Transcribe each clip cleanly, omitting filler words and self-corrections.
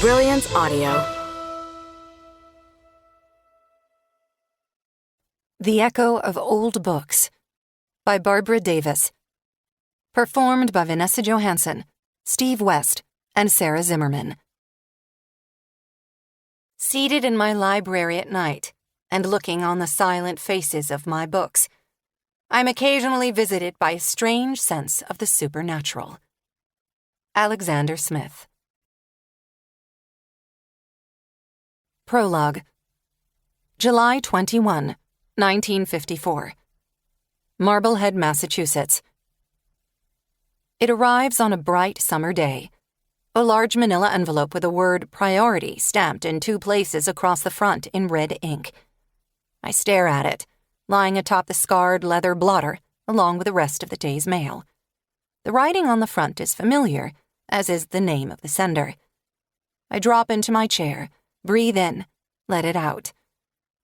Brilliance Audio. The Echo of Old Books by Barbara Davis. Performed by Vanessa Johansson, Steve West, and Sarah Zimmerman. Seated in my library at night and looking on the silent faces of my books, I'm occasionally visited by a strange sense of the supernatural. Alexander Smith. Prologue. July 21, 1954. Marblehead, Massachusetts. It arrives on a bright summer day. A large manila envelope with the word priority stamped in 2 places across the front in red ink. I stare at it, lying atop the scarred leather blotter, along with the rest of the day's mail. The writing on the front is familiar, as is the name of the sender. I drop into my chair, breathe in, let it out.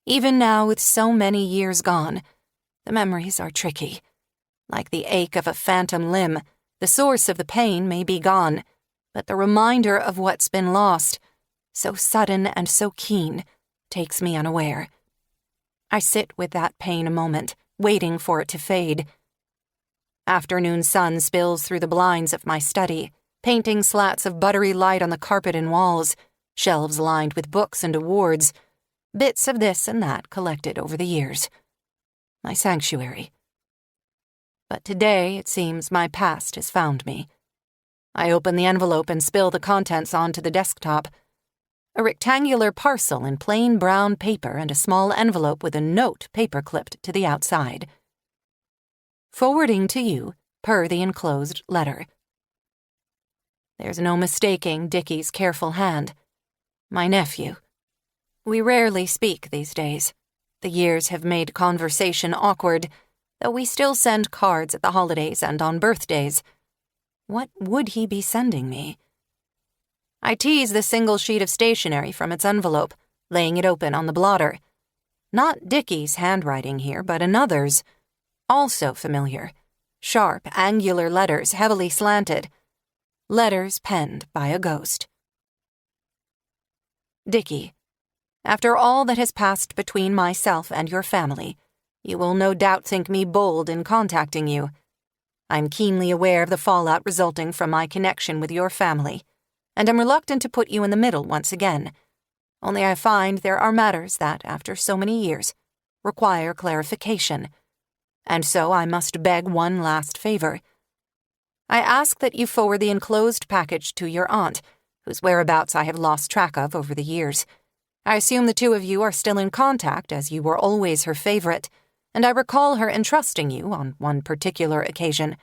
Even now, with so many years gone, the memories are tricky. Like the ache of a phantom limb, the source of the pain may be gone, but the reminder of what's been lost, so sudden and so keen, takes me unaware. I sit with that pain a moment, waiting for it to fade. Afternoon sun spills through the blinds of my study, painting slats of buttery light on the carpet and walls, shelves lined with books and awards, bits of this and that collected over the years. My sanctuary. But today, it seems, my past has found me. I open the envelope and spill the contents onto the desktop. A rectangular parcel in plain brown paper and a small envelope with a note paper-clipped to the outside. Forwarding to you, per the enclosed letter. There's no mistaking Dickie's careful hand. My nephew. We rarely speak these days. The years have made conversation awkward, though we still send cards at the holidays and on birthdays. What would he be sending me? I tease the single sheet of stationery from its envelope, laying it open on the blotter. Not Dickie's handwriting here, but another's. Also familiar. Sharp, angular letters, heavily slanted. Letters penned by a ghost. Dickie, after all that has passed between myself and your family, you will no doubt think me bold in contacting you. I'm keenly aware of the fallout resulting from my connection with your family, and am reluctant to put you in the middle once again. Only I find there are matters that, after so many years, require clarification. And so I must beg one last favor. I ask that you forward the enclosed package to your aunt, whose whereabouts I have lost track of over the years. I assume the 2 of you are still in contact, as you were always her favorite, and I recall her entrusting you, on one particular occasion,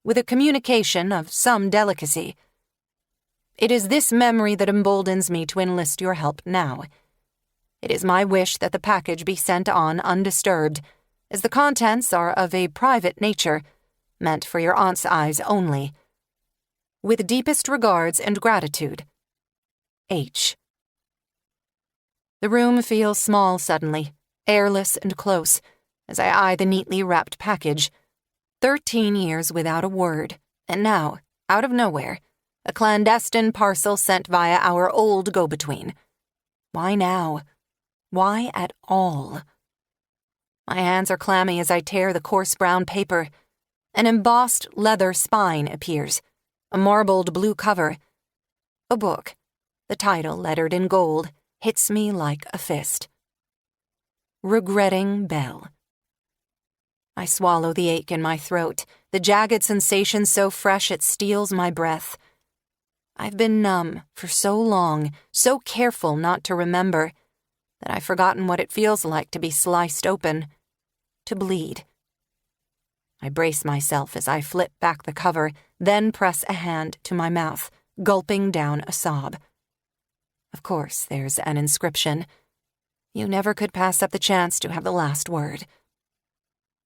with a communication of some delicacy. It is this memory that emboldens me to enlist your help now. It is my wish that the package be sent on undisturbed, as the contents are of a private nature, meant for your aunt's eyes only. With deepest regards and gratitude, H. The room feels small suddenly, airless and close, as I eye the neatly wrapped package. 13 years without a word, and now, out of nowhere, a clandestine parcel sent via our old go-between. Why now? Why at all? My hands are clammy as I tear the coarse brown paper. An embossed leather spine appears, a marbled blue cover. A book, the title lettered in gold, hits me like a fist. Regretting Belle. I swallow the ache in my throat, the jagged sensation so fresh it steals my breath. I've been numb for so long, so careful not to remember, that I've forgotten what it feels like to be sliced open, to bleed. I brace myself as I flip back the cover, then press a hand to my mouth, gulping down a sob. Of course, there's an inscription. You never could pass up the chance to have the last word.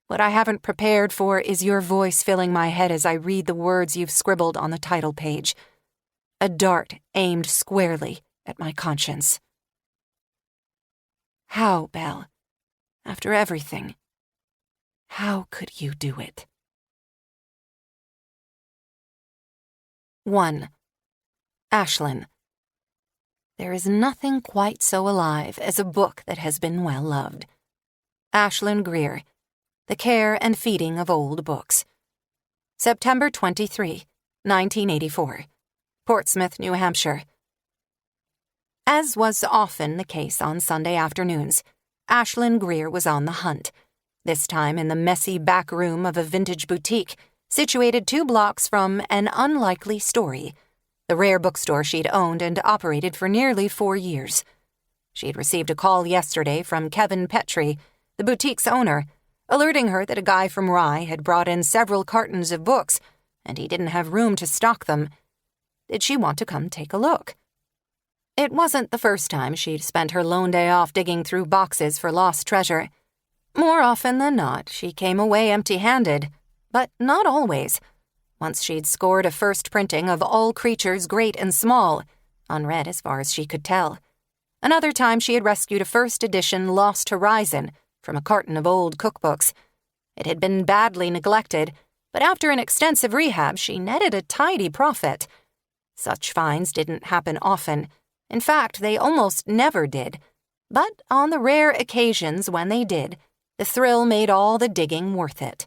What I haven't prepared for is your voice filling my head as I read the words you've scribbled on the title page. A dart aimed squarely at my conscience. How, Belle? After everything, how could you do it? 1. Ashlyn, There is nothing quite so alive as a book that has been well loved. Ashlyn Greer, The Care and Feeding of Old Books. September 23, 1984. Portsmouth, New Hampshire. As was often the case on Sunday afternoons, Ashlyn Greer was on the hunt, this time in the messy back room of a vintage boutique situated 2 blocks from An Unlikely Story, the rare bookstore she'd owned and operated for nearly 4 years. She'd received a call yesterday from Kevin Petrie, the boutique's owner, alerting her that a guy from Rye had brought in several cartons of books, and he didn't have room to stock them. Did she want to come take a look? It wasn't the first time she'd spent her lone day off digging through boxes for lost treasure. More often than not, she came away empty-handed, but not always. Once she'd scored a first printing of All Creatures Great and Small, unread as far as she could tell. Another time she had rescued a first edition Lost Horizon from a carton of old cookbooks. It had been badly neglected, but after an extensive rehab, she netted a tidy profit. Such finds didn't happen often. In fact, they almost never did. But on the rare occasions when they did, the thrill made all the digging worth it.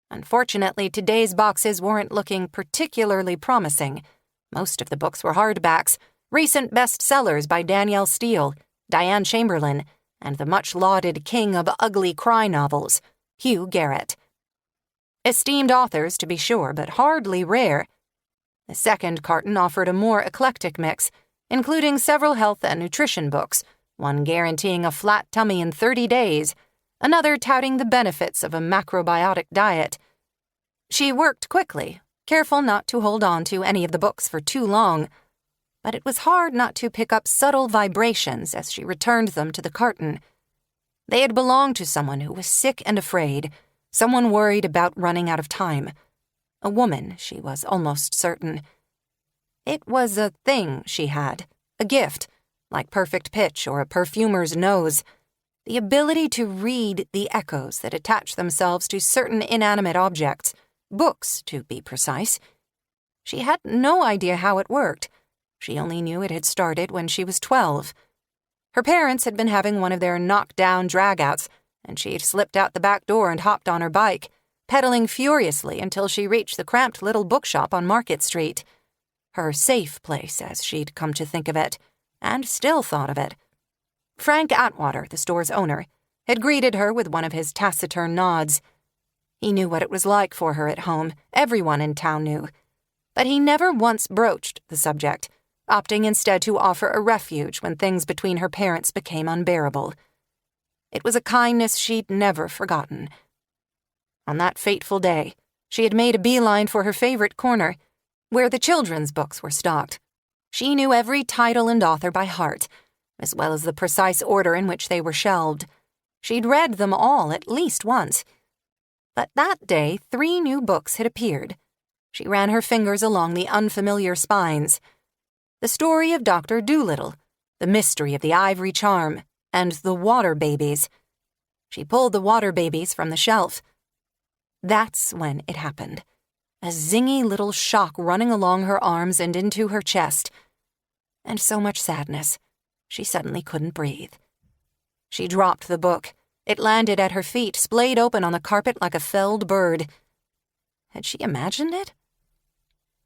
Unfortunately, today's boxes weren't looking particularly promising. Most of the books were hardbacks, recent bestsellers by Danielle Steele, Diane Chamberlain, and the much-lauded king of ugly cry novels, Hugh Garrett. Esteemed authors, to be sure, but hardly rare. The second carton offered a more eclectic mix, including several health and nutrition books, one guaranteeing a flat tummy in 30 days, another touting the benefits of a macrobiotic diet. She worked quickly, careful not to hold on to any of the books for too long, but it was hard not to pick up subtle vibrations as she returned them to the carton. They had belonged to someone who was sick and afraid, someone worried about running out of time. A woman, she was almost certain. It was a thing she had, a gift, like perfect pitch or a perfumer's nose, the ability to read the echoes that attach themselves to certain inanimate objects, books, to be precise. She had no idea how it worked. She only knew it had started when she was 12. Her parents had been having one of their knockdown dragouts, and she'd slipped out the back door and hopped on her bike, pedaling furiously until she reached the cramped little bookshop on Market Street. Her safe place, as she'd come to think of it, and still thought of it. Frank Atwater, the store's owner, had greeted her with one of his taciturn nods. He knew what it was like for her at home, everyone in town knew. But he never once broached the subject, opting instead to offer a refuge when things between her parents became unbearable. It was a kindness she'd never forgotten. On that fateful day, she had made a beeline for her favorite corner, where the children's books were stocked. She knew every title and author by heart, as well as the precise order in which they were shelved. She'd read them all at least once. But that day, 3 new books had appeared. She ran her fingers along the unfamiliar spines. The Story of Dr. Dolittle, The Mystery of the Ivory Charm, and The Water Babies. She pulled The Water Babies from the shelf. That's when it happened. A zingy little shock running along her arms and into her chest. And so much sadness. She suddenly couldn't breathe. She dropped the book. It landed at her feet, splayed open on the carpet like a felled bird. Had she imagined it?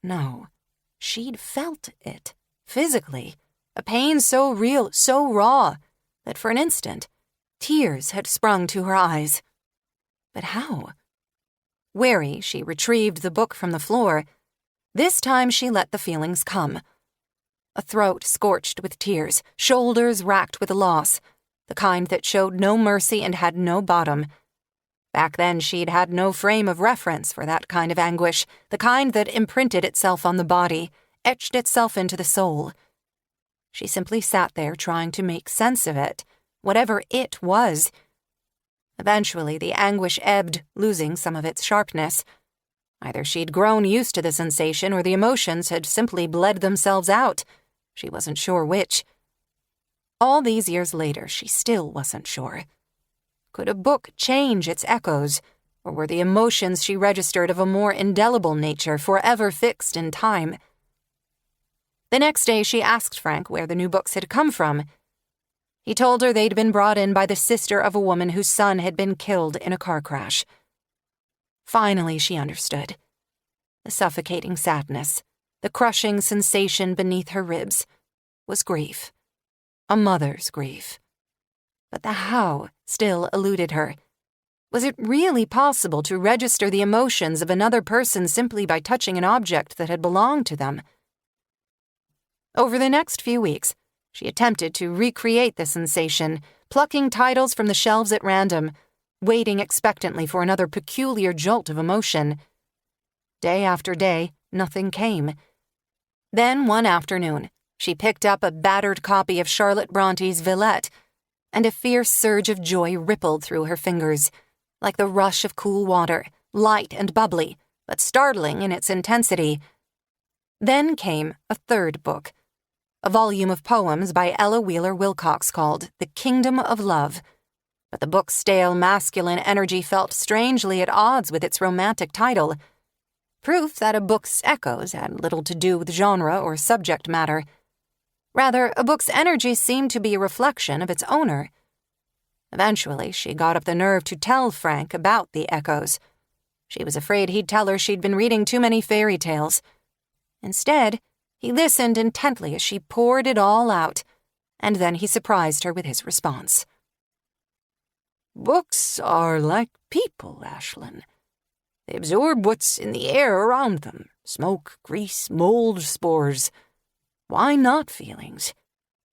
No. She'd felt it, physically. A pain so real, so raw, that for an instant, tears had sprung to her eyes. But how? Wary, she retrieved the book from the floor. This time she let the feelings come. A throat scorched with tears, shoulders racked with loss, the kind that showed no mercy and had no bottom. Back then she'd had no frame of reference for that kind of anguish, the kind that imprinted itself on the body, etched itself into the soul. She simply sat there trying to make sense of it, whatever it was. Eventually, the anguish ebbed, losing some of its sharpness. Either she'd grown used to the sensation or the emotions had simply bled themselves out. She wasn't sure which. All these years later, she still wasn't sure. Could a book change its echoes, or were the emotions she registered of a more indelible nature forever fixed in time? The next day, she asked Frank where the new books had come from. He told her they'd been brought in by the sister of a woman whose son had been killed in a car crash. Finally, she understood. The suffocating sadness, the crushing sensation beneath her ribs, was grief. A mother's grief. But the how still eluded her. Was it really possible to register the emotions of another person simply by touching an object that had belonged to them? Over the next few weeks, she attempted to recreate the sensation, plucking titles from the shelves at random, waiting expectantly for another peculiar jolt of emotion. Day after day, nothing came. Then, one afternoon, she picked up a battered copy of Charlotte Bronte's Villette, and a fierce surge of joy rippled through her fingers, like the rush of cool water, light and bubbly, but startling in its intensity. Then came a third book, a volume of poems by Ella Wheeler Wilcox called The Kingdom of Love, but the book's stale masculine energy felt strangely at odds with its romantic title, proof that a book's echoes had little to do with genre or subject matter. Rather, a book's energy seemed to be a reflection of its owner. Eventually, she got up the nerve to tell Frank about the echoes. She was afraid he'd tell her she'd been reading too many fairy tales. Instead, he listened intently as she poured it all out, and then he surprised her with his response. Books are like people, Ashlyn. They absorb what's in the air around them, smoke, grease, mold, spores. Why not feelings?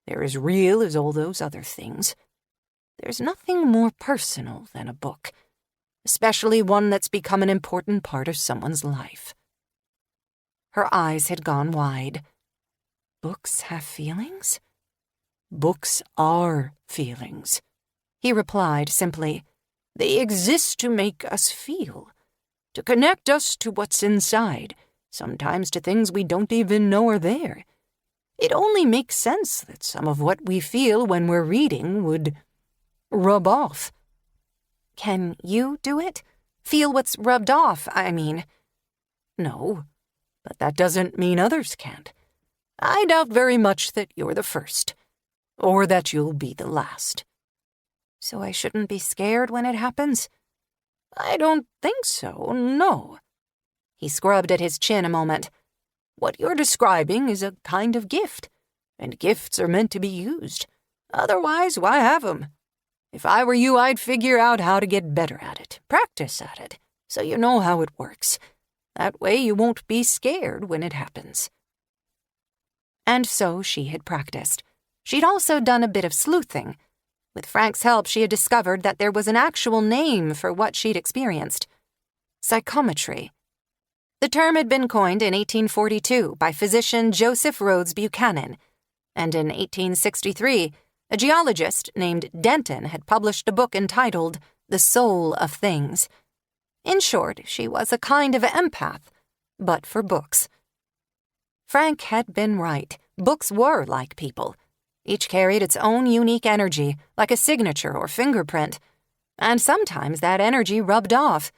They're as real as all those other things. There's nothing more personal than a book, especially one that's become an important part of someone's life. Her eyes had gone wide. Books have feelings? Books are feelings, he replied simply. They exist to make us feel, to connect us to what's inside, sometimes to things we don't even know are there. It only makes sense that some of what we feel when we're reading would rub off. Can you do it? Feel what's rubbed off, I mean. No, but that doesn't mean others can't. I doubt very much that you're the first, or that you'll be the last. So I shouldn't be scared when it happens? I don't think so, no. He scrubbed at his chin a moment. What you're describing is a kind of gift, and gifts are meant to be used. Otherwise, why have 'em? If I were you, I'd figure out how to get better at it, practice at it, so you know how it works. That way you won't be scared when it happens. And so she had practiced. She'd also done a bit of sleuthing. With Frank's help, she had discovered that there was an actual name for what she'd experienced. Psychometry. The term had been coined in 1842 by physician Joseph Rhodes Buchanan, and in 1863, a geologist named Denton had published a book entitled The Soul of Things. In short, she was a kind of empath, but for books. Frank had been right. Books were like people. Each carried its own unique energy, like a signature or fingerprint, and sometimes that energy rubbed off.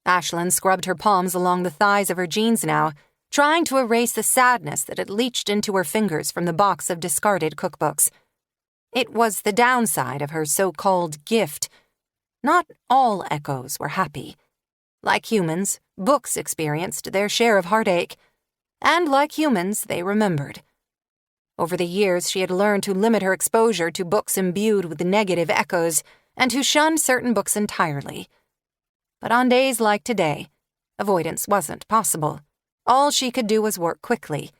Ashlyn scrubbed her palms along the thighs of her jeans now, trying to erase the sadness that had leached into her fingers from the box of discarded cookbooks. It was the downside of her so-called gift. Not all echoes were happy. Like humans, books experienced their share of heartache, and like humans, they remembered. Over the years, she had learned to limit her exposure to books imbued with negative echoes and to shun certain books entirely. But on days like today, avoidance wasn't possible. All she could do was work quickly.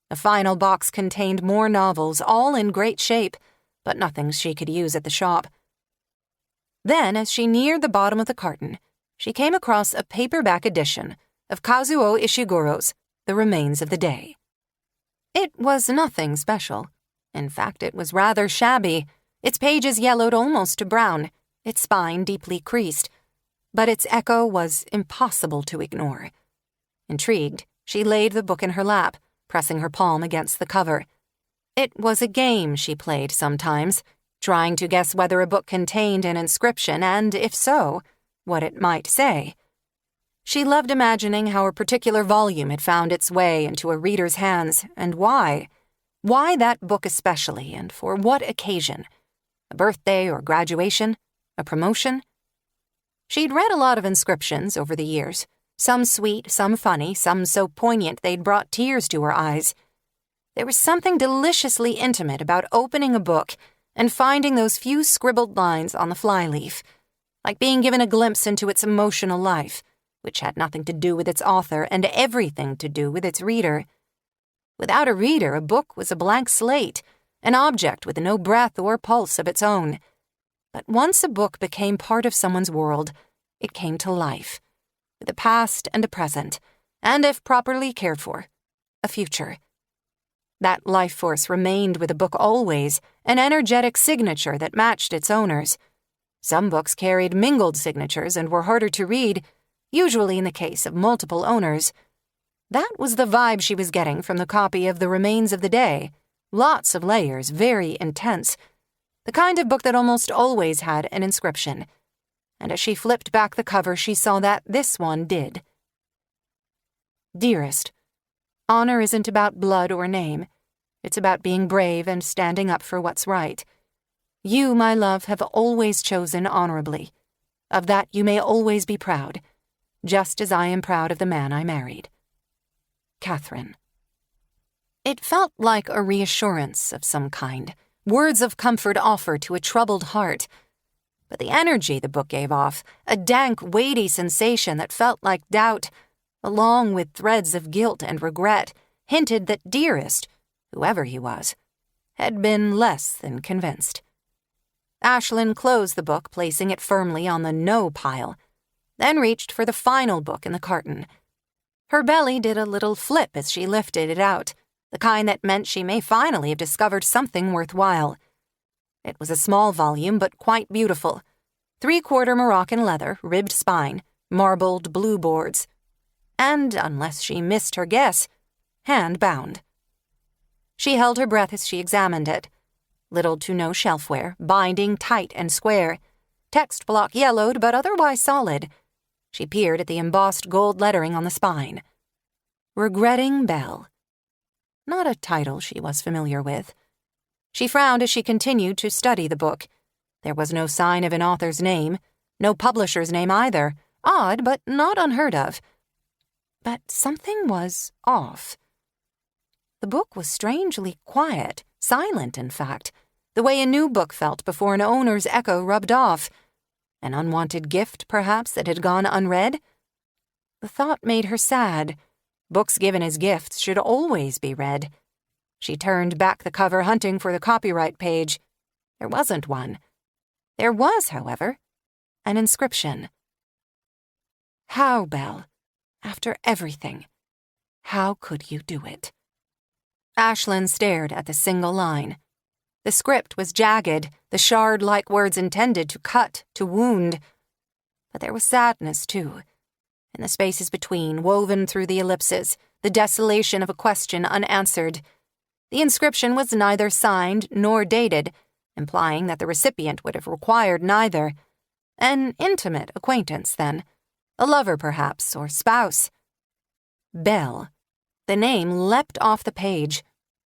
The final box contained more novels, all in great shape, but nothing she could use at the shop. Then, as she neared the bottom of the carton, she came across a paperback edition of Kazuo Ishiguro's The Remains of the Day. It was nothing special. In fact, it was rather shabby, its pages yellowed almost to brown, its spine deeply creased. But its echo was impossible to ignore. Intrigued, she laid the book in her lap, pressing her palm against the cover. It was a game she played sometimes, trying to guess whether a book contained an inscription and, if so, what it might say. She loved imagining how a particular volume had found its way into a reader's hands, and why. Why that book especially, and for what occasion? A birthday or graduation? A promotion? She'd read a lot of inscriptions over the years, some sweet, some funny, some so poignant they'd brought tears to her eyes. There was something deliciously intimate about opening a book and finding those few scribbled lines on the flyleaf, like being given a glimpse into its emotional life, which had nothing to do with its author and everything to do with its reader. Without a reader, a book was a blank slate, an object with no breath or pulse of its own. But once a book became part of someone's world, it came to life, with a past and a present, and if properly cared for, a future. That life force remained with a book always, an energetic signature that matched its owners. Some books carried mingled signatures and were harder to read, usually in the case of multiple owners. That was the vibe she was getting from the copy of The Remains of the Day. Lots of layers, very intense. The kind of book that almost always had an inscription. And as she flipped back the cover, she saw that this one did. Dearest, honor isn't about blood or name. It's about being brave and standing up for what's right. You, my love, have always chosen honorably. Of that you may always be proud, just as I am proud of the man I married. Catherine. It felt like a reassurance of some kind, words of comfort offered to a troubled heart. But the energy the book gave off, a dank, weighty sensation that felt like doubt, along with threads of guilt and regret, hinted that Dearest, whoever he was, had been less than convinced. Ashlyn closed the book, placing it firmly on the no pile, then reached for the final book in the carton. Her belly did a little flip as she lifted it out, the kind that meant she may finally have discovered something worthwhile. It was a small volume, but quite beautiful. 3/4 Moroccan leather, ribbed spine, marbled blue boards, and, unless she missed her guess, hand-bound. She held her breath as she examined it. Little to no shelfware, binding tight and square, text block yellowed but otherwise solid. She peered at the embossed gold lettering on the spine. Regretting Belle. Not a title she was familiar with. She frowned as she continued to study the book. There was no sign of an author's name, no publisher's name either. Odd, but not unheard of. But something was off. The book was strangely quiet, silent, in fact, the way a new book felt before an owner's echo rubbed off. An unwanted gift, perhaps, that had gone unread? The thought made her sad. Books given as gifts should always be read. She turned back the cover, hunting for the copyright page. There wasn't one. There was, however, an inscription. How, Belle? After everything, how could you do it? Ashlyn stared at the single line. The script was jagged, the shard-like words intended to cut, to wound. But there was sadness, too. In the spaces between, woven through the ellipses, the desolation of a question unanswered. The inscription was neither signed nor dated, implying that the recipient would have required neither. An intimate acquaintance, then. A lover, perhaps, or spouse. Belle. The name leapt off the page.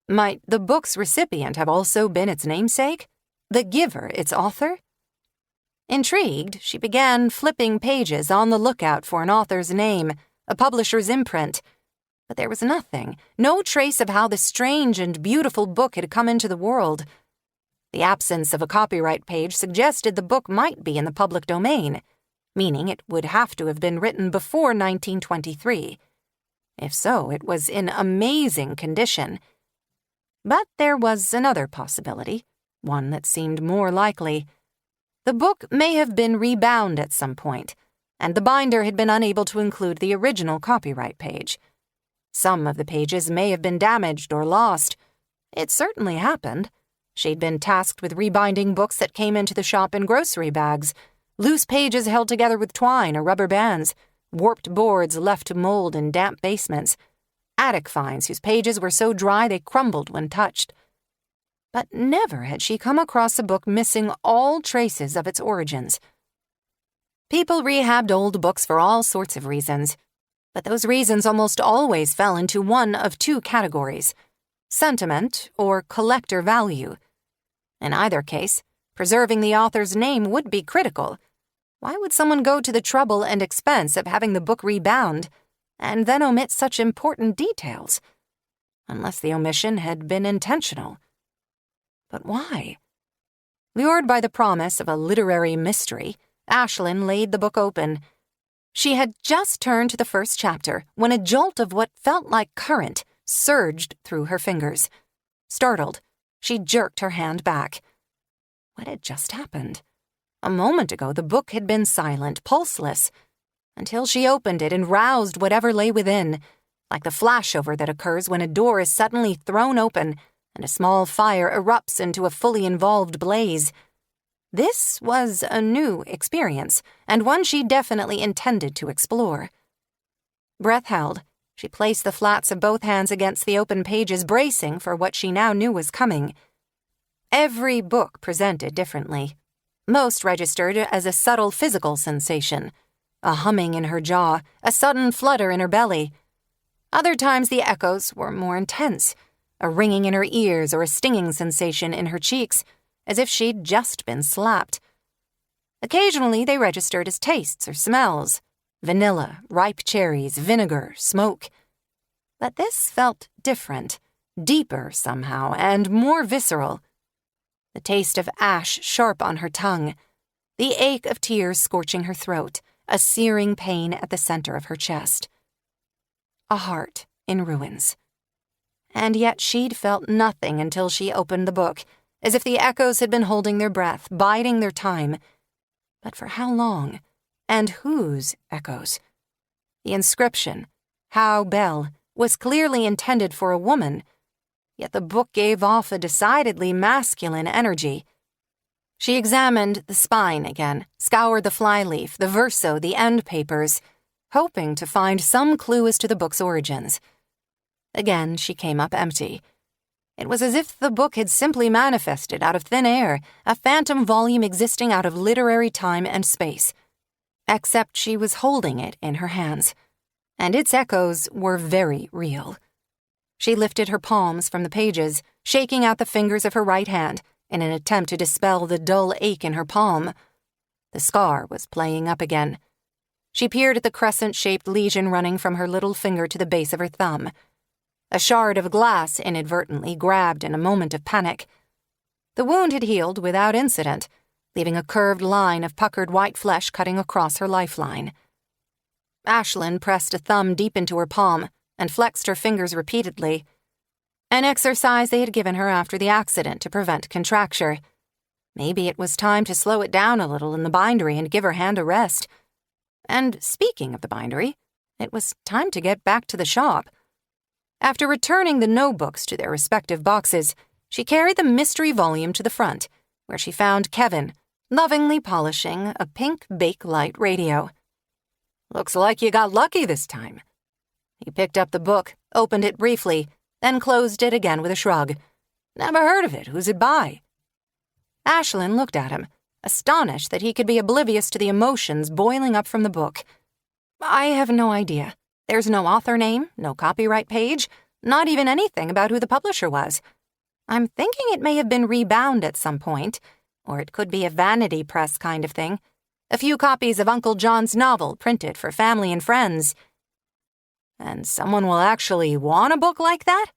Might the book's recipient have also been its namesake? The giver its author? Intrigued, she began flipping pages on the lookout for an author's name, a publisher's imprint. But there was nothing, no trace of how the strange and beautiful book had come into the world. The absence of a copyright page suggested the book might be in the public domain, meaning it would have to have been written before 1923. If so, it was in amazing condition. But there was another possibility, one that seemed more likely. The book may have been rebound at some point, and the binder had been unable to include the original copyright page. Some of the pages may have been damaged or lost. It certainly happened. She'd been tasked with rebinding books that came into the shop in grocery bags, loose pages held together with twine or rubber bands, warped boards left to mold in damp basements, attic finds whose pages were so dry they crumbled when touched. But never had she come across a book missing all traces of its origins. People rehabbed old books for all sorts of reasons, but those reasons almost always fell into one of two categories: sentiment or collector value. In either case, preserving the author's name would be critical. Why would someone go to the trouble and expense of having the book rebound and then omit such important details? Unless the omission had been intentional. But why? Lured by the promise of a literary mystery, Ashlyn laid the book open. She had just turned to the first chapter when a jolt of what felt like current surged through her fingers. Startled, she jerked her hand back. What had just happened? A moment ago, the book had been silent, pulseless, until she opened it and roused whatever lay within, like the flashover that occurs when a door is suddenly thrown open and a small fire erupts into a fully involved blaze. This was a new experience, and one she definitely intended to explore. Breath held, she placed the flats of both hands against the open pages, bracing for what she now knew was coming. Every book presented differently. Most registered as a subtle physical sensation, a humming in her jaw, a sudden flutter in her belly. Other times the echoes were more intense, a ringing in her ears or a stinging sensation in her cheeks, as if she'd just been slapped. Occasionally they registered as tastes or smells: vanilla, ripe cherries, vinegar, smoke. But this felt different, deeper somehow, and more visceral. The taste of ash sharp on her tongue, the ache of tears scorching her throat, a searing pain at the center of her chest. A heart in ruins. And yet she'd felt nothing until she opened the book, as if the echoes had been holding their breath, biding their time. But for how long? And whose echoes? The inscription, How Belle, was clearly intended for a woman, yet the book gave off a decidedly masculine energy. She examined the spine again, scoured the flyleaf, the verso, the end papers, hoping to find some clue as to the book's origins. Again, she came up empty. It was as if the book had simply manifested out of thin air, a phantom volume existing out of literary time and space. Except she was holding it in her hands, and its echoes were very real. She lifted her palms from the pages, shaking out the fingers of her right hand in an attempt to dispel the dull ache in her palm. The scar was playing up again. She peered at the crescent-shaped lesion running from her little finger to the base of her thumb. A shard of glass inadvertently grabbed in a moment of panic. The wound had healed without incident, leaving a curved line of puckered white flesh cutting across her lifeline. Ashlyn pressed a thumb deep into her palm and flexed her fingers repeatedly, an exercise they had given her after the accident to prevent contracture. Maybe it was time to slow it down a little in the bindery and give her hand a rest. And speaking of the bindery, it was time to get back to the shop. After returning the notebooks to their respective boxes, she carried the mystery volume to the front, where she found Kevin, lovingly polishing a pink Bakelite radio. "Looks like you got lucky this time." He picked up the book, opened it briefly, then closed it again with a shrug. "Never heard of it. Who's it by?" Ashlyn looked at him, astonished that he could be oblivious to the emotions boiling up from the book. "I have no idea. There's no author name, no copyright page, not even anything about who the publisher was. I'm thinking it may have been rebound at some point, or it could be a vanity press kind of thing. A few copies of Uncle John's novel printed for family and friends." "And someone will actually want a book like that?"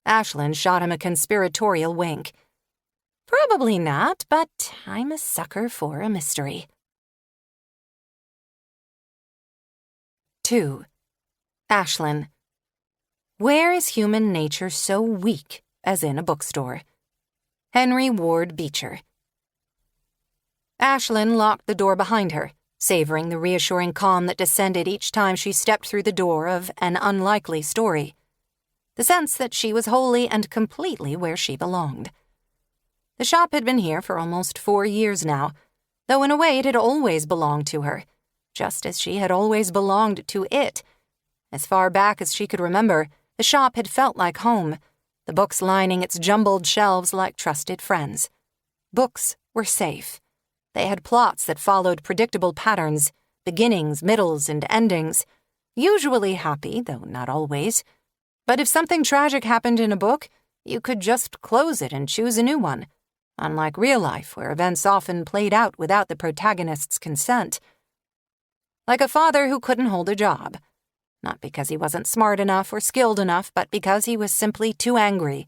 Ashlyn shot him a conspiratorial wink. "Probably not, but I'm a sucker for a mystery." 2. Ashlyn. Where is human nature so weak as in a bookstore? Henry Ward Beecher. Ashlyn locked the door behind her, savoring the reassuring calm that descended each time she stepped through the door of an unlikely story. The sense that she was wholly and completely where she belonged. The shop had been here for almost 4 years now, though in a way it had always belonged to her, just as she had always belonged to it. As far back as she could remember, the shop had felt like home, the books lining its jumbled shelves like trusted friends. Books were safe. They had plots that followed predictable patterns, beginnings, middles, and endings, usually happy, though not always. But if something tragic happened in a book, you could just close it and choose a new one, unlike real life, where events often played out without the protagonist's consent. Like a father who couldn't hold a job, not because he wasn't smart enough or skilled enough, but because he was simply too angry.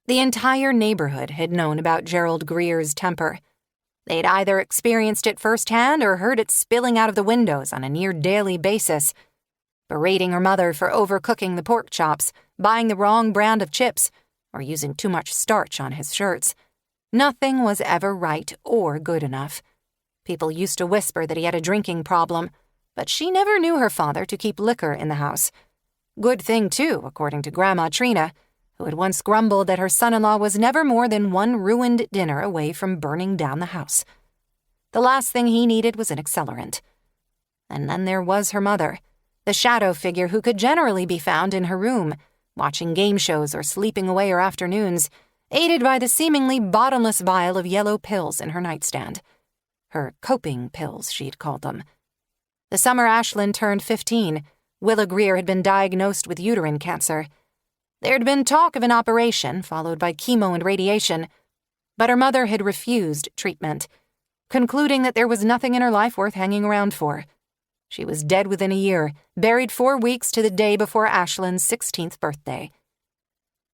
The entire neighborhood had known about Gerald Greer's temper. They'd either experienced it firsthand or heard it spilling out of the windows on a near-daily basis. Berating her mother for overcooking the pork chops, buying the wrong brand of chips, or using too much starch on his shirts. Nothing was ever right or good enough. People used to whisper that he had a drinking problem, but she never knew her father to keep liquor in the house. Good thing, too, according to Grandma Trina, who had once grumbled that her son-in-law was never more than one ruined dinner away from burning down the house. The last thing he needed was an accelerant. And then there was her mother, the shadow figure who could generally be found in her room, watching game shows or sleeping away her afternoons, aided by the seemingly bottomless vial of yellow pills in her nightstand. Her coping pills, she'd called them. The summer Ashlyn turned 15, Willa Greer had been diagnosed with uterine cancer. There'd been talk of an operation, followed by chemo and radiation, but her mother had refused treatment, concluding that there was nothing in her life worth hanging around for. She was dead within a year, buried 4 weeks to the day before Ashlyn's 16th birthday.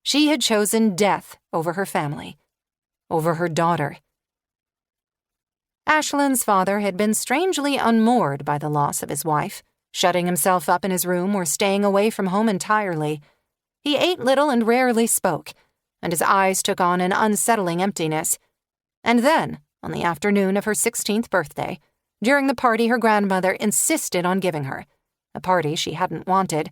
She had chosen death over her family, over her daughter. Ashlyn's father had been strangely unmoored by the loss of his wife, shutting himself up in his room or staying away from home entirely. He ate little and rarely spoke, and his eyes took on an unsettling emptiness. And then, on the afternoon of her 16th birthday, during the party her grandmother insisted on giving her, a party she hadn't wanted,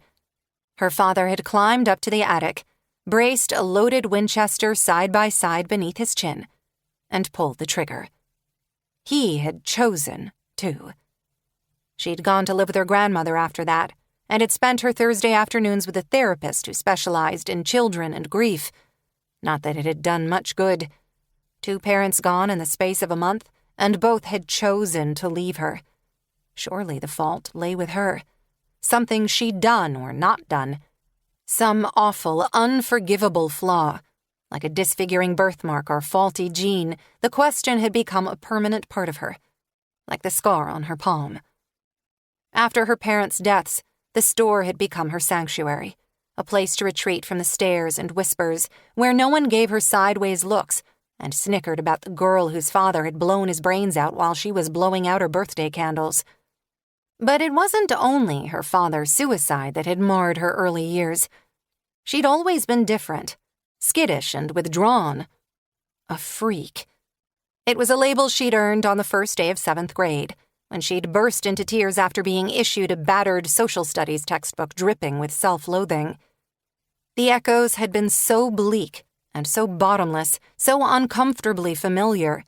her father had climbed up to the attic, braced a loaded Winchester side by side beneath his chin, and pulled the trigger. He had chosen, too. She'd gone to live with her grandmother after that, and had spent her Thursday afternoons with a therapist who specialized in children and grief. Not that it had done much good. 2 parents gone in the space of a month, and both had chosen to leave her. Surely the fault lay with her. Something she'd done or not done. Some awful, unforgivable flaw. Like a disfiguring birthmark or faulty gene, the question had become a permanent part of her. Like the scar on her palm. After her parents' deaths, the store had become her sanctuary, a place to retreat from the stares and whispers, where no one gave her sideways looks and snickered about the girl whose father had blown his brains out while she was blowing out her birthday candles. But it wasn't only her father's suicide that had marred her early years. She'd always been different, skittish and withdrawn. A freak. It was a label she'd earned on the first day of 7th grade, when she'd burst into tears after being issued a battered social studies textbook dripping with self-loathing. The echoes had been so bleak and so bottomless, so uncomfortably familiar,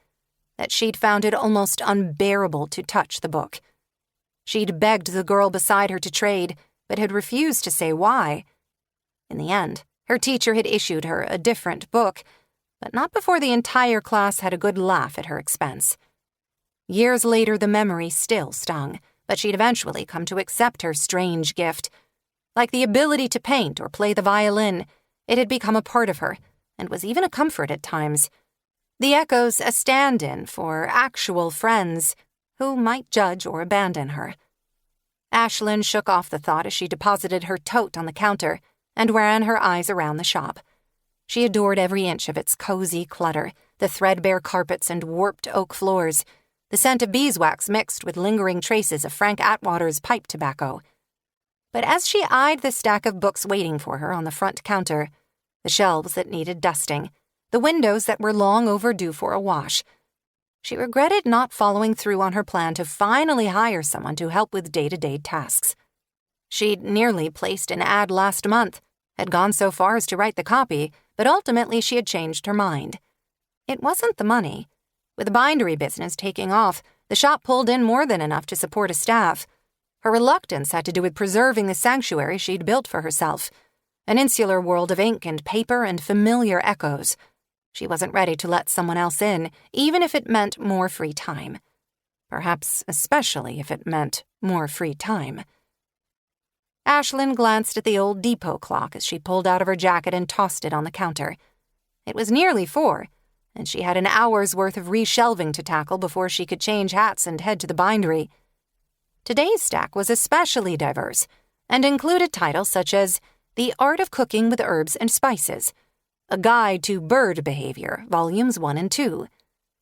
that she'd found it almost unbearable to touch the book. She'd begged the girl beside her to trade, but had refused to say why. In the end, her teacher had issued her a different book, but not before the entire class had a good laugh at her expense. Years later, the memory still stung, but she'd eventually come to accept her strange gift. Like the ability to paint or play the violin, it had become a part of her, and was even a comfort at times. The echoes a stand-in for actual friends who might judge or abandon her. Ashlyn shook off the thought as she deposited her tote on the counter and ran her eyes around the shop. She adored every inch of its cozy clutter, the threadbare carpets and warped oak floors, the scent of beeswax mixed with lingering traces of Frank Atwater's pipe tobacco. But as she eyed the stack of books waiting for her on the front counter, the shelves that needed dusting, the windows that were long overdue for a wash, she regretted not following through on her plan to finally hire someone to help with day-to-day tasks. She'd nearly placed an ad last month, had gone so far as to write the copy, but ultimately she had changed her mind. It wasn't the money. With the bindery business taking off, the shop pulled in more than enough to support a staff. Her reluctance had to do with preserving the sanctuary she'd built for herself, an insular world of ink and paper and familiar echoes. She wasn't ready to let someone else in, even if it meant more free time. Perhaps especially if it meant more free time. Ashlyn glanced at the old depot clock as she pulled out of her jacket and tossed it on the counter. It was nearly 4, and she had an hour's worth of reshelving to tackle before she could change hats and head to the bindery. Today's stack was especially diverse, and included titles such as The Art of Cooking with Herbs and Spices, A Guide to Bird Behavior, Volumes 1 and 2,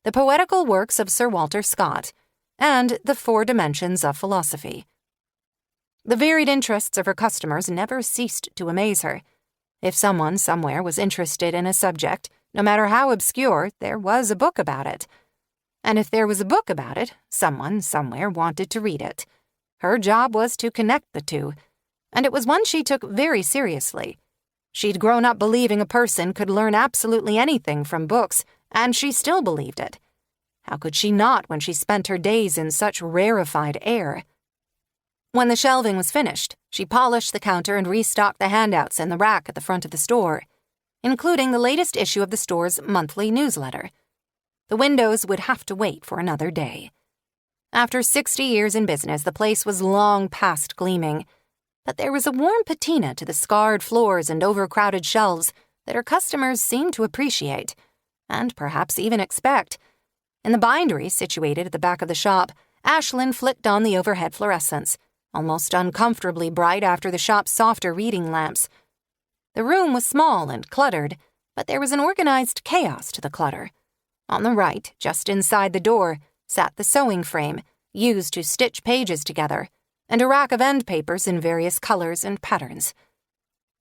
The Poetical Works of Sir Walter Scott, and The 4 Dimensions of Philosophy. The varied interests of her customers never ceased to amaze her. If someone somewhere was interested in a subject, no matter how obscure, there was a book about it. And if there was a book about it, someone somewhere wanted to read it. Her job was to connect the two, and it was one she took very seriously. She'd grown up believing a person could learn absolutely anything from books, and she still believed it. How could she not when she spent her days in such rarefied air? When the shelving was finished, she polished the counter and restocked the handouts in the rack at the front of the store, including the latest issue of the store's monthly newsletter. The windows would have to wait for another day. After 60 years in business, the place was long past gleaming, but there was a warm patina to the scarred floors and overcrowded shelves that her customers seemed to appreciate, and perhaps even expect. In the bindery situated at the back of the shop, Ashlyn flicked on the overhead fluorescents, almost uncomfortably bright after the shop's softer reading lamps. The room was small and cluttered, but there was an organized chaos to the clutter. On the right, just inside the door, sat the sewing frame, used to stitch pages together, and a rack of end papers in various colors and patterns.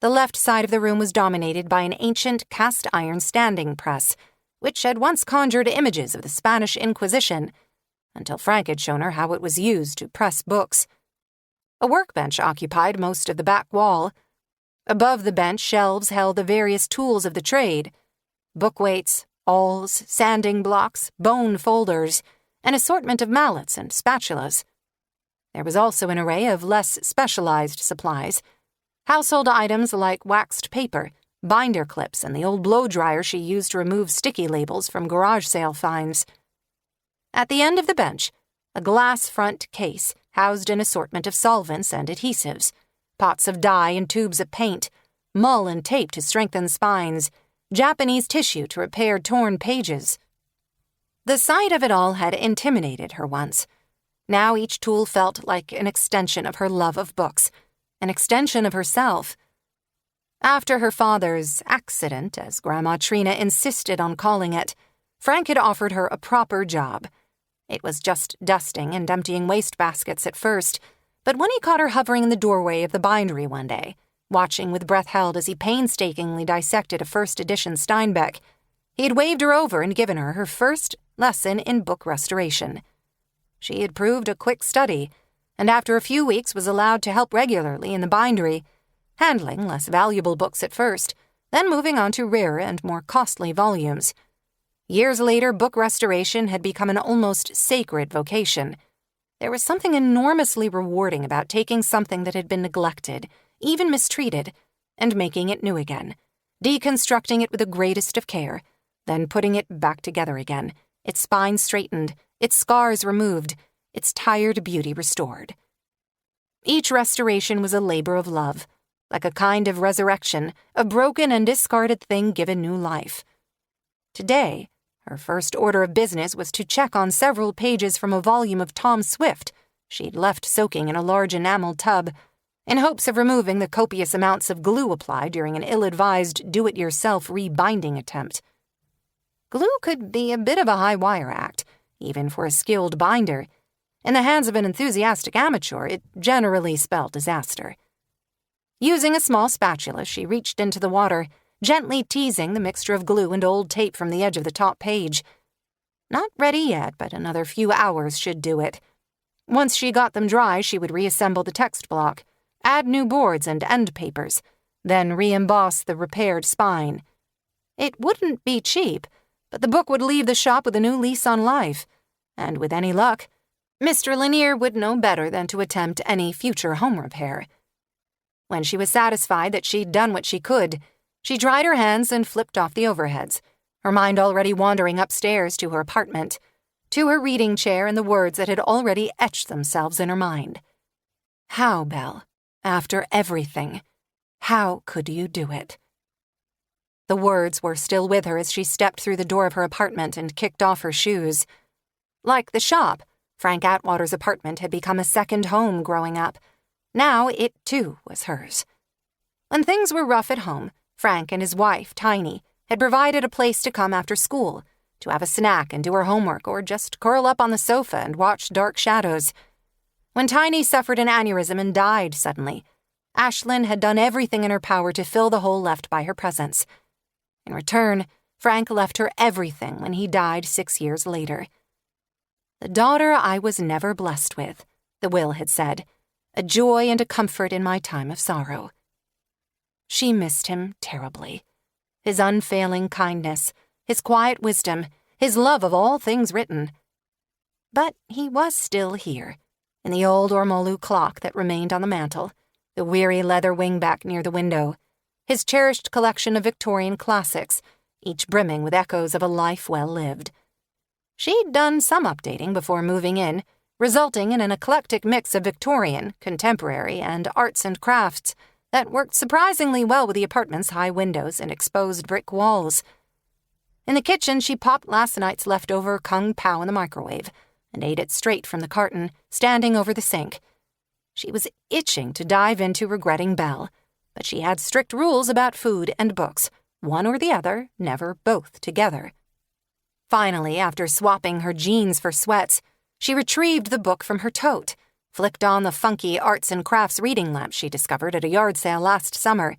The left side of the room was dominated by an ancient cast-iron standing press, which had once conjured images of the Spanish Inquisition, until Frank had shown her how it was used to press books. A workbench occupied most of the back wall. Above the bench, shelves held the various tools of the trade: book weights, awls, sanding blocks, bone folders, an assortment of mallets and spatulas. There was also an array of less specialized supplies, household items like waxed paper, binder clips, and the old blow-dryer she used to remove sticky labels from garage sale finds. At the end of the bench, a glass front case housed an assortment of solvents and adhesives, pots of dye and tubes of paint, mull and tape to strengthen spines, Japanese tissue to repair torn pages. The sight of it all had intimidated her once. Now each tool felt like an extension of her love of books, an extension of herself. After her father's accident, as Grandma Trina insisted on calling it, Frank had offered her a proper job. It was just dusting and emptying wastebaskets at first, but when he caught her hovering in the doorway of the bindery one day, watching with breath held as he painstakingly dissected a first edition Steinbeck, he had waved her over and given her her first lesson in book restoration. She had proved a quick study, and after a few weeks was allowed to help regularly in the bindery, handling less valuable books at first, then moving on to rarer and more costly volumes. Years later, book restoration had become an almost sacred vocation. There was something enormously rewarding about taking something that had been neglected, even mistreated, and making it new again, deconstructing it with the greatest of care, then putting it back together again, its spine straightened, its scars removed, its tired beauty restored. Each restoration was a labor of love, like a kind of resurrection, a broken and discarded thing given new life. Today, her first order of business was to check on several pages from a volume of Tom Swift she'd left soaking in a large enamel tub, in hopes of removing the copious amounts of glue applied during an ill-advised do-it-yourself rebinding attempt. Glue could be a bit of a high-wire act, even for a skilled binder. In the hands of an enthusiastic amateur, it generally spelled disaster. Using a small spatula, she reached into the water, gently teasing the mixture of glue and old tape from the edge of the top page. Not ready yet, but another few hours should do it. Once she got them dry, she would reassemble the text block, add new boards and end papers, then re-emboss the repaired spine. It wouldn't be cheap, but the book would leave the shop with a new lease on life, and with any luck, Mr. Lanier would know better than to attempt any future home repair. When she was satisfied that she'd done what she could, she dried her hands and flipped off the overheads, her mind already wandering upstairs to her apartment, to her reading chair and the words that had already etched themselves in her mind. How, Belle? After everything, how could you do it? The words were still with her as she stepped through the door of her apartment and kicked off her shoes. Like the shop, Frank Atwater's apartment had become a second home growing up. Now it, too, was hers. When things were rough at home, Frank and his wife, Tiny, had provided a place to come after school, to have a snack and do her homework or just curl up on the sofa and watch Dark Shadows. When Tiny suffered an aneurysm and died suddenly, Ashlyn had done everything in her power to fill the hole left by her presence. In return, Frank left her everything when he died 6 years later. The daughter I was never blessed with, the will had said, a joy and a comfort in my time of sorrow. She missed him terribly. His unfailing kindness, his quiet wisdom, his love of all things written. But he was still here, in the old ormolu clock that remained on the mantel, the weary leather wingback near the window, his cherished collection of Victorian classics, each brimming with echoes of a life well lived. She'd done some updating before moving in, resulting in an eclectic mix of Victorian, contemporary, and arts and crafts that worked surprisingly well with the apartment's high windows and exposed brick walls. In the kitchen, she popped last night's leftover kung pao in the microwave and ate it straight from the carton, standing over the sink. She was itching to dive into regretting Belle, but she had strict rules about food and books, one or the other, never both together. Finally, after swapping her jeans for sweats, she retrieved the book from her tote, flicked on the funky arts and crafts reading lamp she discovered at a yard sale last summer,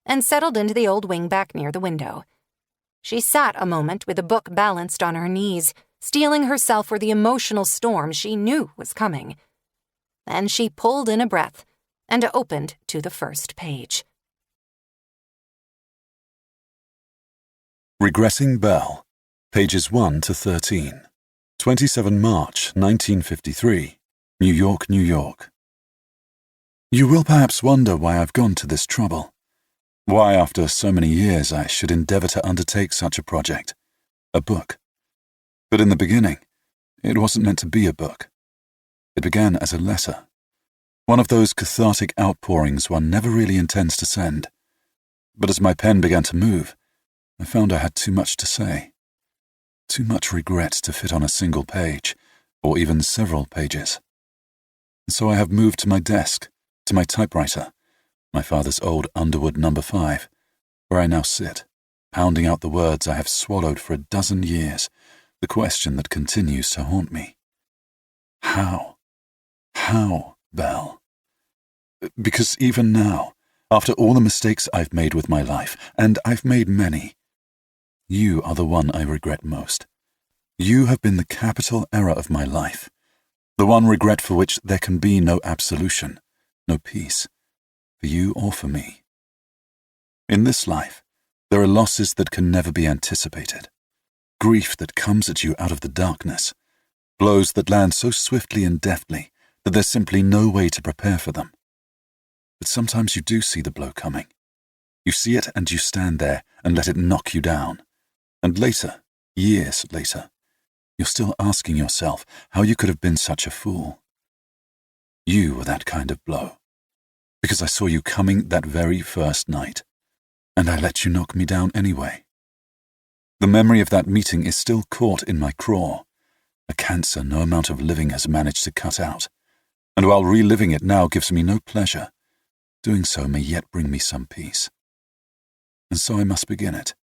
and settled into the old wingback near the window. She sat a moment with the book balanced on her knees, steeling herself for the emotional storm she knew was coming. Then she pulled in a breath and opened to the first page. Regretting Belle, pages 1 to 13. 27 March 1953, New York, New York. You will perhaps wonder why I've gone to this trouble. Why, after so many years, I should endeavor to undertake such a project. A book. But in the beginning, it wasn't meant to be a book. It began as a letter. One of those cathartic outpourings one never really intends to send. But as my pen began to move, I found I had too much to say. Too much regret to fit on a single page, or even several pages. And so I have moved to my desk, to my typewriter, my father's old Underwood No. 5, where I now sit, pounding out the words I have swallowed for a dozen years, the question that continues to haunt me. How? How, Belle? Because even now, after all the mistakes I've made with my life, and I've made many, you are the one I regret most. You have been the capital error of my life, the one regret for which there can be no absolution, no peace, for you or for me. In this life, there are losses that can never be anticipated, grief that comes at you out of the darkness, blows that land so swiftly and deftly that there's simply no way to prepare for them. But sometimes you do see the blow coming. You see it and you stand there and let it knock you down. And later, years later, you're still asking yourself how you could have been such a fool. You were that kind of blow, because I saw you coming that very first night, and I let you knock me down anyway. The memory of that meeting is still caught in my craw, a cancer no amount of living has managed to cut out, and while reliving it now gives me no pleasure, doing so may yet bring me some peace. And so I must begin it,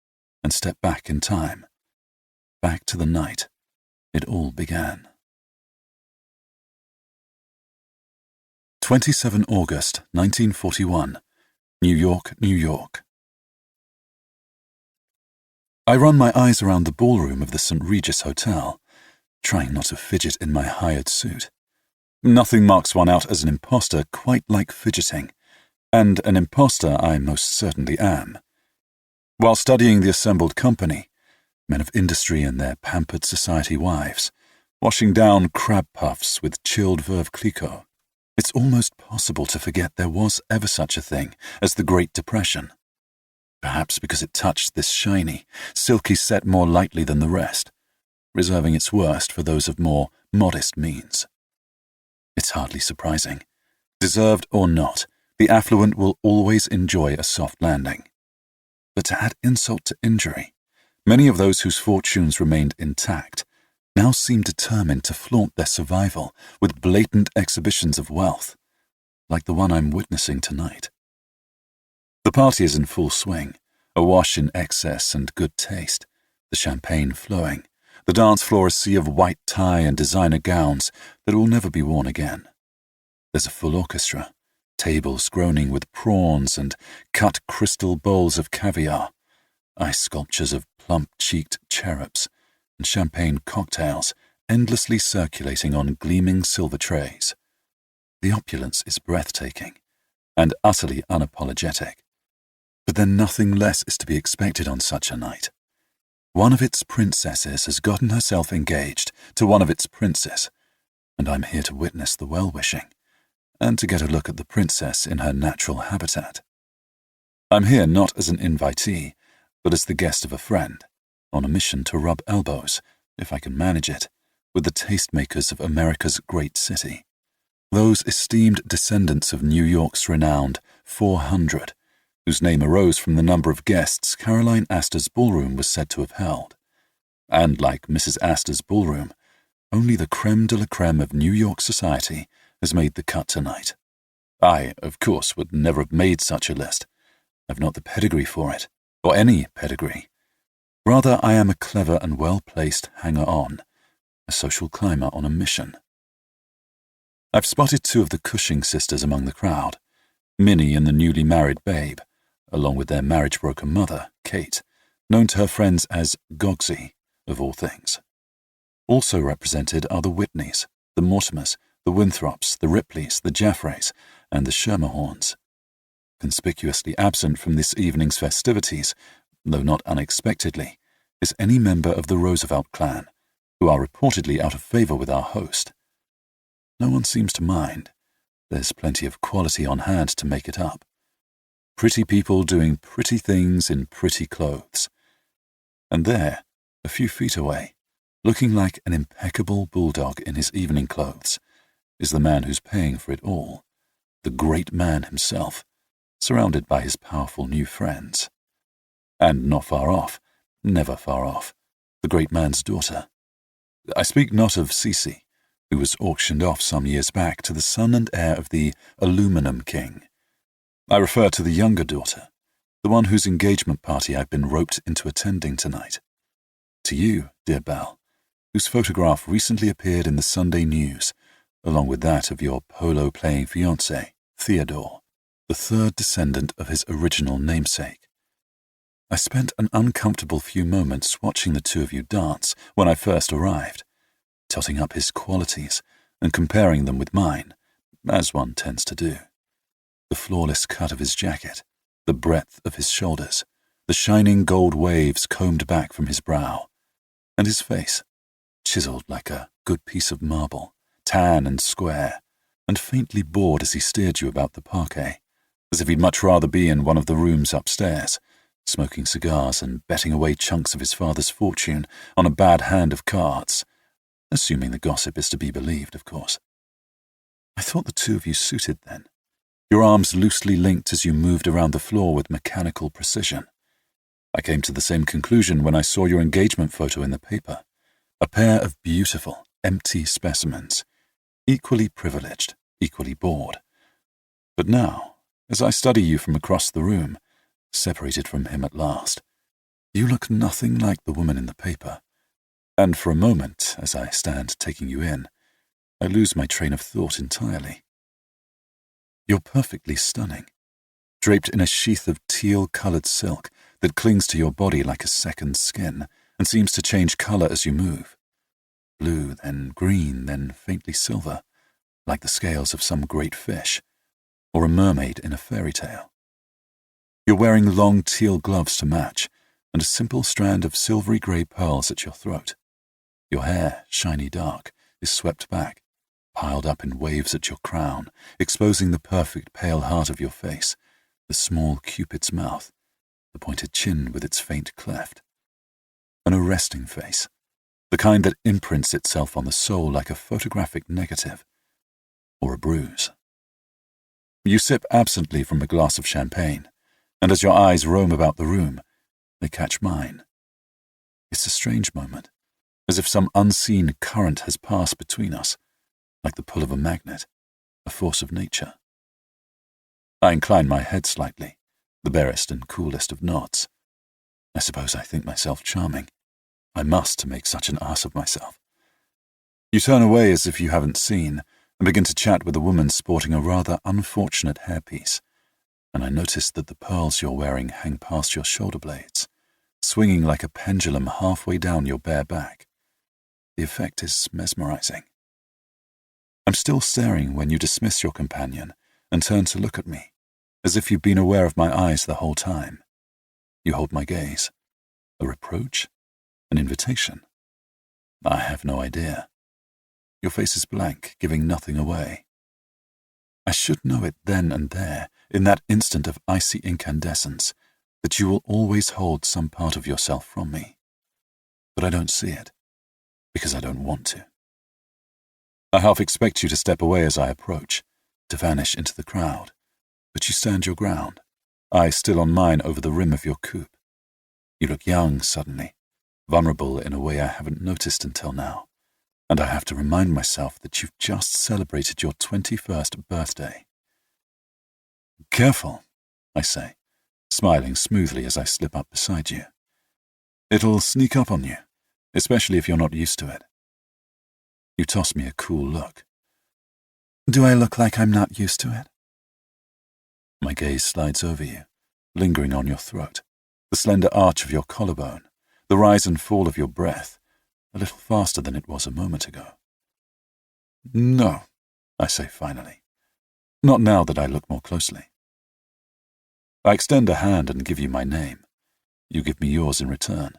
and step back in time, back to the night it all began. 27 August 1941, New York, New York. I run my eyes around the ballroom of the St. Regis Hotel, trying not to fidget in my hired suit. Nothing marks one out as an imposter quite like fidgeting, and an imposter I most certainly am. While studying the assembled company, men of industry and their pampered society wives, washing down crab puffs with chilled Veuve Clicquot, it's almost possible to forget there was ever such a thing as the Great Depression. perhaps because it touched this shiny, silky set more lightly than the rest, reserving its worst for those of more modest means. It's hardly surprising. Deserved or not, the affluent will always enjoy a soft landing. But to add insult to injury, many of those whose fortunes remained intact now seem determined to flaunt their survival with blatant exhibitions of wealth, like the one I'm witnessing tonight. The party is in full swing, awash in excess and good taste, the champagne flowing, the dance floor a sea of white tie and designer gowns that will never be worn again. There's a full orchestra, tables groaning with prawns and cut crystal bowls of caviar, ice sculptures of plump-cheeked cherubs, and champagne cocktails endlessly circulating on gleaming silver trays. The opulence is breathtaking and utterly unapologetic. But then nothing less is to be expected on such a night. One of its princesses has gotten herself engaged to one of its princes, and I'm here to witness the well-wishing, and to get a look at the princess in her natural habitat. I'm here not as an invitee, but as the guest of a friend, on a mission to rub elbows, if I can manage it, with the tastemakers of America's great city, those esteemed descendants of New York's renowned 400, whose name arose from the number of guests Caroline Astor's ballroom was said to have held. And like Mrs. Astor's ballroom, only the creme de la creme of New York society has made the cut tonight. I, of course, would never have made such a list. I've not the pedigree for it, or any pedigree. Rather, I am a clever and well-placed hanger-on, a social climber on a mission. I've spotted two of the Cushing sisters among the crowd, Minnie and the newly married Babe, along with their marriage-broken mother, Kate, known to her friends as Gogsy, of all things. Also represented are the Whitneys, the Mortimers, the Winthrops, the Ripleys, the Jaffrays, and the Schermerhorns. Conspicuously absent from this evening's festivities, though not unexpectedly, is any member of the Roosevelt clan, who are reportedly out of favor with our host. No one seems to mind. There's plenty of quality on hand to make it up. Pretty people doing pretty things in pretty clothes. And there, a few feet away, looking like an impeccable bulldog in his evening clothes, is the man who's paying for it all, the great man himself, surrounded by his powerful new friends. And not far off, never far off, the great man's daughter. I speak not of Cece, who was auctioned off some years back to the son and heir of the Aluminum King. I refer to the younger daughter, the one whose engagement party I've been roped into attending tonight. To you, dear Belle, whose photograph recently appeared in the Sunday News, along with that of your polo-playing fiancé, Theodore, the third descendant of his original namesake. I spent an uncomfortable few moments watching the two of you dance when I first arrived, totting up his qualities and comparing them with mine, as one tends to do. The flawless cut of his jacket, the breadth of his shoulders, the shining gold waves combed back from his brow, and his face, chiseled like a good piece of marble, tan and square, and faintly bored as he steered you about the parquet, as if he'd much rather be in one of the rooms upstairs, smoking cigars and betting away chunks of his father's fortune on a bad hand of cards, assuming the gossip is to be believed, of course. I thought the two of you suited then, your arms loosely linked as you moved around the floor with mechanical precision. I came to the same conclusion when I saw your engagement photo in the paper, a pair of beautiful, empty specimens, equally privileged, equally bored. But now, as I study you from across the room, separated from him at last, you look nothing like the woman in the paper, and for a moment, as I stand taking you in, I lose my train of thought entirely. You're perfectly stunning, draped in a sheath of teal-colored silk that clings to your body like a second skin and seems to change color as you move. Blue, then green, then faintly silver, like the scales of some great fish, or a mermaid in a fairy tale. You're wearing long teal gloves to match, and a simple strand of silvery grey pearls at your throat. Your hair, shiny dark, is swept back, piled up in waves at your crown, exposing the perfect pale heart of your face, the small Cupid's mouth, the pointed chin with its faint cleft. An arresting face, the kind that imprints itself on the soul like a photographic negative, or a bruise. You sip absently from a glass of champagne, and as your eyes roam about the room, they catch mine. It's a strange moment, as if some unseen current has passed between us, like the pull of a magnet, a force of nature. I incline my head slightly, the barest and coolest of nods. I suppose I think myself charming. I must to make such an ass of myself. You turn away as if you haven't seen, and begin to chat with a woman sporting a rather unfortunate hairpiece, and I notice that the pearls you're wearing hang past your shoulder blades, swinging like a pendulum halfway down your bare back. The effect is mesmerizing. I'm still staring when you dismiss your companion and turn to look at me, as if you've been aware of my eyes the whole time. You hold my gaze. A reproach? An invitation? I have no idea. Your face is blank, giving nothing away. I should know it then and there, in that instant of icy incandescence, that you will always hold some part of yourself from me. But I don't see it, because I don't want to. I half expect you to step away as I approach, to vanish into the crowd, but you stand your ground, eyes still on mine over the rim of your coupe. You look young suddenly, vulnerable in a way I haven't noticed until now, and I have to remind myself that you've just celebrated your 21st birthday. Careful, I say, smiling smoothly as I slip up beside you. It'll sneak up on you, especially if you're not used to it. You toss me a cool look. Do I look like I'm not used to it? My gaze slides over you, lingering on your throat, the slender arch of your collarbone, the rise and fall of your breath, a little faster than it was a moment ago. No, I say finally. Not now that I look more closely. I extend a hand and give you my name. You give me yours in return,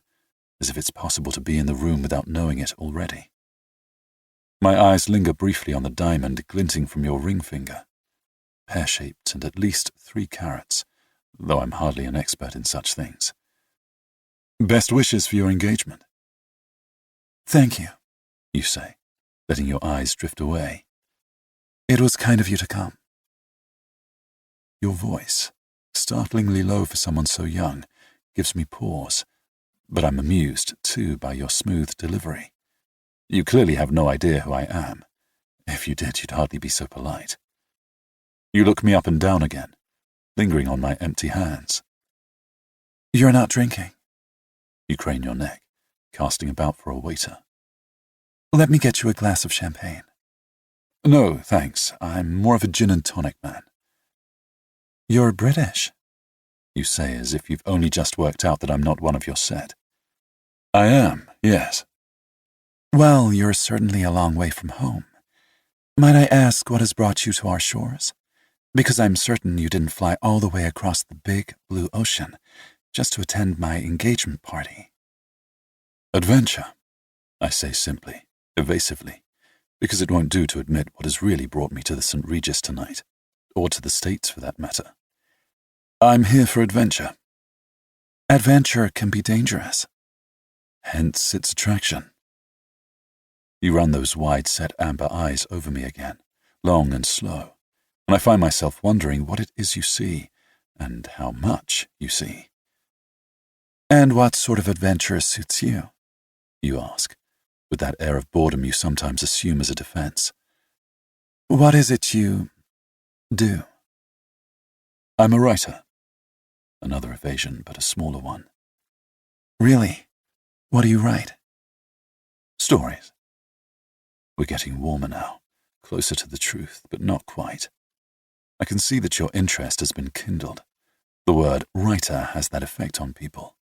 as if it's possible to be in the room without knowing it already. My eyes linger briefly on the diamond glinting from your ring finger, pear-shaped and at least 3 carats, though I'm hardly an expert in such things. Best wishes for your engagement. Thank you, you say, letting your eyes drift away. It was kind of you to come. Your voice, startlingly low for someone so young, gives me pause, but I'm amused, too, by your smooth delivery. You clearly have no idea who I am. If you did, you'd hardly be so polite. You look me up and down again, lingering on my empty hands. You're not drinking. You crane your neck, casting about for a waiter. Let me get you a glass of champagne. No, thanks. I'm more of a gin and tonic man. You're British, you say as if you've only just worked out that I'm not one of your set. I am, yes. Well, you're certainly a long way from home. Might I ask what has brought you to our shores? Because I'm certain you didn't fly all the way across the big blue ocean just to attend my engagement party. Adventure, I say simply, evasively, because it won't do to admit what has really brought me to the St. Regis tonight, or to the States for that matter. I'm here for adventure. Adventure can be dangerous. Hence its attraction. You run those wide-set amber eyes over me again, long and slow, and I find myself wondering what it is you see, and how much you see. And what sort of adventure suits you? You ask, with that air of boredom you sometimes assume as a defense. What is it you do? I'm a writer. Another evasion, but a smaller one. Really? What do you write? Stories. We're getting warmer now, closer to the truth, but not quite. I can see that your interest has been kindled. The word writer has that effect on people.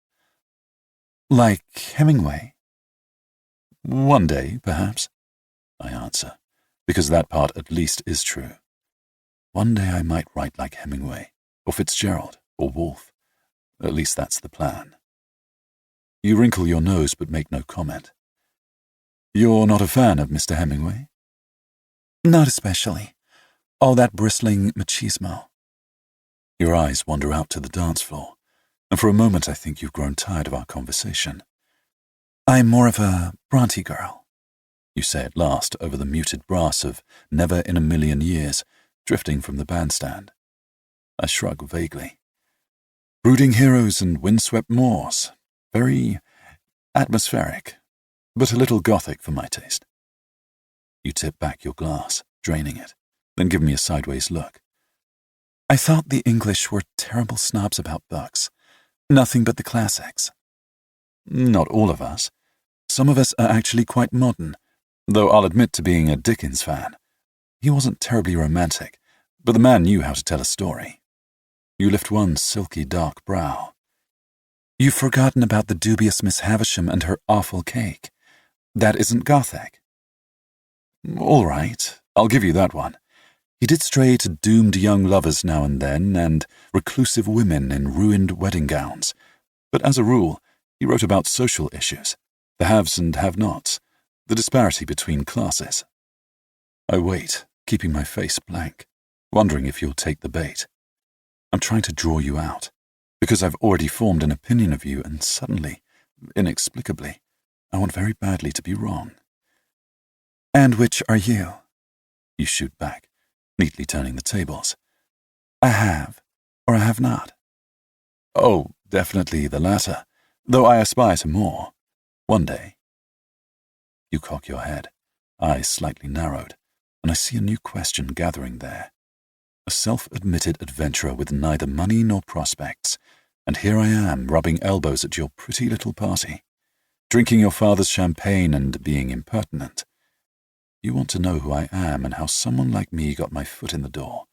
Like Hemingway? One day, perhaps, I answer, because that part at least is true. One day I might write like Hemingway, or Fitzgerald, or Woolf. At least that's the plan. You wrinkle your nose but make no comment. You're not a fan of Mr. Hemingway? Not especially. All that bristling machismo. Your eyes wander out to the dance floor, and for a moment I think you've grown tired of our conversation. I'm more of a Bronte girl, you say at last over the muted brass of Never in a Million Years, drifting from the bandstand. I shrug vaguely. Brooding heroes and windswept moors. Very atmospheric, but a little gothic for my taste. You tip back your glass, draining it, then give me a sideways look. I thought the English were terrible snobs about books. Nothing but the classics. Not all of us. Some of us are actually quite modern, though I'll admit to being a Dickens fan. He wasn't terribly romantic, but the man knew how to tell a story. You lift one silky dark brow. You've forgotten about the dubious Miss Havisham and her awful cake. That isn't Gothic. All right, I'll give you that one. He did stray to doomed young lovers now and then, and reclusive women in ruined wedding gowns. But as a rule, he wrote about social issues, the haves and have-nots, the disparity between classes. I wait, keeping my face blank, wondering if you'll take the bait. I'm trying to draw you out, because I've already formed an opinion of you, and suddenly, inexplicably, I want very badly to be wrong. And which are you? You shoot back, neatly turning the tables. I have, or I have not. Oh, definitely the latter, though I aspire to more. One day. You cock your head, eyes slightly narrowed, and I see a new question gathering there. A self-admitted adventurer with neither money nor prospects, and here I am rubbing elbows at your pretty little party, drinking your father's champagne and being impertinent. You want to know who I am and how someone like me got my foot in the door.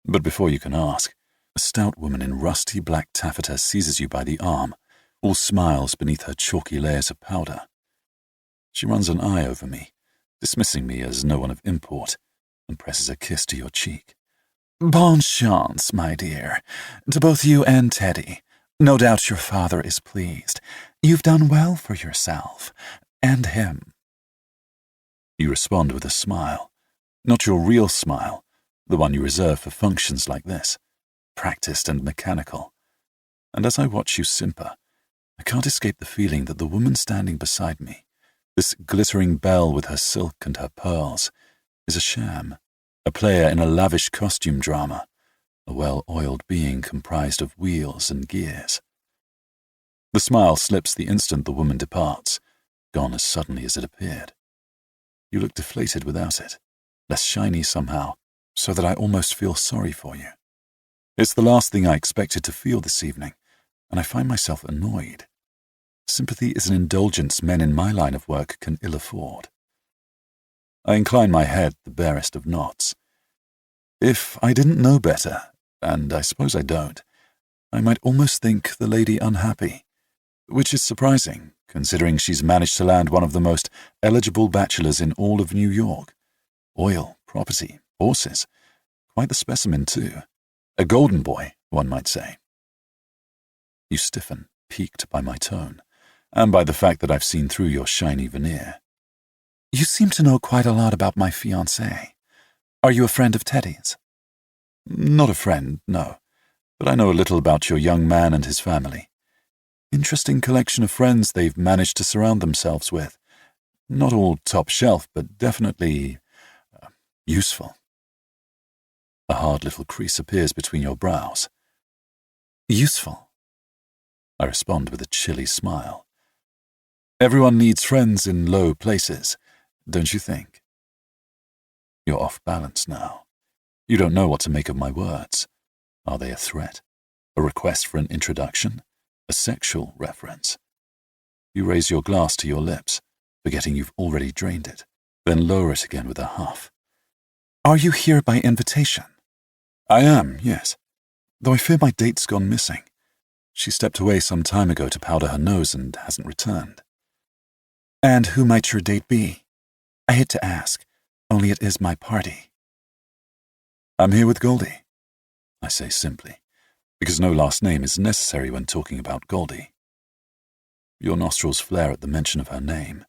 But before you can ask, a stout woman in rusty black taffeta seizes you by the arm, all smiles beneath her chalky layers of powder. She runs an eye over me, dismissing me as no one of import, and presses a kiss to your cheek. Bon chance, my dear, to both you and Teddy. No doubt your father is pleased. You've done well for yourself, and him. You respond with a smile, not your real smile, the one you reserve for functions like this, practiced and mechanical. And as I watch you simper, I can't escape the feeling that the woman standing beside me, this glittering belle with her silk and her pearls, is a sham, a player in a lavish costume drama, a well-oiled being comprised of wheels and gears. The smile slips the instant the woman departs, gone as suddenly as it appeared. You look deflated without it, less shiny somehow, so that I almost feel sorry for you. It's the last thing I expected to feel this evening, and I find myself annoyed. Sympathy is an indulgence men in my line of work can ill afford. I incline my head the barest of knots. If I didn't know better, and I suppose I don't, I might almost think the lady unhappy, which is surprising, considering she's managed to land one of the most eligible bachelors in all of New York. Oil, property, horses. Quite the specimen, too. A golden boy, one might say. You stiffen, piqued by my tone, and by the fact that I've seen through your shiny veneer. You seem to know quite a lot about my fiancé. Are you a friend of Teddy's? Not a friend, no, but I know a little about your young man and his family. Interesting collection of friends they've managed to surround themselves with. Not all top shelf, but definitely useful. A hard little crease appears between your brows. Useful? I respond with a chilly smile. Everyone needs friends in low places, don't you think? You're off balance now. You don't know what to make of my words. Are they a threat? A request for an introduction? A sexual reference? You raise your glass to your lips, forgetting you've already drained it, then lower it again with a huff. Are you here by invitation? I am, yes, though I fear my date's gone missing. She stepped away some time ago to powder her nose and hasn't returned. And who might your date be? I hate to ask, only it is my party. I'm here with Goldie, I say simply, because no last name is necessary when talking about Goldie. Your nostrils flare at the mention of her name.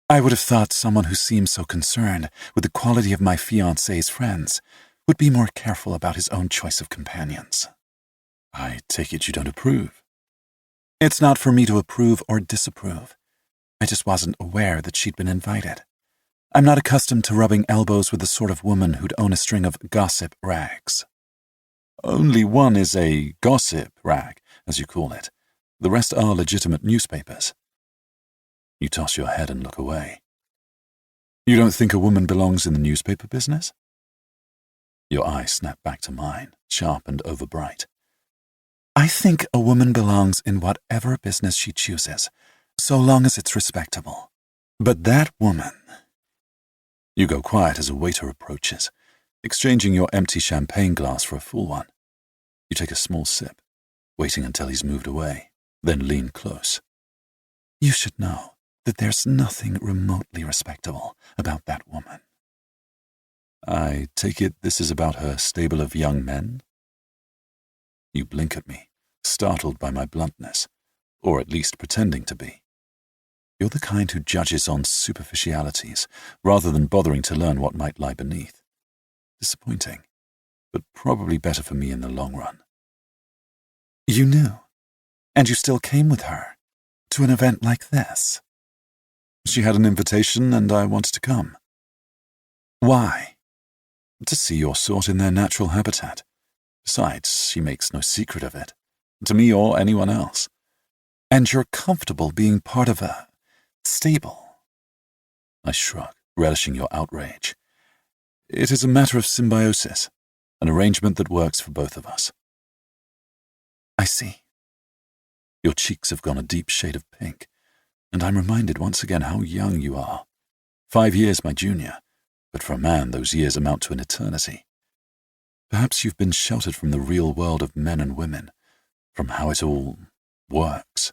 I would have thought someone who seems so concerned with the quality of my fiancé's friends would be more careful about his own choice of companions. I take it you don't approve. It's not for me to approve or disapprove. I just wasn't aware that she'd been invited. I'm not accustomed to rubbing elbows with the sort of woman who'd own a string of gossip rags. Only one is a gossip rag, as you call it. The rest are legitimate newspapers. You toss your head and look away. You don't think a woman belongs in the newspaper business? Your eyes snap back to mine, sharp and overbright. I think a woman belongs in whatever business she chooses, so long as it's respectable. But that woman... You go quiet as a waiter approaches, exchanging your empty champagne glass for a full one. You take a small sip, waiting until he's moved away, then lean close. You should know that there's nothing remotely respectable about that woman. I take it this is about her stable of young men? You blink at me, startled by my bluntness, or at least pretending to be. You're the kind who judges on superficialities, rather than bothering to learn what might lie beneath. Disappointing, but probably better for me in the long run. You knew, and you still came with her, to an event like this. She had an invitation and I wanted to come. Why? To see your sort in their natural habitat. Besides, she makes no secret of it, to me or anyone else. And you're comfortable being part of a stable. I shrug, relishing your outrage. It is a matter of symbiosis, an arrangement that works for both of us. I see. Your cheeks have gone a deep shade of pink, and I'm reminded once again how young you are. 5 years my junior, but for a man those years amount to an eternity. Perhaps you've been sheltered from the real world of men and women, from how it all works.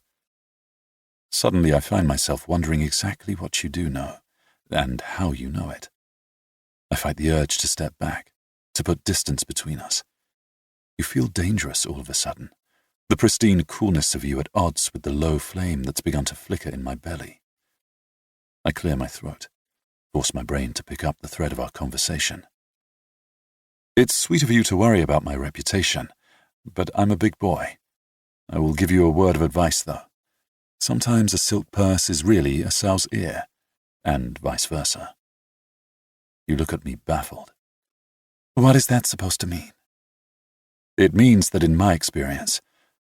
Suddenly I find myself wondering exactly what you do know, and how you know it. I fight the urge to step back, to put distance between us. You feel dangerous all of a sudden, the pristine coolness of you at odds with the low flame that's begun to flicker in my belly. I clear my throat, force my brain to pick up the thread of our conversation. It's sweet of you to worry about my reputation, but I'm a big boy. I will give you a word of advice, though. Sometimes a silk purse is really a sow's ear, and vice versa. You look at me baffled. What is that supposed to mean? It means that in my experience,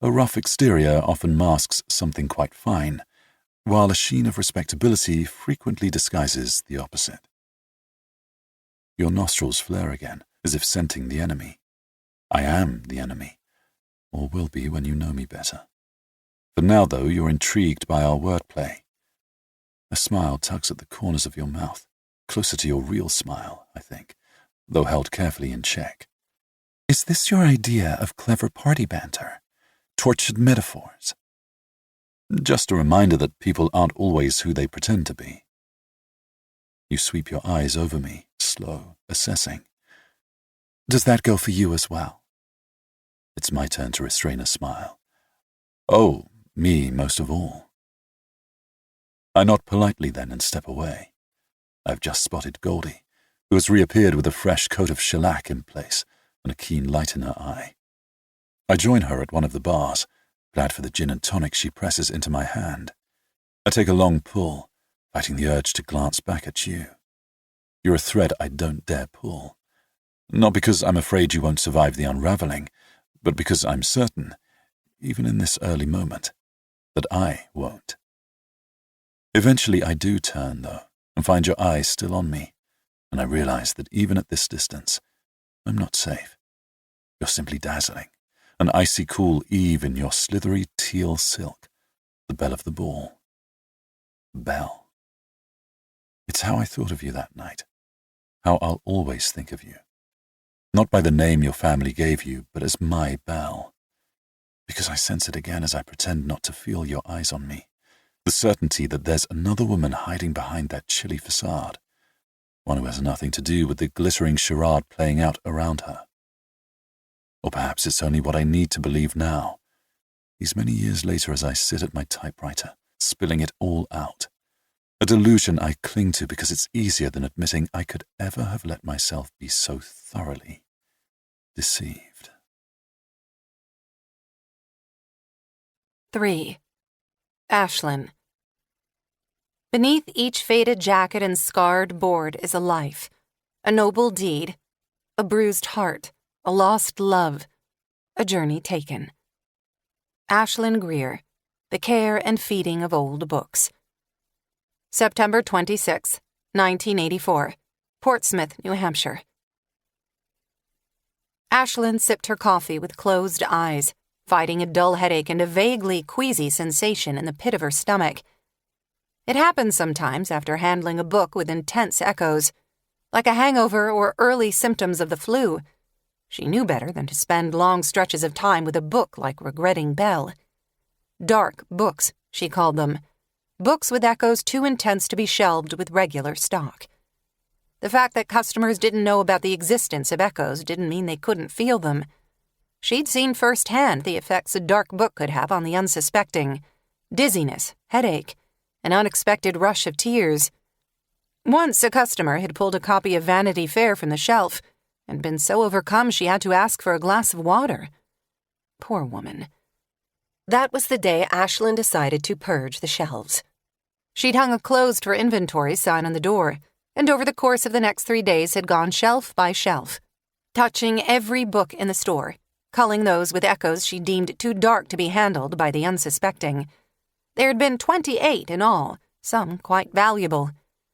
a rough exterior often masks something quite fine, while a sheen of respectability frequently disguises the opposite. Your nostrils flare again, as if scenting the enemy. I am the enemy, or will be when you know me better. For now, though, you're intrigued by our wordplay. A smile tugs at the corners of your mouth, closer to your real smile, I think, though held carefully in check. Is this your idea of clever party banter? Tortured metaphors? Just a reminder that people aren't always who they pretend to be. You sweep your eyes over me, slow, assessing. Does that go for you as well? It's my turn to restrain a smile. Oh, me most of all. I nod politely then and step away. I've just spotted Goldie, who has reappeared with a fresh coat of shellac in place and a keen light in her eye. I join her at one of the bars, glad for the gin and tonic she presses into my hand. I take a long pull, fighting the urge to glance back at you. You're a thread I don't dare pull. Not because I'm afraid you won't survive the unraveling, but because I'm certain, even in this early moment, that I won't. Eventually I do turn, though, and find your eyes still on me, and I realize that even at this distance, I'm not safe. You're simply dazzling, an icy cool Eve in your slithery teal silk, the belle of the ball. Belle. It's how I thought of you that night, how I'll always think of you. Not by the name your family gave you, but as my Belle. Because I sense it again as I pretend not to feel your eyes on me, the certainty that there's another woman hiding behind that chilly facade, one who has nothing to do with the glittering charade playing out around her. Or perhaps it's only what I need to believe now, these many years later as I sit at my typewriter, spilling it all out. A delusion I cling to because it's easier than admitting I could ever have let myself be so thoroughly deceived. 3. Ashlyn. Beneath each faded jacket and scarred board is a life, a noble deed, a bruised heart, a lost love, a journey taken. Ashlyn Greer, The Care and Feeding of Old Books. September 26, 1984, Portsmouth, New Hampshire. Ashlyn sipped her coffee with closed eyes, fighting a dull headache and a vaguely queasy sensation in the pit of her stomach. It happens sometimes after handling a book with intense echoes, like a hangover or early symptoms of the flu. She knew better than to spend long stretches of time with a book like Regretting Belle. Dark books, she called them. Books with echoes too intense to be shelved with regular stock. The fact that customers didn't know about the existence of echoes didn't mean they couldn't feel them. She'd seen firsthand the effects a dark book could have on the unsuspecting. Dizziness, headache, an unexpected rush of tears. Once a customer had pulled a copy of Vanity Fair from the shelf and been so overcome she had to ask for a glass of water. Poor woman. That was the day Ashlyn decided to purge the shelves. She'd hung a closed for inventory sign on the door, and over the course of the next 3 days had gone shelf by shelf, touching every book in the store, culling those with echoes she deemed too dark to be handled by the unsuspecting. There had been 28 in all, some quite valuable.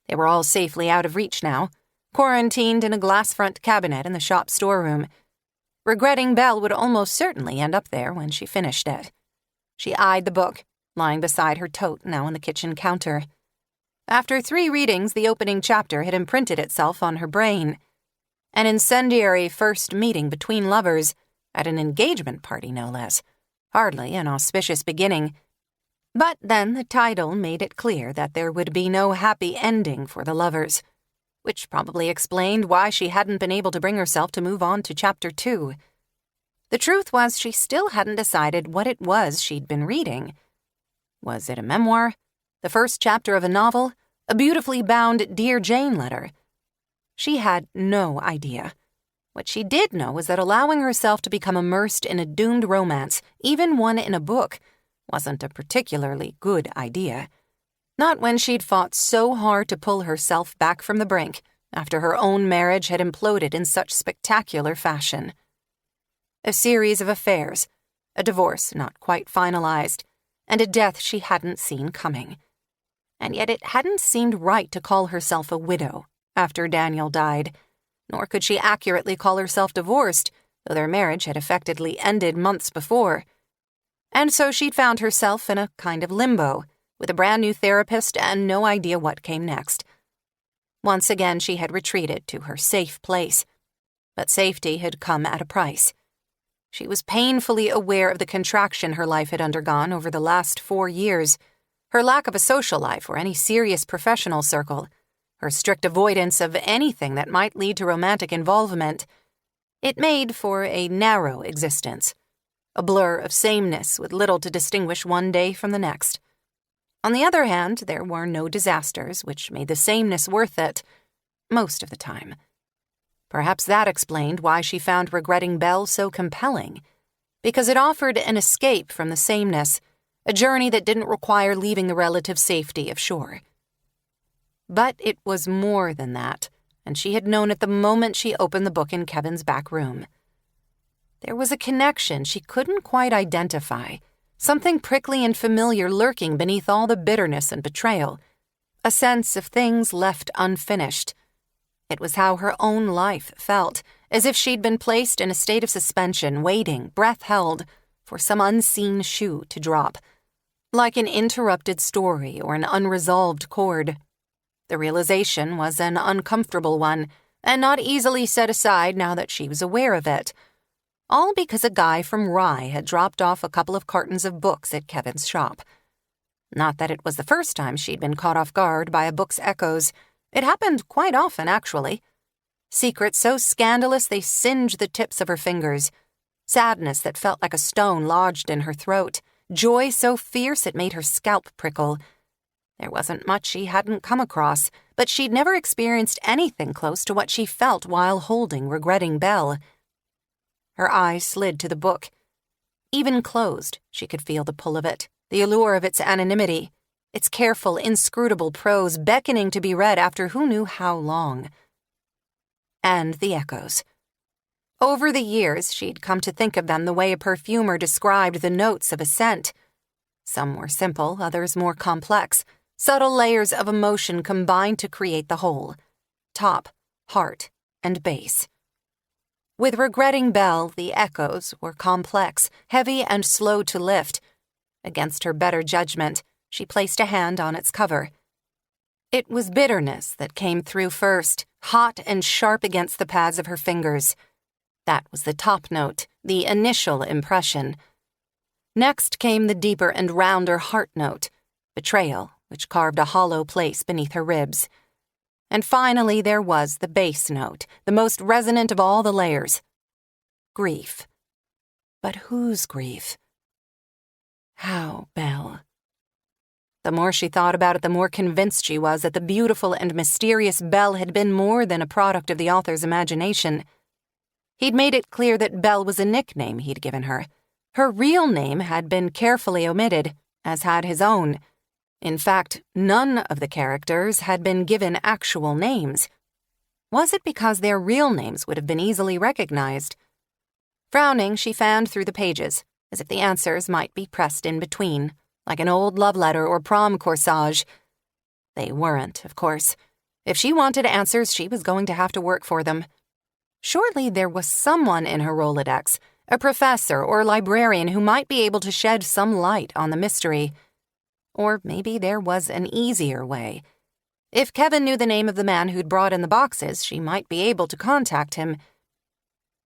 They were all safely out of reach now, quarantined in a glass-front cabinet in the shop storeroom. Regretting Belle would almost certainly end up there when she finished it. She eyed the book, lying beside her tote now on the kitchen counter. After 3 readings, the opening chapter had imprinted itself on her brain. An incendiary first meeting between lovers, at an engagement party no less. Hardly an auspicious beginning. But then the title made it clear that there would be no happy ending for the lovers, which probably explained why she hadn't been able to bring herself to move on to Chapter 2. The truth was she still hadn't decided what it was she'd been reading. Was it a memoir? The first chapter of a novel? A beautifully bound Dear Jane letter? She had no idea. What she did know was that allowing herself to become immersed in a doomed romance, even one in a book, wasn't a particularly good idea. Not when she'd fought so hard to pull herself back from the brink after her own marriage had imploded in such spectacular fashion. A series of affairs, a divorce not quite finalized, and a death she hadn't seen coming. And yet it hadn't seemed right to call herself a widow after Daniel died, nor could she accurately call herself divorced, though their marriage had effectively ended months before. And so she'd found herself in a kind of limbo, with a brand new therapist and no idea what came next. Once again she had retreated to her safe place, but safety had come at a price. She was painfully aware of the contraction her life had undergone over the last 4 years, her lack of a social life or any serious professional circle, her strict avoidance of anything that might lead to romantic involvement. It made for a narrow existence, a blur of sameness with little to distinguish one day from the next. On the other hand, there were no disasters, which made the sameness worth it, most of the time. Perhaps that explained why she found Regretting Belle so compelling, because it offered an escape from the sameness, a journey that didn't require leaving the relative safety of shore. But it was more than that, and she had known it the moment she opened the book in Kevin's back room. There was a connection she couldn't quite identify, something prickly and familiar lurking beneath all the bitterness and betrayal, a sense of things left unfinished. It was how her own life felt, as if she'd been placed in a state of suspension, waiting, breath held, for some unseen shoe to drop, like an interrupted story or an unresolved chord. The realization was an uncomfortable one, and not easily set aside now that she was aware of it. All because a guy from Rye had dropped off a couple of cartons of books at Kevin's shop. Not that it was the first time she'd been caught off guard by a book's echoes. It happened quite often, actually. Secrets so scandalous they singed the tips of her fingers. Sadness that felt like a stone lodged in her throat. Joy so fierce it made her scalp prickle. There wasn't much she hadn't come across, but she'd never experienced anything close to what she felt while holding Regretting Belle. Her eyes slid to the book. Even closed, she could feel the pull of it, the allure of its anonymity, its careful, inscrutable prose beckoning to be read after who knew how long. And the echoes. Over the years, she'd come to think of them the way a perfumer described the notes of a scent. Some were simple, others more complex, subtle layers of emotion combined to create the whole. Top, heart, and base. With Regretting Belle, the echoes were complex, heavy, and slow to lift. Against her better judgment, she placed a hand on its cover. It was bitterness that came through first, hot and sharp against the pads of her fingers. That was the top note, the initial impression. Next came the deeper and rounder heart note, betrayal, which carved a hollow place beneath her ribs. And finally there was the bass note, the most resonant of all the layers. Grief. But whose grief? How, Belle? The more she thought about it, the more convinced she was that the beautiful and mysterious Belle had been more than a product of the author's imagination. He'd made it clear that Belle was a nickname he'd given her. Her real name had been carefully omitted, as had his own. In fact, none of the characters had been given actual names. Was it because their real names would have been easily recognized? Frowning, she fanned through the pages, as if the answers might be pressed in between, like an old love letter or prom corsage. They weren't, of course. If she wanted answers, she was going to have to work for them. Surely there was someone in her Rolodex, a professor or librarian who might be able to shed some light on the mystery. Or maybe there was an easier way. If Kevin knew the name of the man who'd brought in the boxes, she might be able to contact him.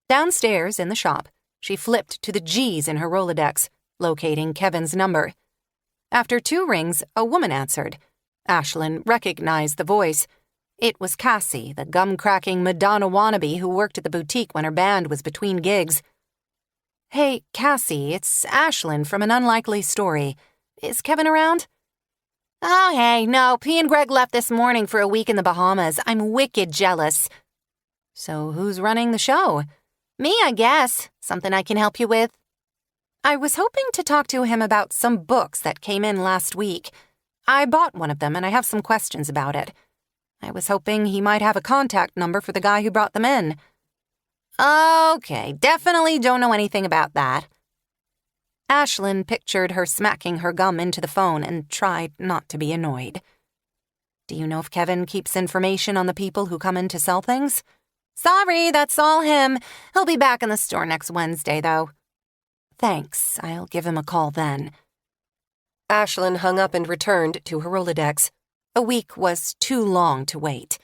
Downstairs in the shop, she flipped to the G's in her Rolodex, locating Kevin's number. After 2 rings, a woman answered. Ashlyn recognized the voice. It was Cassie, the gum-cracking Madonna wannabe who worked at the boutique when her band was between gigs. "Hey, Cassie, it's Ashlyn from An Unlikely Story. Is Kevin around?" "Oh, hey, no, P and Greg left this morning for a week in the Bahamas. I'm wicked jealous." "So who's running the show?" "Me, I guess. Something I can help you with?" "I was hoping to talk to him about some books that came in last week. I bought one of them and I have some questions about it. I was hoping he might have a contact number for the guy who brought them in." "Okay, definitely don't know anything about that." Ashlyn pictured her smacking her gum into the phone and tried not to be annoyed. "Do you know if Kevin keeps information on the people who come in to sell things?" "Sorry, that's all him. He'll be back in the store next Wednesday, though." "Thanks, I'll give him a call then." Ashlyn hung up and returned to her Rolodex. A week was too long to wait.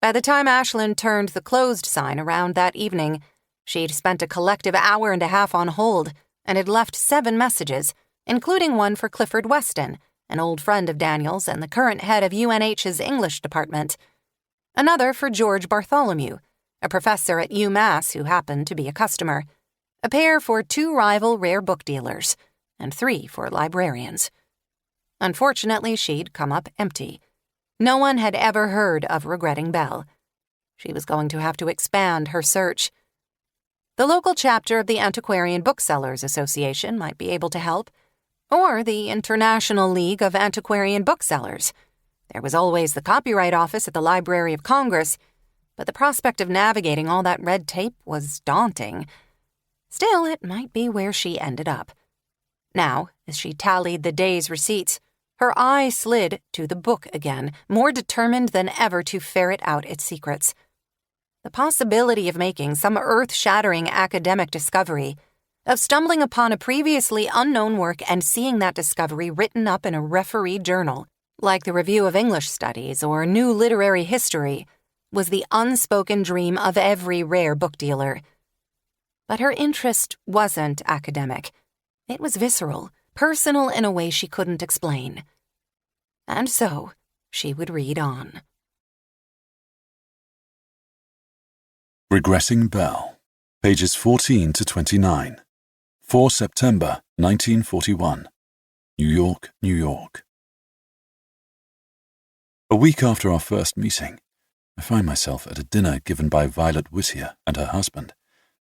By the time Ashlyn turned the closed sign around that evening, she'd spent a collective hour and a half on hold and had left 7 messages, including one for Clifford Weston, an old friend of Daniel's and the current head of UNH's English department. Another for George Bartholomew, a professor at UMass who happened to be a customer. A pair for 2 rival rare book dealers, and 3 for librarians. Unfortunately, she'd come up empty. No one had ever heard of Regretting Belle. She was going to have to expand her search. The local chapter of the Antiquarian Booksellers Association might be able to help, or the International League of Antiquarian Booksellers. There was always the Copyright Office at the Library of Congress, but the prospect of navigating all that red tape was daunting. Still, it might be where she ended up. Now, as she tallied the day's receipts, her eye slid to the book again, more determined than ever to ferret out its secrets. The possibility of making some earth-shattering academic discovery, of stumbling upon a previously unknown work and seeing that discovery written up in a refereed journal, like the Review of English Studies or New Literary History, was the unspoken dream of every rare book dealer. But her interest wasn't academic. It was visceral, personal in a way she couldn't explain. And so, she would read on. Regretting Belle, pages 14 to 29. 4 September 1941. New York, New York. A week after our first meeting, I find myself at a dinner given by Violet Whittier and her husband,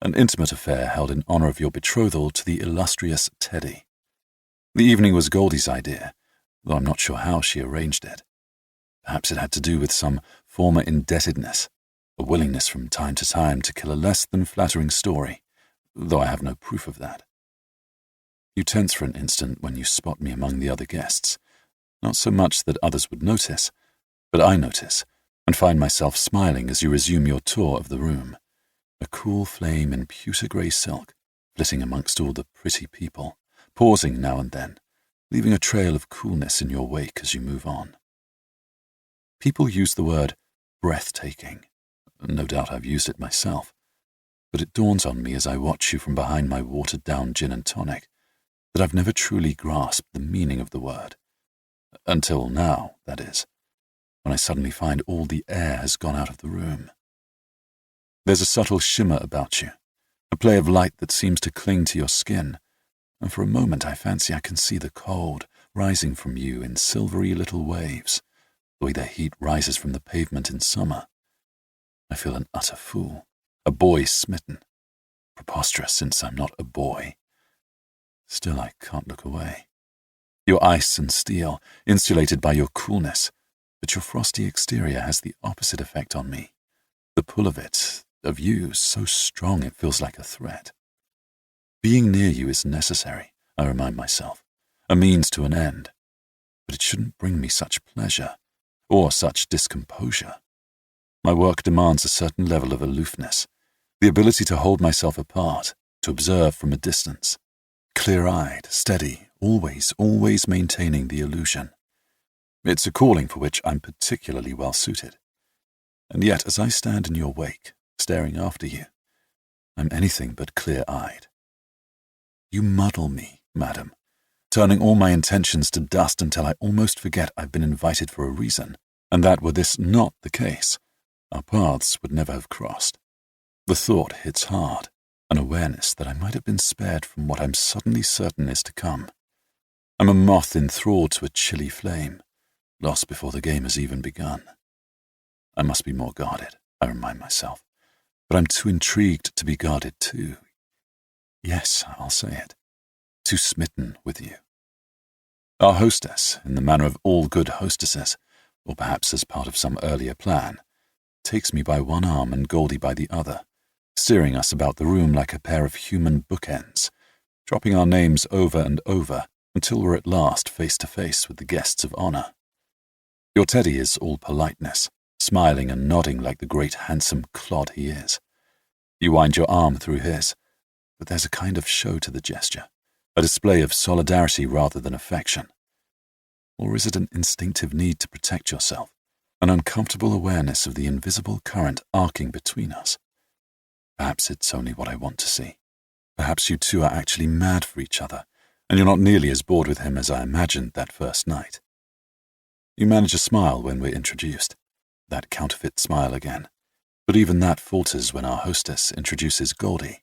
an intimate affair held in honor of your betrothal to the illustrious Teddy. The evening was Goldie's idea, though I'm not sure how she arranged it. Perhaps it had to do with some former indebtedness, a willingness from time to time to kill a less than flattering story, though I have no proof of that. You tense for an instant when you spot me among the other guests, not so much that others would notice, but I notice, and find myself smiling as you resume your tour of the room, a cool flame in pewter grey silk, flitting amongst all the pretty people, pausing now and then, leaving a trail of coolness in your wake as you move on. People use the word breathtaking. No doubt I've used it myself, but it dawns on me as I watch you from behind my watered-down gin and tonic that I've never truly grasped the meaning of the word. Until now, that is, when I suddenly find all the air has gone out of the room. There's a subtle shimmer about you, a play of light that seems to cling to your skin, and for a moment I fancy I can see the cold rising from you in silvery little waves, the way their heat rises from the pavement in summer. I feel an utter fool, a boy smitten. Preposterous, since I'm not a boy. Still, I can't look away. You're ice and steel, insulated by your coolness, but your frosty exterior has the opposite effect on me. The pull of it, of you, so strong it feels like a threat. Being near you is necessary, I remind myself, a means to an end, but it shouldn't bring me such pleasure, or such discomposure. My work demands a certain level of aloofness, the ability to hold myself apart, to observe from a distance, clear-eyed, steady, always maintaining the illusion. It's a calling for which I'm particularly well suited. And yet, as I stand in your wake, staring after you, I'm anything but clear-eyed. You muddle me, madam, turning all my intentions to dust until I almost forget I've been invited for a reason, and that were this not the case, our paths would never have crossed. The thought hits hard, an awareness that I might have been spared from what I'm suddenly certain is to come. I'm a moth enthralled to a chilly flame, lost before the game has even begun. I must be more guarded, I remind myself, but I'm too intrigued to be guarded too. Yes, I'll say it, too smitten with you. Our hostess, in the manner of all good hostesses, or perhaps as part of some earlier plan, takes me by one arm and Goldie by the other, steering us about the room like a pair of human bookends, dropping our names over and over until we're at last face to face with the guests of honor. Your Teddy is all politeness, smiling and nodding like the great handsome clod he is. You wind your arm through his, but there's a kind of show to the gesture, a display of solidarity rather than affection. Or is it an instinctive need to protect yourself, an uncomfortable awareness of the invisible current arcing between us? Perhaps it's only what I want to see. Perhaps you two are actually mad for each other, and you're not nearly as bored with him as I imagined that first night. You manage a smile when we're introduced, that counterfeit smile again, but even that falters when our hostess introduces Goldie,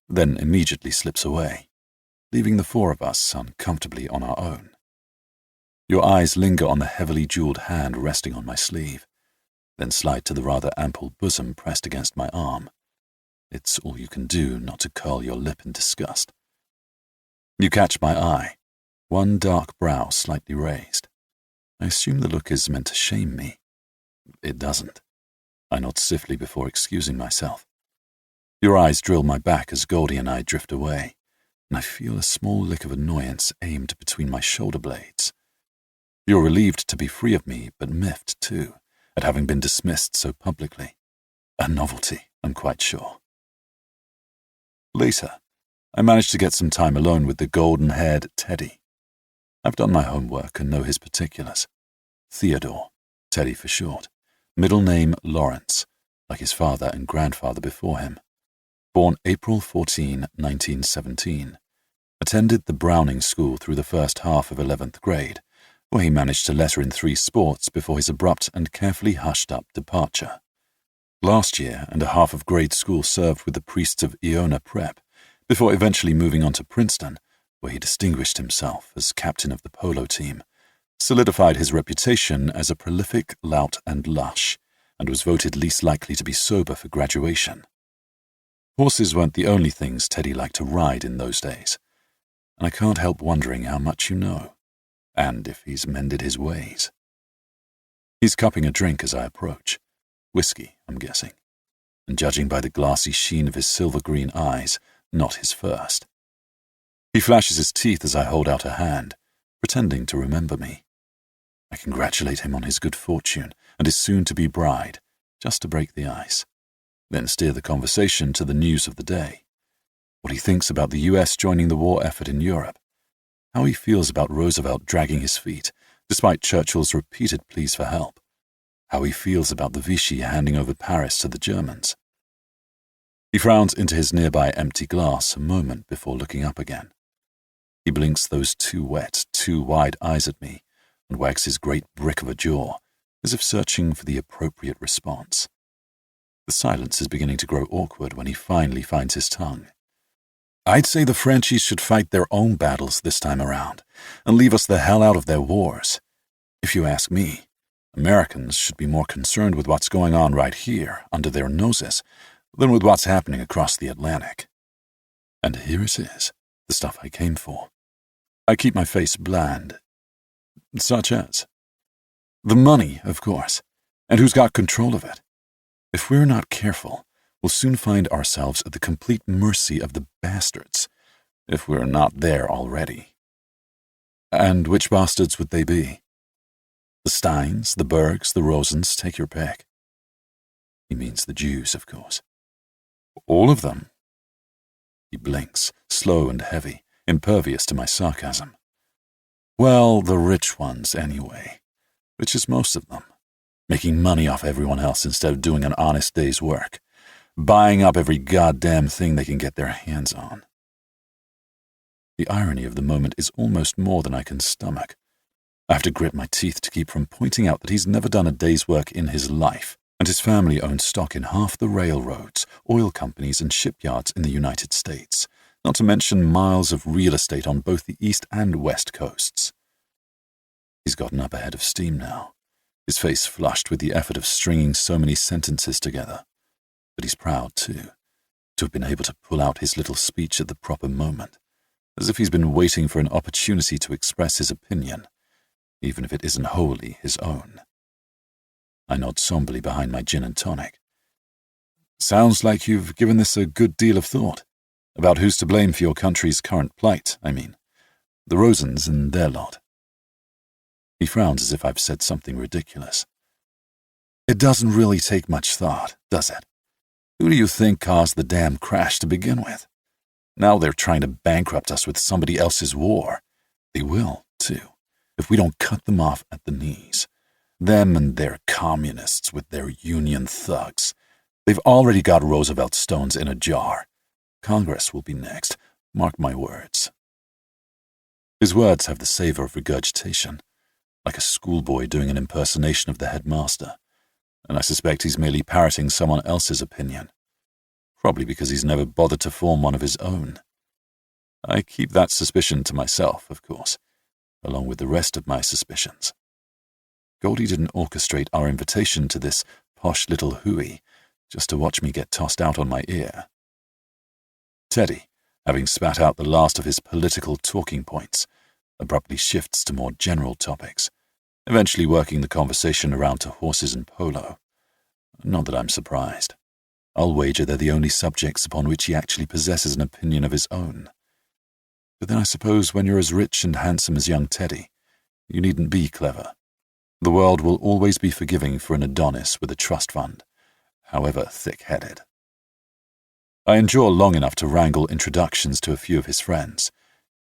then immediately slips away, leaving the four of us uncomfortably on our own. Your eyes linger on the heavily jeweled hand resting on my sleeve, then slide to the rather ample bosom pressed against my arm. It's all you can do not to curl your lip in disgust. You catch my eye, one dark brow slightly raised. I assume the look is meant to shame me. It doesn't. I nod stiffly before excusing myself. Your eyes drill my back as Goldie and I drift away, and I feel a small lick of annoyance aimed between my shoulder blades. You're relieved to be free of me, but miffed, too, at having been dismissed so publicly. A novelty, I'm quite sure. Later, I managed to get some time alone with the golden-haired Teddy. I've done my homework and know his particulars. Theodore, Teddy for short, middle name Lawrence, like his father and grandfather before him. Born April 14, 1917. Attended the Browning School through the first half of 11th grade, where he managed to letter in 3 sports before his abrupt and carefully hushed-up departure. Last year and a half of grade school served with the priests of Iona Prep, before eventually moving on to Princeton, where he distinguished himself as captain of the polo team, solidified his reputation as a prolific lout and lush, and was voted least likely to be sober for graduation. Horses weren't the only things Teddy liked to ride in those days, and I can't help wondering how much you know, and if he's mended his ways. He's cupping a drink as I approach. Whiskey, I'm guessing, and judging by the glassy sheen of his silver-green eyes, not his first. He flashes his teeth as I hold out a hand, pretending to remember me. I congratulate him on his good fortune and his soon-to-be bride, just to break the ice, then steer the conversation to the news of the day, what he thinks about the US joining the war effort in Europe, how he feels about Roosevelt dragging his feet, despite Churchill's repeated pleas for help, how he feels about the Vichy handing over Paris to the Germans. He frowns into his nearby empty glass a moment before looking up again. He blinks those too wet, too wide eyes at me and wags his great brick of a jaw, as if searching for the appropriate response. The silence is beginning to grow awkward when he finally finds his tongue. I'd say the Frenchies should fight their own battles this time around and leave us the hell out of their wars. If you ask me, Americans should be more concerned with what's going on right here under their noses than with what's happening across the Atlantic. And here it is, the stuff I came for. I keep my face bland. Such as the money, of course, and who's got control of it. If we're not careful, we'll soon find ourselves at the complete mercy of the bastards, if we're not there already. And which bastards would they be? The Steins, the Bergs, the Rosens, take your pick. He means the Jews, of course. All of them. He blinks, slow and heavy, impervious to my sarcasm. Well, the rich ones, anyway. Which is most of them. Making money off everyone else instead of doing an honest day's work. Buying up every goddamn thing they can get their hands on. The irony of the moment is almost more than I can stomach. I have to grit my teeth to keep from pointing out that he's never done a day's work in his life, and his family owns stock in half the railroads, oil companies, and shipyards in the United States, not to mention miles of real estate on both the east and west coasts. He's gotten up a head of steam now, his face flushed with the effort of stringing so many sentences together. But he's proud, too, to have been able to pull out his little speech at the proper moment, as if he's been waiting for an opportunity to express his opinion, even if it isn't wholly his own. I nod somberly behind my gin and tonic. Sounds like you've given this a good deal of thought. About who's to blame for your country's current plight, I mean. The Rosens and their lot. He frowns as if I've said something ridiculous. It doesn't really take much thought, does it? Who do you think caused the damn crash to begin with? Now they're trying to bankrupt us with somebody else's war. They will, too, if we don't cut them off at the knees. Them and their communists with their union thugs. They've already got Roosevelt stones in a jar. Congress will be next, mark my words. His words have the savor of regurgitation, like a schoolboy doing an impersonation of the headmaster, and I suspect he's merely parroting someone else's opinion, probably because he's never bothered to form one of his own. I keep that suspicion to myself, of course, along with the rest of my suspicions. Goldie didn't orchestrate our invitation to this posh little hooey just to watch me get tossed out on my ear. Teddy, having spat out the last of his political talking points, abruptly shifts to more general topics, eventually working the conversation around to horses and polo. Not that I'm surprised. I'll wager they're the only subjects upon which he actually possesses an opinion of his own. But then I suppose when you're as rich and handsome as young Teddy, you needn't be clever. The world will always be forgiving for an Adonis with a trust fund, however thick-headed. I endure long enough to wrangle introductions to a few of his friends,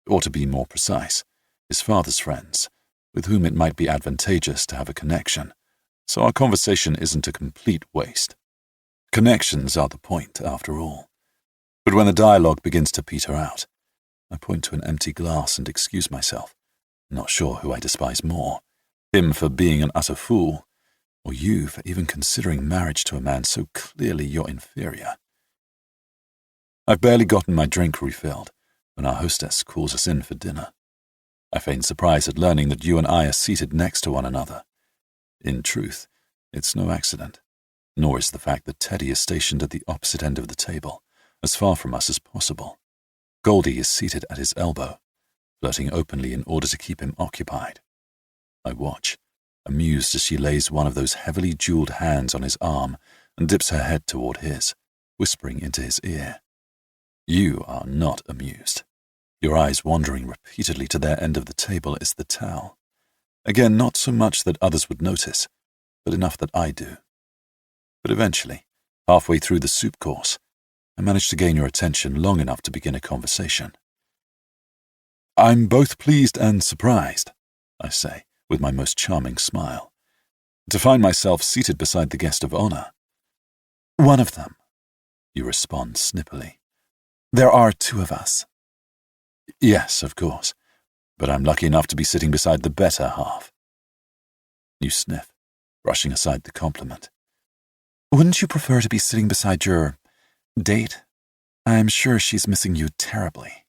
or to be more precise, his father's friends, with whom it might be advantageous to have a connection, so our conversation isn't a complete waste. Connections are the point, after all. But when the dialogue begins to peter out, I point to an empty glass and excuse myself, not sure who I despise more, him for being an utter fool, or you for even considering marriage to a man so clearly your inferior. I've barely gotten my drink refilled when our hostess calls us in for dinner. I feign surprise at learning that you and I are seated next to one another. In truth, it's no accident, nor is the fact that Teddy is stationed at the opposite end of the table, as far from us as possible. Goldie is seated at his elbow, flirting openly in order to keep him occupied. I watch, amused as she lays one of those heavily jeweled hands on his arm and dips her head toward his, whispering into his ear. You are not amused, your eyes wandering repeatedly to their end of the table is the towel. Again, not so much that others would notice, but enough that I do. But eventually, halfway through the soup course, I manage to gain your attention long enough to begin a conversation. I'm both pleased and surprised, I say, with my most charming smile, to find myself seated beside the guest of honor. One of them, you respond snippily. There are two of us. Yes, of course, but I'm lucky enough to be sitting beside the better half. You sniff, brushing aside the compliment. Wouldn't you prefer to be sitting beside your date? I'm sure she's missing you terribly.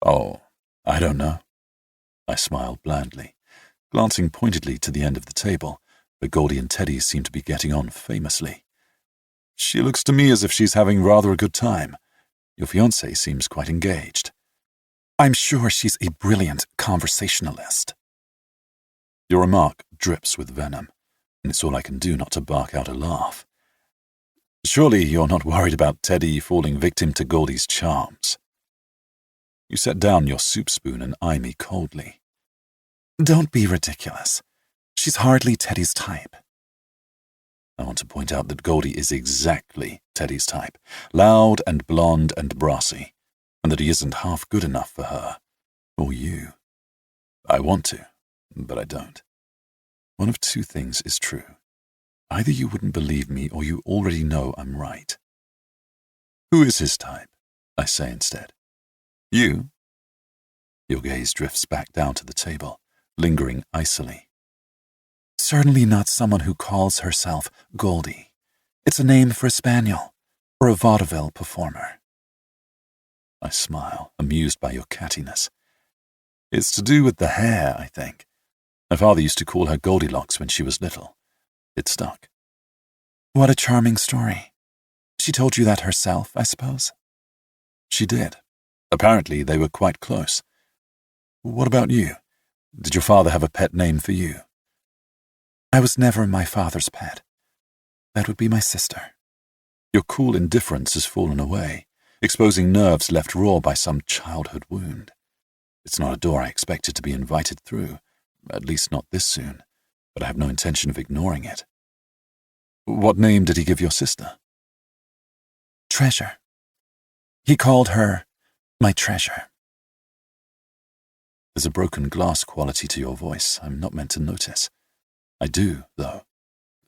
Oh, I don't know. I smile blandly, glancing pointedly to the end of the table, where Goldie and Teddy seem to be getting on famously. She looks to me as if she's having rather a good time. Your fiancé seems quite engaged. I'm sure she's a brilliant conversationalist. Your remark drips with venom, and it's all I can do not to bark out a laugh. Surely you're not worried about Teddy falling victim to Goldie's charms. You set down your soup spoon and eye me coldly. Don't be ridiculous. She's hardly Teddy's type. I want to point out that Goldie is exactly Teddy's type, loud and blonde and brassy, and that he isn't half good enough for her, or you. I want to, but I don't. One of two things is true. Either you wouldn't believe me or you already know I'm right. Who is his type? I say instead. You? Your gaze drifts back down to the table, lingering icily. Certainly not someone who calls herself Goldie. It's a name for a spaniel or a vaudeville performer. I smile, amused by your cattiness. It's to do with the hair, I think. My father used to call her Goldilocks when she was little. It stuck. What a charming story. She told you that herself, I suppose? She did. Apparently they were quite close. What about you? Did your father have a pet name for you? I was never my father's pet. That would be my sister. Your cool indifference has fallen away, exposing nerves left raw by some childhood wound. It's not a door I expected to be invited through, at least not this soon, but I have no intention of ignoring it. What name did he give your sister? Treasure. He called her my treasure. There's a broken glass quality to your voice I'm not meant to notice. I do, though.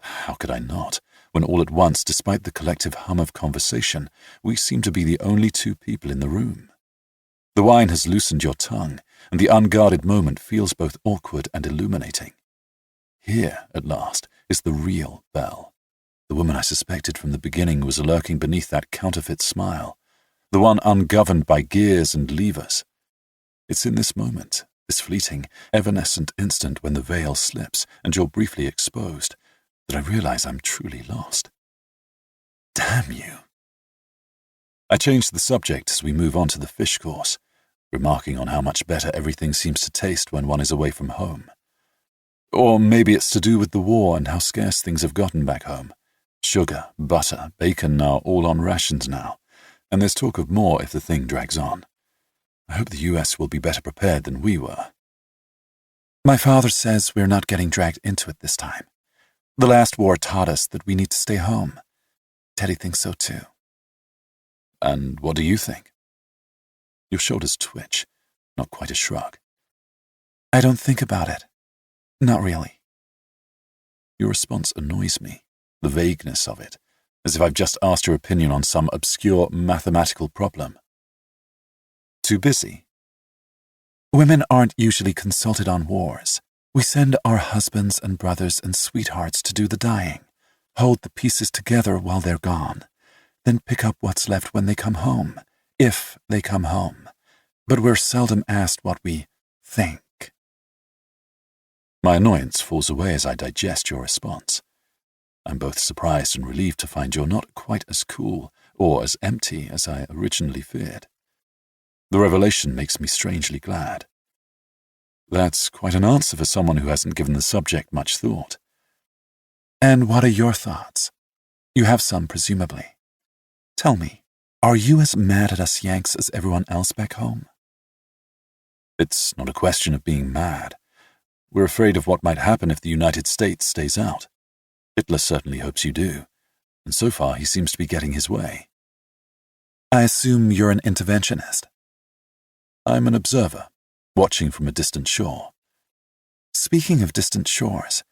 How could I not, when all at once, despite the collective hum of conversation, we seem to be the only two people in the room? The wine has loosened your tongue, and the unguarded moment feels both awkward and illuminating. Here, at last, is the real Belle. The woman I suspected from the beginning was lurking beneath that counterfeit smile, the one ungoverned by gears and levers. It's in this moment, this fleeting, evanescent instant when the veil slips and you're briefly exposed, that I realize I'm truly lost. Damn you. I change the subject as we move on to the fish course, remarking on how much better everything seems to taste when one is away from home. Or maybe it's to do with the war and how scarce things have gotten back home. Sugar, butter, bacon are all on rations now, and there's talk of more if the thing drags on. I hope the US will be better prepared than we were. My father says we're not getting dragged into it this time. The last war taught us that we need to stay home. Teddy thinks so too. And what do you think? Your shoulders twitch, not quite a shrug. I don't think about it. Not really. Your response annoys me, the vagueness of it, as if I've just asked your opinion on some obscure mathematical problem. Too busy? Women aren't usually consulted on wars. We send our husbands and brothers and sweethearts to do the dying, hold the pieces together while they're gone, then pick up what's left when they come home, if they come home. But we're seldom asked what we think. My annoyance falls away as I digest your response. I'm both surprised and relieved to find you're not quite as cool, or as empty as I originally feared. The revelation makes me strangely glad. That's quite an answer for someone who hasn't given the subject much thought. And what are your thoughts? You have some, presumably. Tell me, are you as mad at us Yanks as everyone else back home? It's not a question of being mad. We're afraid of what might happen if the United States stays out. Hitler certainly hopes you do, and so far he seems to be getting his way. I assume you're an interventionist. I'm an observer, watching from a distant shore. Speaking of distant shores,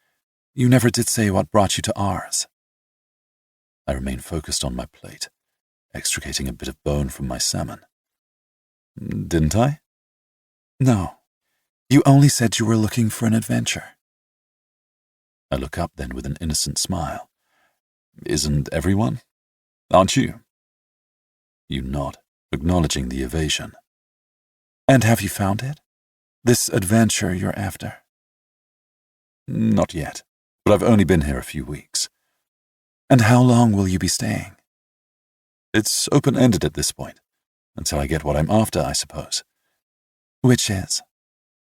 you never did say what brought you to ours. I remained focused on my plate, extricating a bit of bone from my salmon. Didn't I? No. You only said you were looking for an adventure. I look up then with an innocent smile. Isn't everyone? Aren't you? You nod, acknowledging the evasion. And have you found it? This adventure you're after? Not yet, but I've only been here a few weeks. And how long will you be staying? It's open-ended at this point, until I get what I'm after, I suppose. Which is?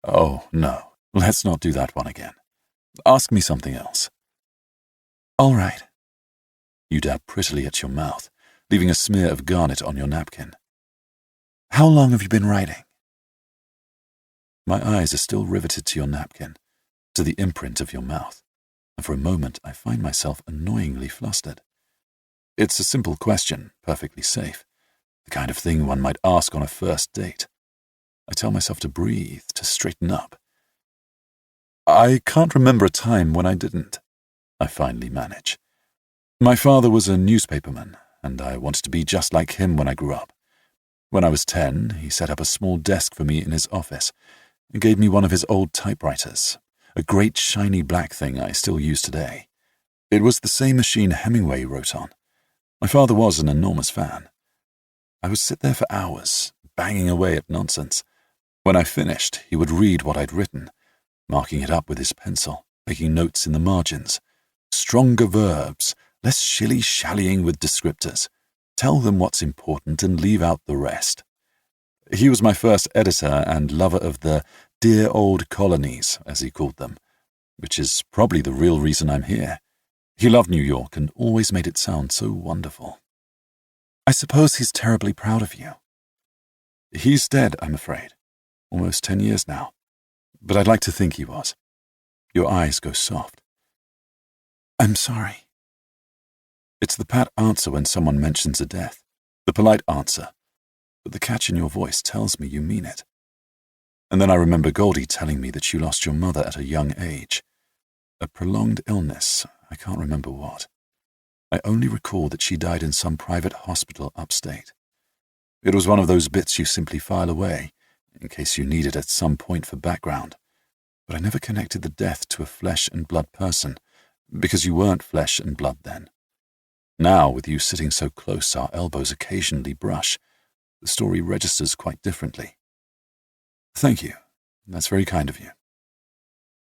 Oh, no, let's not do that one again. Ask me something else. All right. You dab prettily at your mouth, leaving a smear of garnet on your napkin. How long have you been writing? My eyes are still riveted to your napkin, to the imprint of your mouth, and for a moment I find myself annoyingly flustered. It's a simple question, perfectly safe, the kind of thing one might ask on a first date. I tell myself to breathe, to straighten up. I can't remember a time when I didn't, I finally manage. My father was a newspaperman, and I wanted to be just like him when I grew up. When I was 10, he set up a small desk for me in his office and gave me one of his old typewriters, a great shiny black thing I still use today. It was the same machine Hemingway wrote on. My father was an enormous fan. I would sit there for hours, banging away at nonsense. When I finished, he would read what I'd written, marking it up with his pencil, making notes in the margins. Stronger verbs, less shilly-shallying with descriptors. Tell them what's important and leave out the rest. He was my first editor and lover of the dear old colonies, as he called them, which is probably the real reason I'm here. He loved New York and always made it sound so wonderful. I suppose he's terribly proud of you. He's dead, I'm afraid. Almost 10 years now. But I'd like to think he was. Your eyes go soft. I'm sorry. It's the pat answer when someone mentions a death, the polite answer, but the catch in your voice tells me you mean it. And then I remember Goldie telling me that you lost your mother at a young age. A prolonged illness, I can't remember what. I only recall that she died in some private hospital upstate. It was one of those bits you simply file away, in case you need it at some point for background. But I never connected the death to a flesh and blood person, because you weren't flesh and blood then. Now, with you sitting so close our elbows occasionally brush, the story registers quite differently. Thank you. That's very kind of you.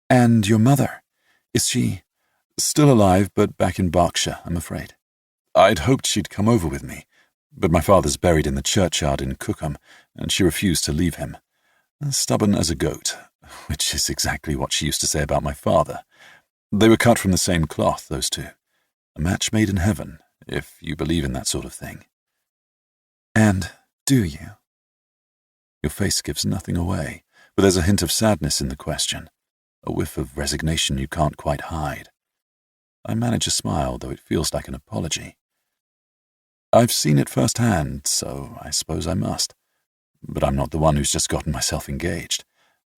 And your mother, is she still alive but back in Berkshire, I'm afraid? I'd hoped she'd come over with me, but my father's buried in the churchyard in Cookham, and she refused to leave him. Stubborn as a goat, which is exactly what she used to say about my father. They were cut from the same cloth, those two. A match made in heaven, if you believe in that sort of thing. And do you? Your face gives nothing away, but there's a hint of sadness in the question, a whiff of resignation you can't quite hide. I manage a smile, though it feels like an apology. I've seen it firsthand, so I suppose I must. But I'm not the one who's just gotten myself engaged.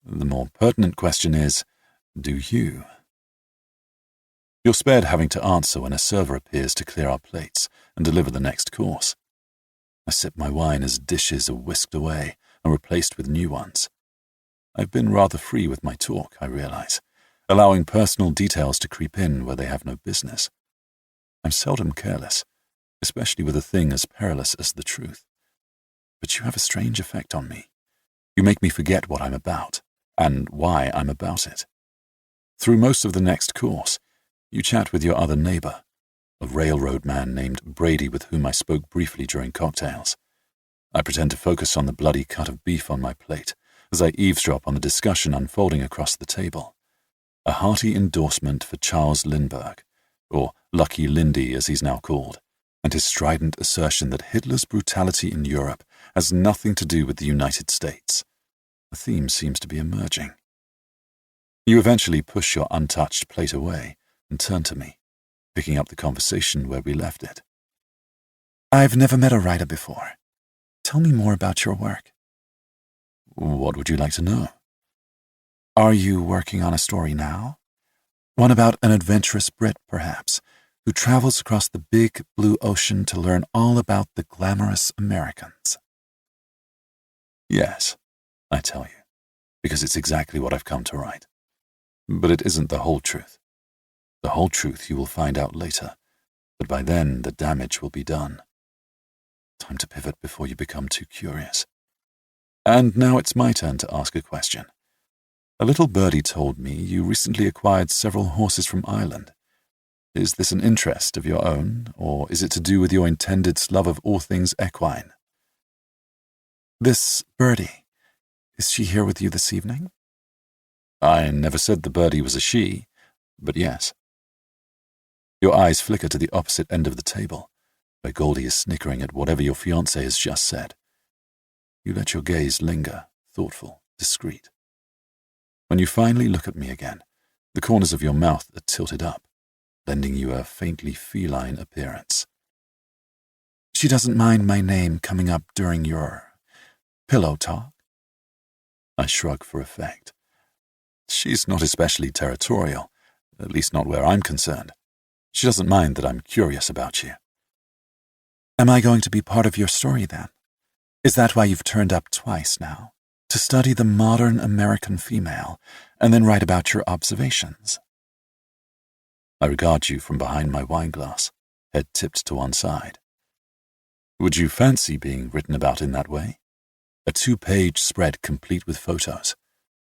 The more pertinent question is, do you? You're spared having to answer when a server appears to clear our plates and deliver the next course. I sip my wine as dishes are whisked away and replaced with new ones. I've been rather free with my talk, I realize, allowing personal details to creep in where they have no business. I'm seldom careless, especially with a thing as perilous as the truth. But you have a strange effect on me. You make me forget what I'm about, and why I'm about it. Through most of the next course, you chat with your other neighbor, a railroad man named Brady with whom I spoke briefly during cocktails. I pretend to focus on the bloody cut of beef on my plate as I eavesdrop on the discussion unfolding across the table. A hearty endorsement for Charles Lindbergh, or Lucky Lindy as he's now called, and his strident assertion that Hitler's brutality in Europe has nothing to do with the United States. A theme seems to be emerging. You eventually push your untouched plate away and turn to me, picking up the conversation where we left it. I've never met a writer before. Tell me more about your work. What would you like to know? Are you working on a story now? One about an adventurous Brit, perhaps, who travels across the big blue ocean to learn all about the glamorous Americans. Yes, I tell you, because it's exactly what I've come to write. But it isn't the whole truth. The whole truth you will find out later, but by then the damage will be done. Time to pivot before you become too curious. And now it's my turn to ask a question. A little birdie told me you recently acquired several horses from Ireland. Is this an interest of your own, or is it to do with your intended's love of all things equine? This birdie, is she here with you this evening? I never said the birdie was a she, but yes. Your eyes flicker to the opposite end of the table, where Goldie is snickering at whatever your fiancé has just said. You let your gaze linger, thoughtful, discreet. When you finally look at me again, the corners of your mouth are tilted up, lending you a faintly feline appearance. She doesn't mind my name coming up during your pillow talk? I shrug for effect. She's not especially territorial, at least not where I'm concerned. She doesn't mind that I'm curious about you. Am I going to be part of your story then? Is that why you've turned up twice now? To study the modern American female and then write about your observations? I regard you from behind my wineglass, head tipped to one side. Would you fancy being written about in that way? A 2-page spread complete with photos.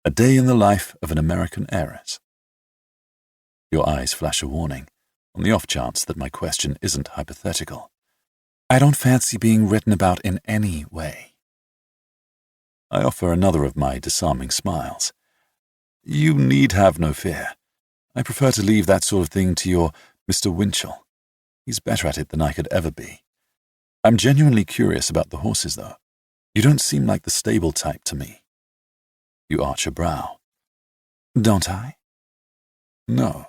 A day in the life of an American heiress. Your eyes flash a warning, on the off chance that my question isn't hypothetical. I don't fancy being written about in any way. I offer another of my disarming smiles. You need have no fear. I prefer to leave that sort of thing to your Mr. Winchell. He's better at it than I could ever be. I'm genuinely curious about the horses, though. You don't seem like the stable type to me. You arch a brow. Don't I? No.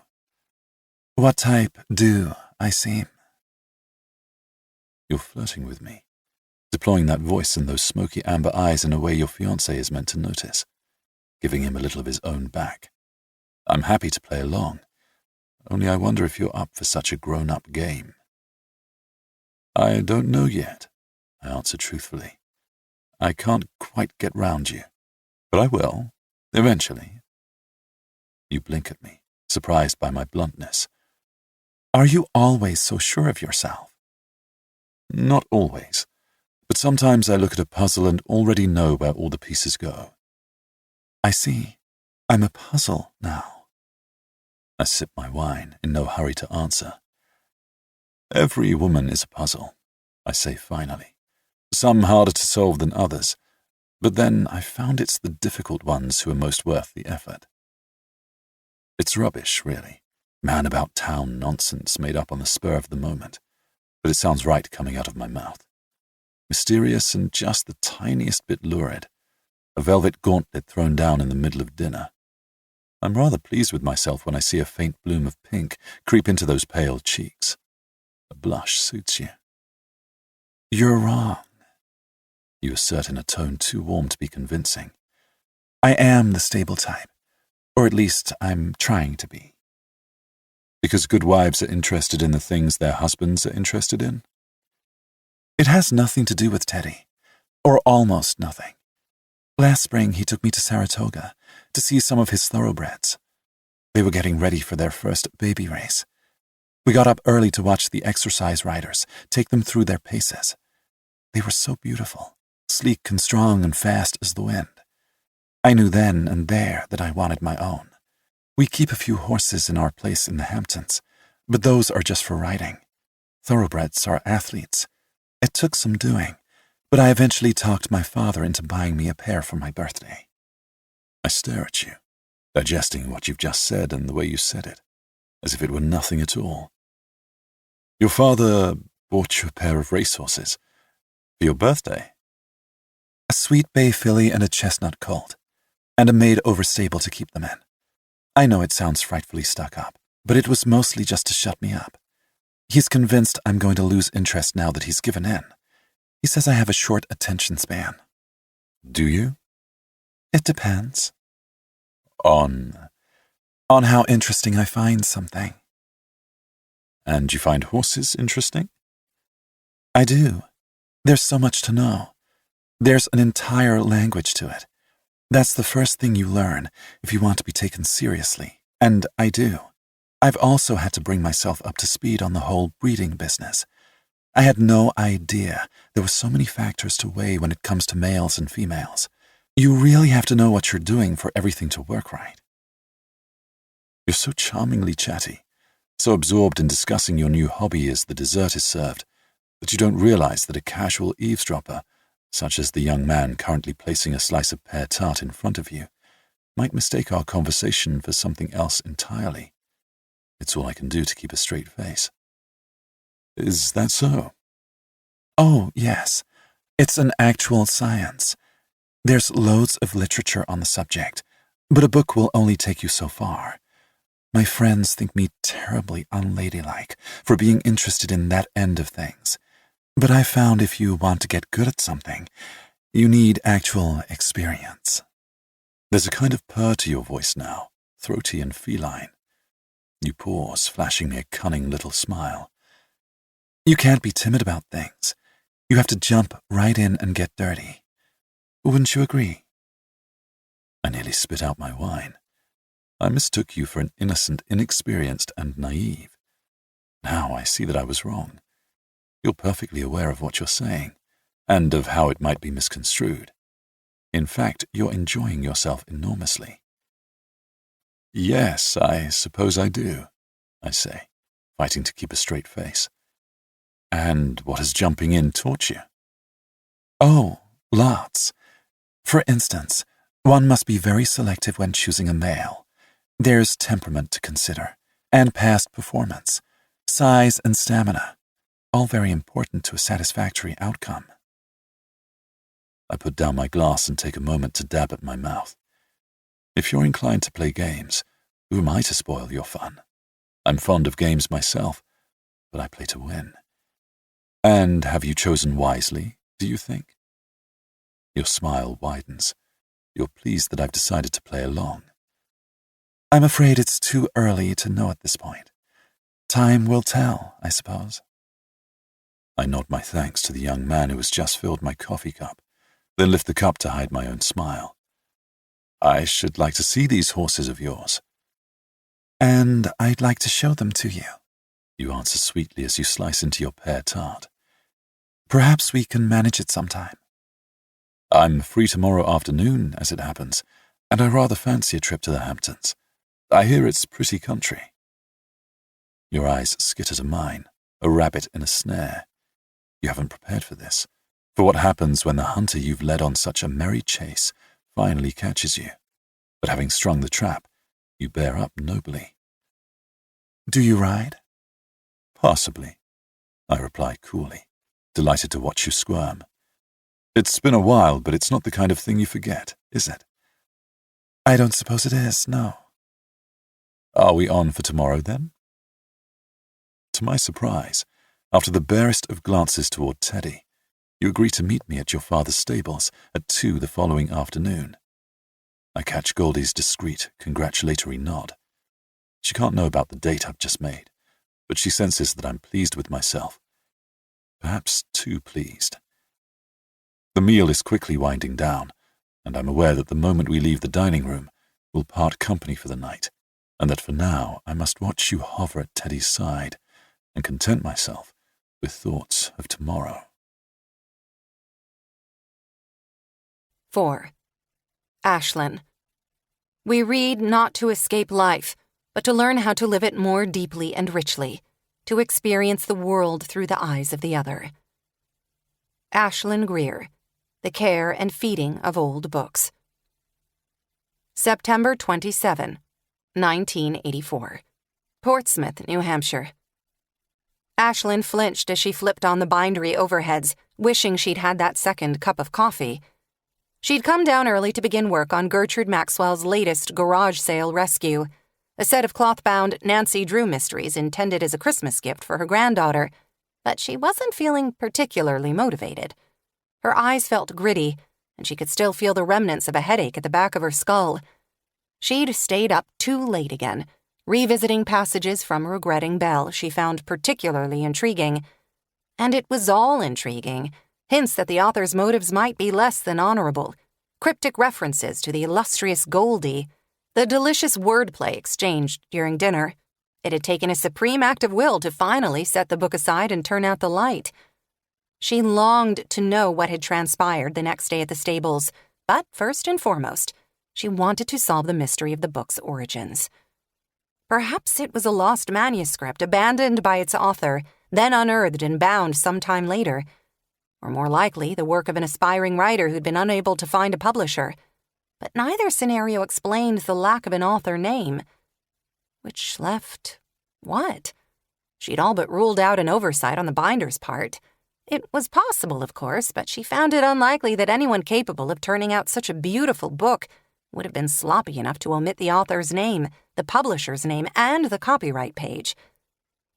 What type do I seem? You're flirting with me, deploying that voice and those smoky amber eyes in a way your fiancé is meant to notice, giving him a little of his own back. I'm happy to play along, only I wonder if you're up for such a grown-up game. I don't know yet, I answered truthfully. I can't quite get round you, but I will, eventually. You blink at me, surprised by my bluntness. Are you always so sure of yourself? Not always, but sometimes I look at a puzzle and already know where all the pieces go. I see. I'm a puzzle now. I sip my wine, in no hurry to answer. Every woman is a puzzle, I say finally. Some harder to solve than others, but then I found it's the difficult ones who are most worth the effort. It's rubbish, really. Man-about-town nonsense made up on the spur of the moment, but it sounds right coming out of my mouth. Mysterious and just the tiniest bit lurid. A velvet gauntlet thrown down in the middle of dinner. I'm rather pleased with myself when I see a faint bloom of pink creep into those pale cheeks. A blush suits you. You're wrong, you assert in a tone too warm to be convincing. I am the stable type, or at least I'm trying to be. Because good wives are interested in the things their husbands are interested in? It has nothing to do with Teddy, or almost nothing. Last spring he took me to Saratoga to see some of his thoroughbreds. They were getting ready for their first baby race. We got up early to watch the exercise riders take them through their paces. They were so beautiful, sleek and strong and fast as the wind. I knew then and there that I wanted my own. We keep a few horses in our place in the Hamptons, but those are just for riding. Thoroughbreds are athletes. It took some doing, but I eventually talked my father into buying me a pair for my birthday. I stare at you, digesting what you've just said and the way you said it, as if it were nothing at all. Your father bought you a pair of racehorses for your birthday? A sweet bay filly and a chestnut colt, and a maid over stable to keep them in. I know it sounds frightfully stuck up, but it was mostly just to shut me up. He's convinced I'm going to lose interest now that he's given in. He says I have a short attention span. Do you? It depends. On how interesting I find something. And you find horses interesting? I do. There's so much to know. There's an entire language to it. That's the first thing you learn if you want to be taken seriously, and I do. I've also had to bring myself up to speed on the whole breeding business. I had no idea there were so many factors to weigh when it comes to males and females. You really have to know what you're doing for everything to work right. You're so charmingly chatty, so absorbed in discussing your new hobby as the dessert is served, that you don't realize that a casual eavesdropper, such as the young man currently placing a slice of pear tart in front of you, might mistake our conversation for something else entirely. It's all I can do to keep a straight face. Is that so? Oh, yes. It's an actual science. There's loads of literature on the subject, but a book will only take you so far. My friends think me terribly unladylike for being interested in that end of things. But I found if you want to get good at something, you need actual experience. There's a kind of purr to your voice now, throaty and feline. You pause, flashing me a cunning little smile. You can't be timid about things. You have to jump right in and get dirty. Wouldn't you agree? I nearly spit out my wine. I mistook you for an innocent, inexperienced, and naive. Now I see that I was wrong. You're perfectly aware of what you're saying, and of how it might be misconstrued. In fact, you're enjoying yourself enormously. Yes, I suppose I do, I say, fighting to keep a straight face. And what has jumping in taught you? Oh, lots. For instance, one must be very selective when choosing a male. There's temperament to consider, and past performance, size and stamina, all very important to a satisfactory outcome. I put down my glass and take a moment to dab at my mouth. If you're inclined to play games, who am I to spoil your fun? I'm fond of games myself, but I play to win. And have you chosen wisely, do you think? Your smile widens. You're pleased that I've decided to play along. I'm afraid it's too early to know at this point. Time will tell, I suppose. I nod my thanks to the young man who has just filled my coffee cup, then lift the cup to hide my own smile. I should like to see these horses of yours. And I'd like to show them to you, you answer sweetly as you slice into your pear tart. Perhaps we can manage it sometime. I'm free tomorrow afternoon, as it happens, and I rather fancy a trip to the Hamptons. I hear it's pretty country. Your eyes skitter to mine, a rabbit in a snare. You haven't prepared for this, for what happens when the hunter you've led on such a merry chase finally catches you. But having strung the trap, you bear up nobly. Do you ride? Possibly, I reply coolly, delighted to watch you squirm. It's been a while, but it's not the kind of thing you forget, is it? I don't suppose it is, no. Are we on for tomorrow, then? To my surprise, after the barest of glances toward Teddy, you agree to meet me at your father's stables at 2 the following afternoon. I catch Goldie's discreet, congratulatory nod. She can't know about the date I've just made, but she senses that I'm pleased with myself. Perhaps too pleased. The meal is quickly winding down, and I'm aware that the moment we leave the dining room, we'll part company for the night, and that for now I must watch you hover at Teddy's side and content myself with thoughts of tomorrow. 4. Ashlyn. We read not to escape life, but to learn how to live it more deeply and richly. to experience the world through the eyes of the other. Ashlyn Greer, The Care and Feeding of Old Books. September 27, 1984. Portsmouth, New Hampshire. Ashlyn flinched as she flipped on the bindery overheads, wishing she'd had that second cup of coffee. She'd come down early to begin work on Gertrude Maxwell's latest garage sale rescue, a set of cloth-bound Nancy Drew mysteries intended as a Christmas gift for her granddaughter, but she wasn't feeling particularly motivated. Her eyes felt gritty, and she could still feel the remnants of a headache at the back of her skull. She'd stayed up too late again, revisiting passages from Regretting Belle she found particularly intriguing. And it was all intriguing, hints that the author's motives might be less than honorable, cryptic references to the illustrious Goldie, the delicious wordplay exchanged during dinner. It had taken a supreme act of will to finally set the book aside and turn out the light. She longed to know what had transpired the next day at the stables, but first and foremost, she wanted to solve the mystery of the book's origins. Perhaps it was a lost manuscript abandoned by its author, then unearthed and bound some time later, or more likely the work of an aspiring writer who'd been unable to find a publisher. But neither scenario explained the lack of an author name. Which left what? She'd all but ruled out an oversight on the binder's part. It was possible, of course, but she found it unlikely that anyone capable of turning out such a beautiful book would have been sloppy enough to omit the author's name, the publisher's name, and the copyright page.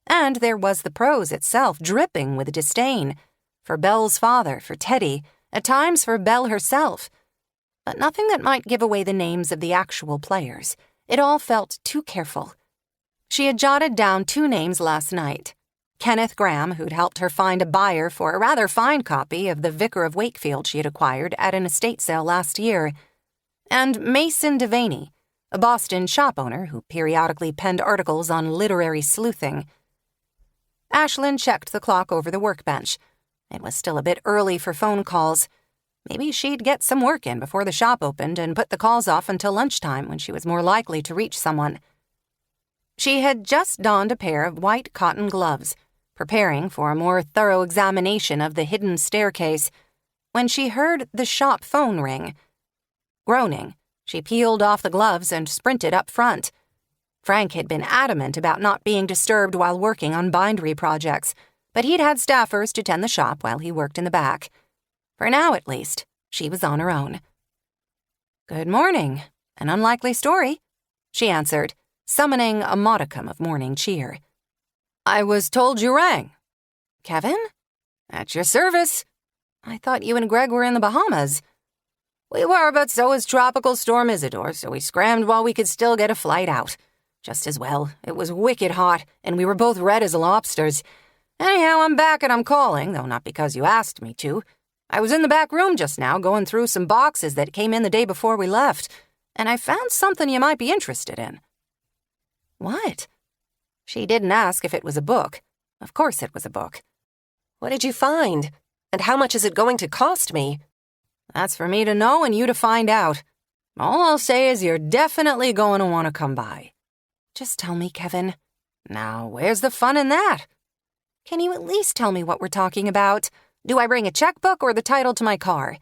And there was the prose itself, dripping with disdain. For Belle's father, for Teddy, at times for Belle herself. But nothing that might give away the names of the actual players. It all felt too careful. She had jotted down 2 names last night. Kenneth Graham, who'd helped her find a buyer for a rather fine copy of The Vicar of Wakefield she had acquired at an estate sale last year, and Mason Devaney, a Boston shop owner who periodically penned articles on literary sleuthing. Ashlyn checked the clock over the workbench. It was still a bit early for phone calls. Maybe she'd get some work in before the shop opened and put the calls off until lunchtime when she was more likely to reach someone. She had just donned a pair of white cotton gloves, preparing for a more thorough examination of the hidden staircase, when she heard the shop phone ring. Groaning, she peeled off the gloves and sprinted up front. Frank had been adamant about not being disturbed while working on bindery projects, but he'd had staffers to tend the shop while he worked in the back. For now, at least, she was on her own. "Good morning. An unlikely story," she answered, summoning a modicum of morning cheer. "I was told you rang." "Kevin?" "At your service." "I thought you and Greg were in the Bahamas." "We were, but so is Tropical Storm Isidore, so we scrammed while we could still get a flight out. Just as well. It was wicked hot, and we were both red as lobsters. Anyhow, I'm back and I'm calling, though not because you asked me to. I was in the back room just now going through some boxes that came in the day before we left, and I found something you might be interested in." "What?" She didn't ask if it was a book. Of course it was a book. "What did you find? And how much is it going to cost me?" "That's for me to know and you to find out. All I'll say is you're definitely going to want to come by." "Just tell me, Kevin." "Now, where's the fun in that?" "Can you at least tell me what we're talking about? Do I bring a checkbook or the title to my car?"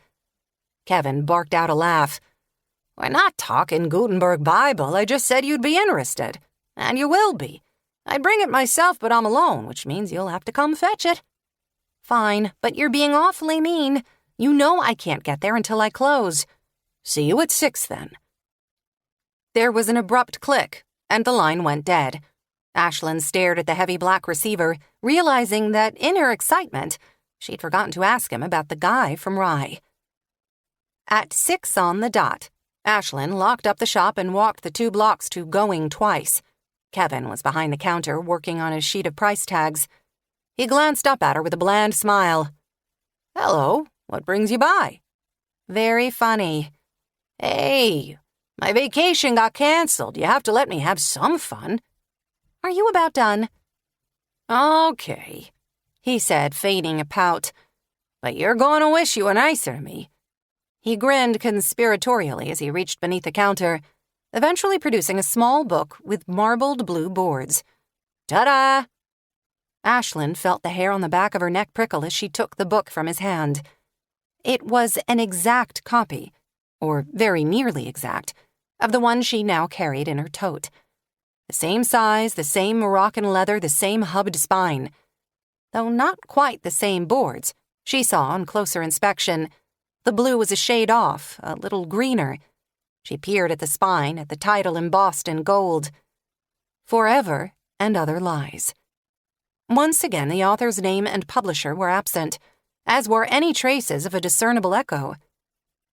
Kevin barked out a laugh. "We're not talking Gutenberg Bible. I just said you'd be interested. And you will be. I'd bring it myself, but I'm alone, which means you'll have to come fetch it." "Fine, but you're being awfully mean. You know I can't get there until I close." "See you at 6 then." There was an abrupt click, and the line went dead. Ashlyn stared at the heavy black receiver, realizing that in her excitement, she'd forgotten to ask him about the guy from Rye. At 6 on the dot, Ashlyn locked up the shop and walked the 2 blocks to Going Twice. Kevin was behind the counter working on his sheet of price tags. He glanced up at her with a bland smile. "Hello, what brings you by?" "Very funny." "Hey, my vacation got canceled. You have to let me have some fun." "Are you about done?" "Okay," he said, feigning a pout. "But you're going to wish you were nicer to me." He grinned conspiratorially as he reached beneath the counter, eventually producing a small book with marbled blue boards. "Ta-da!" Ashlyn felt the hair on the back of her neck prickle as she took the book from his hand. It was an exact copy, or very nearly exact, of the one she now carried in her tote. The same size, the same Moroccan leather, the same hubbed spine. Though not quite the same boards, she saw on closer inspection. The blue was a shade off, a little greener. She peered at the spine, at the title embossed in gold. Forever and Other Lies. Once again, the author's name and publisher were absent, as were any traces of a discernible echo.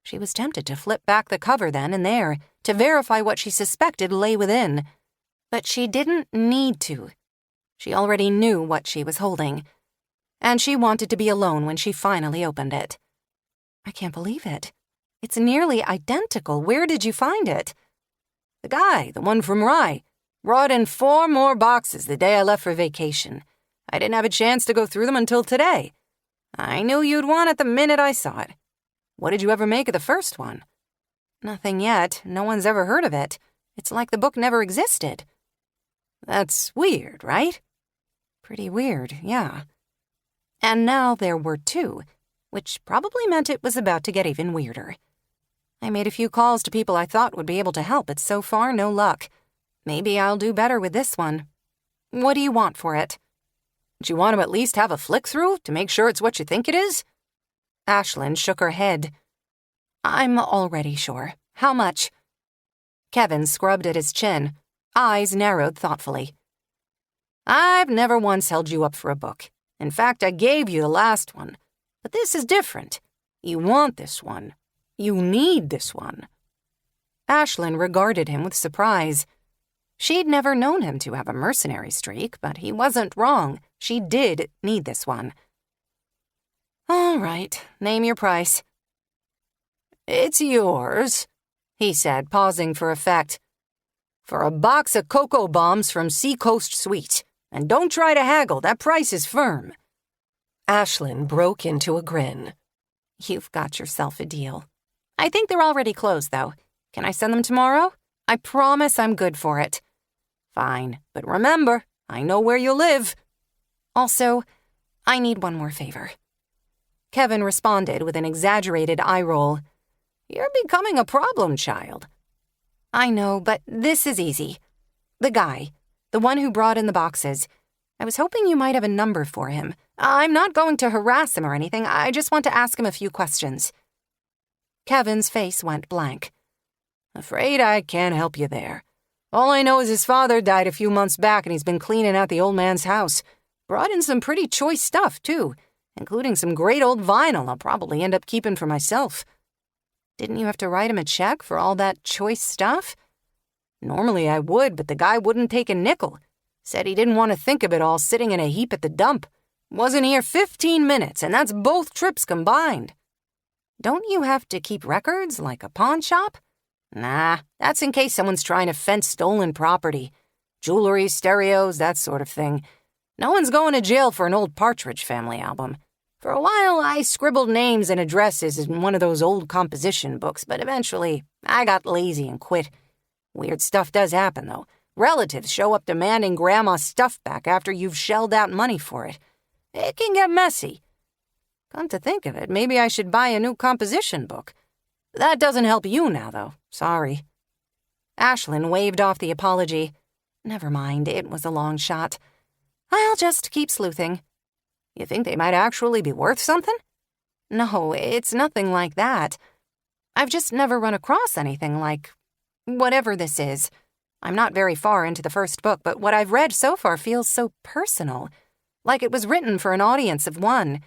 She was tempted to flip back the cover then and there, to verify what she suspected lay within. But she didn't need to. She already knew what she was holding. And she wanted to be alone when she finally opened it. I can't believe it. It's nearly identical. Where did you find it? The guy, the one from Rye, brought in 4 more boxes the day I left for vacation. I didn't have a chance to go through them until today. I knew you'd want it the minute I saw it. What did you ever make of the first one? Nothing yet. No one's ever heard of it. It's like the book never existed. That's weird, right? Pretty weird, yeah. And now there were 2, which probably meant it was about to get even weirder. I made a few calls to people I thought would be able to help, but so far, no luck. Maybe I'll do better with this one. What do you want for it? Do you want to at least have a flick-through to make sure it's what you think it is? Ashlyn shook her head. I'm already sure. How much? Kevin scrubbed at his chin, eyes narrowed thoughtfully. I've never once held you up for a book. In fact, I gave you the last one. But this is different. You want this one. You need this one. Ashlyn regarded him with surprise. She'd never known him to have a mercenary streak, but he wasn't wrong. She did need this one. All right, name your price. It's yours, he said, pausing for effect. For a box of cocoa bombs from Seacoast Sweets. And don't try to haggle, that price is firm. Ashlyn broke into a grin. You've got yourself a deal. I think they're already closed, though. Can I send them tomorrow? I promise I'm good for it. Fine, but remember, I know where you live. Also, I need one more favor. Kevin responded with an exaggerated eye roll. You're becoming a problem child. I know, but this is easy. The guy, the one who brought in the boxes. I was hoping you might have a number for him. I'm not going to harass him or anything. I just want to ask him a few questions. Kevin's face went blank. Afraid I can't help you there. All I know is his father died a few months back and he's been cleaning out the old man's house. Brought in some pretty choice stuff, too, including some great old vinyl I'll probably end up keeping for myself. Didn't you have to write him a check for all that choice stuff? Normally I would, but the guy wouldn't take a nickel. Said he didn't want to think of it all sitting in a heap at the dump. Wasn't here 15 minutes, and that's both trips combined. Don't you have to keep records, like a pawn shop? Nah, that's in case someone's trying to fence stolen property. Jewelry, stereos, that sort of thing. No one's going to jail for an old Partridge Family album. For a while, I scribbled names and addresses in one of those old composition books, but eventually, I got lazy and quit. Weird stuff does happen, though. Relatives show up demanding Grandma's stuff back after you've shelled out money for it. It can get messy. Come to think of it, maybe I should buy a new composition book. That doesn't help you now, though. Sorry. Ashlyn waved off the apology. Never mind, it was a long shot. I'll just keep sleuthing. You think they might actually be worth something? No, it's nothing like that. I've just never run across anything like whatever this is. I'm not very far into the first book, but what I've read so far feels so personal. Like it was written for an audience of one.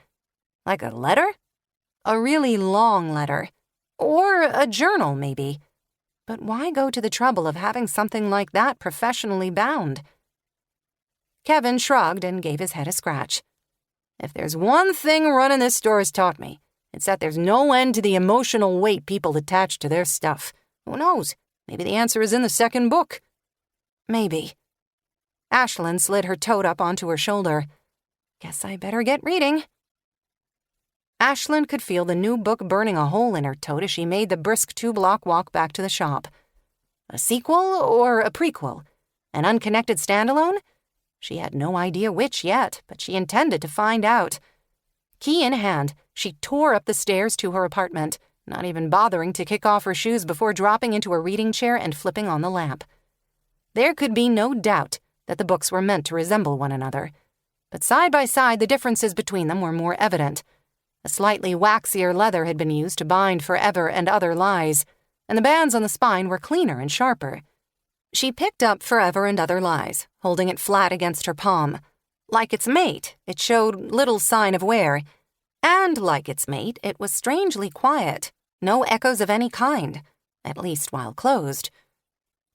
Like a letter? A really long letter. Or a journal, maybe. But why go to the trouble of having something like that professionally bound? Kevin shrugged and gave his head a scratch. If there's one thing running this store has taught me, it's that there's no end to the emotional weight people attach to their stuff. Who knows? Maybe the answer is in the second book. Maybe. Ashlyn slid her tote up onto her shoulder. Guess I better get reading. Ashlyn could feel the new book burning a hole in her tote as she made the brisk 2-block walk back to the shop. A sequel or a prequel? An unconnected standalone? She had no idea which yet, but she intended to find out. Key in hand, she tore up the stairs to her apartment, not even bothering to kick off her shoes before dropping into a reading chair and flipping on the lamp. There could be no doubt that the books were meant to resemble one another, but side by side the differences between them were more evident. A slightly waxier leather had been used to bind Forever and Other Lies, and the bands on the spine were cleaner and sharper. She picked up Forever and Other Lies, holding it flat against her palm. Like its mate, it showed little sign of wear, and like its mate, it was strangely quiet, no echoes of any kind, at least while closed.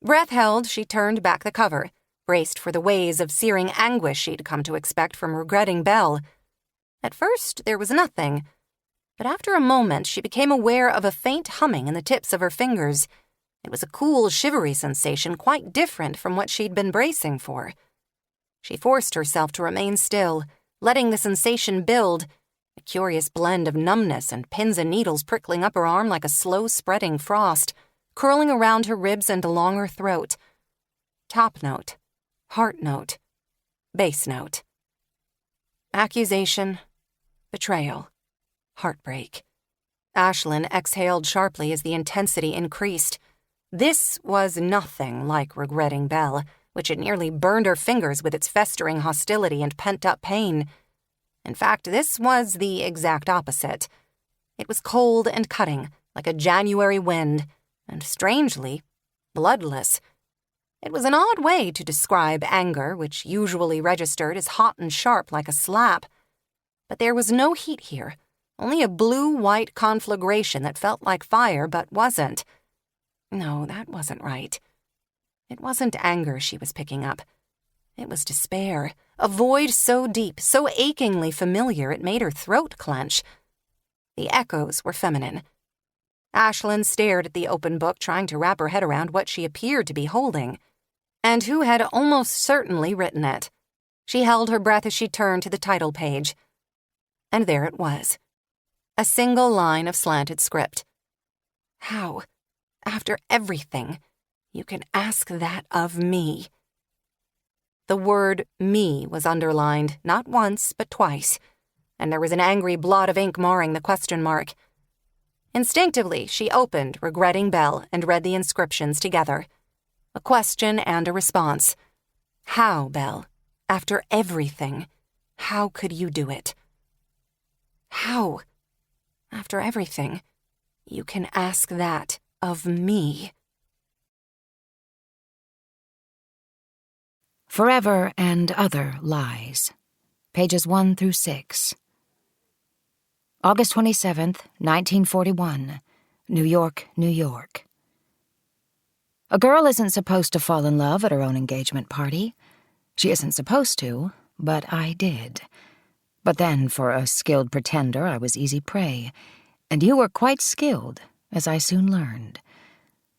Breath held, she turned back the cover, braced for the waves of searing anguish she'd come to expect from regretting Belle. At first, there was nothing, but after a moment she became aware of a faint humming in the tips of her fingers. It was a cool, shivery sensation quite different from what she'd been bracing for. She forced herself to remain still, letting the sensation build, a curious blend of numbness and pins and needles prickling up her arm like a slow-spreading frost, curling around her ribs and along her throat. Top note, heart note, bass note. Accusation, betrayal, heartbreak. Ashlyn exhaled sharply as the intensity increased. This was nothing like regretting Belle, which had nearly burned her fingers with its festering hostility and pent-up pain. In fact, this was the exact opposite. It was cold and cutting, like a January wind, and strangely, bloodless. It was an odd way to describe anger, which usually registered as hot and sharp like a slap. But there was no heat here, only a blue-white conflagration that felt like fire but wasn't. No, that wasn't right. It wasn't anger she was picking up. It was despair, a void so deep, so achingly familiar it made her throat clench. The echoes were feminine. Ashlyn stared at the open book, trying to wrap her head around what she appeared to be holding, and who had almost certainly written it. She held her breath as she turned to the title page. And there it was. A single line of slanted script. How, after everything, you can ask that of me? The word me was underlined, not once, but twice, and there was an angry blot of ink marring the question mark. Instinctively, she opened Regretting Belle and read the inscriptions together. A question and a response. How, Belle? After everything, how could you do it? How? After everything, you can ask that of me. Forever and Other Lies, pages 1 through 6. August 27th, 1941, New York, New York. A girl isn't supposed to fall in love at her own engagement party. She isn't supposed to, but I did. But then, for a skilled pretender, I was easy prey, and you were quite skilled, as I soon learned.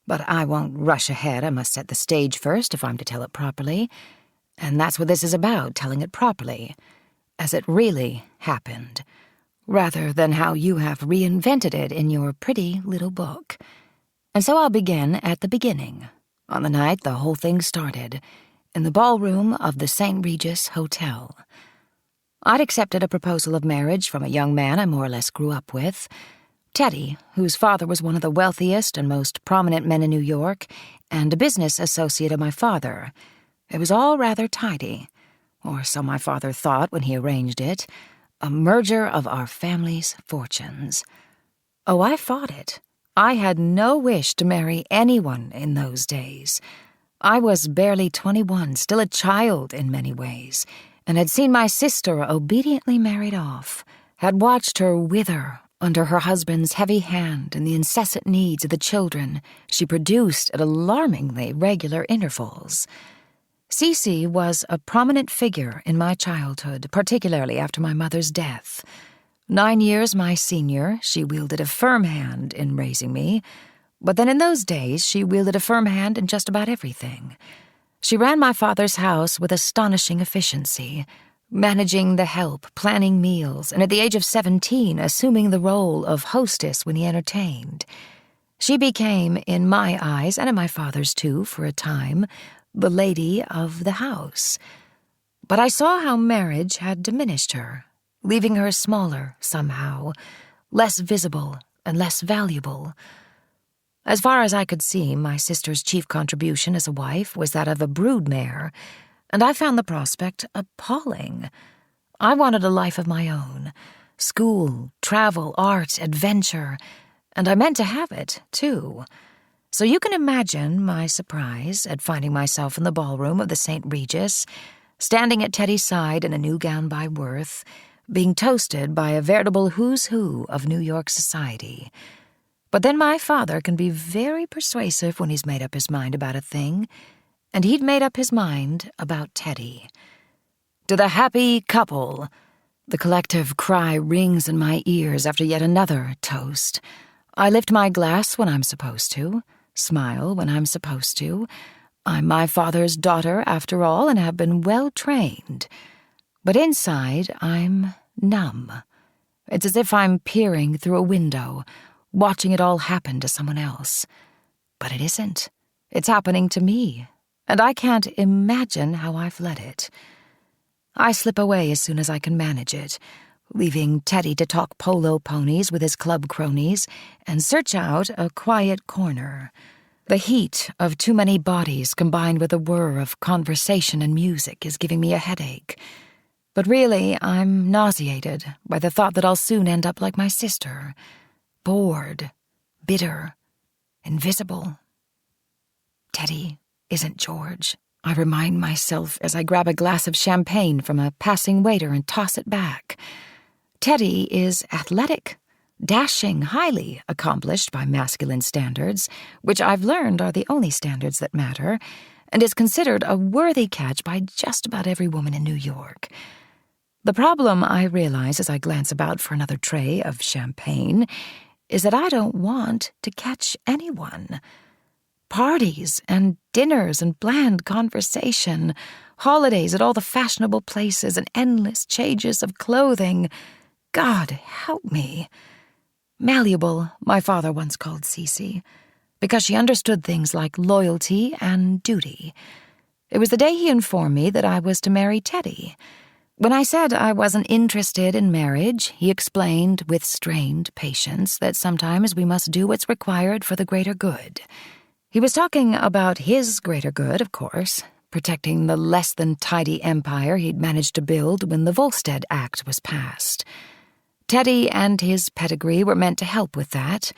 But I won't rush ahead. I must set the stage first if I'm to tell it properly. And that's what this is about, telling it properly, as it really happened, rather than how you have reinvented it in your pretty little book. And so I'll begin at the beginning, on the night the whole thing started, in the ballroom of the St. Regis Hotel. I'd accepted a proposal of marriage from a young man I more or less grew up with, Teddy, whose father was one of the wealthiest and most prominent men in New York, and a business associate of my father. It was all rather tidy, or so my father thought when he arranged it, a merger of our family's fortunes. Oh, I fought it. I had no wish to marry anyone in those days. I was barely 21, still a child in many ways, and had seen my sister obediently married off, had watched her wither under her husband's heavy hand and the incessant needs of the children she produced at alarmingly regular intervals. Cece was a prominent figure in my childhood, particularly after my mother's death. 9 years my senior, she wielded a firm hand in raising me, but then in those days she wielded a firm hand in just about everything. She ran my father's house with astonishing efficiency, managing the help, planning meals, and at the age of 17 assuming the role of hostess when he entertained. She became, in my eyes, and in my father's too, for a time, the lady of the house. But I saw how marriage had diminished her, leaving her smaller somehow, less visible and less valuable. As far as I could see, my sister's chief contribution as a wife was that of a broodmare, and I found the prospect appalling. I wanted a life of my own. School, travel, art, adventure, and I meant to have it, too. So you can imagine my surprise at finding myself in the ballroom of the St. Regis, standing at Teddy's side in a new gown by Worth, being toasted by a veritable who's who of New York society. But then my father can be very persuasive when he's made up his mind about a thing, and he'd made up his mind about Teddy. "To the happy couple!" The collective cry rings in my ears after yet another toast. I lift my glass when I'm supposed to, smile when I'm supposed to. I'm my father's daughter, after all, and have been well trained. But inside, I'm numb. It's as if I'm peering through a window, watching it all happen to someone else. But it isn't. It's happening to me, and I can't imagine how I've let it. I slip away as soon as I can manage it, leaving Teddy to talk polo ponies with his club cronies and search out a quiet corner. The heat of too many bodies combined with a whir of conversation and music is giving me a headache. But really, I'm nauseated by the thought that I'll soon end up like my sister, bored, bitter, invisible. Teddy isn't George, I remind myself as I grab a glass of champagne from a passing waiter and toss it back. Teddy is athletic, dashing, highly accomplished by masculine standards, which I've learned are the only standards that matter, and is considered a worthy catch by just about every woman in New York. The problem I realize as I glance about for another tray of champagne is that I don't want to catch anyone. Parties and dinners and bland conversation, holidays at all the fashionable places and endless changes of clothing. God help me. Malleable, my father once called Cece, because she understood things like loyalty and duty. It was the day he informed me that I was to marry Teddy. When I said I wasn't interested in marriage, he explained with strained patience that sometimes we must do what's required for the greater good. He was talking about his greater good, of course, protecting the less-than-tidy empire he'd managed to build when the Volstead Act was passed. Teddy and his pedigree were meant to help with that,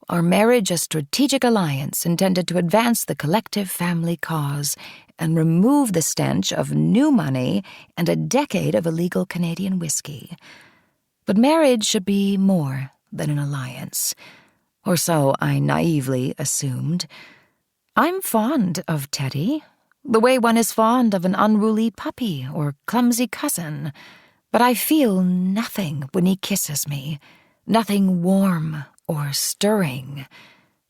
our marriage a strategic alliance intended to advance the collective family cause and remove the stench of new money and a decade of illegal Canadian whiskey. But marriage should be more than an alliance, or so I naively assumed. I'm fond of Teddy, the way one is fond of an unruly puppy or clumsy cousin, but I feel nothing when he kisses me, nothing warm or stirring.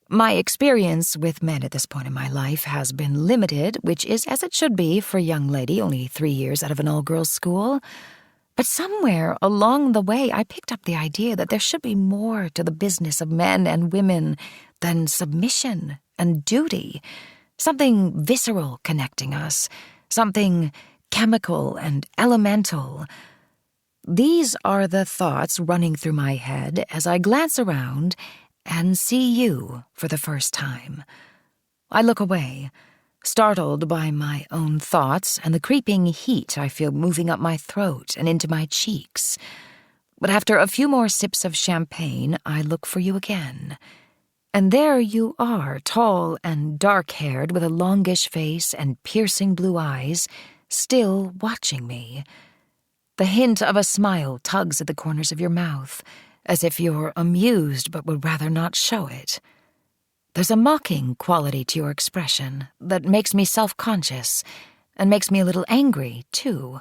My experience with men at this point in my life has been limited, which is as it should be for a young lady only 3 years out of an all-girls school. But somewhere along the way, I picked up the idea that there should be more to the business of men and women than submission and duty, something visceral connecting us, something chemical and elemental. These are the thoughts running through my head as I glance around and see you for the first time. I look away, startled by my own thoughts and the creeping heat I feel moving up my throat and into my cheeks. But after a few more sips of champagne, I look for you again. And there you are, tall and dark-haired, with a longish face and piercing blue eyes, still watching me. The hint of a smile tugs at the corners of your mouth, as if you're amused but would rather not show it. There's a mocking quality to your expression that makes me self-conscious and makes me a little angry, too,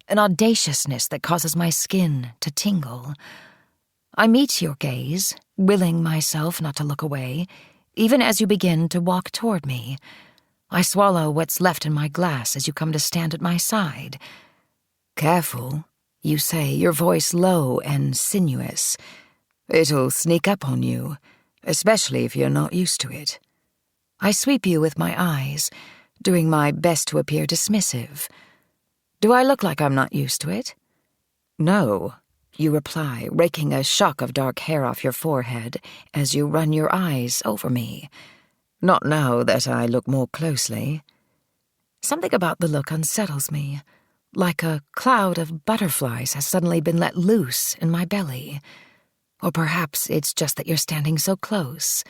an audaciousness that causes my skin to tingle. I meet your gaze, willing myself not to look away, even as you begin to walk toward me. I swallow what's left in my glass as you come to stand at my side. "Careful," you say, your voice low and sinuous. "It'll sneak up on you, especially if you're not used to it." I sweep you with my eyes, doing my best to appear dismissive. Do I look like I'm not used to it? No, you reply, raking a shock of dark hair off your forehead as you run your eyes over me. Not now that I look more closely. Something about the look unsettles me, like a cloud of butterflies has suddenly been let loose in my belly. Or perhaps it's just that you're standing so close.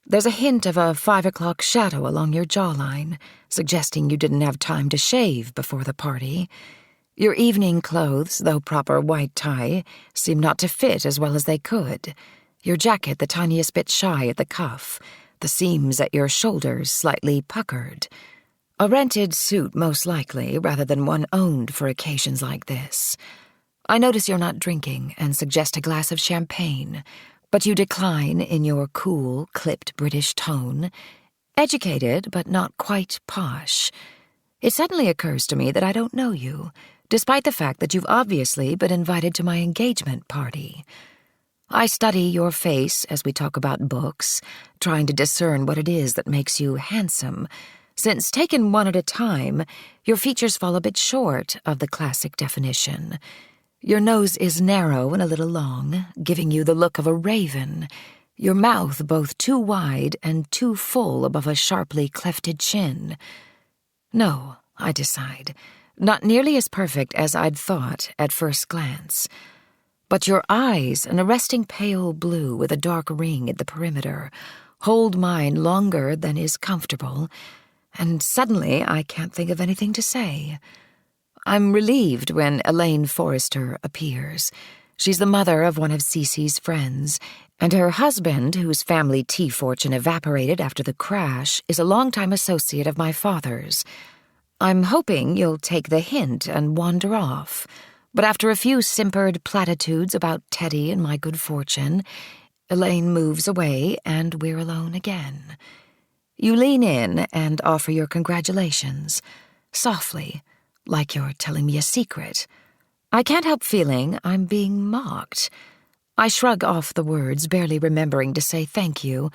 There's a hint of a 5 o'clock shadow along your jawline, suggesting you didn't have time to shave before the party. Your evening clothes, though proper white tie, seem not to fit as well as they could. Your jacket the tiniest bit shy at the cuff, the seams at your shoulders slightly puckered. A rented suit, most likely, rather than one owned for occasions like this. I notice you're not drinking and suggest a glass of champagne, but you decline in your cool, clipped British tone. Educated, but not quite posh. It suddenly occurs to me that I don't know you, despite the fact that you've obviously been invited to my engagement party. I study your face as we talk about books, trying to discern what it is that makes you handsome, since taken one at a time, your features fall a bit short of the classic definition. Your nose is narrow and a little long, giving you the look of a raven, your mouth both too wide and too full above a sharply clefted chin. No, I decide, not nearly as perfect as I'd thought at first glance. But your eyes, an arresting pale blue with a dark ring at the perimeter, hold mine longer than is comfortable, and suddenly I can't think of anything to say. I'm relieved when Elaine Forrester appears. She's the mother of one of Cece's friends, and her husband, whose family tea fortune evaporated after the crash, is a longtime associate of my father's. I'm hoping you'll take the hint and wander off, but after a few simpered platitudes about Teddy and my good fortune, Elaine moves away and we're alone again. You lean in and offer your congratulations, softly, like you're telling me a secret. I can't help feeling I'm being mocked. I shrug off the words, barely remembering to say thank you,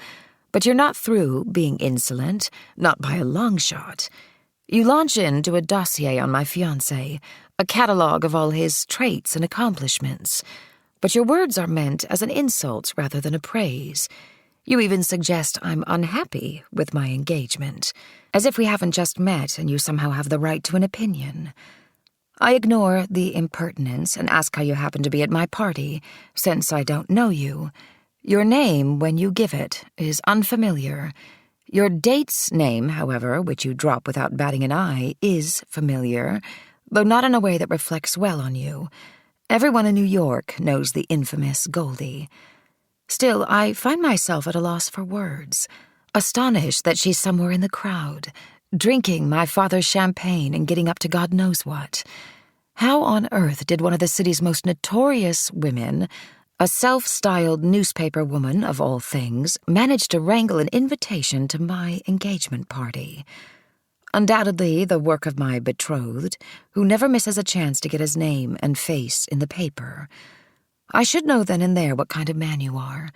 but you're not through being insolent, not by a long shot. You launch into a dossier on my fiancé, a catalogue of all his traits and accomplishments, but your words are meant as an insult rather than a praise. You even suggest I'm unhappy with my engagement, as if we haven't just met and you somehow have the right to an opinion. I ignore the impertinence and ask how you happen to be at my party, since I don't know you. Your name, when you give it, is unfamiliar. Your date's name, however, which you drop without batting an eye, is familiar, though not in a way that reflects well on you. Everyone in New York knows the infamous Goldie. Still, I find myself at a loss for words, astonished that she's somewhere in the crowd, drinking my father's champagne and getting up to God knows what. How on earth did one of the city's most notorious women, a self-styled newspaper woman of all things, manage to wrangle an invitation to my engagement party? Undoubtedly the work of my betrothed, who never misses a chance to get his name and face in the paper. I should know then and there what kind of man you are,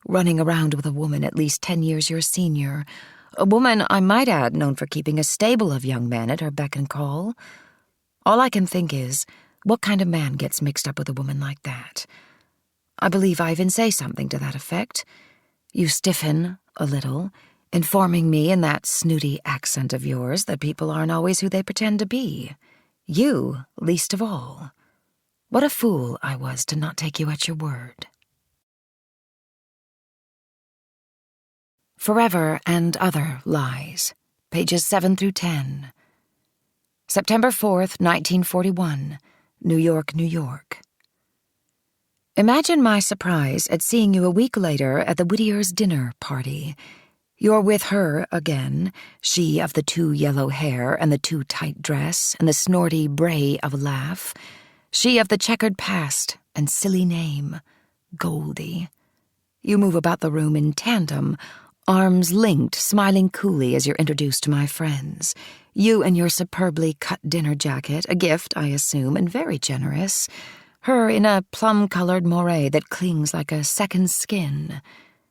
running around with a woman at least 10 years your senior, a woman, I might add, known for keeping a stable of young men at her beck and call. All I can think is, what kind of man gets mixed up with a woman like that? I believe I even say something to that effect. You stiffen a little, informing me in that snooty accent of yours that people aren't always who they pretend to be. You, least of all. What a fool I was to not take you at your word. Forever and Other Lies, pages 7 through 10. September 4th, 1941, New York, New York. Imagine my surprise at seeing you a week later at the Whittier's dinner party. You're with her again, she of the too yellow hair and the too tight dress and the snorty bray of a laugh, she of the checkered past and silly name, Goldie. You move about the room in tandem, arms linked, smiling coolly as you're introduced to my friends. You in your superbly cut dinner jacket, a gift, I assume, and very generous. Her in a plum-colored moire that clings like a second skin.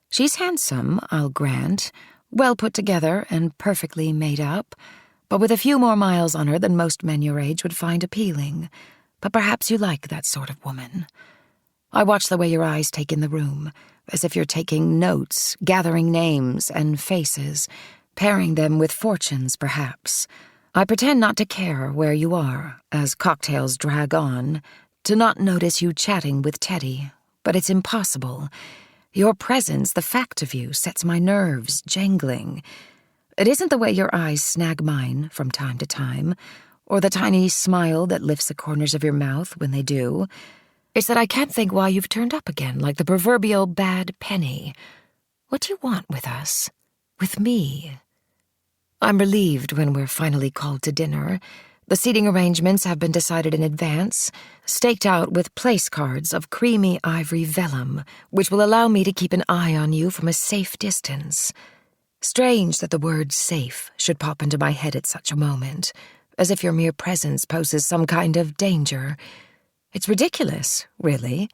She's handsome, I'll grant, well put together and perfectly made up, but with a few more miles on her than most men your age would find appealing. But perhaps you like that sort of woman. I watch the way your eyes take in the room, as if you're taking notes, gathering names and faces, pairing them with fortunes, perhaps. I pretend not to care where you are, as cocktails drag on, to not notice you chatting with Teddy, but it's impossible. Your presence, the fact of you, sets my nerves jangling. It isn't the way your eyes snag mine from time to time, or the tiny smile that lifts the corners of your mouth when they do. It's that I can't think why you've turned up again like the proverbial bad penny. What do you want with us? With me? I'm relieved when we're finally called to dinner. The seating arrangements have been decided in advance, staked out with place cards of creamy ivory vellum, which will allow me to keep an eye on you from a safe distance. Strange that the word safe should pop into my head at such a moment, as if your mere presence poses some kind of danger. It's ridiculous, really.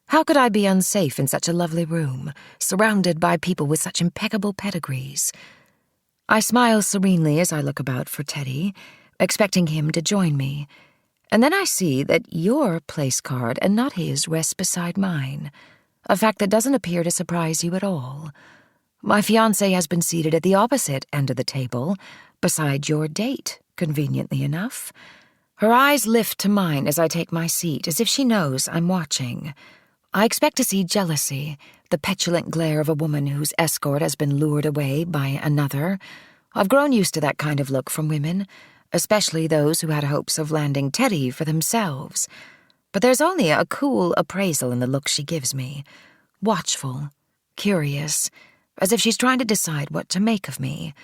How could I be unsafe in such a lovely room, surrounded by people with such impeccable pedigrees? I smile serenely as I look about for Teddy, expecting him to join me, and then I see that your place card and not his rests beside mine, a fact that doesn't appear to surprise you at all. My fiancé has been seated at the opposite end of the table, beside your date, conveniently enough. Her eyes lift to mine as I take my seat, as if she knows I'm watching. I expect to see jealousy, the petulant glare of a woman whose escort has been lured away by another. I've grown used to that kind of look from women, especially those who had hopes of landing Teddy for themselves. But there's only a cool appraisal in the look she gives me. Watchful, curious, as if she's trying to decide what to make of me.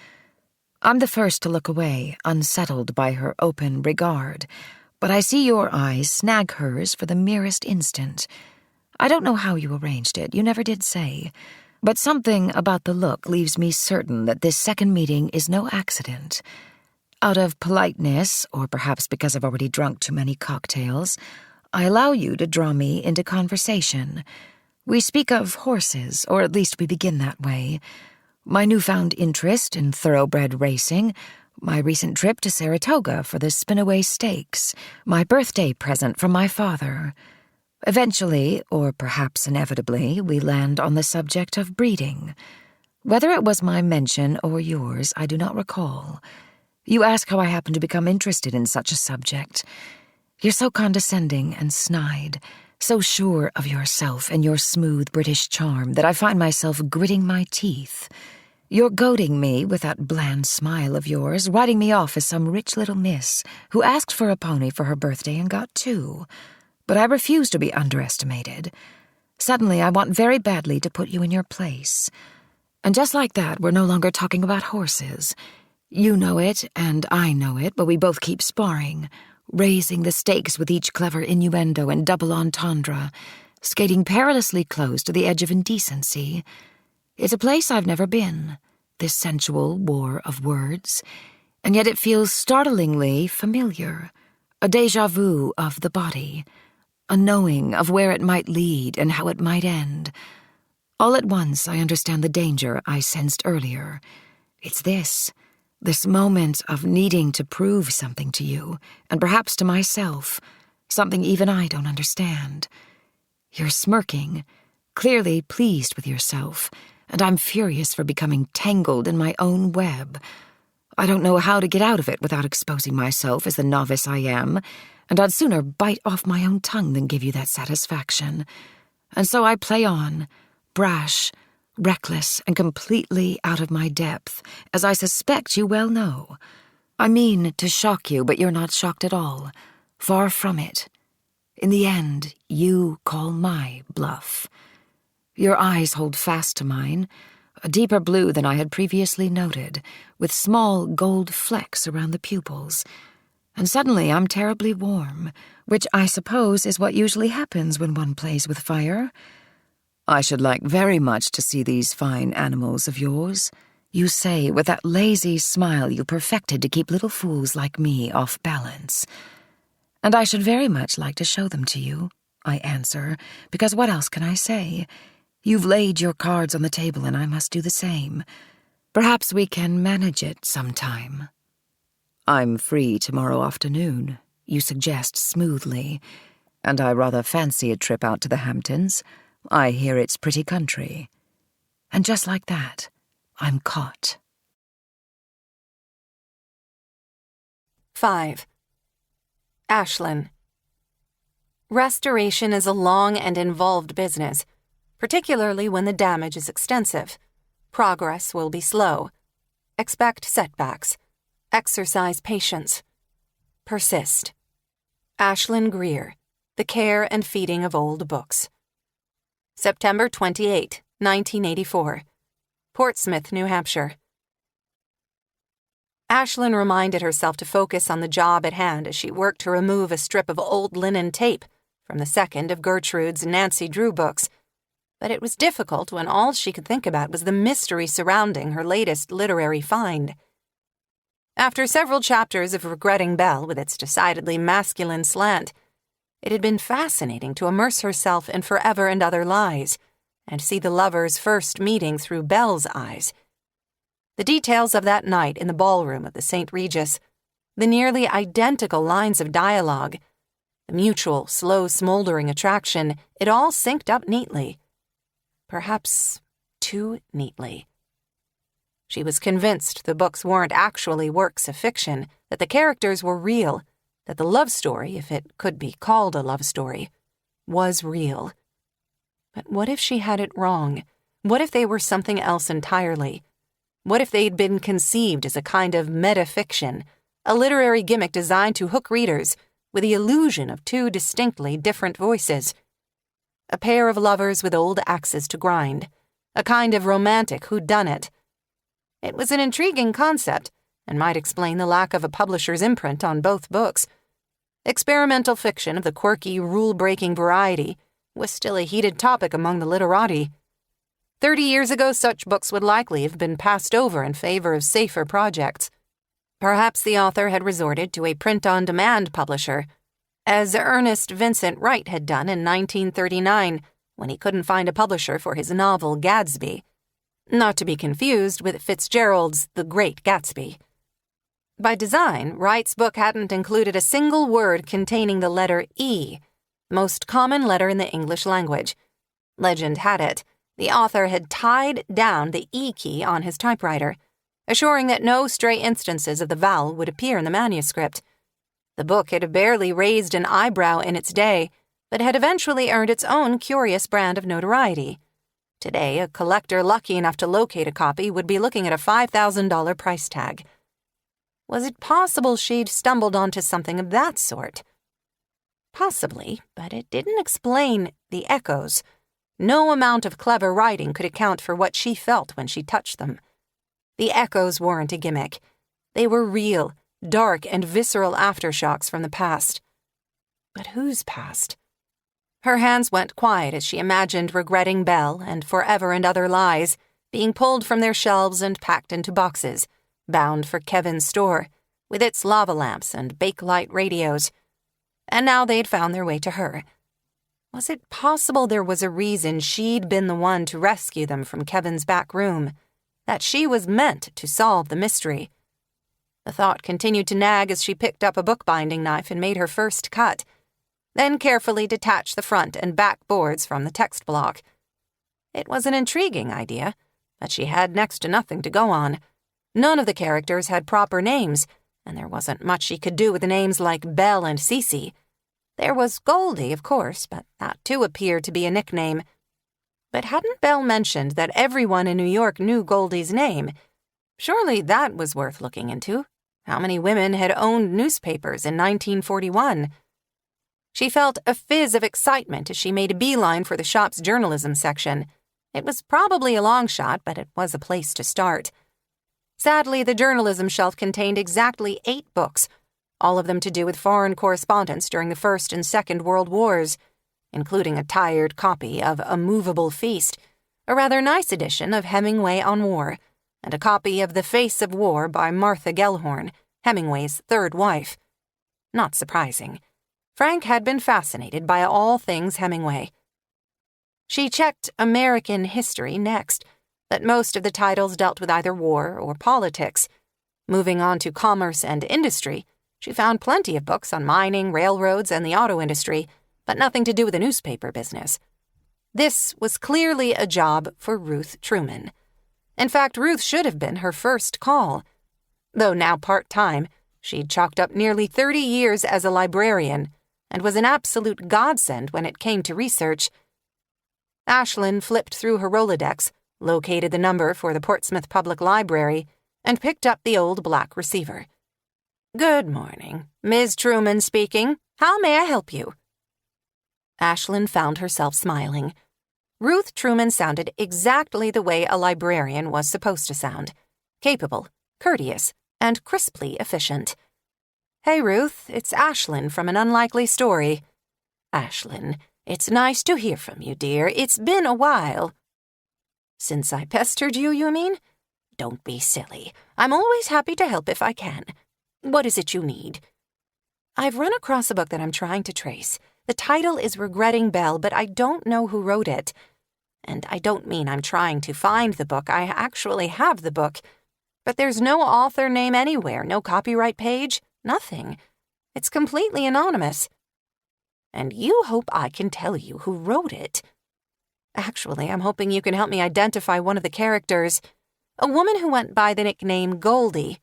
I'm the first to look away, unsettled by her open regard, but I see your eyes snag hers for the merest instant. I don't know how you arranged it, you never did say, but something about the look leaves me certain that this second meeting is no accident. Out of politeness, or perhaps because I've already drunk too many cocktails, I allow you to draw me into conversation. We speak of horses, or at least we begin that way. My newfound interest in thoroughbred racing, my recent trip to Saratoga for the Spinaway Stakes, my birthday present from my father. Eventually, or perhaps inevitably, we land on the subject of breeding. Whether it was my mention or yours, I do not recall. You ask how I happened to become interested in such a subject. You're so condescending and snide, so sure of yourself and your smooth British charm that I find myself gritting my teeth. You're goading me with that bland smile of yours, writing me off as some rich little miss who asked for a pony for her birthday and got two. But I refuse to be underestimated. Suddenly, I want very badly to put you in your place. And just like that, we're no longer talking about horses. You know it, and I know it, but we both keep sparring, raising the stakes with each clever innuendo and double entendre, skating perilously close to the edge of indecency. It's a place I've never been, this sensual war of words, and yet it feels startlingly familiar, a déjà vu of the body, a knowing of where it might lead and how it might end. All at once I understand the danger I sensed earlier. It's this moment of needing to prove something to you, and perhaps to myself, something even I don't understand. You're smirking, clearly pleased with yourself, and I'm furious for becoming tangled in my own web. I don't know how to get out of it without exposing myself as the novice I am, and I'd sooner bite off my own tongue than give you that satisfaction. And so I play on, brash, reckless, and completely out of my depth, as I suspect you well know. I mean to shock you, but you're not shocked at all. Far from it. In the end, you call my bluff. Your eyes hold fast to mine, a deeper blue than I had previously noted, with small gold flecks around the pupils. And suddenly I'm terribly warm, which I suppose is what usually happens when one plays with fire. I should like very much to see these fine animals of yours, you say with that lazy smile you perfected to keep little fools like me off balance. And I should very much like to show them to you, I answer, because what else can I say? You've laid your cards on the table and I must do the same. Perhaps we can manage it sometime. I'm free tomorrow afternoon, you suggest smoothly, and I rather fancy a trip out to the Hamptons. I hear it's pretty country. And just like that, I'm caught. 5. Ashlyn. Restoration is a long and involved business, particularly when the damage is extensive. Progress will be slow. Expect setbacks. Exercise patience. Persist. Ashlyn Greer, The Care and Feeding of Old Books. September 28, 1984. Portsmouth, New Hampshire. Ashlyn reminded herself to focus on the job at hand as she worked to remove a strip of old linen tape from the second of Gertrude's Nancy Drew books, but it was difficult when all she could think about was the mystery surrounding her latest literary find. After several chapters of Regretting Belle with its decidedly masculine slant, it had been fascinating to immerse herself in Forever and Other Lies and see the lovers' first meeting through Belle's eyes. The details of that night in the ballroom of the St. Regis, the nearly identical lines of dialogue, the mutual, slow, smoldering attraction, it all synced up neatly. Perhaps too neatly. She was convinced the books weren't actually works of fiction, that the characters were real, that the love story, if it could be called a love story, was real. But what if she had it wrong? What if they were something else entirely? What if they'd been conceived as a kind of metafiction, a literary gimmick designed to hook readers with the illusion of two distinctly different voices? A pair of lovers with old axes to grind, a kind of romantic whodunit. It was an intriguing concept, and might explain the lack of a publisher's imprint on both books. Experimental fiction of the quirky, rule-breaking variety was still a heated topic among the literati. 30 years ago, such books would likely have been passed over in favor of safer projects. Perhaps the author had resorted to a print-on-demand publisher, as Ernest Vincent Wright had done in 1939 when he couldn't find a publisher for his novel Gadsby, not to be confused with Fitzgerald's The Great Gatsby. By design, Wright's book hadn't included a single word containing the letter E, the most common letter in the English language. Legend had it, the author had tied down the E key on his typewriter, assuring that no stray instances of the vowel would appear in the manuscript. The book had barely raised an eyebrow in its day, but had eventually earned its own curious brand of notoriety. Today, a collector lucky enough to locate a copy would be looking at a $5,000 price tag. Was it possible she'd stumbled onto something of that sort? Possibly, but it didn't explain the echoes. No amount of clever writing could account for what she felt when she touched them. The echoes weren't a gimmick. They were real, dark and visceral aftershocks from the past. But whose past? Her hands went quiet as she imagined Regretting Belle and Forever and Other Lies being pulled from their shelves and packed into boxes, bound for Kevin's store, with its lava lamps and Bakelite radios. And now they'd found their way to her. Was it possible there was a reason she'd been the one to rescue them from Kevin's back room? That she was meant to solve the mystery? The thought continued to nag as she picked up a bookbinding knife and made her first cut, then carefully detached the front and back boards from the text block. It was an intriguing idea, but she had next to nothing to go on. None of the characters had proper names, and there wasn't much she could do with names like Belle and Cece. There was Goldie, of course, but that too appeared to be a nickname. But hadn't Belle mentioned that everyone in New York knew Goldie's name? Surely that was worth looking into. How many women had owned newspapers in 1941? She felt a fizz of excitement as she made a beeline for the shop's journalism section. It was probably a long shot, but it was a place to start. Sadly, the journalism shelf contained exactly 8 books, all of them to do with foreign correspondence during the First and Second World Wars, including a tired copy of A Movable Feast, a rather nice edition of Hemingway on War, and a copy of The Face of War by Martha Gellhorn, Hemingway's third wife. Not surprising. Frank had been fascinated by all things Hemingway. She checked American history next, but most of the titles dealt with either war or politics. Moving on to commerce and industry, she found plenty of books on mining, railroads, and the auto industry, but nothing to do with the newspaper business. This was clearly a job for Ruth Truman. In fact, Ruth should have been her first call. Though now part-time, she'd chalked up nearly 30 years as a librarian and was an absolute godsend when it came to research. Ashlyn flipped through her Rolodex, located the number for the Portsmouth Public Library, and picked up the old black receiver. "Good morning. Ms. Truman speaking. How may I help you?" Ashlyn found herself smiling. Ruth Truman sounded exactly the way a librarian was supposed to sound. Capable, courteous, and crisply efficient. "Hey, Ruth, it's Ashlyn from An Unlikely Story." "Ashlyn, it's nice to hear from you, dear. It's been a while." "Since I pestered you, you mean?" "Don't be silly. I'm always happy to help if I can. What is it you need?" "I've run across a book that I'm trying to trace. The title is Regretting Belle, but I don't know who wrote it. And I don't mean I'm trying to find the book. I actually have the book. But there's no author name anywhere, no copyright page, nothing. It's completely anonymous." "And you hope I can tell you who wrote it?" "Actually, I'm hoping you can help me identify one of the characters. A woman who went by the nickname Goldie."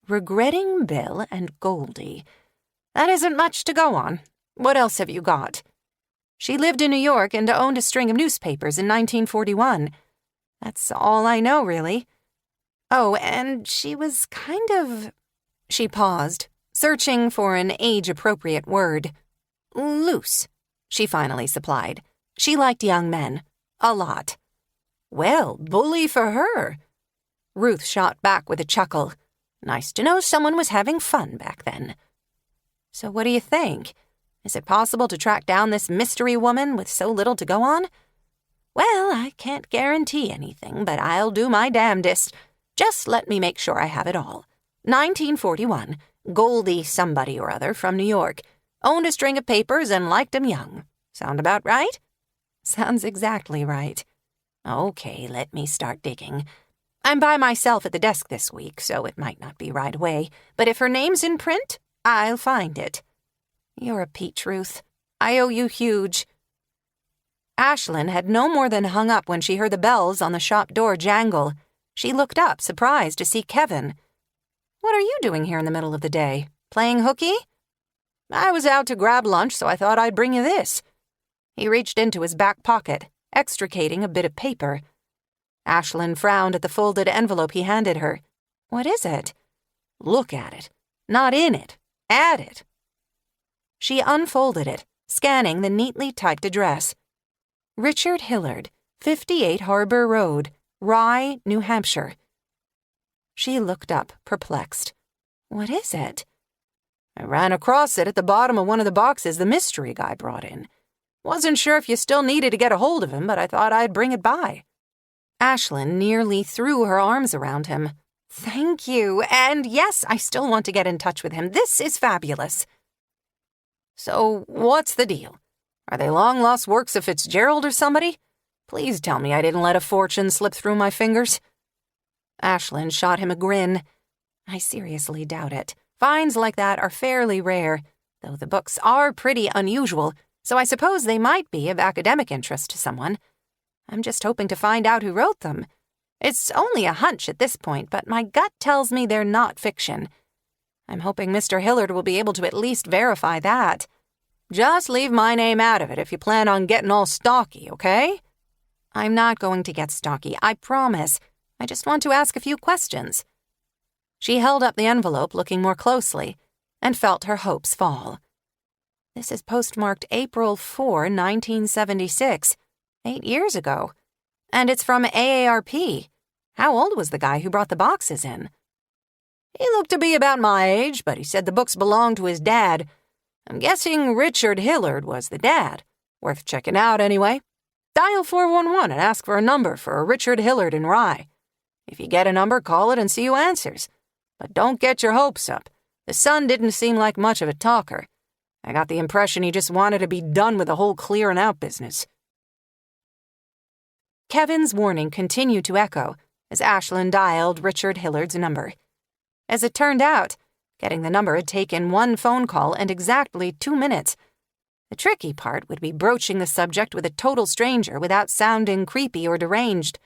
Regretting Belle and Goldie. That isn't much to go on. What else have you got?" "She lived in New York and owned a string of newspapers in 1941. That's all I know, really. Oh, and she was kind of—" She paused, searching for an age-appropriate word. "Loose," she finally supplied. She liked young men. A lot. "Well, bully for her." Ruth shot back with a chuckle. Nice to know someone was having fun back then. "So what do you think? Is it possible to track down this mystery woman with so little to go on?" "Well, I can't guarantee anything, but I'll do my damnedest. Just let me make sure I have it all. 1941, Goldie somebody or other from New York. Owned a string of papers and liked 'em young. Sound about right?" "Sounds exactly right." "Okay, let me start digging. I'm by myself at the desk this week, so it might not be right away, but if her name's in print, I'll find it." "You're a peach, Ruth. I owe you huge." Ashlyn had no more than hung up when she heard the bells on the shop door jangle. She looked up, surprised to see Kevin. "What are you doing here in the middle of the day? Playing hooky?" "I was out to grab lunch, so I thought I'd bring you this." He reached into his back pocket, extricating a bit of paper. Ashlyn frowned at the folded envelope he handed her. "What is it?" "Look at it. Not in it. At it." She unfolded it, scanning the neatly typed address. Richard Hillard, 58 Harbor Road, Rye, New Hampshire. She looked up, perplexed. "What is it?" "I ran across it at the bottom of one of the boxes the mystery guy brought in. Wasn't sure if you still needed to get a hold of him, but I thought I'd bring it by." Ashlyn nearly threw her arms around him. "Thank you, and yes, I still want to get in touch with him. This is fabulous." "So, what's the deal? Are they long-lost works of Fitzgerald or somebody? Please tell me I didn't let a fortune slip through my fingers." Ashlyn shot him a grin. "I seriously doubt it. Finds like that are fairly rare, though the books are pretty unusual, so I suppose they might be of academic interest to someone. I'm just hoping to find out who wrote them. It's only a hunch at this point, but my gut tells me they're not fiction. I'm hoping Mr. Hillard will be able to at least verify that. Just leave my name out of it if you plan on getting all stalky, okay?" "I'm not going to get stalky, I promise. I just want to ask a few questions." She held up the envelope, looking more closely, and felt her hopes fall. This is postmarked April 4, 1976, 8 years ago. And it's from AARP. How old was the guy who brought the boxes in? "He looked to be about my age, but he said the books belonged to his dad. I'm guessing Richard Hillard was the dad. Worth checking out anyway. Dial 411 and ask for a number for a Richard Hillard in Rye. If you get a number, call it and see who answers. But don't get your hopes up. The son didn't seem like much of a talker. I got the impression he just wanted to be done with the whole clearing out business." Kevin's warning continued to echo, as Ashlyn dialed Richard Hillard's number. As it turned out, getting the number had taken one phone call and exactly 2 minutes. The tricky part would be broaching the subject with a total stranger without sounding creepy or deranged,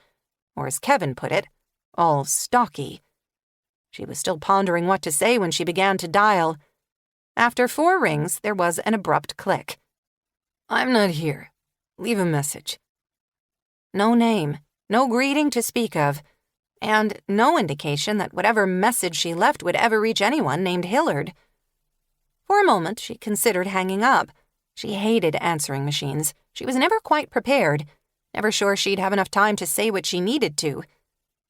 or as Kevin put it, all stalky. She was still pondering what to say when she began to dial. After 4 rings, there was an abrupt click. I'm not here. Leave a message. No name, no greeting to speak of, and no indication that whatever message she left would ever reach anyone named Hillard. For a moment, she considered hanging up. She hated answering machines. She was never quite prepared, never sure she'd have enough time to say what she needed to.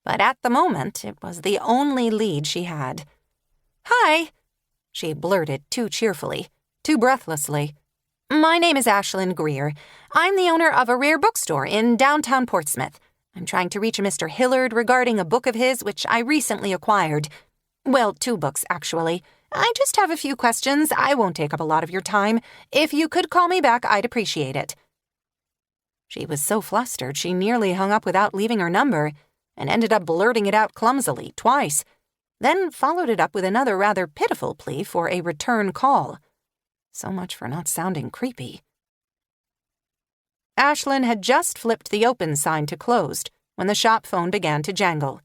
But at the moment, it was the only lead she had. "Hi," she blurted too cheerfully, too breathlessly. "My name is Ashlyn Greer. I'm the owner of a rare bookstore in downtown Portsmouth. I'm trying to reach a Mr. Hillard regarding a book of his which I recently acquired. Well, 2 books, actually. I just have a few questions. I won't take up a lot of your time. If you could call me back, I'd appreciate it." She was so flustered she nearly hung up without leaving her number, and ended up blurting it out clumsily twice, then followed it up with another rather pitiful plea for a return call. So much for not sounding creepy. Ashlyn had just flipped the open sign to closed when the shop phone began to jangle.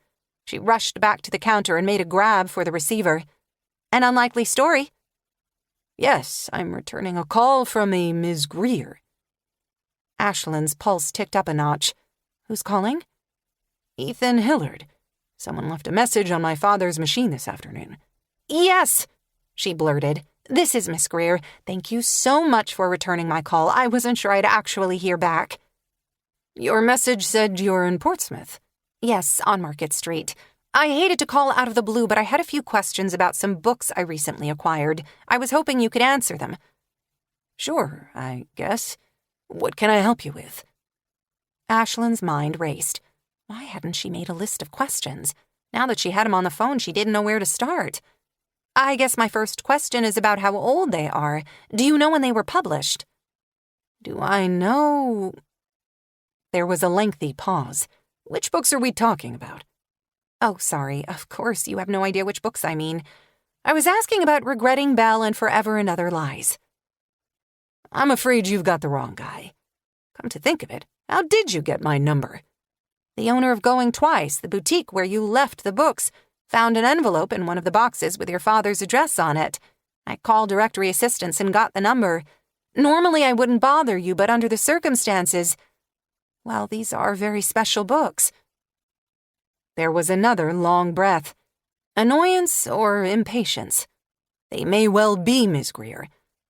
She rushed back to the counter and made a grab for the receiver. "An unlikely story?" Yes, I'm returning a call from a Ms. Greer. Ashlyn's pulse ticked up a notch. "Who's calling?" Ethan Hillard. Someone left a message on my father's machine this afternoon. "Yes," she blurted. "This is Miss Greer. Thank you so much for returning my call. I wasn't sure I'd actually hear back." Your message said you're in Portsmouth. "Yes, on Market Street. I hated to call out of the blue, but I had a few questions about some books I recently acquired. I was hoping you could answer them." Sure, I guess. What can I help you with? Ashlyn's mind raced. Why hadn't she made a list of questions? Now that she had him on the phone, she didn't know where to start. "I guess my first question is about how old they are. Do you know when they were published?" Do I know? There was a lengthy pause. Which books are we talking about? "Oh, sorry. Of course you have no idea which books I mean. I was asking about Regretting Belle and Forever and Other Lies." I'm afraid you've got the wrong guy. Come to think of it, how did you get my number? "The owner of Going Twice, the boutique where you left the books, found an envelope in one of the boxes with your father's address on it. I called directory assistance and got the number. Normally I wouldn't bother you, but under the circumstances, well, these are very special books." There was another long breath. Annoyance or impatience? They may well be, Miss Greer,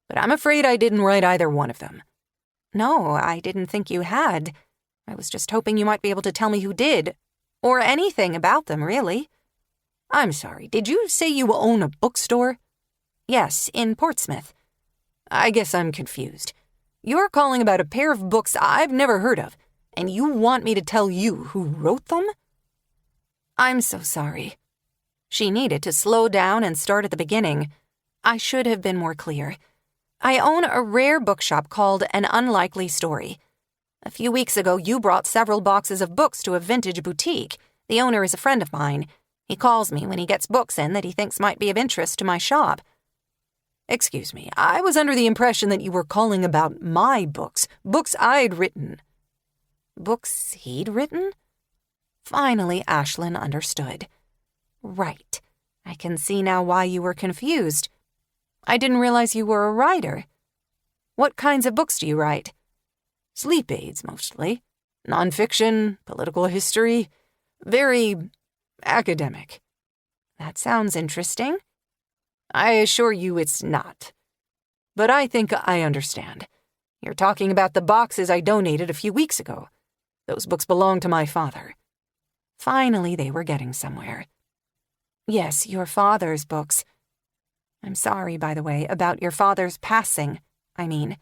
but I'm afraid I didn't write either one of them. "No, I didn't think you had. I was just hoping you might be able to tell me who did. Or anything about them, really." I'm sorry, did you say you own a bookstore? "Yes, in Portsmouth." I guess I'm confused. You're calling about a pair of books I've never heard of, and you want me to tell you who wrote them? "I'm so sorry." She needed to slow down and start at the beginning. "I should have been more clear. I own a rare bookshop called An Unlikely Story. A few weeks ago, you brought several boxes of books to a vintage boutique. The owner is a friend of mine. He calls me when he gets books in that he thinks might be of interest to my shop." Excuse me, I was under the impression that you were calling about my books, books I'd written. Books he'd written? Finally, Ashlyn understood. "Right. I can see now why you were confused. I didn't realize you were a writer. What kinds of books do you write?" Sleep aids, mostly. Nonfiction, political history. Very academic. That sounds interesting. I assure you it's not. But I think I understand. You're talking about the boxes I donated a few weeks ago. Those books belong to my father. Finally, they were getting somewhere. "Yes, your father's books. I'm sorry, by the way, about your father's passing, I mean."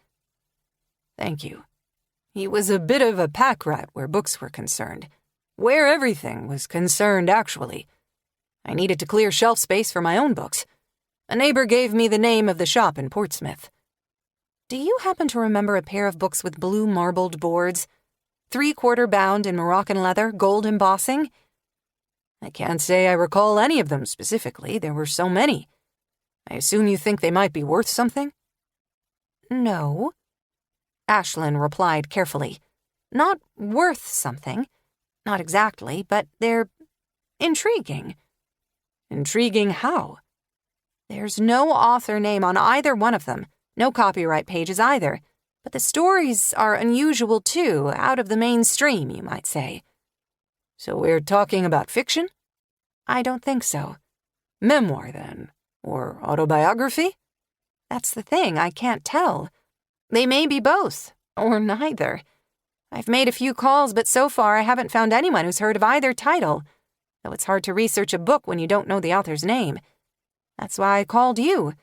Thank you. He was a bit of a pack rat where books were concerned. Where everything was concerned, actually. I needed to clear shelf space for my own books. A neighbor gave me the name of the shop in Portsmouth. "Do you happen to remember a pair of books with blue marbled boards? 3/4 bound in Moroccan leather, gold embossing?" I can't say I recall any of them specifically. There were so many. I assume you think they might be worth something? No, Ashlyn replied carefully. Not worth something. Not exactly, but they're intriguing. Intriguing how? There's no author name on either one of them, no copyright pages either, but the stories are unusual too, out of the mainstream, you might say. So we're talking about fiction? I don't think so. Memoir, then? Or autobiography? That's the thing, I can't tell. They may be both, or neither. I've made a few calls, but so far I haven't found anyone who's heard of either title, though it's hard to research a book when you don't know the author's name. That's why I called you.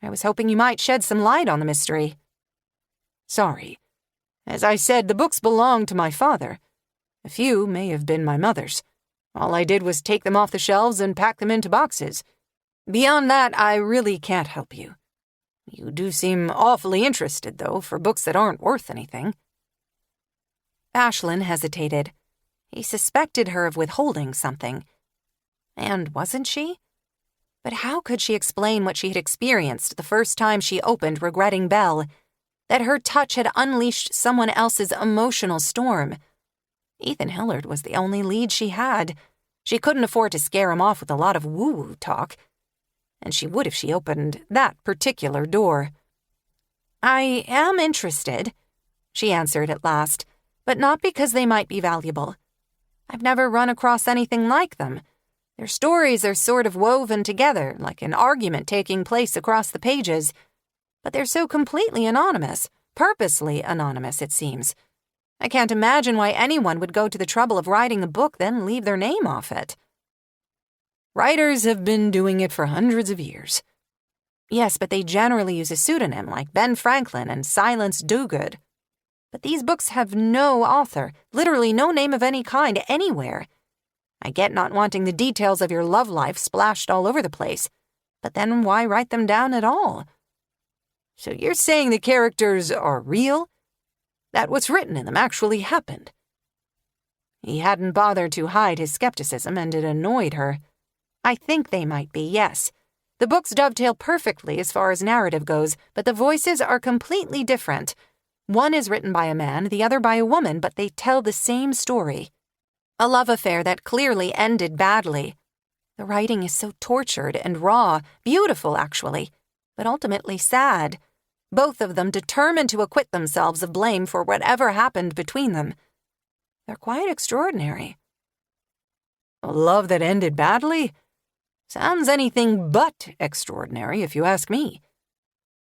I was hoping you might shed some light on the mystery. Sorry. As I said, the books belonged to my father. A few may have been my mother's. All I did was take them off the shelves and pack them into boxes. Beyond that, I really can't help you. You do seem awfully interested, though, for books that aren't worth anything. Ashlyn hesitated. He suspected her of withholding something. And wasn't she? But how could she explain what she had experienced the first time she opened Regretting Belle? That her touch had unleashed someone else's emotional storm. Ethan Hillard was the only lead she had. She couldn't afford to scare him off with a lot of woo-woo talk. And she would if she opened that particular door. I am interested, she answered at last, but not because they might be valuable. I've never run across anything like them. Their stories are sort of woven together, like an argument taking place across the pages. But they're so completely anonymous, purposely anonymous, it seems. I can't imagine why anyone would go to the trouble of writing a book, then leave their name off it. Writers have been doing it for hundreds of years. Yes, but they generally use a pseudonym like Ben Franklin and Silence Dogood. But these books have no author, literally no name of any kind anywhere. I get not wanting the details of your love life splashed all over the place, but then why write them down at all? So you're saying the characters are real? That what's written in them actually happened? He hadn't bothered to hide his skepticism, and it annoyed her. I think they might be, yes. The books dovetail perfectly as far as narrative goes, but the voices are completely different. One is written by a man, the other by a woman, but they tell the same story. A love affair that clearly ended badly. The writing is so tortured and raw, beautiful actually, but ultimately sad. Both of them determined to acquit themselves of blame for whatever happened between them. They're quite extraordinary. A love that ended badly? Sounds anything but extraordinary, if you ask me.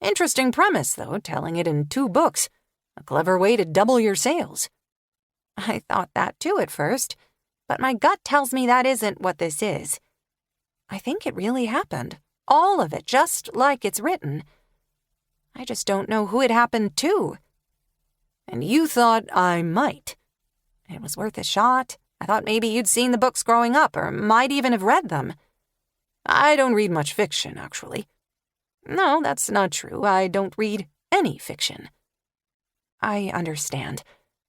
Interesting premise, though, telling it in 2 books. A clever way to double your sales. I thought that too at first, but my gut tells me that isn't what this is. I think it really happened. All of it, just like it's written. I just don't know who it happened to. And you thought I might. It was worth a shot. I thought maybe you'd seen the books growing up, or might even have read them. I don't read much fiction, actually. No, that's not true. I don't read any fiction. I understand.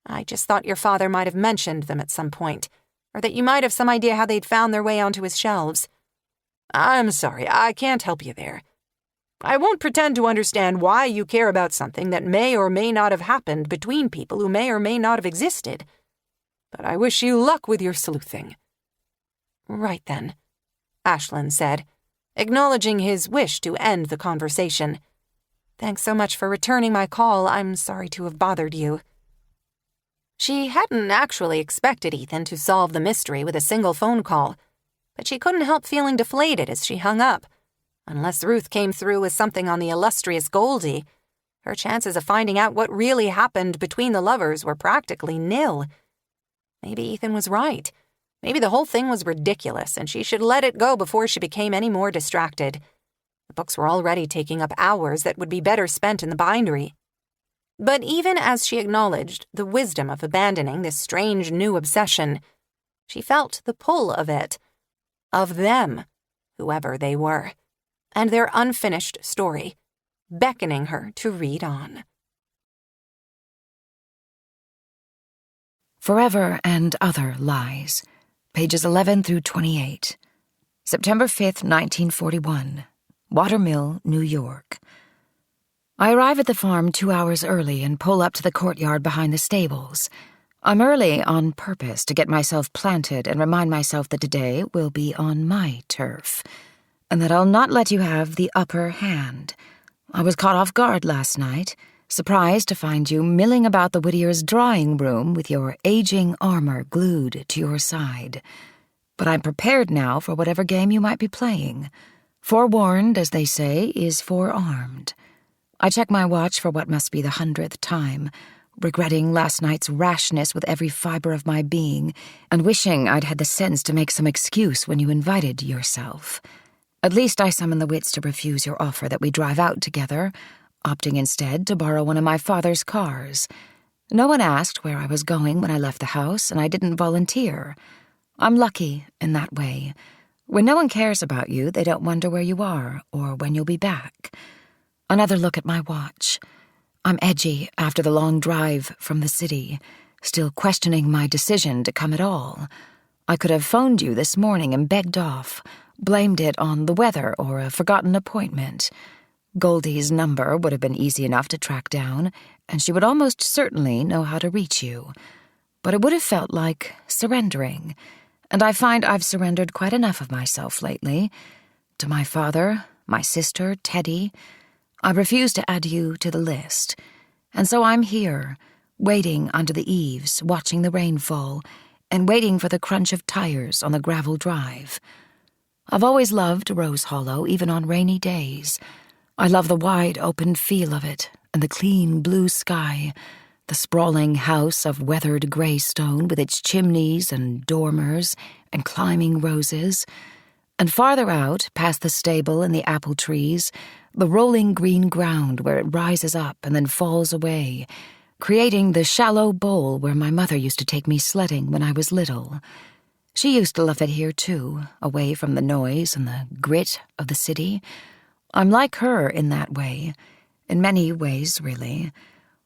I just thought your father might have mentioned them at some point, or that you might have some idea how they'd found their way onto his shelves. I'm sorry, I can't help you there. I won't pretend to understand why you care about something that may or may not have happened between people who may or may not have existed. But I wish you luck with your sleuthing. Right then, Ashlyn said, acknowledging his wish to end the conversation. Thanks so much for returning my call. I'm sorry to have bothered you. She hadn't actually expected Ethan to solve the mystery with a single phone call, but she couldn't help feeling deflated as she hung up. Unless Ruth came through with something on the illustrious Goldie, her chances of finding out what really happened between the lovers were practically nil. Maybe Ethan was right. Maybe the whole thing was ridiculous, and she should let it go before she became any more distracted. The books were already taking up hours that would be better spent in the bindery. But even as she acknowledged the wisdom of abandoning this strange new obsession, she felt the pull of it. Of them, whoever they were, and their unfinished story, beckoning her to read on. Forever and Other Lies, pages 11 through 28. September 5th, 1941. Watermill, New York. I arrive at the farm 2 hours early and pull up to the courtyard behind the stables. I'm early on purpose to get myself planted and remind myself that today will be on my turf, and that I'll not let you have the upper hand. I was caught off guard last night, surprised to find you milling about the Whittier's drawing room with your aging armor glued to your side. But I'm prepared now for whatever game you might be playing. Forewarned, as they say, is forearmed. I check my watch for what must be the 100th time, regretting last night's rashness with every fiber of my being, and wishing I'd had the sense to make some excuse when you invited yourself. At least I summoned the wits to refuse your offer that we drive out together, opting instead to borrow one of my father's cars. No one asked where I was going when I left the house, and I didn't volunteer. I'm lucky in that way. When no one cares about you, they don't wonder where you are or when you'll be back. Another look at my watch. I'm edgy after the long drive from the city, still questioning my decision to come at all. I could have phoned you this morning and begged off, blamed it on the weather or a forgotten appointment. Goldie's number would have been easy enough to track down, and she would almost certainly know how to reach you. But it would have felt like surrendering, and I find I've surrendered quite enough of myself lately. To my father, my sister, Teddy. I refuse to add you to the list, and so I'm here, waiting under the eaves, watching the rain fall, and waiting for the crunch of tires on the gravel drive. I've always loved Rose Hollow, even on rainy days. I love the wide open feel of it, and the clean blue sky, the sprawling house of weathered gray stone with its chimneys and dormers and climbing roses, and farther out, past the stable and the apple trees, the rolling green ground where it rises up and then falls away, creating the shallow bowl where my mother used to take me sledding when I was little. She used to love it here, too, away from the noise and the grit of the city. I'm like her in that way, in many ways, really.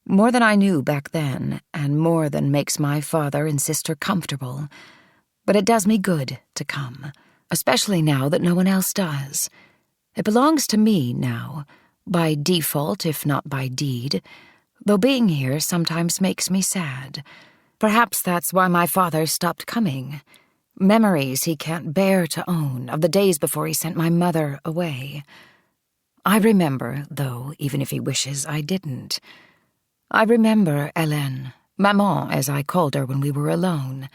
More than I knew back then, and more than makes my father and sister comfortable. But it does me good to come, especially now that no one else does. It belongs to me now, by default if not by deed, though being here sometimes makes me sad. Perhaps that's why my father stopped coming. Memories he can't bear to own of the days before he sent my mother away. I remember, though, even if he wishes I didn't. I remember Hélène, Maman as I called her when we were alone,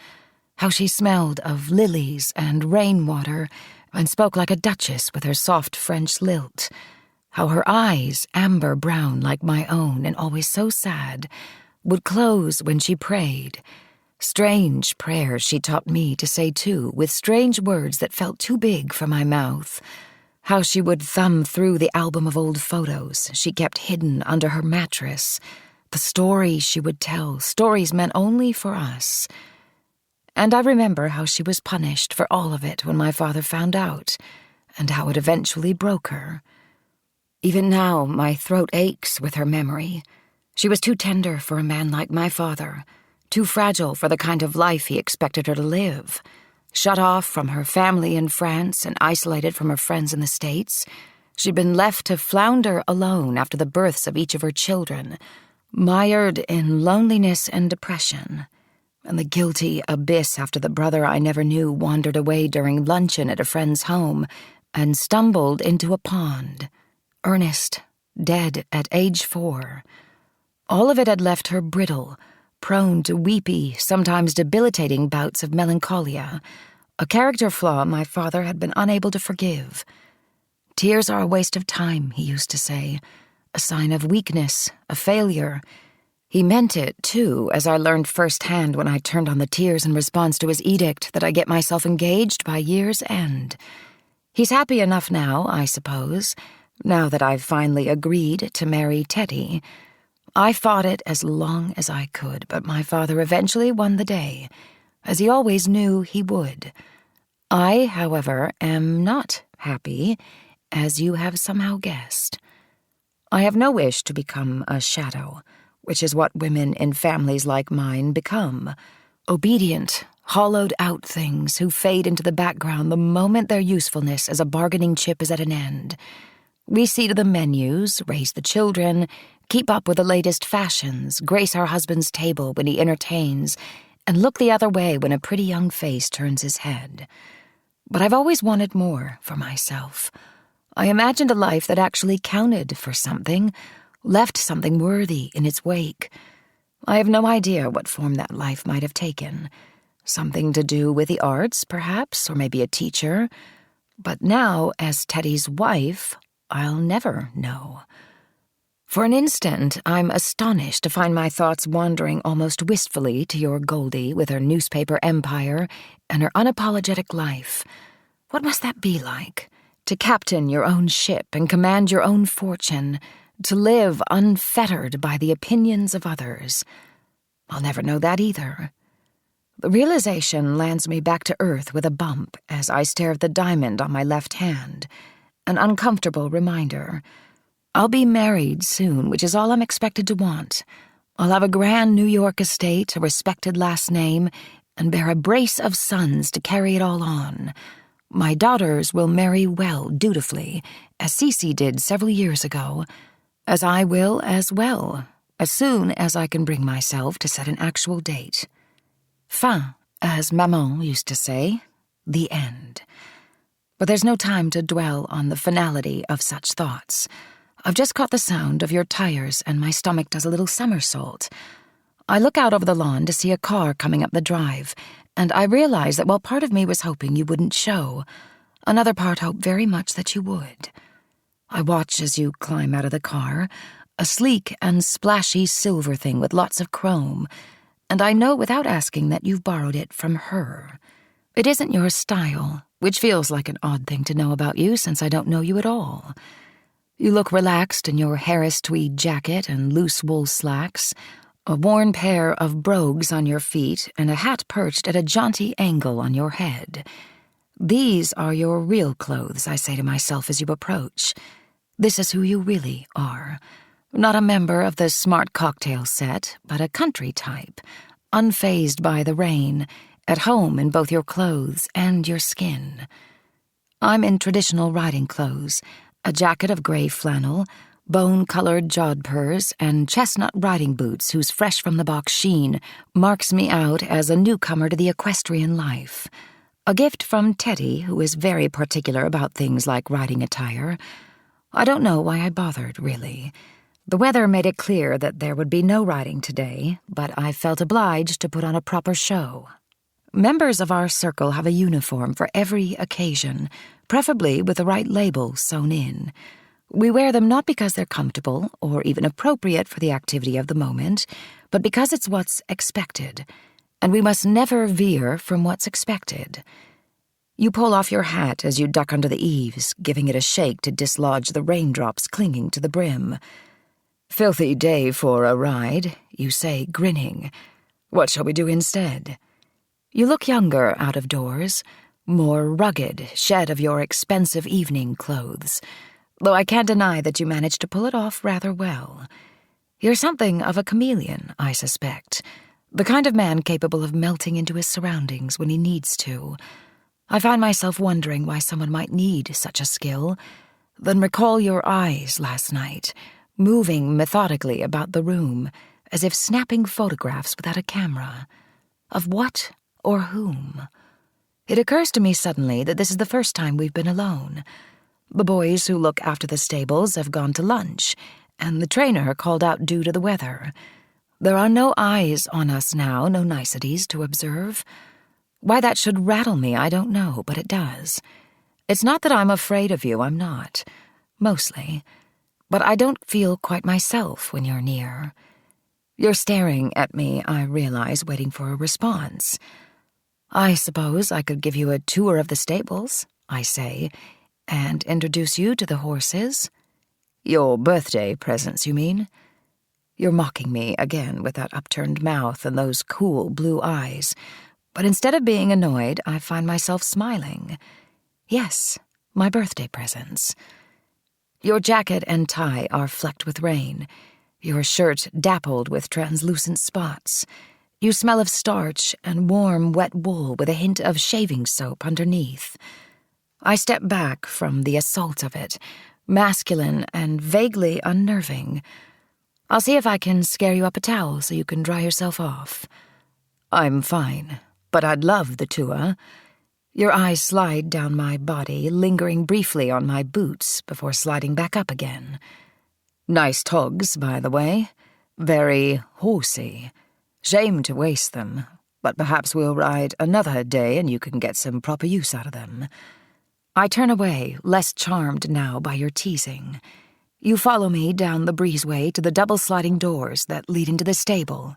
how she smelled of lilies and rainwater and spoke like a duchess with her soft French lilt, how her eyes, amber brown like my own and always so sad, would close when she prayed. Strange prayers she taught me to say too, with strange words that felt too big for my mouth. How she would thumb through the album of old photos she kept hidden under her mattress. The stories she would tell, stories meant only for us. And I remember how she was punished for all of it when my father found out, and how it eventually broke her. Even now, my throat aches with her memory. She was too tender for a man like my father, too fragile for the kind of life he expected her to live. Shut off from her family in France and isolated from her friends in the States, she'd been left to flounder alone after the births of each of her children, mired in loneliness and depression, and the guilty abyss after the brother I never knew wandered away during luncheon at a friend's home and stumbled into a pond. Ernest, dead at age 4. All of it had left her brittle, prone to weepy, sometimes debilitating bouts of melancholia, a character flaw my father had been unable to forgive. Tears are a waste of time, he used to say, a sign of weakness, a failure. He meant it, too, as I learned firsthand when I turned on the tears in response to his edict that I get myself engaged by year's end. He's happy enough now, I suppose, now that I've finally agreed to marry Teddy. I fought it as long as I could, but my father eventually won the day, as he always knew he would. I, however, am not happy, as you have somehow guessed. I have no wish to become a shadow, which is what women in families like mine become, obedient, hollowed-out things who fade into the background the moment their usefulness as a bargaining chip is at an end. We see to the menus, raise the children, keep up with the latest fashions, grace our husband's table when he entertains, and look the other way when a pretty young face turns his head. But I've always wanted more for myself. I imagined a life that actually counted for something, left something worthy in its wake. I have no idea what form that life might have taken. Something to do with the arts, perhaps, or maybe a teacher. But now, as Teddy's wife, I'll never know. For an instant, I'm astonished to find my thoughts wandering almost wistfully to your Goldie with her newspaper empire and her unapologetic life. What must that be like? To captain your own ship and command your own fortune, to live unfettered by the opinions of others. I'll never know that either. The realization lands me back to earth with a bump as I stare at the diamond on my left hand, an uncomfortable reminder. I'll be married soon, which is all I'm expected to want. I'll have a grand New York estate, a respected last name, and bear a brace of sons to carry it all on. My daughters will marry well, dutifully, as Cece did several years ago, as I will as well, as soon as I can bring myself to set an actual date. Fin, as Maman used to say, the end. But there's no time to dwell on the finality of such thoughts. I've just caught the sound of your tires and my stomach does a little somersault. I look out over the lawn to see a car coming up the drive, and I realize that while part of me was hoping you wouldn't show, another part hoped very much that you would. I watch as you climb out of the car, a sleek and splashy silver thing with lots of chrome, and I know without asking that you've borrowed it from her. It isn't your style, which feels like an odd thing to know about you since I don't know you at all. You look relaxed in your Harris tweed jacket and loose wool slacks, a worn pair of brogues on your feet, and a hat perched at a jaunty angle on your head. These are your real clothes, I say to myself as you approach. This is who you really are. Not a member of the smart cocktail set, but a country type, unfazed by the rain, at home in both your clothes and your skin. I'm in traditional riding clothes, a jacket of gray flannel, bone-colored jodhpurs, and chestnut riding boots whose fresh-from-the-box sheen marks me out as a newcomer to the equestrian life. A gift from Teddy, who is very particular about things like riding attire. I don't know why I bothered, really. The weather made it clear that there would be no riding today, but I felt obliged to put on a proper show. Members of our circle have a uniform for every occasion, preferably with the right label sewn in. We wear them not because they're comfortable or even appropriate for the activity of the moment, but because it's what's expected, and we must never veer from what's expected. You pull off your hat as you duck under the eaves, giving it a shake to dislodge the raindrops clinging to the brim. "Filthy day for a ride," you say, grinning. "What shall we do instead?" You look younger out of doors, more rugged, shed of your expensive evening clothes, though I can't deny that you managed to pull it off rather well. You're something of a chameleon, I suspect, the kind of man capable of melting into his surroundings when he needs to. I find myself wondering why someone might need such a skill, then recall your eyes last night, moving methodically about the room, as if snapping photographs without a camera. Of what or whom? It occurs to me suddenly that this is the first time we've been alone. The boys who look after the stables have gone to lunch, and the trainer called out due to the weather. There are no eyes on us now, no niceties to observe. Why that should rattle me, I don't know, but it does. It's not that I'm afraid of you, I'm not. Mostly. But I don't feel quite myself when you're near. You're staring at me, I realize, waiting for a response. I suppose I could give you a tour of the stables, I say, and introduce you to the horses. Your birthday presents, you mean? You're mocking me again with that upturned mouth and those cool blue eyes. But instead of being annoyed, I find myself smiling. Yes, my birthday presents. Your jacket and tie are flecked with rain, your shirt dappled with translucent spots. You smell of starch and warm, wet wool with a hint of shaving soap underneath. I step back from the assault of it, masculine and vaguely unnerving. I'll see if I can scare you up a towel so you can dry yourself off. I'm fine, but I'd love the tour. Your eyes slide down my body, lingering briefly on my boots before sliding back up again. Nice togs, by the way. Very horsey. Shame to waste them, but perhaps we'll ride another day and you can get some proper use out of them. I turn away, less charmed now by your teasing. You follow me down the breezeway to the double sliding doors that lead into the stable.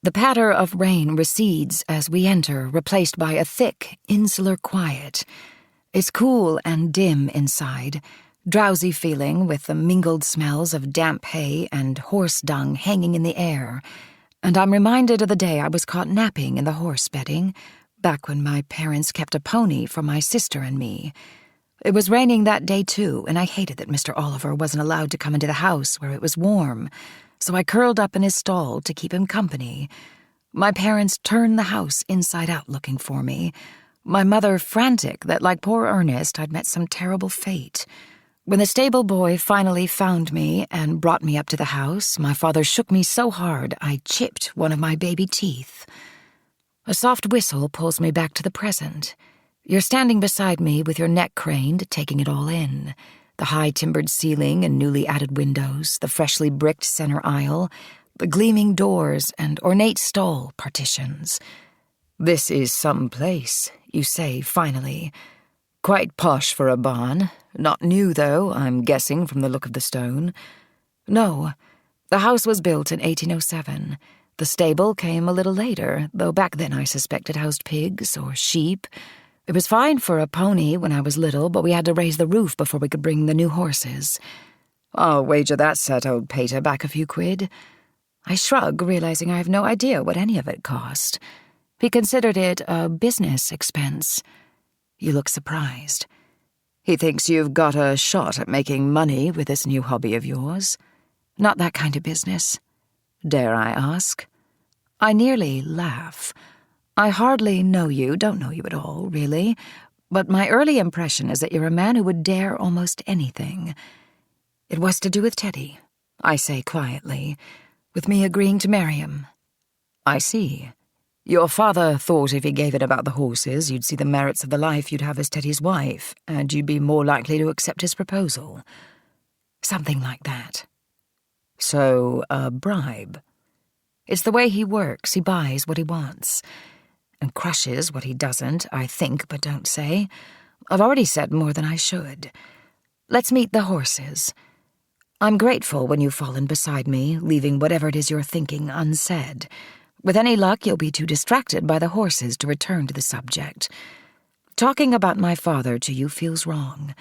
The patter of rain recedes as we enter, replaced by a thick, insular quiet. It's cool and dim inside, drowsy feeling with the mingled smells of damp hay and horse dung hanging in the air. And I'm reminded of the day I was caught napping in the horse bedding, back when my parents kept a pony for my sister and me. It was raining that day, too, and I hated that Mr. Oliver wasn't allowed to come into the house where it was warm, so I curled up in his stall to keep him company. My parents turned the house inside out looking for me, my mother frantic that, like poor Ernest, I'd met some terrible fate. When the stable boy finally found me and brought me up to the house, my father shook me so hard I chipped one of my baby teeth. A soft whistle pulls me back to the present. You're standing beside me with your neck craned, taking it all in. The high-timbered ceiling and newly added windows, the freshly bricked center aisle, the gleaming doors and ornate stall partitions. "This is some place," you say finally. "Quite posh for a barn. Not new, though, I'm guessing from the look of the stone." "No. The house was built in 1807. The stable came a little later, though back then I suspect it housed pigs or sheep. It was fine for a pony when I was little, but we had to raise the roof before we could bring the new horses. I'll wager that set old Pater back a few quid." I shrug, realizing I have no idea what any of it cost. He considered it a business expense. You look surprised. "He thinks you've got a shot at making money with this new hobby of yours." "Not that kind of business." "Dare I ask?" I nearly laugh. I hardly know you, don't know you at all, really, but my early impression is that you're a man who would dare almost anything. "It was to do with Teddy," I say quietly, "with me agreeing to marry him." "I see. Your father thought if he gave it about the horses, you'd see the merits of the life you'd have as Teddy's wife, and you'd be more likely to accept his proposal." "Something like that." "So, a bribe?" "It's the way he works. He buys what he wants and crushes what he doesn't, I think but don't say. I've already said more than I should. Let's meet the horses. I'm grateful when you've fallen beside me, leaving whatever it is you're thinking unsaid. With any luck, you'll be too distracted by the horses to return to the subject. Talking about my father to you feels wrong.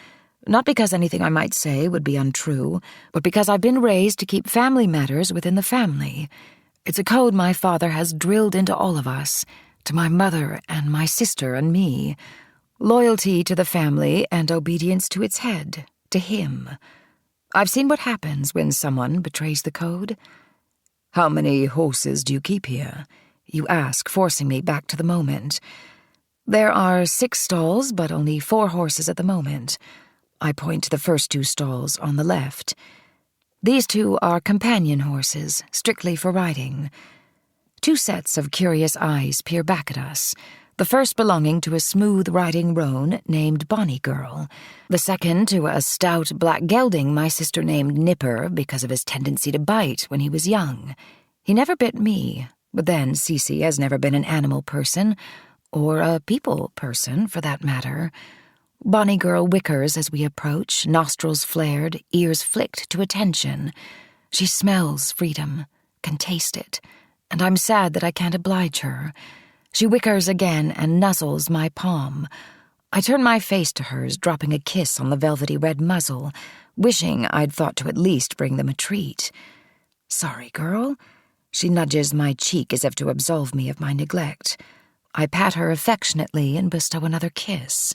Not because anything I might say would be untrue, but because I've been raised to keep family matters within the family. It's a code my father has drilled into all of us, to my mother and my sister and me. Loyalty to the family and obedience to its head, to him. I've seen what happens when someone betrays the code." "How many horses do you keep here?" you ask, forcing me back to the moment. "There are 6 stalls, but only 4 horses at the moment." I point to the first 2 stalls on the left. "These 2 are companion horses, strictly for riding." 2 sets of curious eyes peer back at us, the first belonging to a smooth-riding roan named Bonnie Girl, the second to a stout black gelding my sister named Nipper because of his tendency to bite when he was young. He never bit me, but then Cece has never been an animal person, or a people person, for that matter. Bonnie Girl whickers as we approach, nostrils flared, ears flicked to attention. She smells freedom, can taste it, and I'm sad that I can't oblige her. She whickers again and nuzzles my palm. I turn my face to hers, dropping a kiss on the velvety red muzzle, wishing I'd thought to at least bring them a treat. "Sorry, girl." She nudges my cheek as if to absolve me of my neglect. I pat her affectionately and bestow another kiss.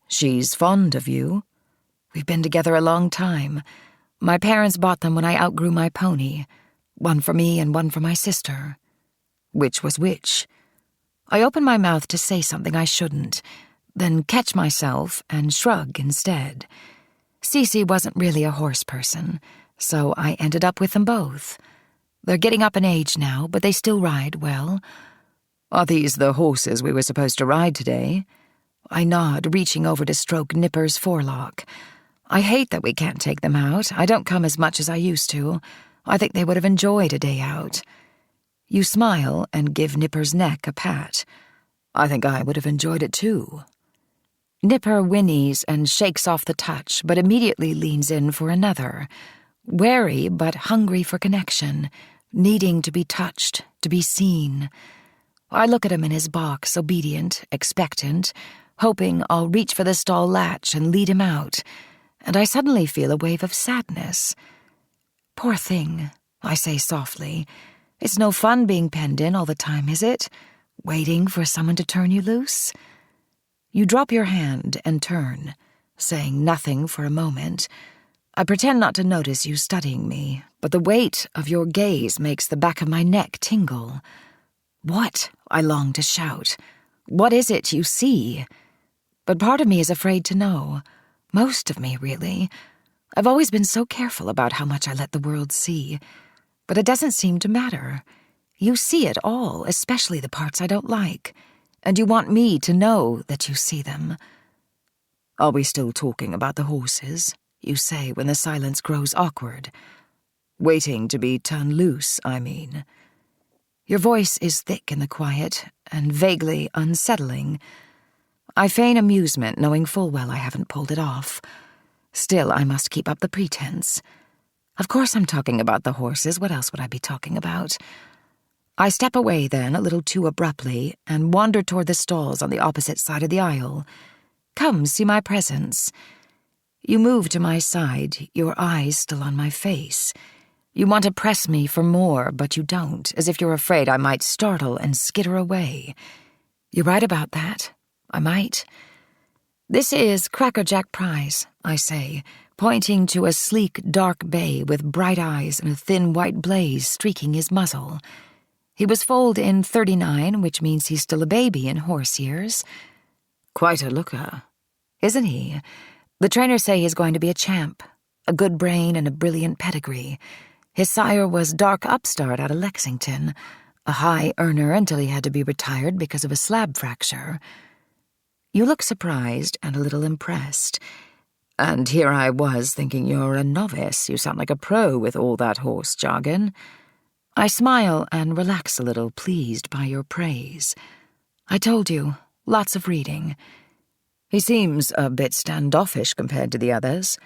"She's fond of you." "We've been together a long time. My parents bought them when I outgrew my pony. One for me and one for my sister." Which was which? I open my mouth to say something I shouldn't, then catch myself and shrug instead. Cece wasn't really a horse person, so I ended up with them both. They're getting up in age now, but they still ride well. Are these the horses we were supposed to ride today? I nod, reaching over to stroke Nipper's forelock. I hate that we can't take them out. I don't come as much as I used to. I think they would have enjoyed a day out. You smile and give Nipper's neck a pat. I think I would have enjoyed it too. Nipper whinnies and shakes off the touch, but immediately leans in for another. Wary but hungry for connection, needing to be touched, to be seen. I look at him in his box, obedient, expectant, hoping I'll reach for the stall latch and lead him out, and I suddenly feel a wave of sadness. Poor thing, I say softly. It's no fun being penned in all the time, is it? Waiting for someone to turn you loose? You drop your hand and turn, saying nothing for a moment. I pretend not to notice you studying me, but the weight of your gaze makes the back of my neck tingle. What? I long to shout. What is it you see? But part of me is afraid to know. Most of me, really. I've always been so careful about how much I let the world see. But it doesn't seem to matter. You see it all, especially the parts I don't like. And you want me to know that you see them. Are we still talking about the horses? You say when the silence grows awkward. Waiting to be turned loose, I mean. Your voice is thick in the quiet and vaguely unsettling. I feign amusement, knowing full well I haven't pulled it off. Still, I must keep up the pretense. Of course I'm talking about the horses. What else would I be talking about? I step away then, a little too abruptly, and wander toward the stalls on the opposite side of the aisle. Come, see my presence. You move to my side, your eyes still on my face. You want to press me for more, but you don't, as if you're afraid I might startle and skitter away. You're right about that. I might. This is Crackerjack Prize, I say, pointing to a sleek, dark bay with bright eyes and a thin white blaze streaking his muzzle. He was foaled in 39, which means he's still a baby in horse years. Quite a looker, isn't he? The trainers say he's going to be a champ, a good brain and a brilliant pedigree. His sire was dark upstart out of Lexington, a high earner until he had to be retired because of a slab fracture. You look surprised and a little impressed. And here I was thinking you're a novice. You sound like a pro with all that horse jargon. I smile and relax a little, pleased by your praise. I told you, lots of reading. He seems a bit standoffish compared to the others.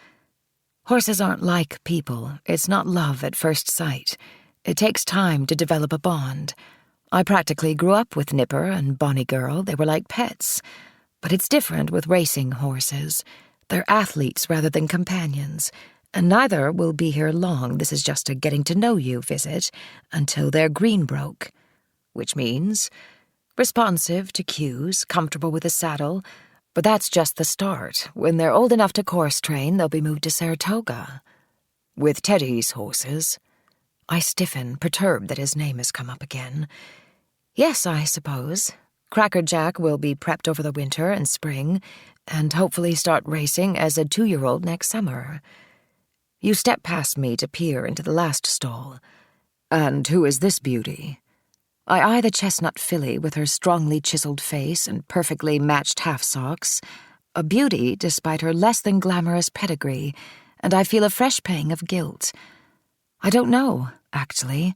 Horses aren't like people. It's not love at first sight. It takes time to develop a bond. I practically grew up with Nipper and Bonnie Girl. They were like pets. But it's different with racing horses. They're athletes rather than companions, and neither will be here long. This is just a getting-to-know-you visit until they're green broke, which means responsive to cues, comfortable with the saddle, but that's just the start. When they're old enough to course train, they'll be moved to Saratoga. With Teddy's horses. I stiffen, perturbed that his name has come up again. Yes, I suppose. Crackerjack will be prepped over the winter and spring, and hopefully start racing as a 2-year-old next summer. You step past me to peer into the last stall. And who is this beauty? I eye the chestnut filly with her strongly chiseled face and perfectly matched half-socks, a beauty despite her less-than-glamorous pedigree, and I feel a fresh pang of guilt. I don't know, actually.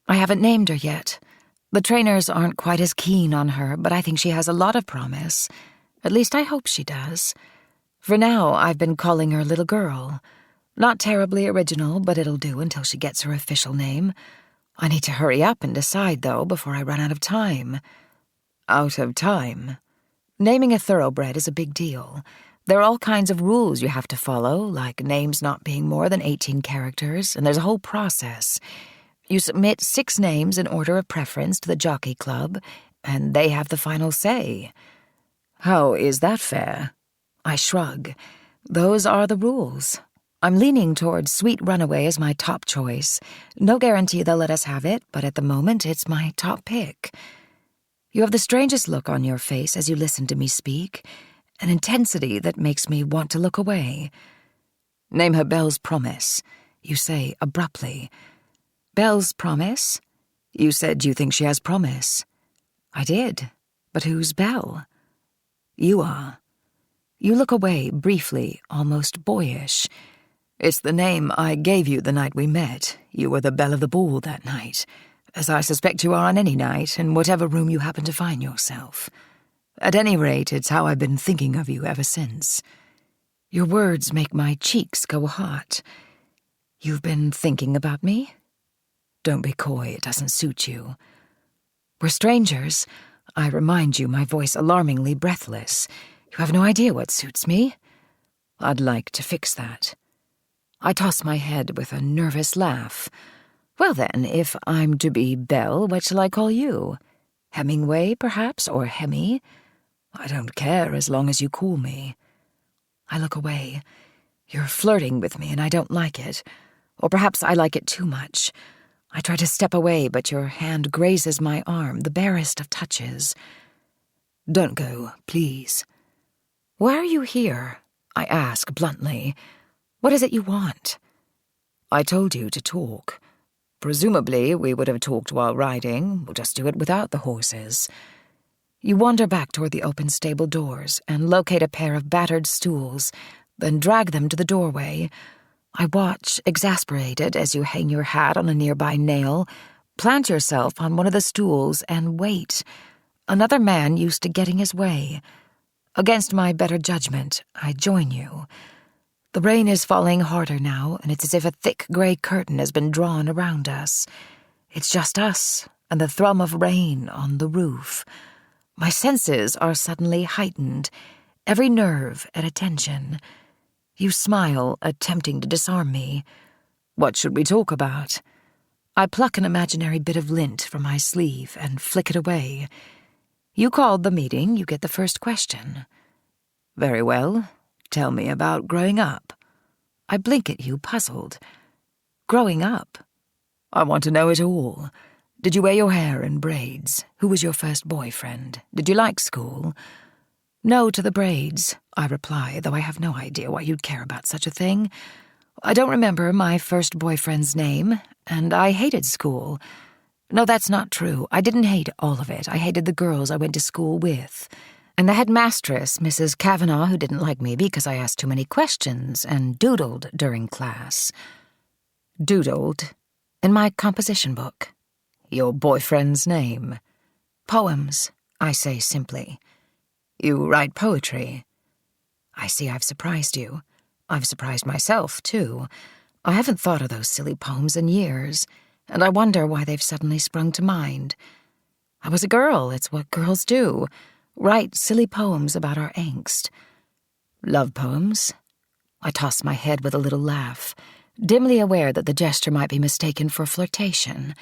I haven't named her yet. The trainers aren't quite as keen on her, but I think she has a lot of promise. At least I hope she does. For now, I've been calling her Little Girl. Not terribly original, but it'll do until she gets her official name. I need to hurry up and decide, though, before I run out of time. Out of time? Naming a thoroughbred is a big deal. There are all kinds of rules you have to follow, like names not being more than 18 characters, and there's a whole process. You submit 6 names in order of preference to the jockey club, and they have the final say. How is that fair? I shrug. Those are the rules. I'm leaning towards Sweet Runaway as my top choice. No guarantee they'll let us have it, but at the moment it's my top pick. You have the strangest look on your face as you listen to me speak, an intensity that makes me want to look away. Name her Belle's Promise, you say abruptly. Belle's Promise? You said you think she has promise. I did, but who's Belle? You are. You look away briefly, almost boyish. It's the name I gave you the night we met. You were the belle of the ball that night, as I suspect you are on any night, in whatever room you happen to find yourself. At any rate, it's how I've been thinking of you ever since. Your words make my cheeks go hot. You've been thinking about me? Don't be coy, it doesn't suit you. We're strangers. I remind you, my voice alarmingly breathless. You have no idea what suits me. I'd like to fix that. I toss my head with a nervous laugh. Well then, if I'm to be Belle, what shall I call you? Hemingway, perhaps, or Hemi? I don't care as long as you cool me. I look away. You're flirting with me and I don't like it. Or perhaps I like it too much. I try to step away, but your hand grazes my arm, the barest of touches. Don't go, please. Why are you here? I ask bluntly. What is it you want? I told you to talk. Presumably, we would have talked while riding. We'll just do it without the horses. You wander back toward the open stable doors and locate a pair of battered stools, then drag them to the doorway. I watch, exasperated, as you hang your hat on a nearby nail, plant yourself on one of the stools, and wait. Another man used to getting his way. Against my better judgment, I join you. The rain is falling harder now, and it's as if a thick gray curtain has been drawn around us. It's just us and the thrum of rain on the roof. My senses are suddenly heightened, every nerve at attention. You smile, attempting to disarm me. What should we talk about? I pluck an imaginary bit of lint from my sleeve and flick it away. You called the meeting, you get the first question. Very well. Tell me about growing up. I blink at you, puzzled. Growing up? I want to know it all. Did you wear your hair in braids? Who was your first boyfriend? Did you like school? No to the braids, I reply, though I have no idea why you'd care about such a thing. I don't remember my first boyfriend's name, and I hated school. No, that's not true. I didn't hate all of it. I hated the girls I went to school with. And the headmistress, Mrs. Kavanaugh, who didn't like me because I asked too many questions and doodled during class. Doodled? In my composition book. Your boyfriend's name. Poems, I say simply. You write poetry. I see I've surprised you. I've surprised myself, too. I haven't thought of those silly poems in years, and I wonder why they've suddenly sprung to mind. I was a girl, it's what girls do. Write silly poems about our angst. Love poems? I toss my head with a little laugh, dimly aware that the gesture might be mistaken for flirtation.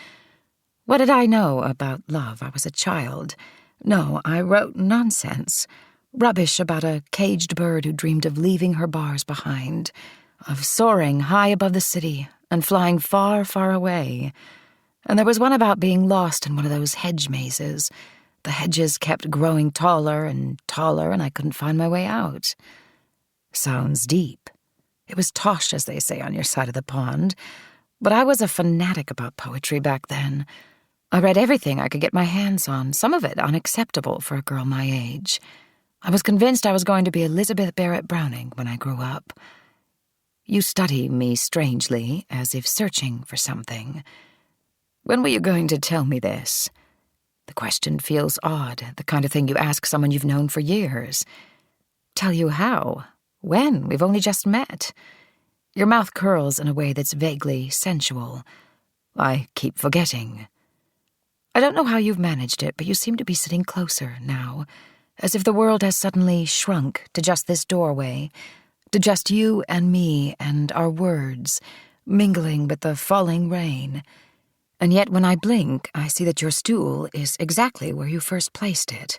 What did I know about love? I was a child. No, I wrote nonsense. Rubbish about a caged bird who dreamed of leaving her bars behind, of soaring high above the city and flying far, far away. And there was one about being lost in one of those hedge mazes. The hedges kept growing taller, and I couldn't find my way out. Sounds deep. It was tosh, as they say on your side of the pond. But I was a fanatic about poetry back then. I read everything I could get my hands on, some of it unacceptable for a girl my age. I was convinced I was going to be Elizabeth Barrett Browning when I grew up. You study me strangely, as if searching for something. When were you going to tell me this? The question feels odd, the kind of thing you ask someone you've known for years. Tell you how? When? We've only just met. Your mouth curls in a way that's vaguely sensual. I keep forgetting. I don't know how you've managed it, but you seem to be sitting closer now, as if the world has suddenly shrunk to just this doorway, to just you and me and our words, mingling with the falling rain. And yet when I blink, I see that your stool is exactly where you first placed it.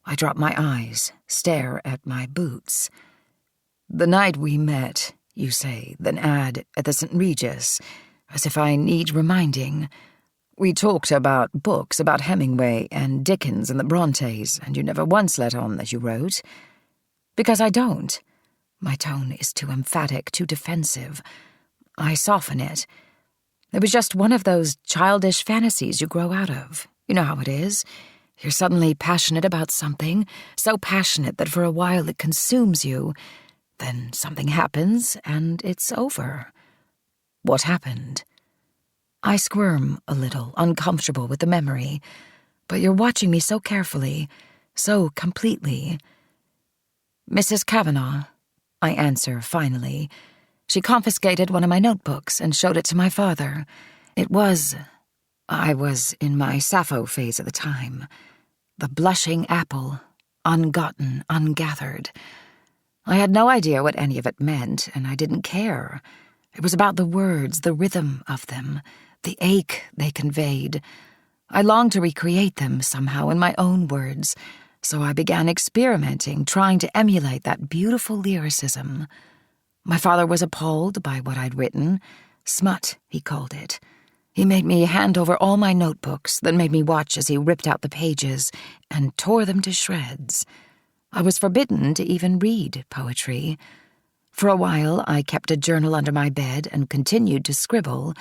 I drop my eyes, stare at my boots. The night we met, you say, then add, at the St. Regis, as if I need reminding. We talked about books, about Hemingway and Dickens and the Brontes, and you never once let on that you wrote. Because I don't. My tone is too emphatic, too defensive. I soften it. It was just one of those childish fantasies you grow out of. You know how it is. You're suddenly passionate about something, so passionate that for a while it consumes you. Then something happens, and it's over. What happened? I squirm a little, uncomfortable with the memory, but you're watching me so carefully, so completely. Mrs. Kavanaugh, I answer finally. She confiscated one of my notebooks and showed it to my father. I was in my Sappho phase at the time. The blushing apple, ungotten, ungathered. I had no idea what any of it meant, and I didn't care. It was about the words, the rhythm of them, the ache they conveyed. I longed to recreate them somehow in my own words, so I began experimenting, trying to emulate that beautiful lyricism. My father was appalled by what I'd written. Smut, he called it. He made me hand over all my notebooks, then made me watch as he ripped out the pages and tore them to shreds. I was forbidden to even read poetry. For a while, I kept a journal under my bed and continued to scribble,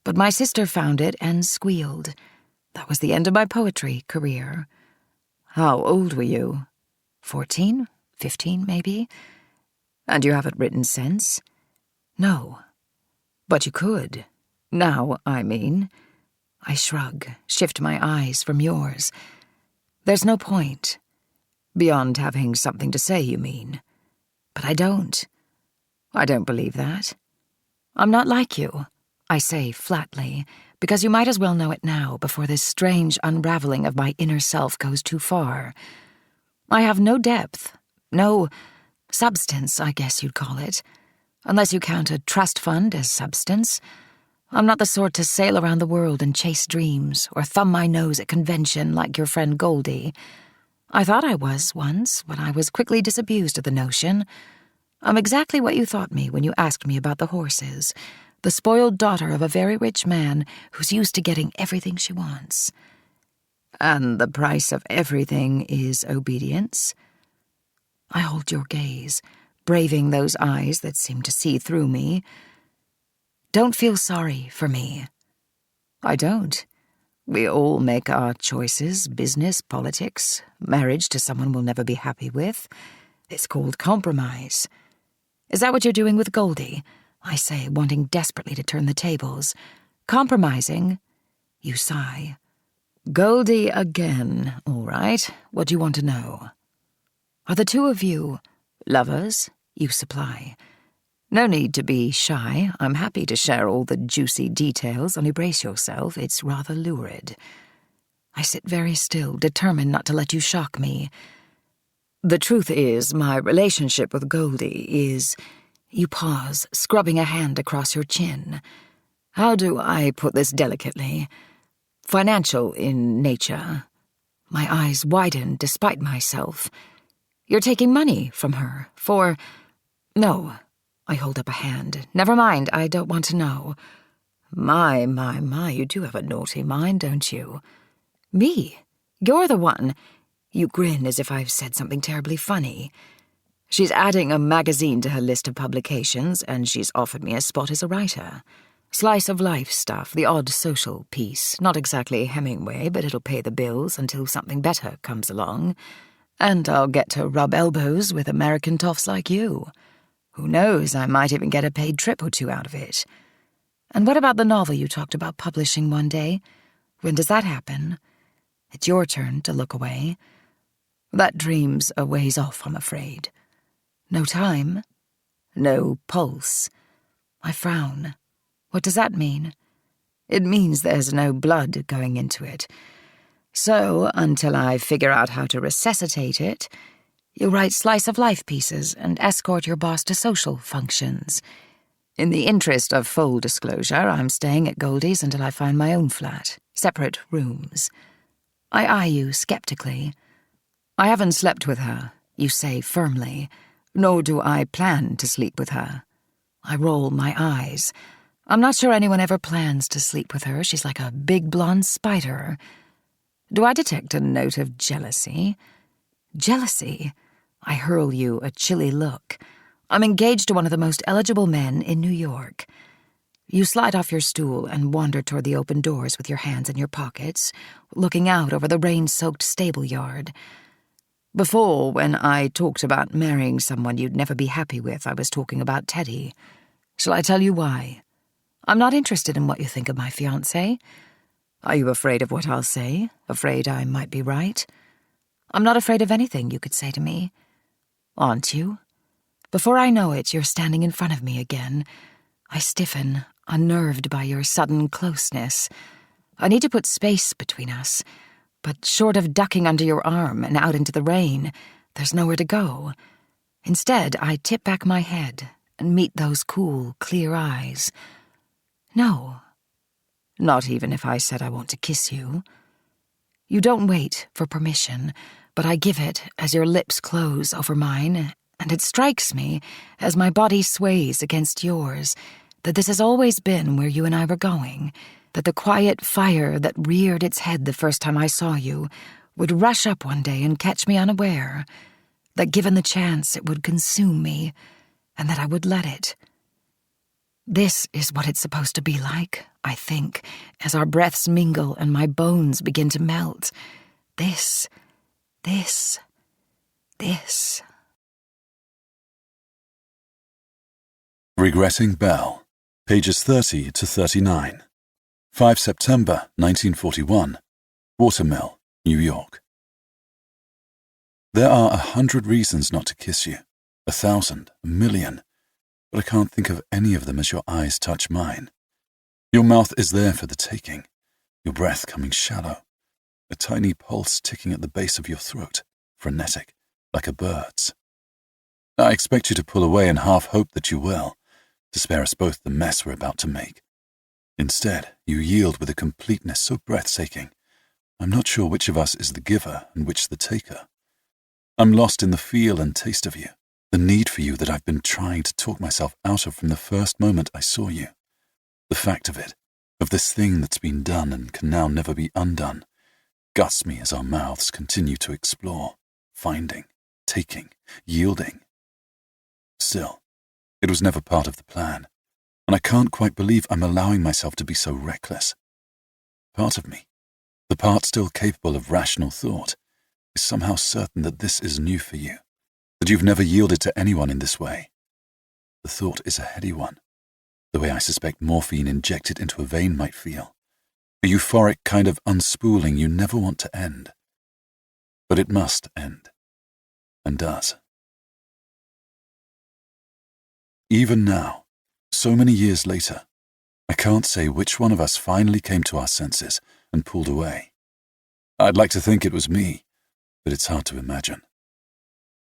but my sister found it and squealed. That was the end of my poetry career. How old were you? 14? 15, maybe? And you haven't written since? No. But you could. Now, I mean. I shrug, shift my eyes from yours. There's no point. Beyond having something to say, you mean. But I don't. I don't believe that. I'm not like you, I say flatly, because you might as well know it now before this strange unraveling of my inner self goes too far. I have no depth, no substance, I guess you'd call it, unless you count a trust fund as substance. I'm not the sort to sail around the world and chase dreams or thumb my nose at convention like your friend Goldie. I thought I was once, but I was quickly disabused of the notion. I'm exactly what you thought me when you asked me about the horses, the spoiled daughter of a very rich man who's used to getting everything she wants. And the price of everything is obedience. I hold your gaze, braving those eyes that seem to see through me. Don't feel sorry for me. I don't. We all make our choices, business, politics, marriage to someone we'll never be happy with. It's called compromise. Is that what you're doing with Goldie? I say, wanting desperately to turn the tables. Compromising? You sigh. Goldie again, all right. What do you want to know? Are the two of you lovers? You supply. No need to be shy. I'm happy to share all the juicy details, only brace yourself. It's rather lurid. I sit very still, determined not to let you shock me. The truth is, my relationship with Goldie is... You pause, scrubbing a hand across your chin. How do I put this delicately? Financial in nature. My eyes widen despite myself. You're taking money from her for... No. I hold up a hand. Never mind, I don't want to know. My, you do have a naughty mind, don't you? Me? You're the one. You grin as if I've said something terribly funny. She's adding a magazine to her list of publications, and she's offered me a spot as a writer. Slice of life stuff, the odd social piece. Not exactly Hemingway, but it'll pay the bills until something better comes along. And I'll get to rub elbows with American toffs like you. Who knows, I might even get a paid trip or two out of it. And what about the novel you talked about publishing one day? When does that happen? It's your turn to look away. That dream's a ways off, I'm afraid. No time? No pulse. I frown. What does that mean? It means there's no blood going into it. So, until I figure out how to resuscitate it, you'll write slice-of-life pieces and escort your boss to social functions. In the interest of full disclosure, I'm staying at Goldie's until I find my own flat, separate rooms. I eye you skeptically. I haven't slept with her, you say firmly, nor do I plan to sleep with her. I roll my eyes. I'm not sure anyone ever plans to sleep with her. She's like a big blonde spider. Do I detect a note of jealousy? Jealousy? I hurl you a chilly look. I'm engaged to one of the most eligible men in New York. You slide off your stool and wander toward the open doors with your hands in your pockets, looking out over the rain-soaked stable yard. Before, when I talked about marrying someone you'd never be happy with, I was talking about Teddy. Shall I tell you why? I'm not interested in what you think of my fiancé. Are you afraid of what I'll say? Afraid I might be right? I'm not afraid of anything you could say to me. Aren't you? Before I know it, you're standing in front of me again. I stiffen, unnerved by your sudden closeness. I need to put space between us, but short of ducking under your arm and out into the rain, there's nowhere to go. Instead, I tip back my head and meet those cool, clear eyes. No. Not even if I said I want to kiss you. You don't wait for permission, but I give it as your lips close over mine, and it strikes me, as my body sways against yours, that this has always been where you and I were going, that the quiet fire that reared its head the first time I saw you would rush up one day and catch me unaware, that given the chance it would consume me, and that I would let it. This is what it's supposed to be like, I think, as our breaths mingle and my bones begin to melt. This. Regretting Belle, pages 30 to 39. 5 September 1941, Watermill, New York. There are 100 reasons not to kiss you, 1,000, 1,000,000, but I can't think of any of them as your eyes touch mine. Your mouth is there for the taking, your breath coming shallow, a tiny pulse ticking at the base of your throat, frenetic, like a bird's. I expect you to pull away and half hope that you will, to spare us both the mess we're about to make. Instead, you yield with a completeness so breathtaking, I'm not sure which of us is the giver and which the taker. I'm lost in the feel and taste of you, the need for you that I've been trying to talk myself out of from the first moment I saw you. The fact of it, of this thing that's been done and can now never be undone, guts me as our mouths continue to explore, finding, taking, yielding. Still, it was never part of the plan, and I can't quite believe I'm allowing myself to be so reckless. Part of me, the part still capable of rational thought, is somehow certain that this is new for you, that you've never yielded to anyone in this way. The thought is a heady one, the way I suspect morphine injected into a vein might feel, a euphoric kind of unspooling you never want to end. But it must end, and does. Even now, so many years later, I can't say which one of us finally came to our senses and pulled away. I'd like to think it was me, but it's hard to imagine.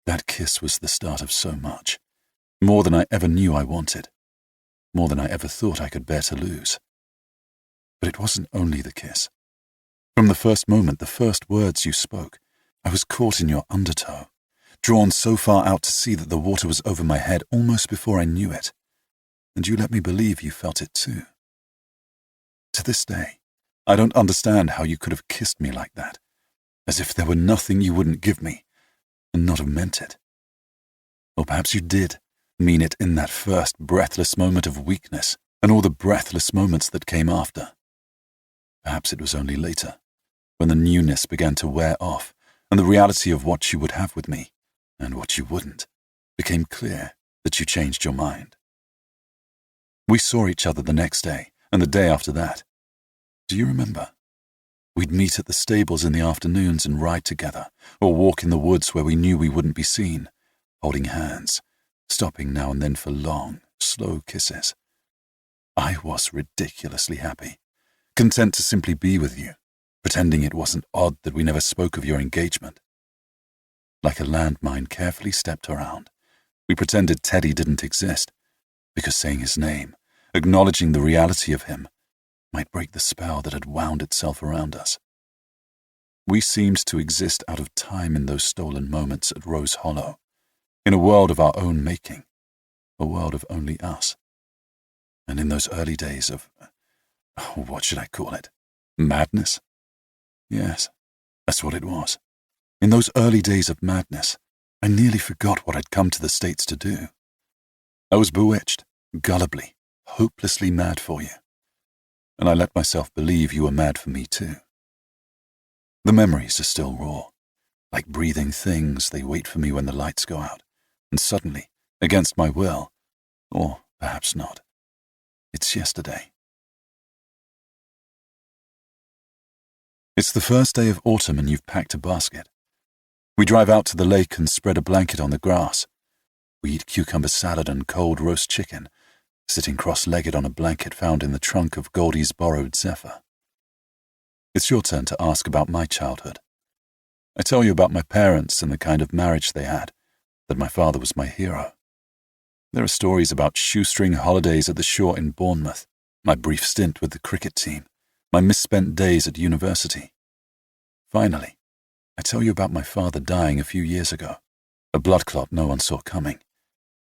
That kiss was the start of so much, more than I ever knew I wanted, more than I ever thought I could bear to lose. But it wasn't only the kiss. From the first moment, the first words you spoke, I was caught in your undertow, drawn so far out to sea that the water was over my head almost before I knew it, and you let me believe you felt it too. To this day, I don't understand how you could have kissed me like that, as if there were nothing you wouldn't give me, and not have meant it. Or perhaps you did mean it in that first breathless moment of weakness, and all the breathless moments that came after. Perhaps it was only later, when the newness began to wear off, and the reality of what you would have with me, and what you wouldn't, became clear, that you changed your mind. We saw each other the next day, and the day after that. Do you remember? We'd meet at the stables in the afternoons and ride together, or walk in the woods where we knew we wouldn't be seen, holding hands, stopping now and then for long, slow kisses. I was ridiculously happy, content to simply be with you, pretending it wasn't odd that we never spoke of your engagement. Like a landmine carefully stepped around, we pretended Teddy didn't exist, because saying his name, acknowledging the reality of him, might break the spell that had wound itself around us. We seemed to exist out of time in those stolen moments at Rose Hollow, in a world of our own making, a world of only us. And in those early days of, what should I call it? Madness? Yes, that's what it was. In those early days of madness, I nearly forgot what I'd come to the States to do. I was bewitched, gullibly, hopelessly mad for you. And I let myself believe you were mad for me too. The memories are still raw. Like breathing things, they wait for me when the lights go out. And suddenly, against my will, or perhaps not, it's yesterday. It's the first day of autumn and you've packed a basket. We drive out to the lake and spread a blanket on the grass. We eat cucumber salad and cold roast chicken, sitting cross-legged on a blanket found in the trunk of Goldie's borrowed Zephyr. It's your turn to ask about my childhood. I tell you about my parents and the kind of marriage they had, that my father was my hero. There are stories about shoestring holidays at the shore in Bournemouth, my brief stint with the cricket team, my misspent days at university. Finally, I tell you about my father dying a few years ago, a blood clot no one saw coming,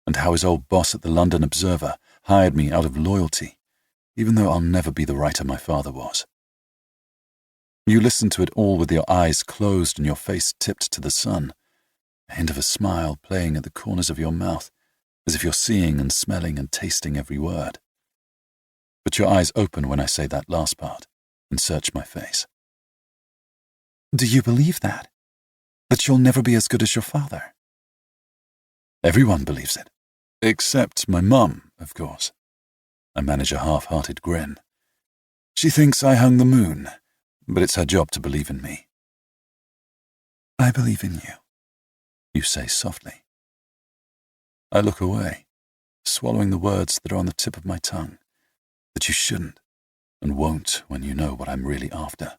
and how his old boss at the London Observer hired me out of loyalty, even though I'll never be the writer my father was. You listen to it all with your eyes closed and your face tipped to the sun, a hint of a smile playing at the corners of your mouth, as if you're seeing and smelling and tasting every word. But your eyes open when I say that last part, and search my face. Do you believe that? That you'll never be as good as your father? Everyone believes it. Except my mum, of course. I manage a half-hearted grin. She thinks I hung the moon, but it's her job to believe in me. I believe in you say softly. I look away, swallowing the words that are on the tip of my tongue, that you shouldn't and won't when you know what I'm really after.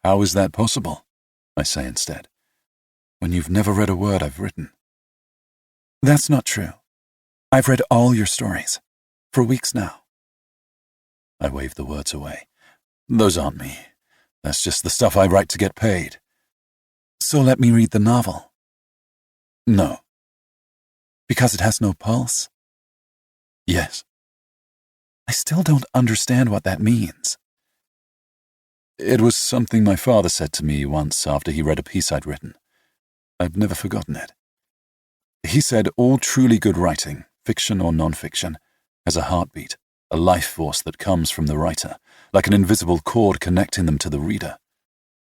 How is that possible? I say instead, when you've never read a word I've written. That's not true. I've read all your stories, for weeks now. I wave the words away. Those aren't me. That's just the stuff I write to get paid. So let me read the novel. No. Because it has no pulse? Yes. I still don't understand what that means. It was something my father said to me once after he read a piece I'd written. I've never forgotten it. He said all truly good writing, fiction or non-fiction, has a heartbeat, a life force that comes from the writer, like an invisible cord connecting them to the reader.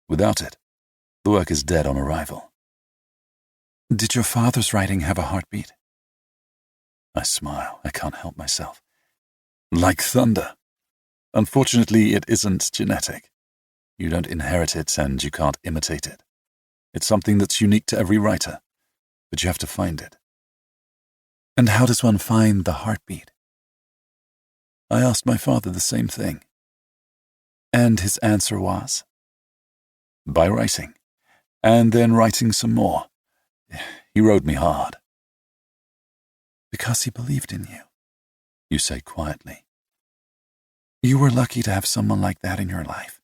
Without it, the work is dead on arrival. Did your father's writing have a heartbeat? I smile. I can't help myself. Like thunder. Unfortunately, it isn't genetic. You don't inherit it and you can't imitate it. It's something that's unique to every writer, but you have to find it. And how does one find the heartbeat? I asked my father the same thing. And his answer was? By writing. And then writing some more. He rode me hard. Because he believed in you say quietly. You were lucky to have someone like that in your life.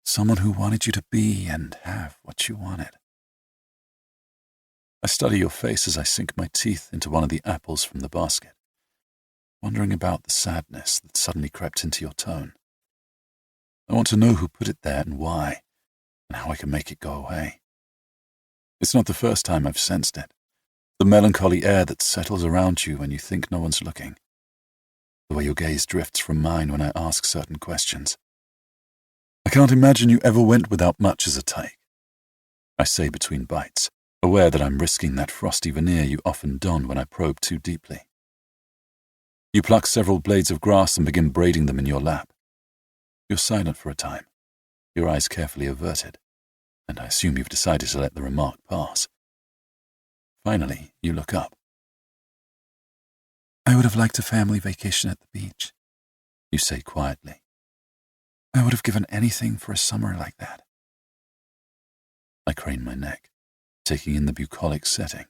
Someone who wanted you to be and have what you wanted. I study your face as I sink my teeth into one of the apples from the basket, wondering about the sadness that suddenly crept into your tone. I want to know who put it there and why, and how I can make it go away. It's not the first time I've sensed it, the melancholy air that settles around you when you think no one's looking, the way your gaze drifts from mine when I ask certain questions. I can't imagine you ever went without much as a take, I say between bites, aware that I'm risking that frosty veneer you often don when I probe too deeply. You pluck several blades of grass and begin braiding them in your lap. You're silent for a time, your eyes carefully averted, and I assume you've decided to let the remark pass. Finally, you look up. I would have liked a family vacation at the beach, you say quietly. I would have given anything for a summer like that. I crane my neck, taking in the bucolic setting,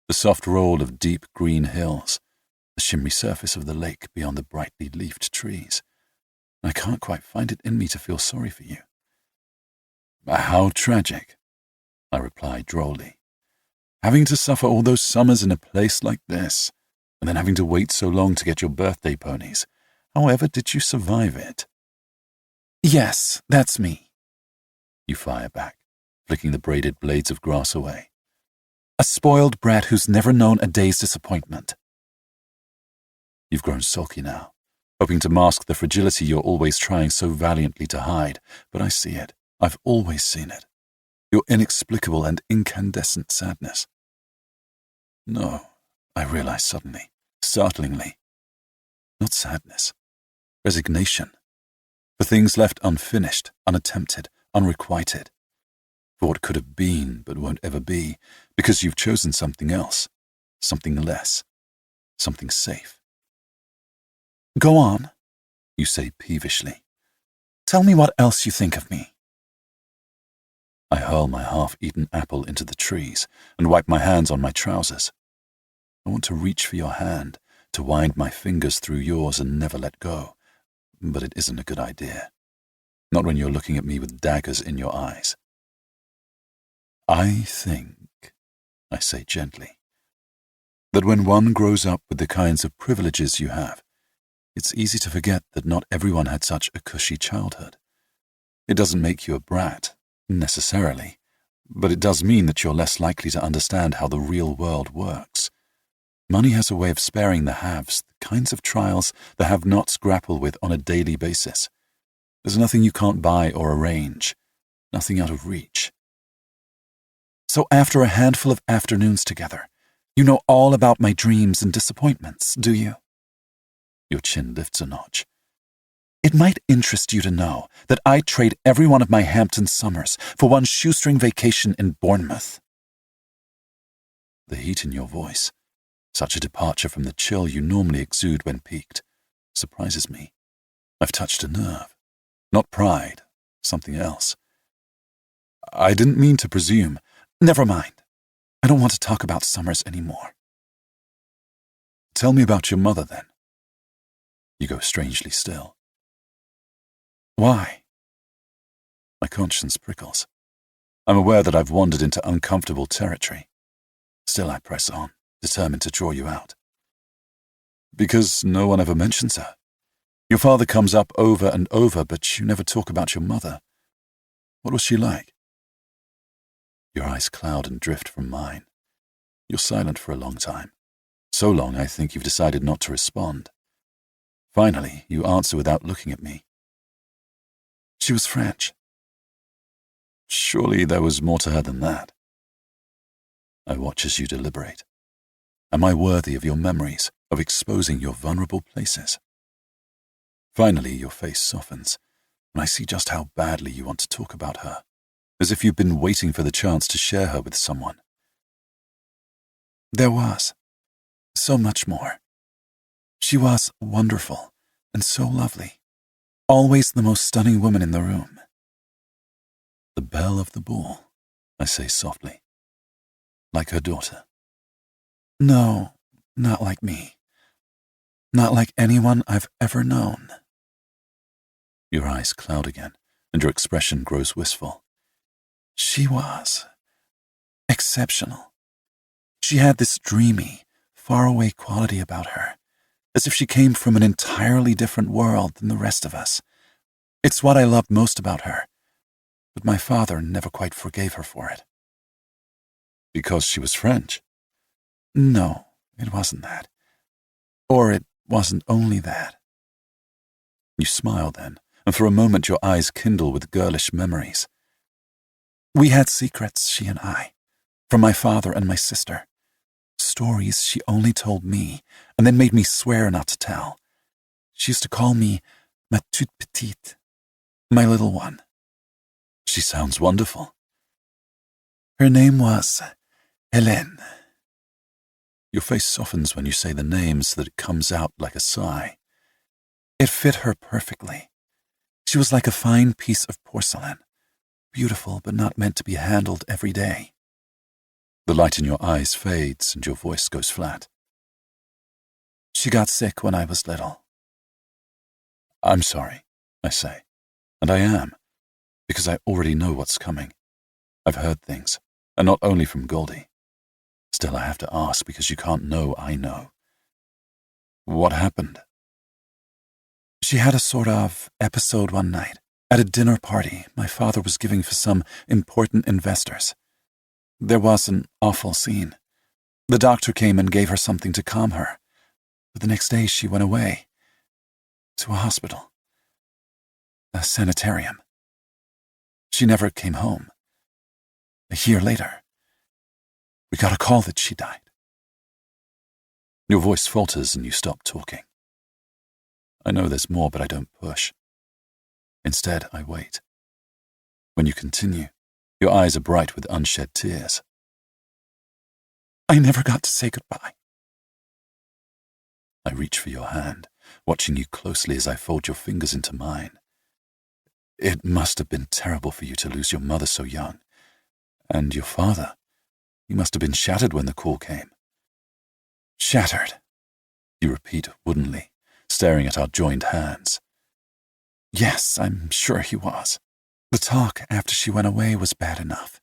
the soft roll of deep green hills, the shimmery surface of the lake beyond the brightly leafed trees. I can't quite find it in me to feel sorry for you. How tragic, I reply drolly. Having to suffer all those summers in a place like this, and then having to wait so long to get your birthday ponies. However did you survive it? Yes, that's me. You fire back, flicking the braided blades of grass away. A spoiled brat who's never known a day's disappointment. You've grown sulky now, hoping to mask the fragility you're always trying so valiantly to hide, but I see it. I've always seen it. Your inexplicable and incandescent sadness. No, I realize suddenly, startlingly. Not sadness. Resignation. For things left unfinished, unattempted, unrequited. For what could have been but won't ever be, because you've chosen something else, something less, something safe. Go on, you say peevishly. Tell me what else you think of me. I hurl my half-eaten apple into the trees and wipe my hands on my trousers. I want to reach for your hand, to wind my fingers through yours and never let go, but it isn't a good idea. Not when you're looking at me with daggers in your eyes. I think, I say gently, that when one grows up with the kinds of privileges you have, it's easy to forget that not everyone had such a cushy childhood. It doesn't make you a brat, necessarily, but it does mean that you're less likely to understand how the real world works. Money has a way of sparing the haves the kinds of trials the have-nots grapple with on a daily basis. There's nothing you can't buy or arrange, nothing out of reach. So after a handful of afternoons together, you know all about my dreams and disappointments, do you? Your chin lifts a notch. It might interest you to know that I'd trade every one of my Hampton summers for one shoestring vacation in Bournemouth. The heat in your voice, such a departure from the chill you normally exude when piqued, surprises me. I've touched a nerve. Not pride, something else. I didn't mean to presume. Never mind. I don't want to talk about summers anymore. Tell me about your mother, then. You go strangely still. Why? My conscience prickles. I'm aware that I've wandered into uncomfortable territory. Still I press on, determined to draw you out. Because no one ever mentions her. Your father comes up over and over, but you never talk about your mother. What was she like? Your eyes cloud and drift from mine. You're silent for a long time. So long, I think you've decided not to respond. Finally, you answer without looking at me. She was French. Surely there was more to her than that. I watch as you deliberate. Am I worthy of your memories, of exposing your vulnerable places? Finally, your face softens, and I see just how badly you want to talk about her, as if you've been waiting for the chance to share her with someone. There was. So much more. She was wonderful and so lovely. Always the most stunning woman in the room. The belle of the ball, I say softly. Like her daughter. No, not like me. Not like anyone I've ever known. Your eyes cloud again, and your expression grows wistful. She was exceptional. She had this dreamy, faraway quality about her, as if she came from an entirely different world than the rest of us. It's what I loved most about her, but my father never quite forgave her for it. Because she was French? No, it wasn't that. Or it wasn't only that. You smile then, and for a moment your eyes kindle with girlish memories. We had secrets, she and I, from my father and my sister. Stories she only told me, and then made me swear not to tell. She used to call me ma toute petite, my little one. She sounds wonderful. Her name was Hélène. Your face softens when you say the name so that it comes out like a sigh. It fit her perfectly. She was like a fine piece of porcelain, beautiful but not meant to be handled every day. The light in your eyes fades and your voice goes flat. She got sick when I was little. I'm sorry, I say, and I am, because I already know what's coming. I've heard things, and not only from Goldie. Still, I have to ask because you can't know I know. What happened? She had a sort of episode one night at a dinner party my father was giving for some important investors. There was an awful scene. The doctor came and gave her something to calm her, but the next day she went away to a hospital, a sanitarium. She never came home. A year later, we got a call that she died. Your voice falters and you stop talking. I know there's more, but I don't push. Instead, I wait. When you continue, your eyes are bright with unshed tears. I never got to say goodbye. I reach for your hand, watching you closely as I fold your fingers into mine. It must have been terrible for you to lose your mother so young. And your father. He must have been shattered when the call came. Shattered, you repeat woodenly, staring at our joined hands. Yes, I'm sure he was. The talk after she went away was bad enough.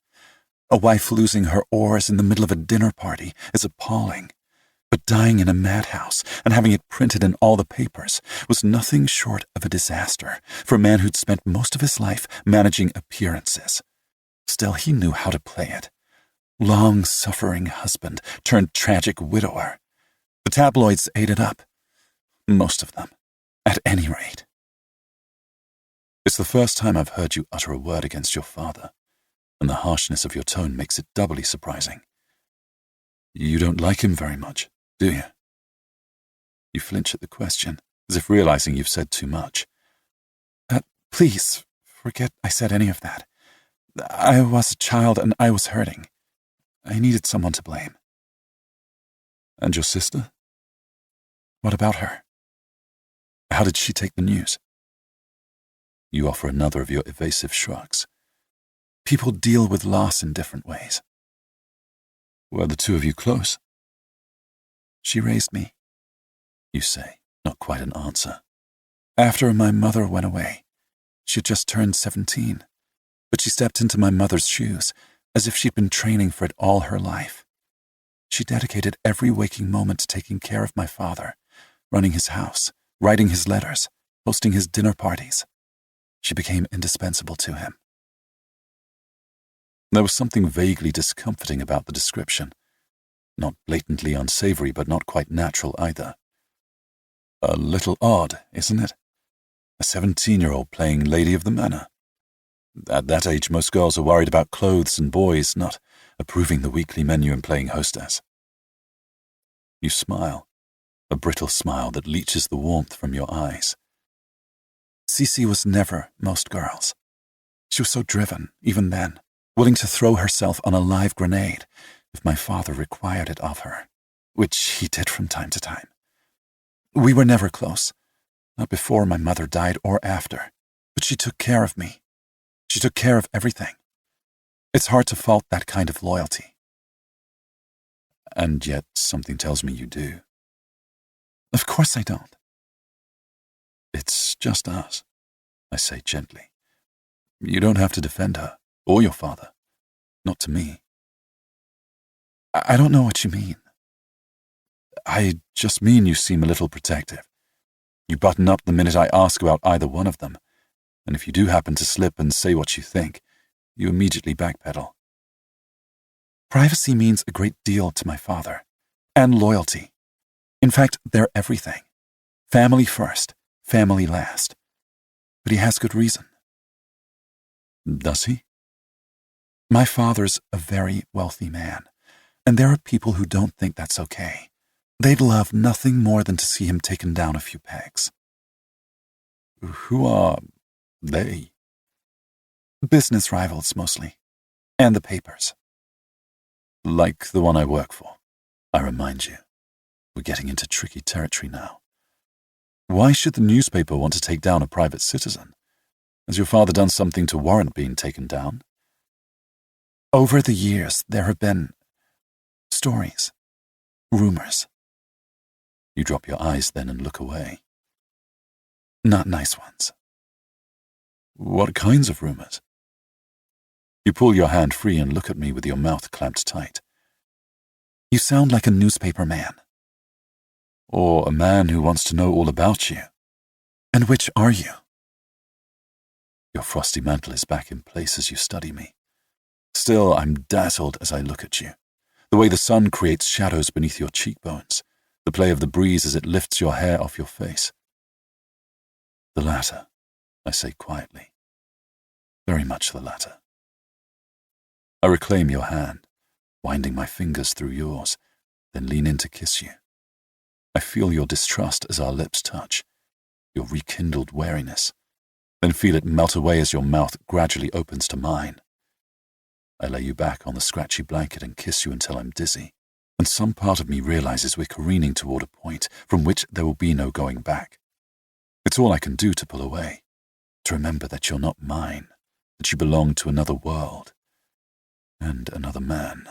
A wife losing her oars in the middle of a dinner party is appalling. But dying in a madhouse and having it printed in all the papers was nothing short of a disaster for a man who'd spent most of his life managing appearances. Still, he knew how to play it. Long-suffering husband turned tragic widower. The tabloids ate it up. Most of them, at any rate. It's the first time I've heard you utter a word against your father, and the harshness of your tone makes it doubly surprising. You don't like him very much, do you? You flinch at the question, as if realizing you've said too much. Please, forget I said any of that. I was a child and I was hurting. I needed someone to blame. And your sister? What about her? How did she take the news? You offer another of your evasive shrugs. People deal with loss in different ways. Were the two of you close? She raised me, you say, not quite an answer. After my mother went away, she had just turned 17, but she stepped into my mother's shoes as if she'd been training for it all her life. She dedicated every waking moment to taking care of my father, running his house, writing his letters, hosting his dinner parties. She became indispensable to him. There was something vaguely discomforting about the description. Not blatantly unsavory, but not quite natural either. A little odd, isn't it? A 17-year-old playing Lady of the Manor. At that age, most girls are worried about clothes and boys, not approving the weekly menu and playing hostess. You smile, a brittle smile that leaches the warmth from your eyes. Cece was never most girls. She was so driven, even then, willing to throw herself on a live grenade if my father required it of her, which he did from time to time. We were never close, not before my mother died or after, but she took care of me. She took care of everything. It's hard to fault that kind of loyalty. And yet something tells me you do. Of course I don't. It's just us, I say gently. You don't have to defend her, or your father. Not to me. I don't know what you mean. I just mean you seem a little protective. You button up the minute I ask about either one of them, and if you do happen to slip and say what you think, you immediately backpedal. Privacy means a great deal to my father, and loyalty. In fact, they're everything. Family first, family last. But he has good reason. Does he? My father's a very wealthy man, and there are people who don't think that's okay. They'd love nothing more than to see him taken down a few pegs. Who are they? Business rivals, mostly. And the papers. Like the one I work for, I remind you. We're getting into tricky territory now. Why should the newspaper want to take down a private citizen? Has your father done something to warrant being taken down? Over the years, there have been stories, rumors. You drop your eyes then and look away. Not nice ones. What kinds of rumors? You pull your hand free and look at me with your mouth clamped tight. You sound like a newspaper man. or a man who wants to know all about you. And which are you? Your frosty mantle is back in place as you study me. Still, I'm dazzled as I look at you. The way the sun creates shadows beneath your cheekbones, the play of the breeze as it lifts your hair off your face. The latter, I say quietly. Very much the latter. I reclaim your hand, winding my fingers through yours, then lean in to kiss you. I feel your distrust as our lips touch, your rekindled wariness, then feel it melt away as your mouth gradually opens to mine. I lay you back on the scratchy blanket and kiss you until I'm dizzy, and some part of me realizes we're careening toward a point from which there will be no going back. It's all I can do to pull away, to remember that you're not mine, that you belong to another world and another man.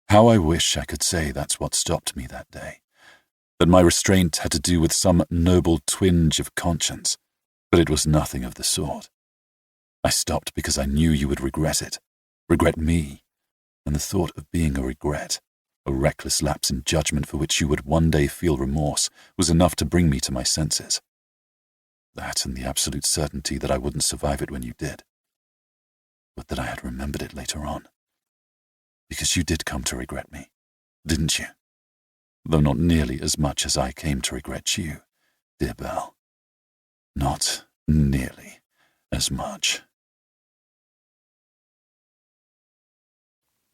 How I wish I could say that's what stopped me that day, that my restraint had to do with some noble twinge of conscience, but it was nothing of the sort. I stopped because I knew you would regret it, regret me, and the thought of being a regret, a reckless lapse in judgment for which you would one day feel remorse, was enough to bring me to my senses. That and the absolute certainty that I wouldn't survive it when you did, but that I had remembered it later on. Because you did come to regret me, didn't you? Though not nearly as much as I came to regret you, dear Belle. Not nearly as much.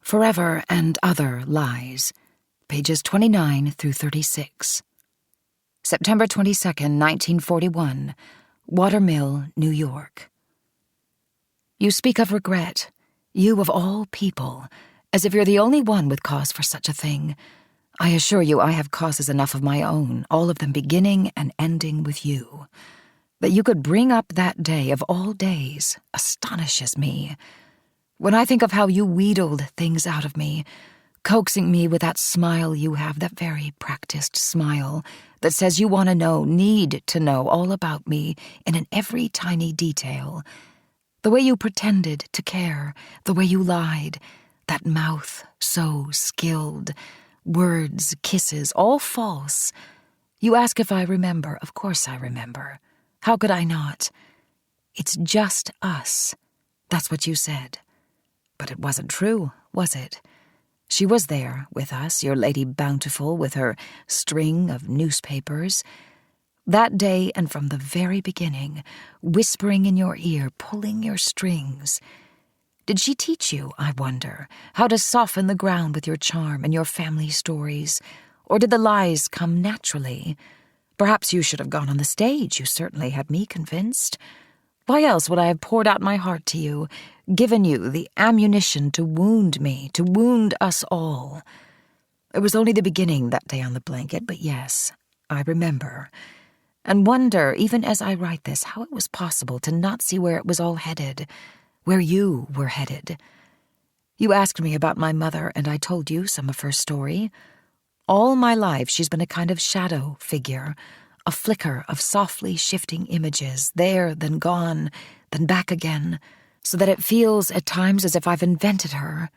Forever and Other Lies, pages 29 through 36. September 22nd, 1941, Watermill, New York. You speak of regret, you of all people, as if you're the only one with cause for such a thing. I assure you I have causes enough of my own, all of them beginning and ending with you. That you could bring up that day of all days astonishes me. When I think of how you wheedled things out of me, coaxing me with that smile you have, that very practiced smile that says you want to know, need to know all about me in an every tiny detail. The way you pretended to care, the way you lied, that mouth so skilled, words, kisses, all false. You ask if I remember. Of course I remember. How could I not? It's just us. That's what you said. But it wasn't true, was it? She was there with us, your Lady Bountiful, with her string of newspapers. That day and from the very beginning, whispering in your ear, pulling your strings. Did she teach you, I wonder, how to soften the ground with your charm and your family stories? Or did the lies come naturally? Perhaps you should have gone on the stage. You certainly had me convinced. Why else would I have poured out my heart to you, given you the ammunition to wound me, to wound us all? It was only the beginning that day on the blanket, but yes, I remember. And wonder, even as I write this, how it was possible to not see where it was all headed, where you were headed. You asked me about my mother, and I told you some of her story. All my life she's been a kind of shadow figure, a flicker of softly shifting images, there, then gone, then back again, so that it feels at times as if I've invented her.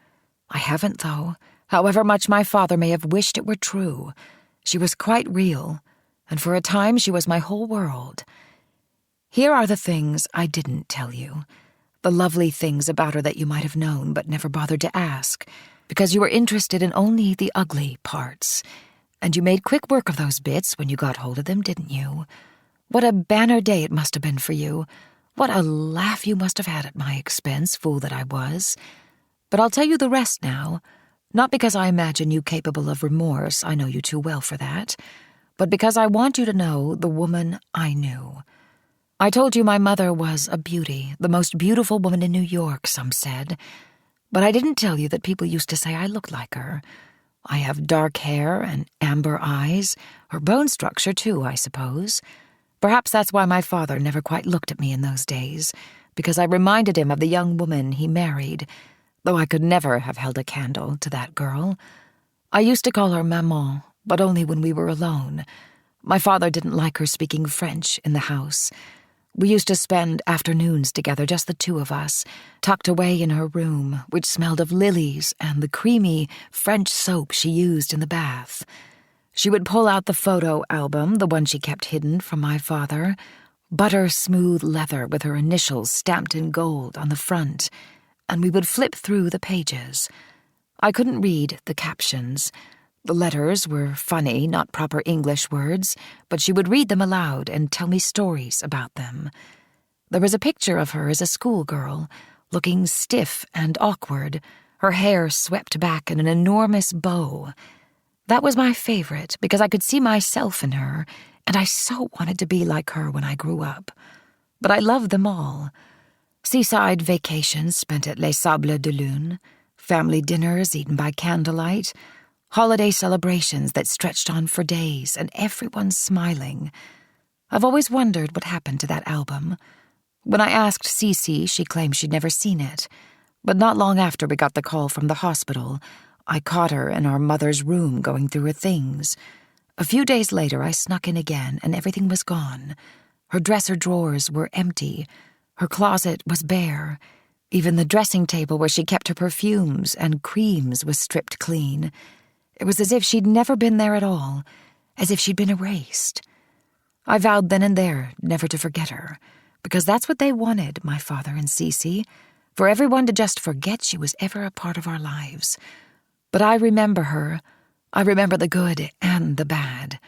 I haven't, though, however much my father may have wished it were true. She was quite real, and for a time she was my whole world. Here are the things I didn't tell you, the lovely things about her that you might have known but never bothered to ask, because you were interested in only the ugly parts. And you made quick work of those bits when you got hold of them, didn't you? What a banner day it must have been for you. What a laugh you must have had at my expense, fool that I was. But I'll tell you the rest now, not because I imagine you capable of remorse, I know you too well for that, but because I want you to know the woman I knew. I told you my mother was a beauty, the most beautiful woman in New York, some said. But I didn't tell you that people used to say I looked like her. I have dark hair and amber eyes, her bone structure too, I suppose. Perhaps that's why my father never quite looked at me in those days, because I reminded him of the young woman he married, though I could never have held a candle to that girl. I used to call her Maman, but only when we were alone. My father didn't like her speaking French in the house. We used to spend afternoons together, just the two of us, tucked away in her room, which smelled of lilies and the creamy French soap she used in the bath. She would pull out the photo album, the one she kept hidden from my father, butter-smooth leather with her initials stamped in gold on the front, and we would flip through the pages. I couldn't read the captions. The letters were funny, not proper English words, but she would read them aloud and tell me stories about them. There was a picture of her as a schoolgirl, looking stiff and awkward, her hair swept back in an enormous bow. That was my favorite because I could see myself in her, and I so wanted to be like her when I grew up. But I loved them all. Seaside vacations spent at Les Sables d'Olonne, family dinners eaten by candlelight, holiday celebrations that stretched on for days, and everyone smiling. I've always wondered what happened to that album. When I asked Cece, she claimed she'd never seen it. But not long after we got the call from the hospital, I caught her in our mother's room going through her things. A few days later, I snuck in again, and everything was gone. Her dresser drawers were empty. Her closet was bare. Even the dressing table where she kept her perfumes and creams was stripped clean. It was as if she'd never been there at all, as if she'd been erased. I vowed then and there never to forget her, because that's what they wanted, my father and Cece, for everyone to just forget she was ever a part of our lives. But I remember her. I remember the good and the bad.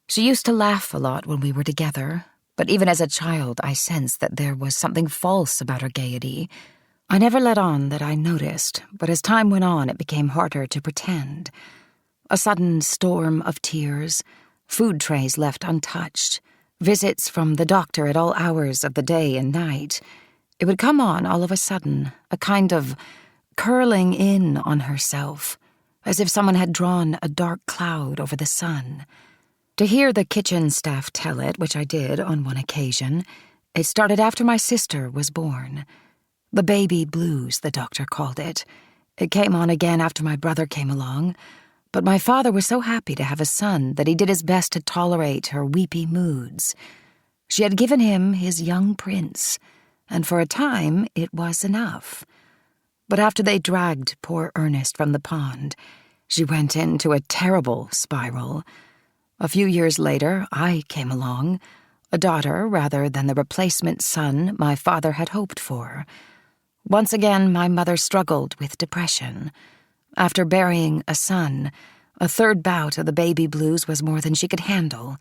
She used to laugh a lot when we were together, but even as a child I sensed that there was something false about her gaiety. I never let on that I noticed, but as time went on it became harder to pretend. A sudden storm of tears, food trays left untouched, visits from the doctor at all hours of the day and night. It would come on all of a sudden, a kind of curling in on herself, as if someone had drawn a dark cloud over the sun. To hear the kitchen staff tell it, which I did on one occasion, it started after my sister was born. The baby blues, the doctor called it. It came on again after my brother came along, but my father was so happy to have a son that he did his best to tolerate her weepy moods. She had given him his young prince, and for a time it was enough. But after they dragged poor Ernest from the pond, she went into a terrible spiral. A few years later, I came along, a daughter rather than the replacement son my father had hoped for. Once again, my mother struggled with depression. After burying a son, a third bout of the baby blues was more than she could handle.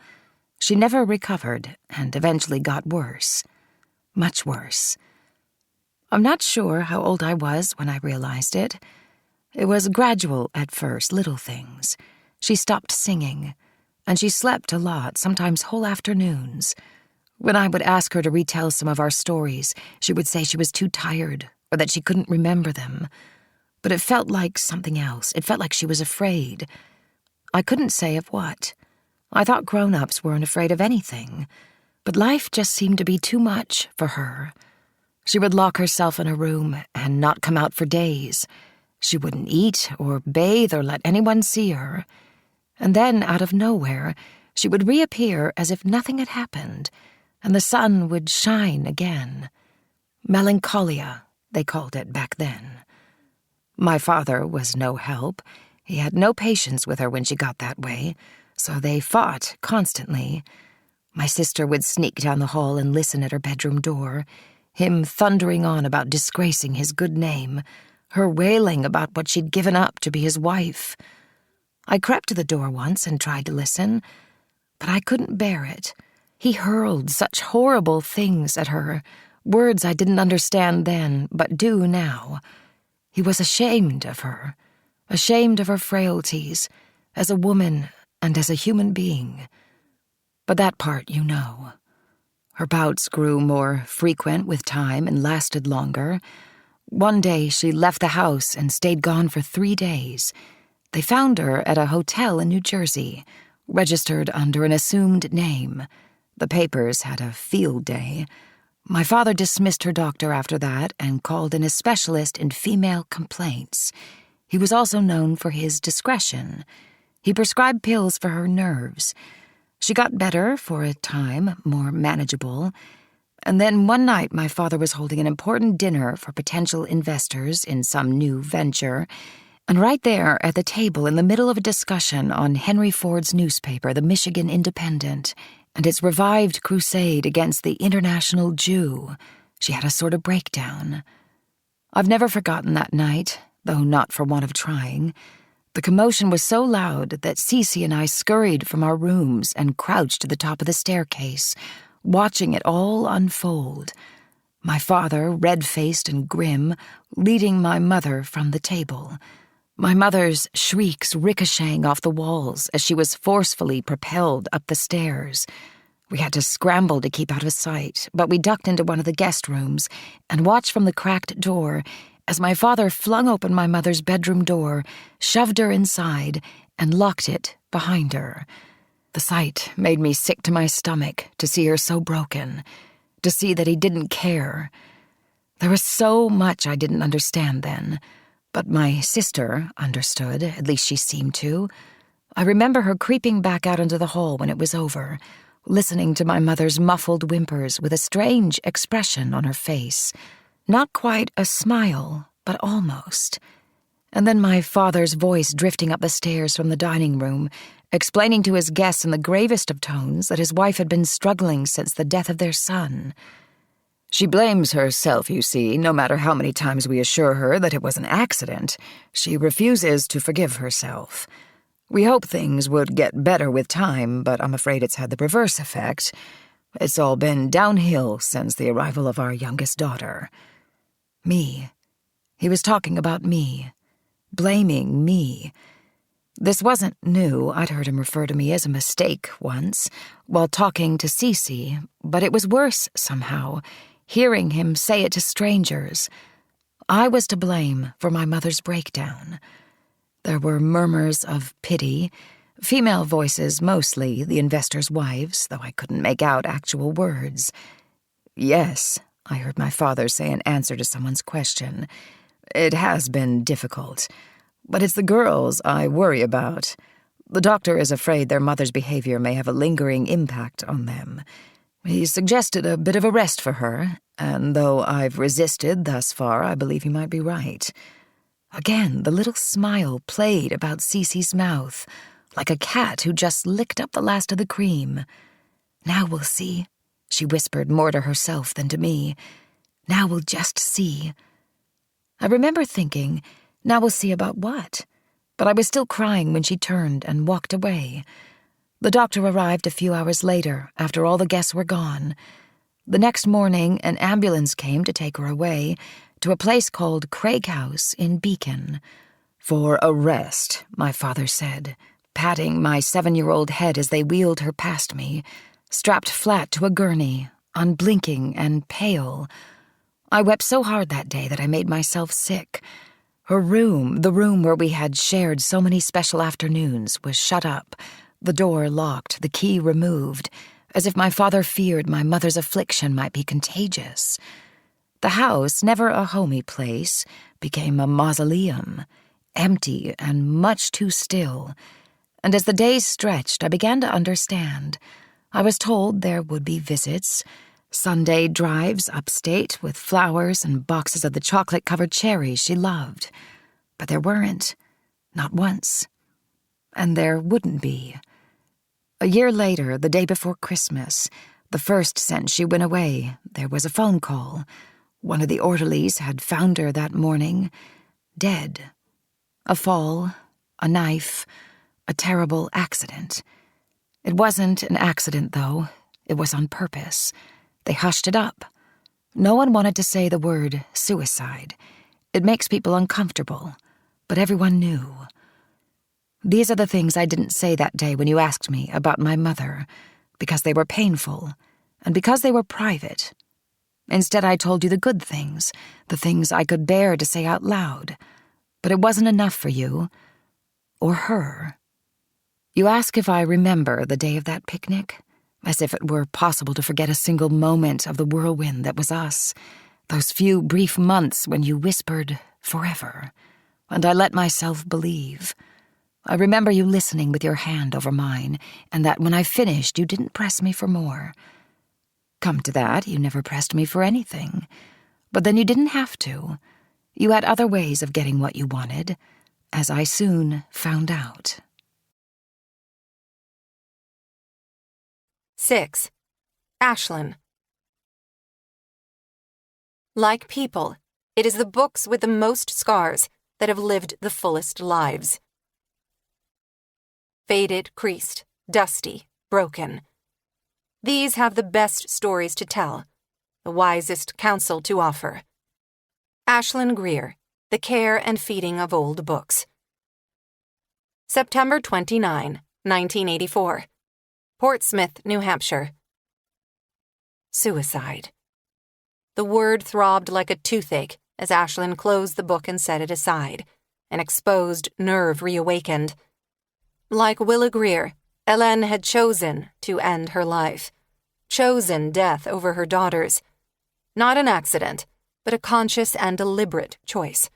She never recovered and eventually got worse. Much worse. I'm not sure how old I was when I realized it. It was gradual at first, little things. She stopped singing, and she slept a lot, sometimes whole afternoons. When I would ask her to retell some of our stories, she would say she was too tired or that she couldn't remember them. But it felt like something else. It felt like she was afraid. I couldn't say of what. I thought grown-ups weren't afraid of anything, but life just seemed to be too much for her. She would lock herself in a room and not come out for days. She wouldn't eat or bathe or let anyone see her. And then, out of nowhere, she would reappear as if nothing had happened, and the sun would shine again. Melancholia, they called it back then. My father was no help. He had no patience with her when she got that way, so they fought constantly. My sister would sneak down the hall and listen at her bedroom door, him thundering on about disgracing his good name, her wailing about what she'd given up to be his wife. I crept to the door once and tried to listen, but I couldn't bear it. He hurled such horrible things at her, words I didn't understand then, but do now. He was ashamed of her frailties, as a woman and as a human being. But that part you know. Her bouts grew more frequent with time and lasted longer. One day she left the house and stayed gone for 3 days. They found her at a hotel in New Jersey, registered under an assumed name. The papers had a field day. My father dismissed her doctor after that and called in a specialist in female complaints. He was also known for his discretion. He prescribed pills for her nerves. She got better for a time, more manageable. And then one night my father was holding an important dinner for potential investors in some new venture, and right there at the table in the middle of a discussion on Henry Ford's newspaper, the Michigan Independent, and its revived crusade against the international Jew, she had a sort of breakdown. I've never forgotten that night, though not for want of trying. The commotion was so loud that Cece and I scurried from our rooms and crouched at the top of the staircase, watching it all unfold. My father, red-faced and grim, leading my mother from the table. My mother's shrieks ricocheting off the walls as she was forcefully propelled up the stairs. We had to scramble to keep out of sight, but we ducked into one of the guest rooms and watched from the cracked door as my father flung open my mother's bedroom door, shoved her inside, and locked it behind her. The sight made me sick to my stomach to see her so broken, to see that he didn't care. There was so much I didn't understand then, but my sister understood, at least she seemed to. I remember her creeping back out into the hall when it was over, listening to my mother's muffled whimpers with a strange expression on her face. Not quite a smile, but almost. And then my father's voice drifting up the stairs from the dining room, explaining to his guests in the gravest of tones that his wife had been struggling since the death of their son. She blames herself, you see, no matter how many times we assure her that it was an accident. She refuses to forgive herself. We hope things would get better with time, but I'm afraid it's had the reverse effect. It's all been downhill since the arrival of our youngest daughter. Me. He was talking about me. Blaming me. This wasn't new. I'd heard him refer to me as a mistake once, while talking to Cece, but it was worse somehow, hearing him say it to strangers. I was to blame for my mother's breakdown. There were murmurs of pity, female voices mostly, the investors' wives, though I couldn't make out actual words. Yes, I heard my father say in answer to someone's question. It has been difficult, but it's the girls I worry about. The doctor is afraid their mother's behavior may have a lingering impact on them. He suggested a bit of a rest for her, and though I've resisted thus far, I believe he might be right. Again, the little smile played about Cece's mouth, like a cat who just licked up the last of the cream. Now we'll see, she whispered more to herself than to me. Now we'll just see. I remember thinking, now we'll see about what? But I was still crying when she turned and walked away. The doctor arrived a few hours later, after all the guests were gone. The next morning, an ambulance came to take her away to a place called Craig House in Beacon. For a rest, my father said, patting my 7-year-old head as they wheeled her past me, strapped flat to a gurney, unblinking and pale. I wept so hard that day that I made myself sick. Her room, the room where we had shared so many special afternoons, was shut up, the door locked, the key removed, as if my father feared my mother's affliction might be contagious. The house, never a homey place, became a mausoleum, empty and much too still. And as the days stretched, I began to understand. I was told there would be visits, Sunday drives upstate with flowers and boxes of the chocolate-covered cherries she loved. But there weren't, not once. And there wouldn't be. A year later, the day before Christmas, the first since she went away, there was a phone call. One of the orderlies had found her that morning, dead. A fall, a knife, a terrible accident. It wasn't an accident, though. It was on purpose. They hushed it up. No one wanted to say the word suicide. It makes people uncomfortable, but everyone knew. These are the things I didn't say that day when you asked me about my mother, because they were painful, and because they were private. Instead, I told you the good things, the things I could bear to say out loud. But it wasn't enough for you, or her. You ask if I remember the day of that picnic, as if it were possible to forget a single moment of the whirlwind that was us, those few brief months when you whispered, forever, and I let myself believe. I remember you listening with your hand over mine, and that when I finished, you didn't press me for more. Come to that, you never pressed me for anything. But then you didn't have to. You had other ways of getting what you wanted, as I soon found out. 6. Ashlyn. Like people, it is the books with the most scars that have lived the fullest lives. Faded, creased, dusty, broken. These have the best stories to tell, the wisest counsel to offer. Ashlyn Greer, The Care and Feeding of Old Books. September 29, 1984. Portsmouth, New Hampshire. Suicide. The word throbbed like a toothache as Ashlyn closed the book and set it aside, an exposed nerve reawakened. Like Willa Greer, Hélène had chosen to end her life, chosen death over her daughters. Not an accident, but a conscious and deliberate choice.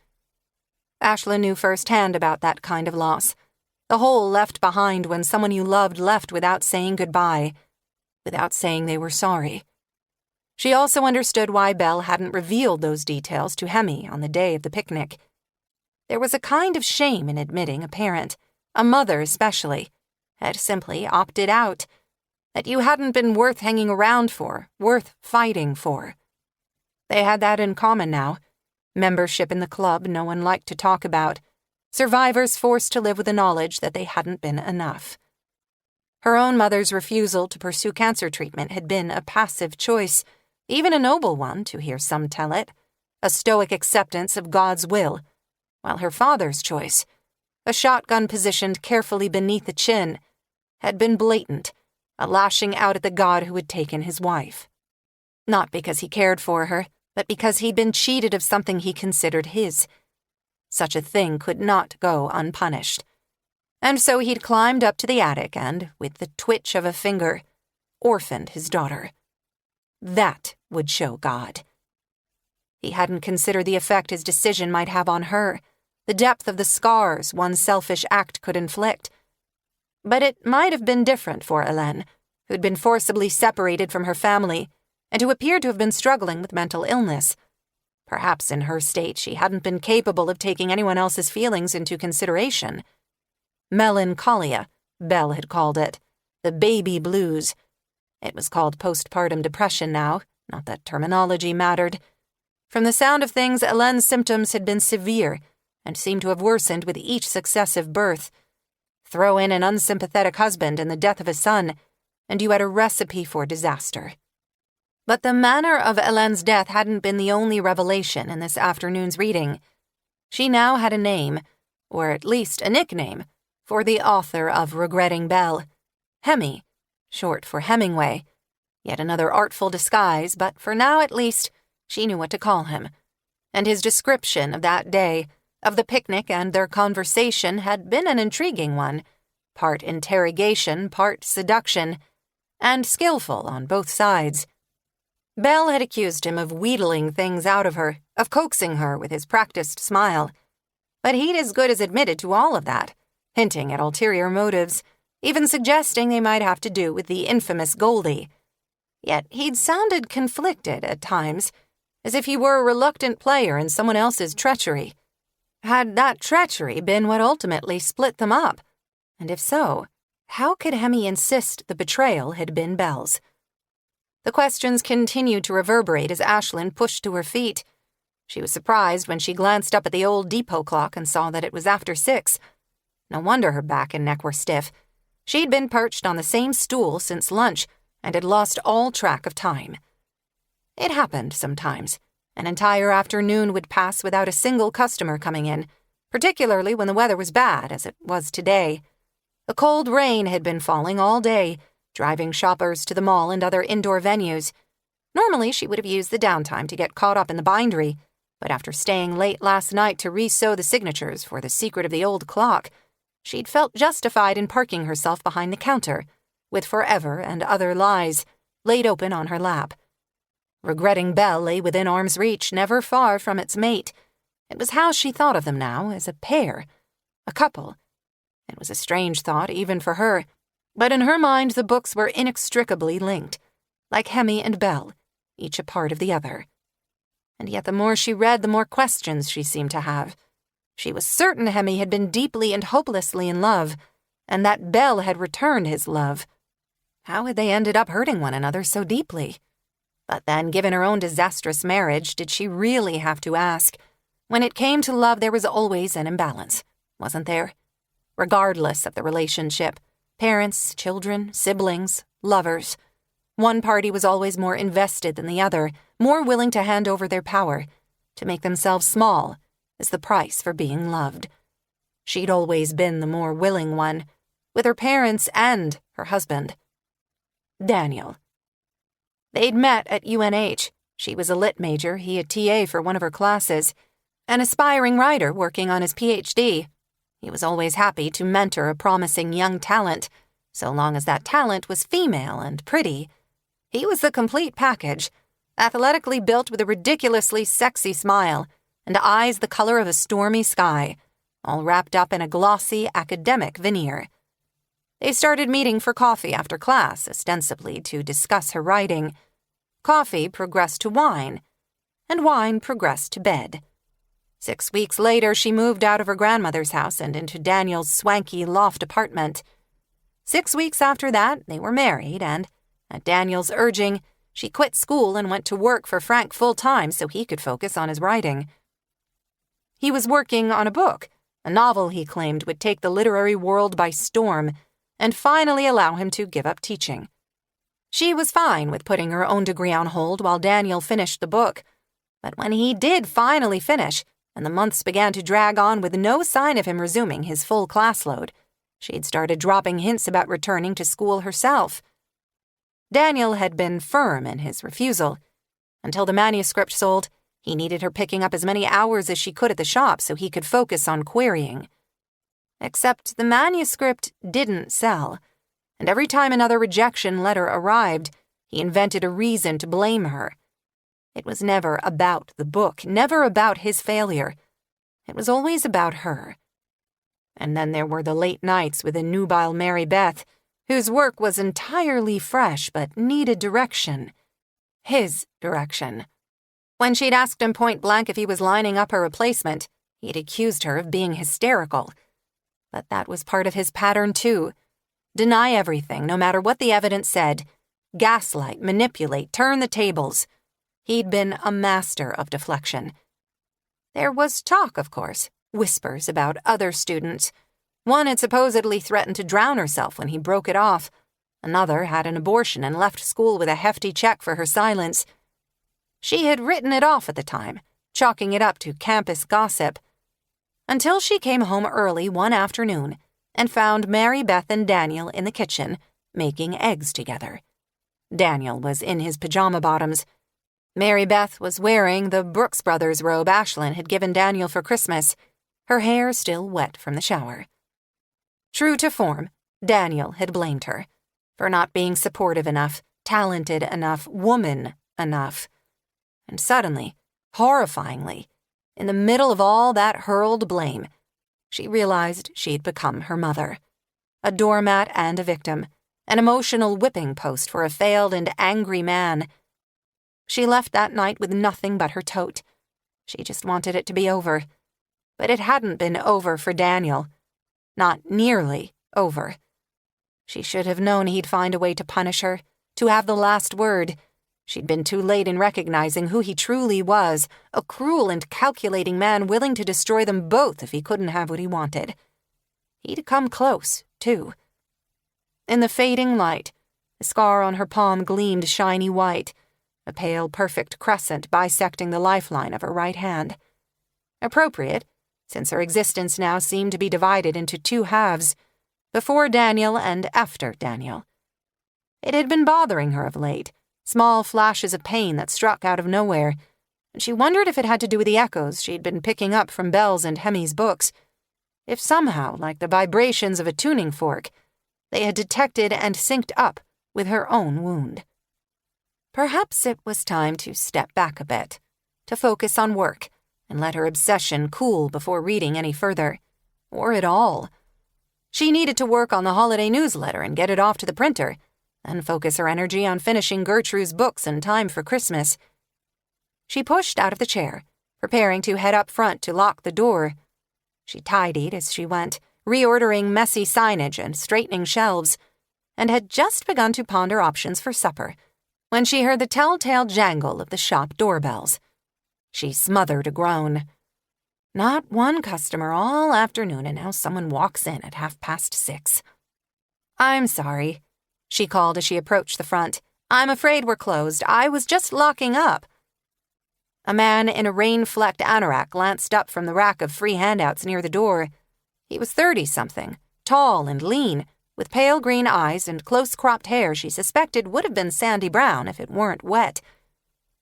Ashlyn knew firsthand about that kind of loss, the hole left behind when someone you loved left without saying goodbye, without saying they were sorry. She also understood why Belle hadn't revealed those details to Hemi on the day of the picnic. There was a kind of shame in admitting a parent, a mother especially, had simply opted out, that you hadn't been worth hanging around for, worth fighting for. They had that in common now. Membership in the club no one liked to talk about. Survivors forced to live with the knowledge that they hadn't been enough. Her own mother's refusal to pursue cancer treatment had been a passive choice, even a noble one, to hear some tell it, a stoic acceptance of God's will, while her father's choice, a shotgun positioned carefully beneath the chin, had been blatant, a lashing out at the God who had taken his wife. Not because he cared for her, but because he'd been cheated of something he considered his. Such a thing could not go unpunished. And so he'd climbed up to the attic and, with the twitch of a finger, orphaned his daughter. That would show God. He hadn't considered the effect his decision might have on her, the depth of the scars one selfish act could inflict. But it might have been different for Hélène, who'd been forcibly separated from her family, and who appeared to have been struggling with mental illness. Perhaps in her state she hadn't been capable of taking anyone else's feelings into consideration. Melancholia, Belle had called it, the baby blues. It was called postpartum depression now, not that terminology mattered. From the sound of things, Hélène's symptoms had been severe and seemed to have worsened with each successive birth. Throw in an unsympathetic husband and the death of a son, and you had a recipe for disaster. But the manner of Hélène's death hadn't been the only revelation in this afternoon's reading. She now had a name, or at least a nickname, for the author of Regretting Belle. Hemi, short for Hemingway. Yet another artful disguise, but for now at least, she knew what to call him. And his description of that day, of the picnic and their conversation, had been an intriguing one, part interrogation, part seduction, and skillful on both sides. Belle had accused him of wheedling things out of her, of coaxing her with his practiced smile. But he'd as good as admitted to all of that, hinting at ulterior motives, even suggesting they might have to do with the infamous Goldie. Yet he'd sounded conflicted at times, as if he were a reluctant player in someone else's treachery. Had that treachery been what ultimately split them up? And if so, how could Hemi insist the betrayal had been Belle's? The questions continued to reverberate as Ashlyn pushed to her feet. She was surprised when she glanced up at the old depot clock and saw that it was after 6. No wonder her back and neck were stiff. She'd been perched on the same stool since lunch and had lost all track of time. It happened sometimes. An entire afternoon would pass without a single customer coming in, particularly when the weather was bad, as it was today. A cold rain had been falling all day, driving shoppers to the mall and other indoor venues. Normally, she would have used the downtime to get caught up in the bindery, but after staying late last night to re-sew the signatures for The Secret of the Old Clock, she'd felt justified in parking herself behind the counter, with Forever and Other Lies laid open on her lap. Regretting Belle lay within arm's reach, never far from its mate. It was how she thought of them now, as a pair, a couple. It was a strange thought, even for her, but in her mind the books were inextricably linked. like Hemi and Belle, each a part of the other. And yet the more she read, the more questions she seemed to have. She was certain Hemi had been deeply and hopelessly in love, and that Belle had returned his love. How had they ended up hurting one another so deeply? But then, given her own disastrous marriage, did she really have to ask? When it came to love, there was always an imbalance, wasn't there? Regardless of the relationship, parents, children, siblings, lovers, one party was always more invested than the other, more willing to hand over their power, to make themselves small, as the price for being loved. She'd always been the more willing one, with her parents and her husband. Daniel. They'd met at UNH. She was a lit major, he a TA for one of her classes, an aspiring writer working on his PhD. He was always happy to mentor a promising young talent, so long as that talent was female and pretty. He was the complete package, athletically built with a ridiculously sexy smile and eyes the color of a stormy sky, all wrapped up in a glossy academic veneer. They started meeting for coffee after class, ostensibly to discuss her writing. Coffee progressed to wine, and wine progressed to bed. 6 weeks later, she moved out of her grandmother's house and into Daniel's swanky loft apartment. 6 weeks after that, they were married, and, at Daniel's urging, she quit school and went to work for Frank full-time so he could focus on his writing. He was working on a book, a novel he claimed would take the literary world by storm and finally allow him to give up teaching. She was fine with putting her own degree on hold while Daniel finished the book, but when he did finally finish, and the months began to drag on with no sign of him resuming his full class load, she'd started dropping hints about returning to school herself. Daniel had been firm in his refusal. Until the manuscript sold, he needed her picking up as many hours as she could at the shop so he could focus on querying. Except the manuscript didn't sell, and every time another rejection letter arrived, he invented a reason to blame her. It was never about the book, never about his failure. It was always about her. And then there were the late nights with a nubile Mary Beth, whose work was entirely fresh but needed direction. His direction. When she'd asked him point blank if he was lining up her replacement, he'd accused her of being hysterical. But that was part of his pattern, too. Deny everything, no matter what the evidence said. Gaslight, manipulate, turn the tables. He'd been a master of deflection. There was talk, of course, whispers about other students. One had supposedly threatened to drown herself when he broke it off. Another had an abortion and left school with a hefty check for her silence. She had written it off at the time, chalking it up to campus gossip, until she came home early one afternoon and found Mary Beth and Daniel in the kitchen, making eggs together. Daniel was in his pajama bottoms. Mary Beth was wearing the Brooks Brothers robe Ashlyn had given Daniel for Christmas, her hair still wet from the shower. True to form, Daniel had blamed her for not being supportive enough, talented enough, woman enough. And suddenly, horrifyingly, in the middle of all that hurled blame, she realized she'd become her mother. A doormat and a victim, an emotional whipping post for a failed and angry man. She left that night with nothing but her tote. She just wanted it to be over. But it hadn't been over for Daniel. Not nearly over. She should have known he'd find a way to punish her, to have the last word. She'd been too late in recognizing who he truly was, a cruel and calculating man willing to destroy them both if he couldn't have what he wanted. He'd come close, too. In the fading light, the scar on her palm gleamed shiny white, a pale, perfect crescent bisecting the lifeline of her right hand. Appropriate, since her existence now seemed to be divided into two halves, before Daniel and after Daniel. It had been bothering her of late, small flashes of pain that struck out of nowhere, and she wondered if it had to do with the echoes she'd been picking up from Belle's and Hemi's books, if somehow, like the vibrations of a tuning fork, they had detected and synced up with her own wound. Perhaps it was time to step back a bit, to focus on work, and let her obsession cool before reading any further, or at all. She needed to work on the holiday newsletter and get it off to the printer, then focus her energy on finishing Gertrude's books in time for Christmas. She pushed out of the chair, preparing to head up front to lock the door. She tidied as she went, reordering messy signage and straightening shelves, and had just begun to ponder options for supper when she heard the telltale jangle of the shop doorbells. She smothered a groan. Not one customer all afternoon, and now someone walks in at 6:30. "I'm sorry," she called as she approached the front. "I'm afraid we're closed. I was just locking up." A man in a rain-flecked anorak glanced up from the rack of free handouts near the door. He was 30-something, tall and lean, with pale green eyes and close-cropped hair she suspected would have been sandy brown if it weren't wet.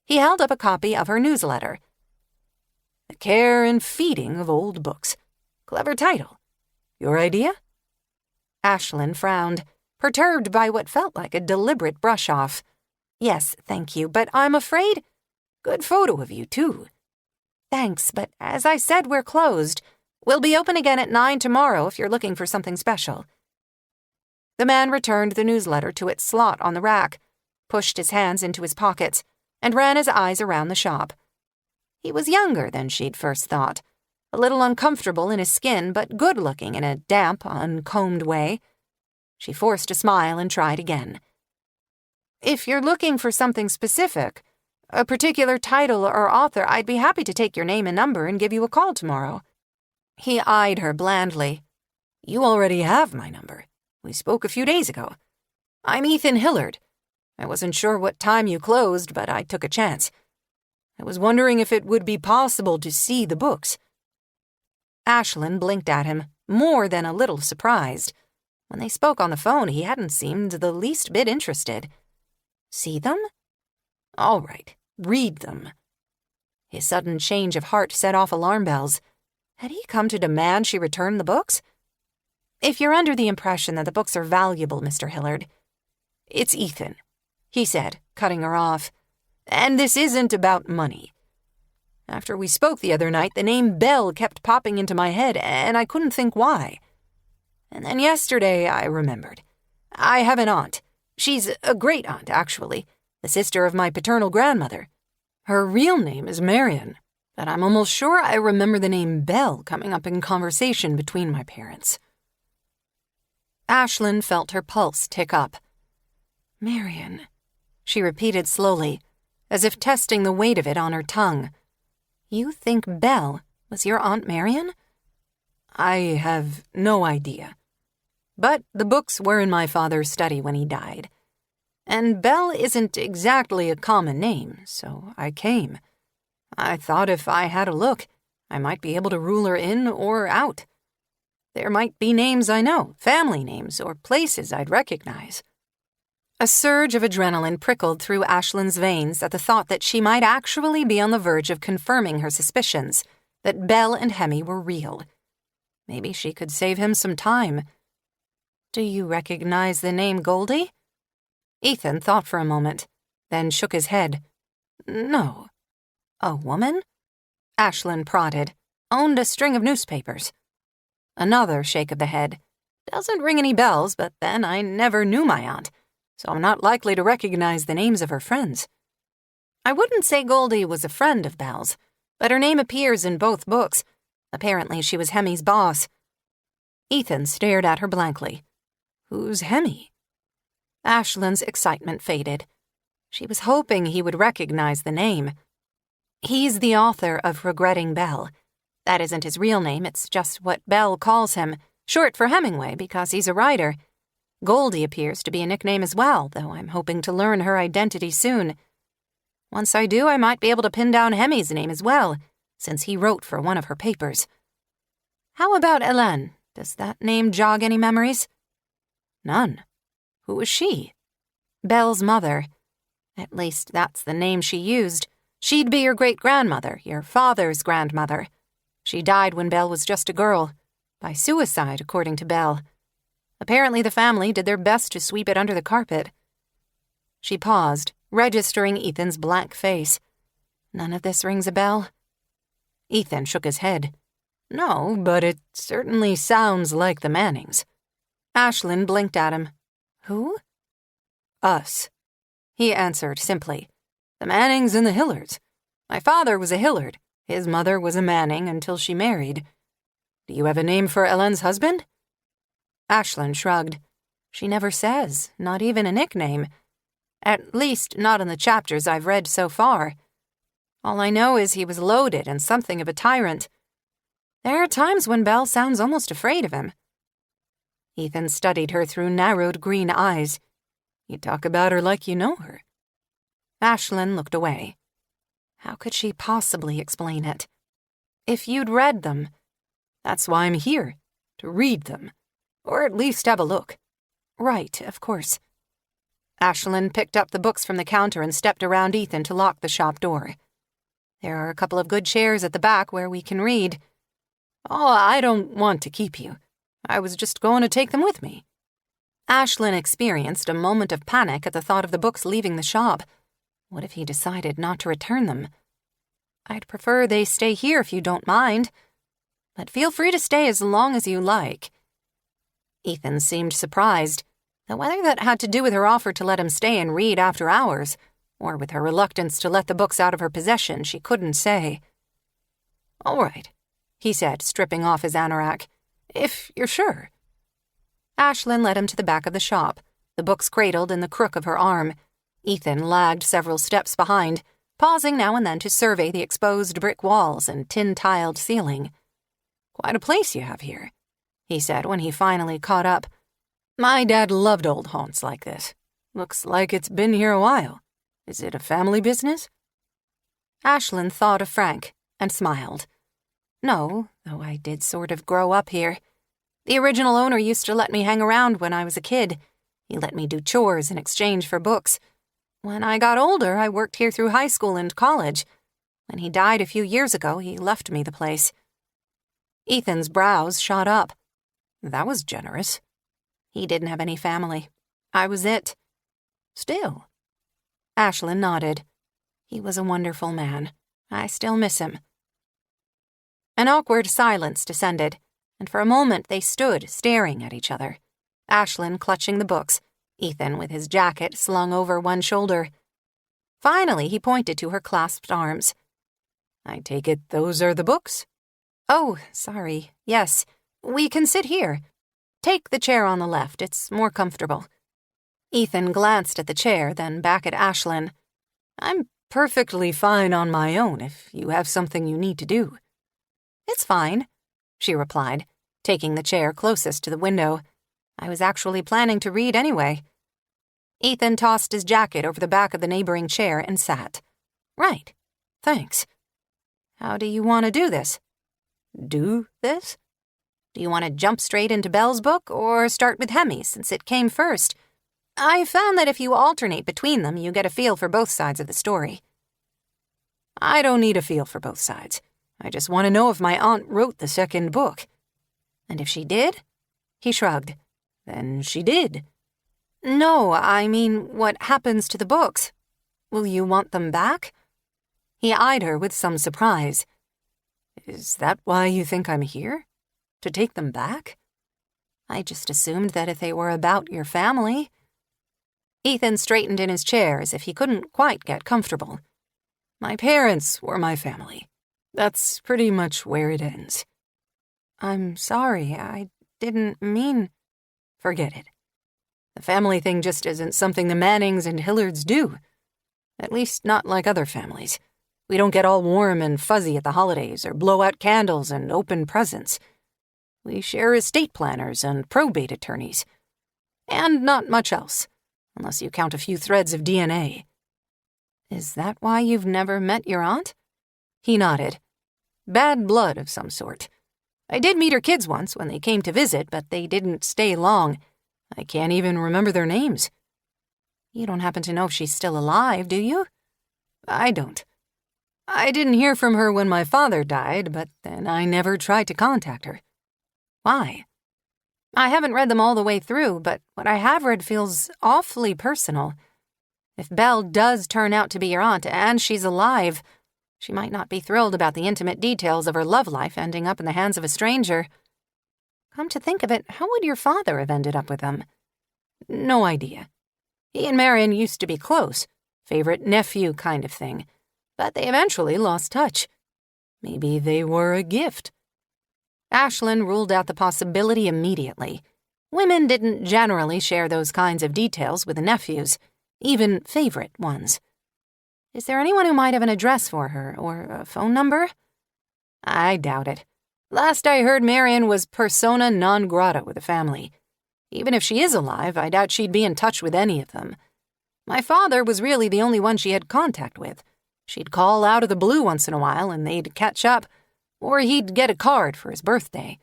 He held up a copy of her newsletter. "The Care and Feeding of Old Books. Clever title. Your idea?" Ashlyn frowned, perturbed by what felt like a deliberate brush-off. "Yes, thank you, but I'm afraid—" "Good photo of you, too." "Thanks, but as I said, we're closed. We'll be open again at 9 tomorrow if you're looking for something special." The man returned the newsletter to its slot on the rack, pushed his hands into his pockets, and ran his eyes around the shop. He was younger than she'd first thought, a little uncomfortable in his skin, but good-looking in a damp, uncombed way. She forced a smile and tried again. "If you're looking for something specific, a particular title or author, I'd be happy to take your name and number and give you a call tomorrow." He eyed her blandly. "You already have my number. We spoke a few days ago. I'm Ethan Hillard. I wasn't sure what time you closed, but I took a chance. I was wondering if it would be possible to see the books." Ashlyn blinked at him, more than a little surprised. When they spoke on the phone, he hadn't seemed the least bit interested. "See them?" "All right, read them." His sudden change of heart set off alarm bells. Had he come to demand she return the books? "If you're under the impression that the books are valuable, Mr. Hillard—" "It's Ethan," he said, cutting her off. "And this isn't about money. After we spoke the other night, the name Belle kept popping into my head, and I couldn't think why. And then yesterday I remembered. I have an aunt. She's a great-aunt, actually, the sister of my paternal grandmother. Her real name is Marion, but I'm almost sure I remember the name Belle coming up in conversation between my parents." Ashlyn felt her pulse tick up. "Marion," she repeated slowly, as if testing the weight of it on her tongue. "You think Belle was your Aunt Marion?" "I have no idea. But the books were in my father's study when he died. And Belle isn't exactly a common name, so I came. I thought if I had a look, I might be able to rule her in or out. There might be names I know, family names, or places I'd recognize." A surge of adrenaline prickled through Ashlyn's veins at the thought that she might actually be on the verge of confirming her suspicions, that Belle and Hemi were real. Maybe she could save him some time. "Do you recognize the name Goldie?" Ethan thought for a moment, then shook his head. "No." "A woman?" Ashlyn prodded. "Owned a string of newspapers." Another shake of the head. "Doesn't ring any bells, but then I never knew my aunt, so I'm not likely to recognize the names of her friends." "I wouldn't say Goldie was a friend of Belle's, but her name appears in both books. Apparently she was Hemi's boss." Ethan stared at her blankly. "Who's Hemi?" Ashlyn's excitement faded. She was hoping he would recognize the name. "He's the author of Regretting Belle. That isn't his real name, it's just what Belle calls him, short for Hemingway because he's a writer. Goldie appears to be a nickname as well, though I'm hoping to learn her identity soon. Once I do, I might be able to pin down Hemi's name as well, since he wrote for one of her papers. How about Hélène? Does that name jog any memories?" "None. Who was she?" "Belle's mother. At least that's the name she used. She'd be your great-grandmother, your father's grandmother. She died when Belle was just a girl, by suicide, according to Belle. Apparently the family did their best to sweep it under the carpet." She paused, registering Ethan's blank face. "None of this rings a bell?" Ethan shook his head. "No, but it certainly sounds like the Mannings." Ashlyn blinked at him. "Who?" us," he answered simply. "The Mannings and the Hillards. My father was a Hillard. His mother was a Manning until she married. Do you have a name for Ellen's husband?" Ashlyn shrugged. "She never says, not even a nickname. At least, not in the chapters I've read so far. All I know is he was loaded and something of a tyrant. There are times when Belle sounds almost afraid of him." Ethan studied her through narrowed green eyes. "You talk about her like you know her." Ashlyn looked away. How could she possibly explain it? "If you'd read them." "That's why I'm here, to read them. Or at least have a look." "Right, of course." Ashlyn picked up the books from the counter and stepped around Ethan to lock the shop door. "There are a couple of good chairs at the back where we can read." "Oh, I don't want to keep you. I was just going to take them with me." Ashlyn experienced a moment of panic at the thought of the books leaving the shop. What if he decided not to return them? "I'd prefer they stay here if you don't mind. But feel free to stay as long as you like." Ethan seemed surprised, though whether that had to do with her offer to let him stay and read after hours, or with her reluctance to let the books out of her possession, she couldn't say. "All right," he said, stripping off his anorak. "If you're sure." Ashlyn led him to the back of the shop, the books cradled in the crook of her arm. Ethan lagged several steps behind, pausing now and then to survey the exposed brick walls and tin-tiled ceiling. "Quite a place you have here," he said when he finally caught up. "My dad loved old haunts like this. Looks like it's been here a while. Is it a family business?" Ashlyn thought of Frank and smiled. "No, though I did sort of grow up here. The original owner used to let me hang around when I was a kid. He let me do chores in exchange for books. When I got older, I worked here through high school and college. When he died a few years ago, he left me the place." Ethan's brows shot up. That was generous. He didn't have any family. I was it. "Still." Ashlyn nodded. "He was a wonderful man. I still miss him." An awkward silence descended, and for a moment they stood staring at each other. Ashlyn clutching the books, Ethan with his jacket slung over one shoulder. Finally, he pointed to her clasped arms. "I take it those are the books?" "Oh, sorry. Yes. We can sit here. Take the chair on the left. It's more comfortable." Ethan glanced at the chair, then back at Ashlyn. "I'm perfectly fine on my own if you have something you need to do." "It's fine," she replied, taking the chair closest to the window. "I was actually planning to read anyway." Ethan tossed his jacket over the back of the neighboring chair and sat. "Right. Thanks. How do you want to do this?" "Do this?" "Do you want to jump straight into Belle's book, or start with Hemi, since it came first? I found that if you alternate between them, you get a feel for both sides of the story." "I don't need a feel for both sides. I just want to know if my aunt wrote the second book." "And if she did?" He shrugged. "Then she did." "No, I mean, what happens to the books? Will you want them back?" He eyed her with some surprise. "Is that why you think I'm here? To take them back?" "I just assumed that if they were about your family." Ethan straightened in his chair as if he couldn't quite get comfortable. "My parents were my family. That's pretty much where it ends." "I'm sorry, I didn't mean—" "Forget it. The family thing just isn't something the Mannings and Hillards do. At least not like other families. We don't get all warm and fuzzy at the holidays or blow out candles and open presents. We share estate planners and probate attorneys. And not much else, unless you count a few threads of DNA." "Is that why you've never met your aunt?" He nodded. "Bad blood of some sort. I did meet her kids once when they came to visit, but they didn't stay long. I can't even remember their names." "You don't happen to know if she's still alive, do you?" "I don't. I didn't hear from her when my father died, but then I never tried to contact her." "Why?" "I haven't read them all the way through, but what I have read feels awfully personal. If Belle does turn out to be your aunt and she's alive, she might not be thrilled about the intimate details of her love life ending up in the hands of a stranger. Come to think of it, how would your father have ended up with them?" "No idea. He and Marion used to be close, favorite nephew kind of thing, but they eventually lost touch. Maybe they were a gift. Ashlyn ruled out the possibility immediately. Women didn't generally share those kinds of details with the nephews, even favorite ones. Is there anyone who might have an address for her, or a phone number? I doubt it. Last I heard, Marion was persona non grata with the family. Even if she is alive, I doubt she'd be in touch with any of them. My father was really the only one she had contact with. She'd call out of the blue once in a while, and they'd catch up, or he'd get a card for his birthday.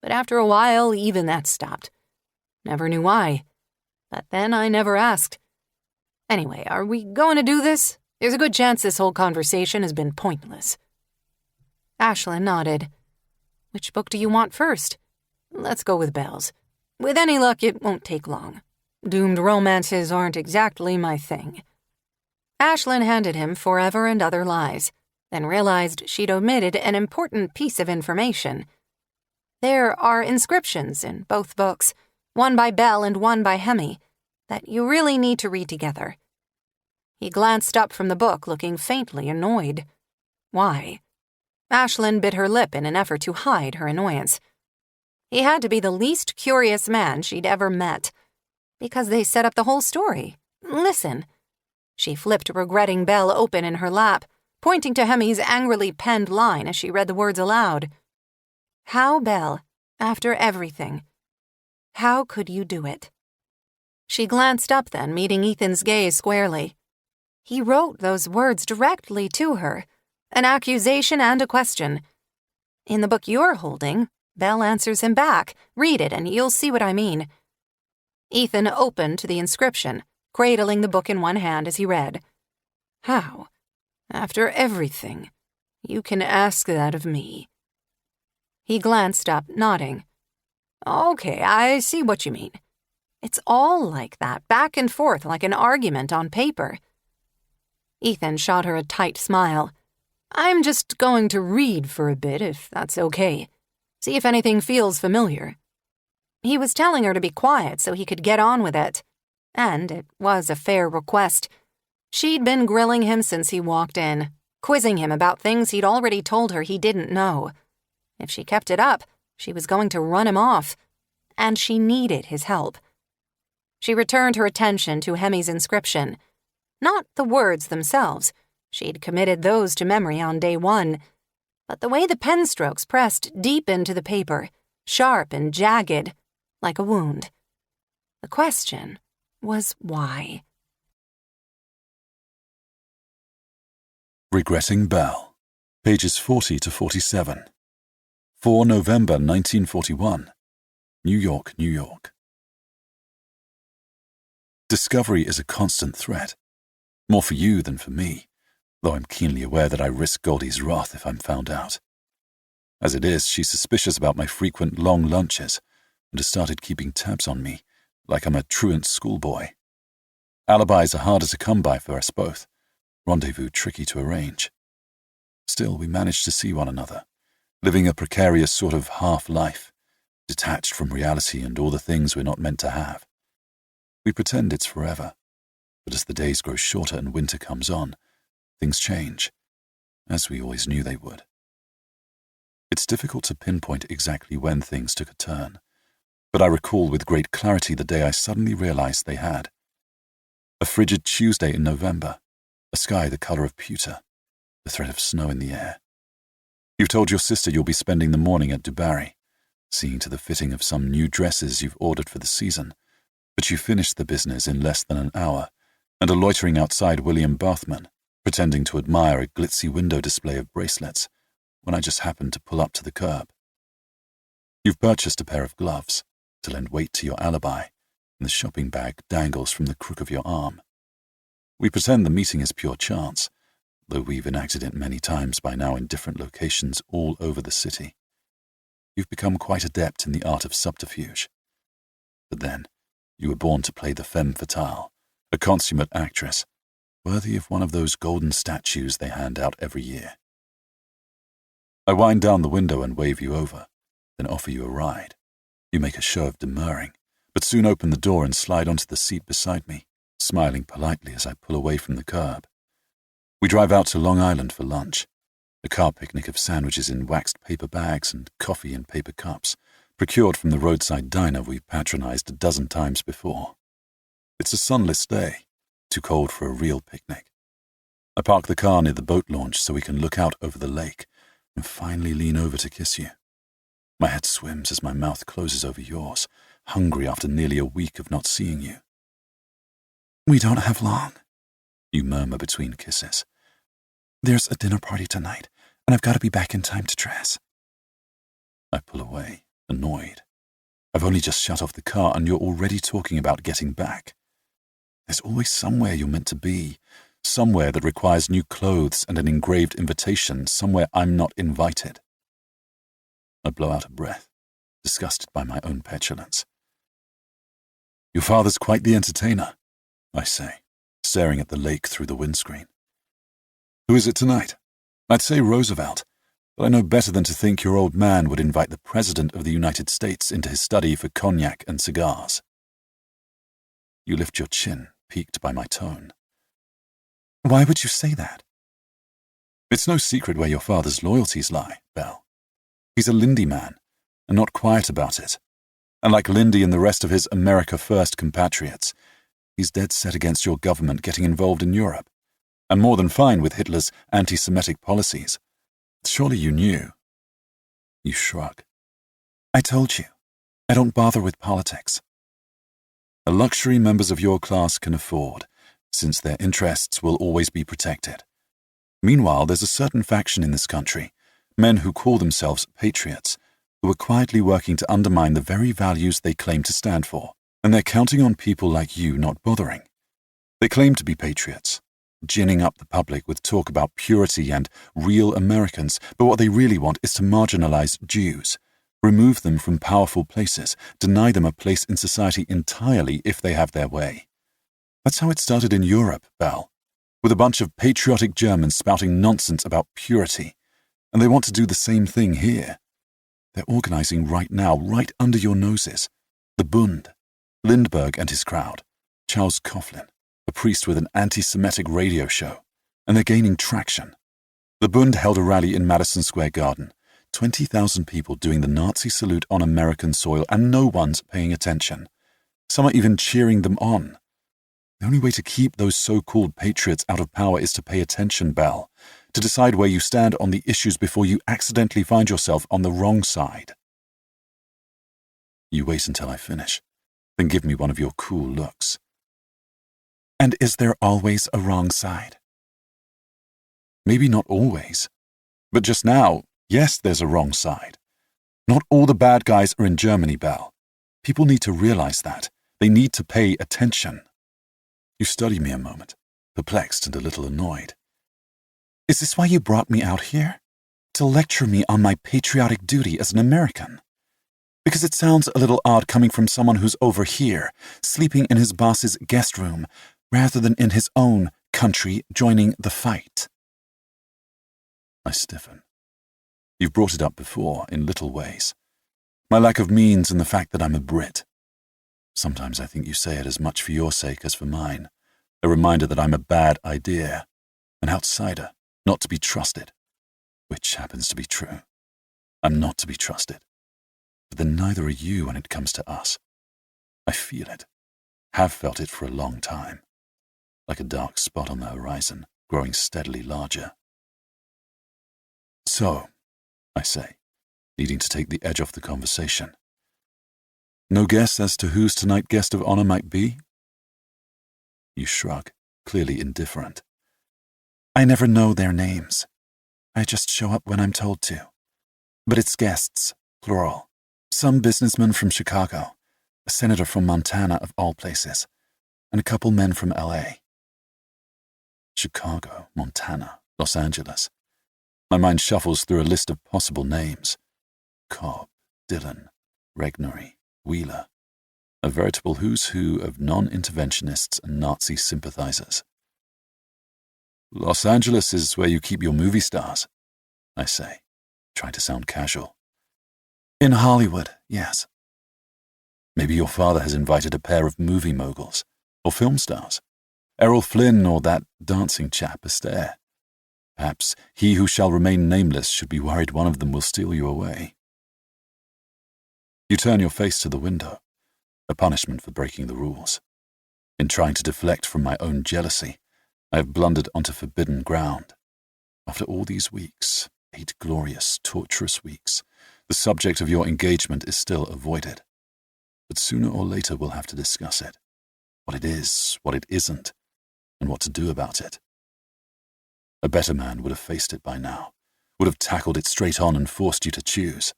But after a while, even that stopped. Never knew why. But then I never asked. Anyway, are we going to do this? There's a good chance this whole conversation has been pointless. Ashlyn nodded. Which book do you want first? Let's go with Belle's. With any luck, it won't take long. Doomed romances aren't exactly my thing. Ashlyn handed him Forever and Other Lies, then realized she'd omitted an important piece of information. There are inscriptions in both books, one by Belle and one by Hemi, that you really need to read together. He glanced up from the book, looking faintly annoyed. Why? Ashlyn bit her lip in an effort to hide her annoyance. He had to be the least curious man she'd ever met, because they set up the whole story. Listen. She flipped regretting Belle open in her lap, pointing to Hemi's angrily penned line as she read the words aloud. How, Belle, after everything? How could you do it? She glanced up then, meeting Ethan's gaze squarely. He wrote those words directly to her, an accusation and a question. In the book you're holding, Belle answers him back. Read it and you'll see what I mean. Ethan opened to the inscription, cradling the book in one hand as he read. How? After everything? You can ask that of me. He glanced up, nodding. Okay, I see what you mean. It's all like that, back and forth like an argument on paper. Ethan shot her a tight smile. I'm just going to read for a bit, if that's okay. See if anything feels familiar. He was telling her to be quiet so he could get on with it. And it was a fair request. She'd been grilling him since he walked in, quizzing him about things he'd already told her he didn't know. If she kept it up, she was going to run him off. And she needed his help. She returned her attention to Hemi's inscription. Not the words themselves. She'd committed those to memory on day one. But the way the pen strokes pressed deep into the paper, sharp and jagged, like a wound. The question was why? Regretting Belle, pages 40 to 47. 4 November 1941, New York, New York. Discovery is a constant threat, more for you than for me, though I'm keenly aware that I risk Goldie's wrath if I'm found out. As it is, she's suspicious about my frequent long lunches and has started keeping tabs on me, like I'm a truant schoolboy. Alibis are harder to come by for us both, rendezvous tricky to arrange. Still, we manage to see one another, living a precarious sort of half-life, detached from reality and all the things we're not meant to have. We pretend it's forever, but as the days grow shorter and winter comes on, things change, as we always knew they would. It's difficult to pinpoint exactly when things took a turn, but I recall with great clarity the day I suddenly realized they had. A frigid Tuesday in November, a sky the color of pewter, the threat of snow in the air. You've told your sister you'll be spending the morning at Dubarry, seeing to the fitting of some new dresses you've ordered for the season, but you finished the business in less than an hour and are loitering outside William Bathman, pretending to admire a glitzy window display of bracelets, when I just happened to pull up to the curb. You've purchased a pair of gloves to lend weight to your alibi, and the shopping bag dangles from the crook of your arm. We pretend the meeting is pure chance, though we've enacted it many times by now in different locations all over the city. You've become quite adept in the art of subterfuge. But then, you were born to play the femme fatale, a consummate actress, worthy of one of those golden statues they hand out every year. I wind down the window and wave you over, then offer you a ride. You make a show of demurring, but soon open the door and slide onto the seat beside me, smiling politely as I pull away from the curb. We drive out to Long Island for lunch, a car picnic of sandwiches in waxed paper bags and coffee in paper cups, procured from the roadside diner we patronized a dozen times before. It's a sunless day, too cold for a real picnic. I park the car near the boat launch so we can look out over the lake and finally lean over to kiss you. My head swims as my mouth closes over yours, hungry after nearly a week of not seeing you. We don't have long, you murmur between kisses. There's a dinner party tonight, and I've got to be back in time to dress. I pull away, annoyed. I've only just shut off the car and you're already talking about getting back. There's always somewhere you're meant to be, somewhere that requires new clothes and an engraved invitation, somewhere I'm not invited. I blow out a breath, disgusted by my own petulance. Your father's quite the entertainer, I say, staring at the lake through the windscreen. Who is it tonight? I'd say Roosevelt, but I know better than to think your old man would invite the President of the United States into his study for cognac and cigars. You lift your chin, piqued by my tone. Why would you say that? It's no secret where your father's loyalties lie, Belle. He's a Lindy man, and not quiet about it. And like Lindy and the rest of his America First compatriots, he's dead set against your government getting involved in Europe, and more than fine with Hitler's anti-Semitic policies. Surely you knew. You shrug. I told you, I don't bother with politics. A luxury members of your class can afford, since their interests will always be protected. Meanwhile, there's a certain faction in this country, men who call themselves patriots, who are quietly working to undermine the very values they claim to stand for, and they're counting on people like you not bothering. They claim to be patriots, ginning up the public with talk about purity and real Americans, but what they really want is to marginalize Jews, remove them from powerful places, deny them a place in society entirely if they have their way. That's how it started in Europe, Belle, with a bunch of patriotic Germans spouting nonsense about purity, and they want to do the same thing here. They're organizing right now, right under your noses. The Bund, Lindbergh and his crowd, Charles Coughlin, a priest with an anti-Semitic radio show, and they're gaining traction. The Bund held a rally in Madison Square Garden, 20,000 people doing the Nazi salute on American soil, and no one's paying attention. Some are even cheering them on. The only way to keep those so-called patriots out of power is to pay attention, Belle, to decide where you stand on the issues before you accidentally find yourself on the wrong side. You wait until I finish, then give me one of your cool looks. And is there always a wrong side? Maybe not always, but just now, yes, there's a wrong side. Not all the bad guys are in Germany, Belle. People need to realize that. They need to pay attention. You study me a moment, perplexed and a little annoyed. Is this why you brought me out here? To lecture me on my patriotic duty as an American? Because it sounds a little odd coming from someone who's over here, sleeping in his boss's guest room, rather than in his own country joining the fight. I stiffen. You've brought it up before, in little ways. My lack of means and the fact that I'm a Brit. Sometimes I think you say it as much for your sake as for mine, a reminder that I'm a bad idea, an outsider, not to be trusted, which happens to be true. I'm not to be trusted. But then neither are you when it comes to us. I feel it, have felt it for a long time, like a dark spot on the horizon, growing steadily larger. So, I say, needing to take the edge off the conversation. No guess as to whose tonight guest of honor might be? You shrug, clearly indifferent. I never know their names. I just show up when I'm told to. But it's guests, plural. Some businessman from Chicago, a senator from Montana of all places, and a couple men from L.A. Chicago, Montana, Los Angeles. My mind shuffles through a list of possible names. Cobb, Dillon, Regnery, Wheeler. A veritable who's who of non-interventionists and Nazi sympathizers. Los Angeles is where you keep your movie stars, I say, trying to sound casual. In Hollywood, yes. Maybe your father has invited a pair of movie moguls, or film stars, Errol Flynn or that dancing chap, Astaire. Perhaps he who shall remain nameless should be worried one of them will steal you away. You turn your face to the window, a punishment for breaking the rules. In trying to deflect from my own jealousy, I have blundered onto forbidden ground. After all these weeks, 8 glorious, torturous weeks, the subject of your engagement is still avoided. But sooner or later we'll have to discuss it. What it is, what it isn't, and what to do about it. A better man would have faced it by now, would have tackled it straight on and forced you to choose.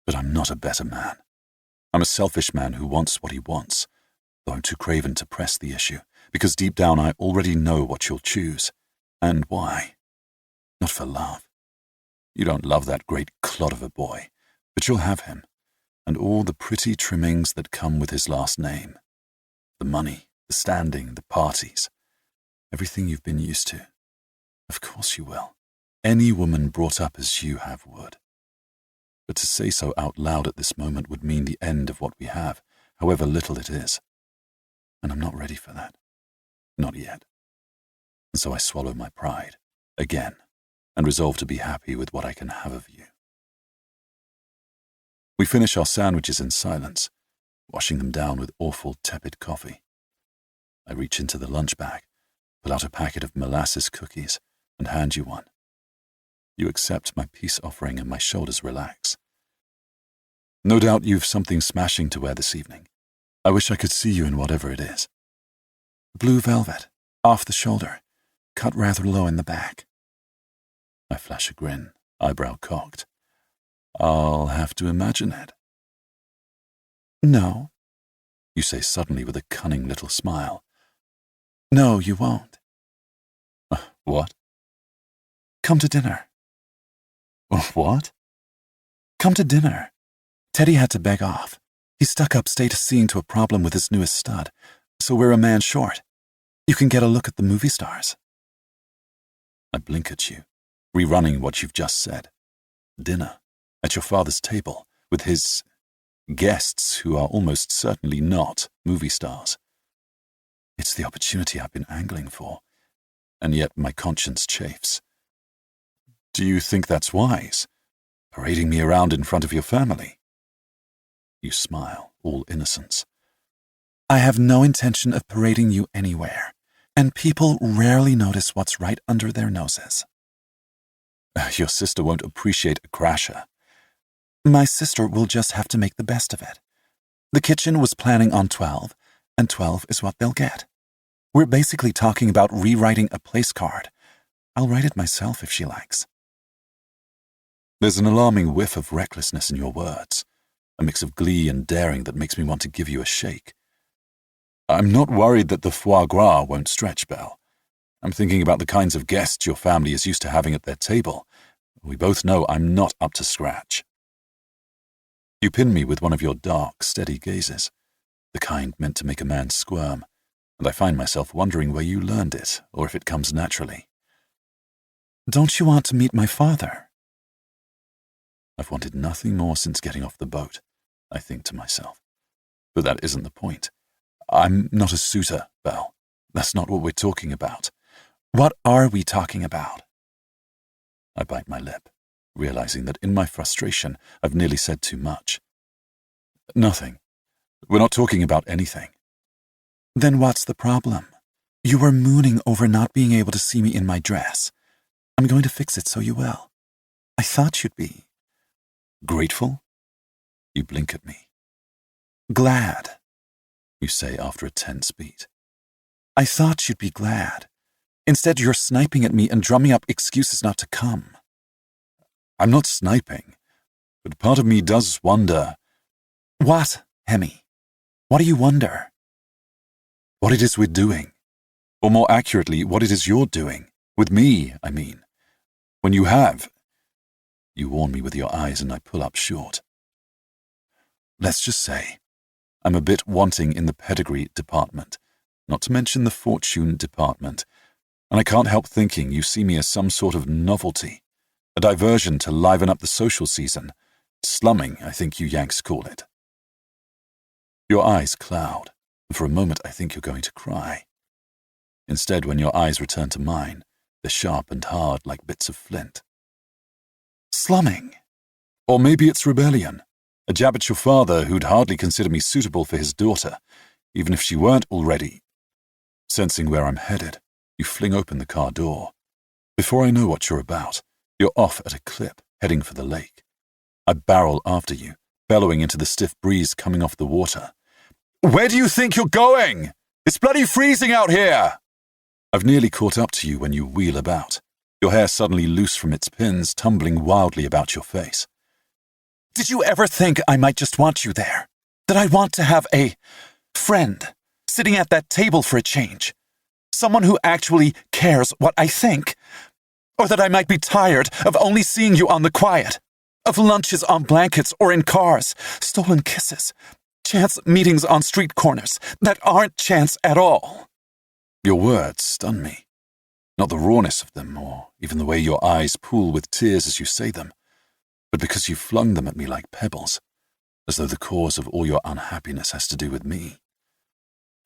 But I'm not a better man. I'm a selfish man who wants what he wants, though I'm too craven to press the issue, because deep down I already know what you'll choose, and why. Not for love. You don't love that great clod of a boy, but you'll have him, and all the pretty trimmings that come with his last name. The money, the standing, the parties, everything you've been used to. Of course you will. Any woman brought up as you have would. But to say so out loud at this moment would mean the end of what we have, however little it is. And I'm not ready for that. Not yet. And so I swallow my pride, again, and resolve to be happy with what I can have of you. We finish our sandwiches in silence, washing them down with awful tepid coffee. I reach into the lunch bag, pull out a packet of molasses cookies, and hand you one. You accept my peace offering and my shoulders relax. No doubt you've something smashing to wear this evening. I wish I could see you in whatever it is. Blue velvet, off the shoulder, cut rather low in the back. I flash a grin, eyebrow cocked. I'll have to imagine it. No, you say suddenly with a cunning little smile. No, you won't. What? Come to dinner. What? Come to dinner. Teddy had to beg off. He's stuck upstate seeing to a problem with his newest stud, so we're a man short. You can get a look at the movie stars. I blink at you, rerunning what you've just said. Dinner, at your father's table, with his guests who are almost certainly not movie stars. It's the opportunity I've been angling for, and yet my conscience chafes. Do you think that's wise, parading me around in front of your family? You smile, all innocence. I have no intention of parading you anywhere, and people rarely notice what's right under their noses. Your sister won't appreciate a crasher. My sister will just have to make the best of it. The kitchen was planning on 12, and 12 is what they'll get. We're basically talking about rewriting a place card. I'll write it myself if she likes. There's an alarming whiff of recklessness in your words, a mix of glee and daring that makes me want to give you a shake. I'm not worried that the foie gras won't stretch, Belle. I'm thinking about the kinds of guests your family is used to having at their table. We both know I'm not up to scratch. You pin me with one of your dark, steady gazes, the kind meant to make a man squirm, and I find myself wondering where you learned it, or if it comes naturally. Don't you want to meet my father? I've wanted nothing more since getting off the boat, I think to myself. But that isn't the point. I'm not a suitor, Belle. That's not what we're talking about. What are we talking about? I bite my lip, realizing that in my frustration I've nearly said too much. Nothing. We're not talking about anything. Then what's the problem? You were mooning over not being able to see me in my dress. I'm going to fix it so you will. I thought you'd be. Grateful? You blink at me. Glad, you say after a tense beat. I thought you'd be glad. Instead, you're sniping at me and drumming up excuses not to come. I'm not sniping, but part of me does wonder. What, Hemi? What do you wonder? What it is we're doing. Or more accurately, what it is you're doing. With me, I mean. When you have. You warn me with your eyes and I pull up short. Let's just say, I'm a bit wanting in the pedigree department, not to mention the fortune department, and I can't help thinking you see me as some sort of novelty, a diversion to liven up the social season. Slumming, I think you Yanks call it. Your eyes cloud, and for a moment I think you're going to cry. Instead, when your eyes return to mine, they're sharp and hard like bits of flint. Slumming. Or maybe it's rebellion. A jab at your father who'd hardly consider me suitable for his daughter, even if she weren't already. Sensing where I'm headed, you fling open the car door. Before I know what you're about, you're off at a clip, heading for the lake. I barrel after you, bellowing into the stiff breeze coming off the water. Where do you think you're going? It's bloody freezing out here! I've nearly caught up to you when you wheel about, your hair suddenly loose from its pins, tumbling wildly about your face. Did you ever think I might just want you there? That I want to have a friend sitting at that table for a change? Someone who actually cares what I think? Or that I might be tired of only seeing you on the quiet? Of lunches on blankets or in cars, stolen kisses, chance meetings on street corners that aren't chance at all? Your words stun me. Not the rawness of them, or even the way your eyes pool with tears as you say them, but because you flung them at me like pebbles, as though the cause of all your unhappiness has to do with me.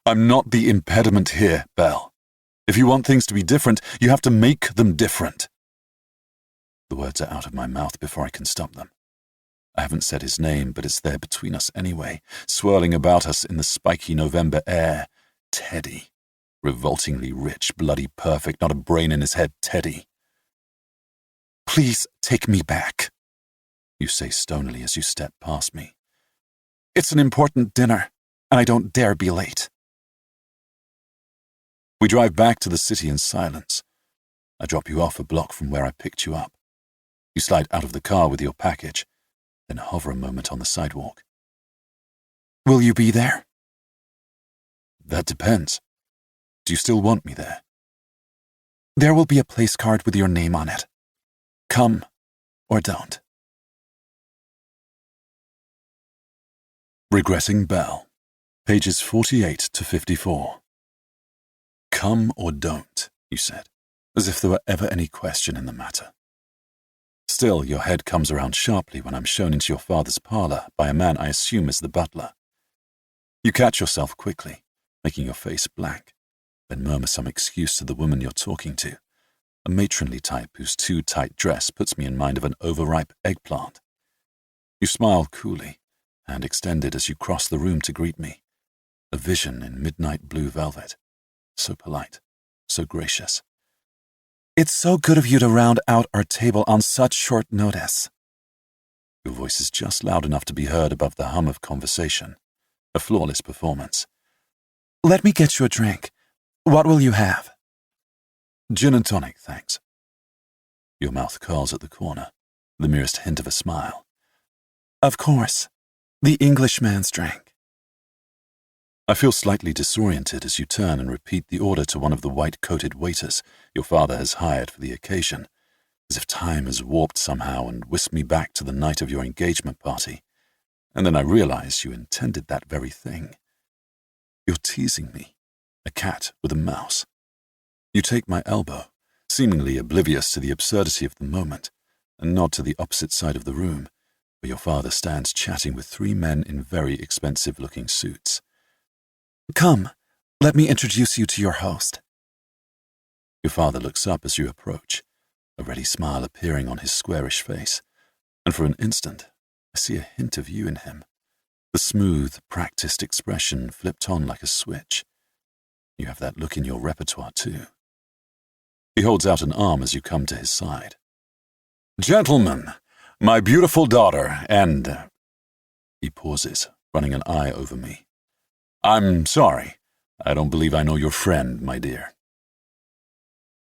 I'm not the impediment here, Belle. If you want things to be different, you have to make them different. The words are out of my mouth before I can stop them. I haven't said his name, but it's there between us anyway, swirling about us in the spiky November air. Teddy. Revoltingly rich, bloody perfect, not a brain in his head, Teddy. Please take me back, you say stonily as you step past me. It's an important dinner, and I don't dare be late. We drive back to the city in silence. I drop you off a block from where I picked you up. You slide out of the car with your package, then hover a moment on the sidewalk. Will you be there? That depends. Do you still want me there? There will be a place card with your name on it. Come or don't. Regretting Belle, pages 48 to 54. Come or don't, you said, as if there were ever any question in the matter. Still, your head comes around sharply when I'm shown into your father's parlor by a man I assume is the butler. You catch yourself quickly, making your face blank, then murmur some excuse to the woman you're talking to, a matronly type whose too tight dress puts me in mind of an overripe eggplant. You smile coolly, hand extended as you cross the room to greet me, a vision in midnight blue velvet, so polite, so gracious. It's so good of you to round out our table on such short notice. Your voice is just loud enough to be heard above the hum of conversation, a flawless performance. Let me get you a drink. What will you have? Gin and tonic, thanks. Your mouth curls at the corner, the merest hint of a smile. Of course, the Englishman's drink. I feel slightly disoriented as you turn and repeat the order to one of the white-coated waiters your father has hired for the occasion, as if time has warped somehow and whisked me back to the night of your engagement party. And then I realize you intended that very thing. You're teasing me, a cat with a mouse. You take my elbow, seemingly oblivious to the absurdity of the moment, and nod to the opposite side of the room, where your father stands chatting with 3 men in very expensive-looking suits. Come, let me introduce you to your host. Your father looks up as you approach, a ready smile appearing on his squarish face, and for an instant I see a hint of you in him, the smooth, practiced expression flipped on like a switch. You have that look in your repertoire too. He holds out an arm as you come to his side. Gentlemen, my beautiful daughter and... He pauses, running an eye over me. I'm sorry. I don't believe I know your friend, my dear.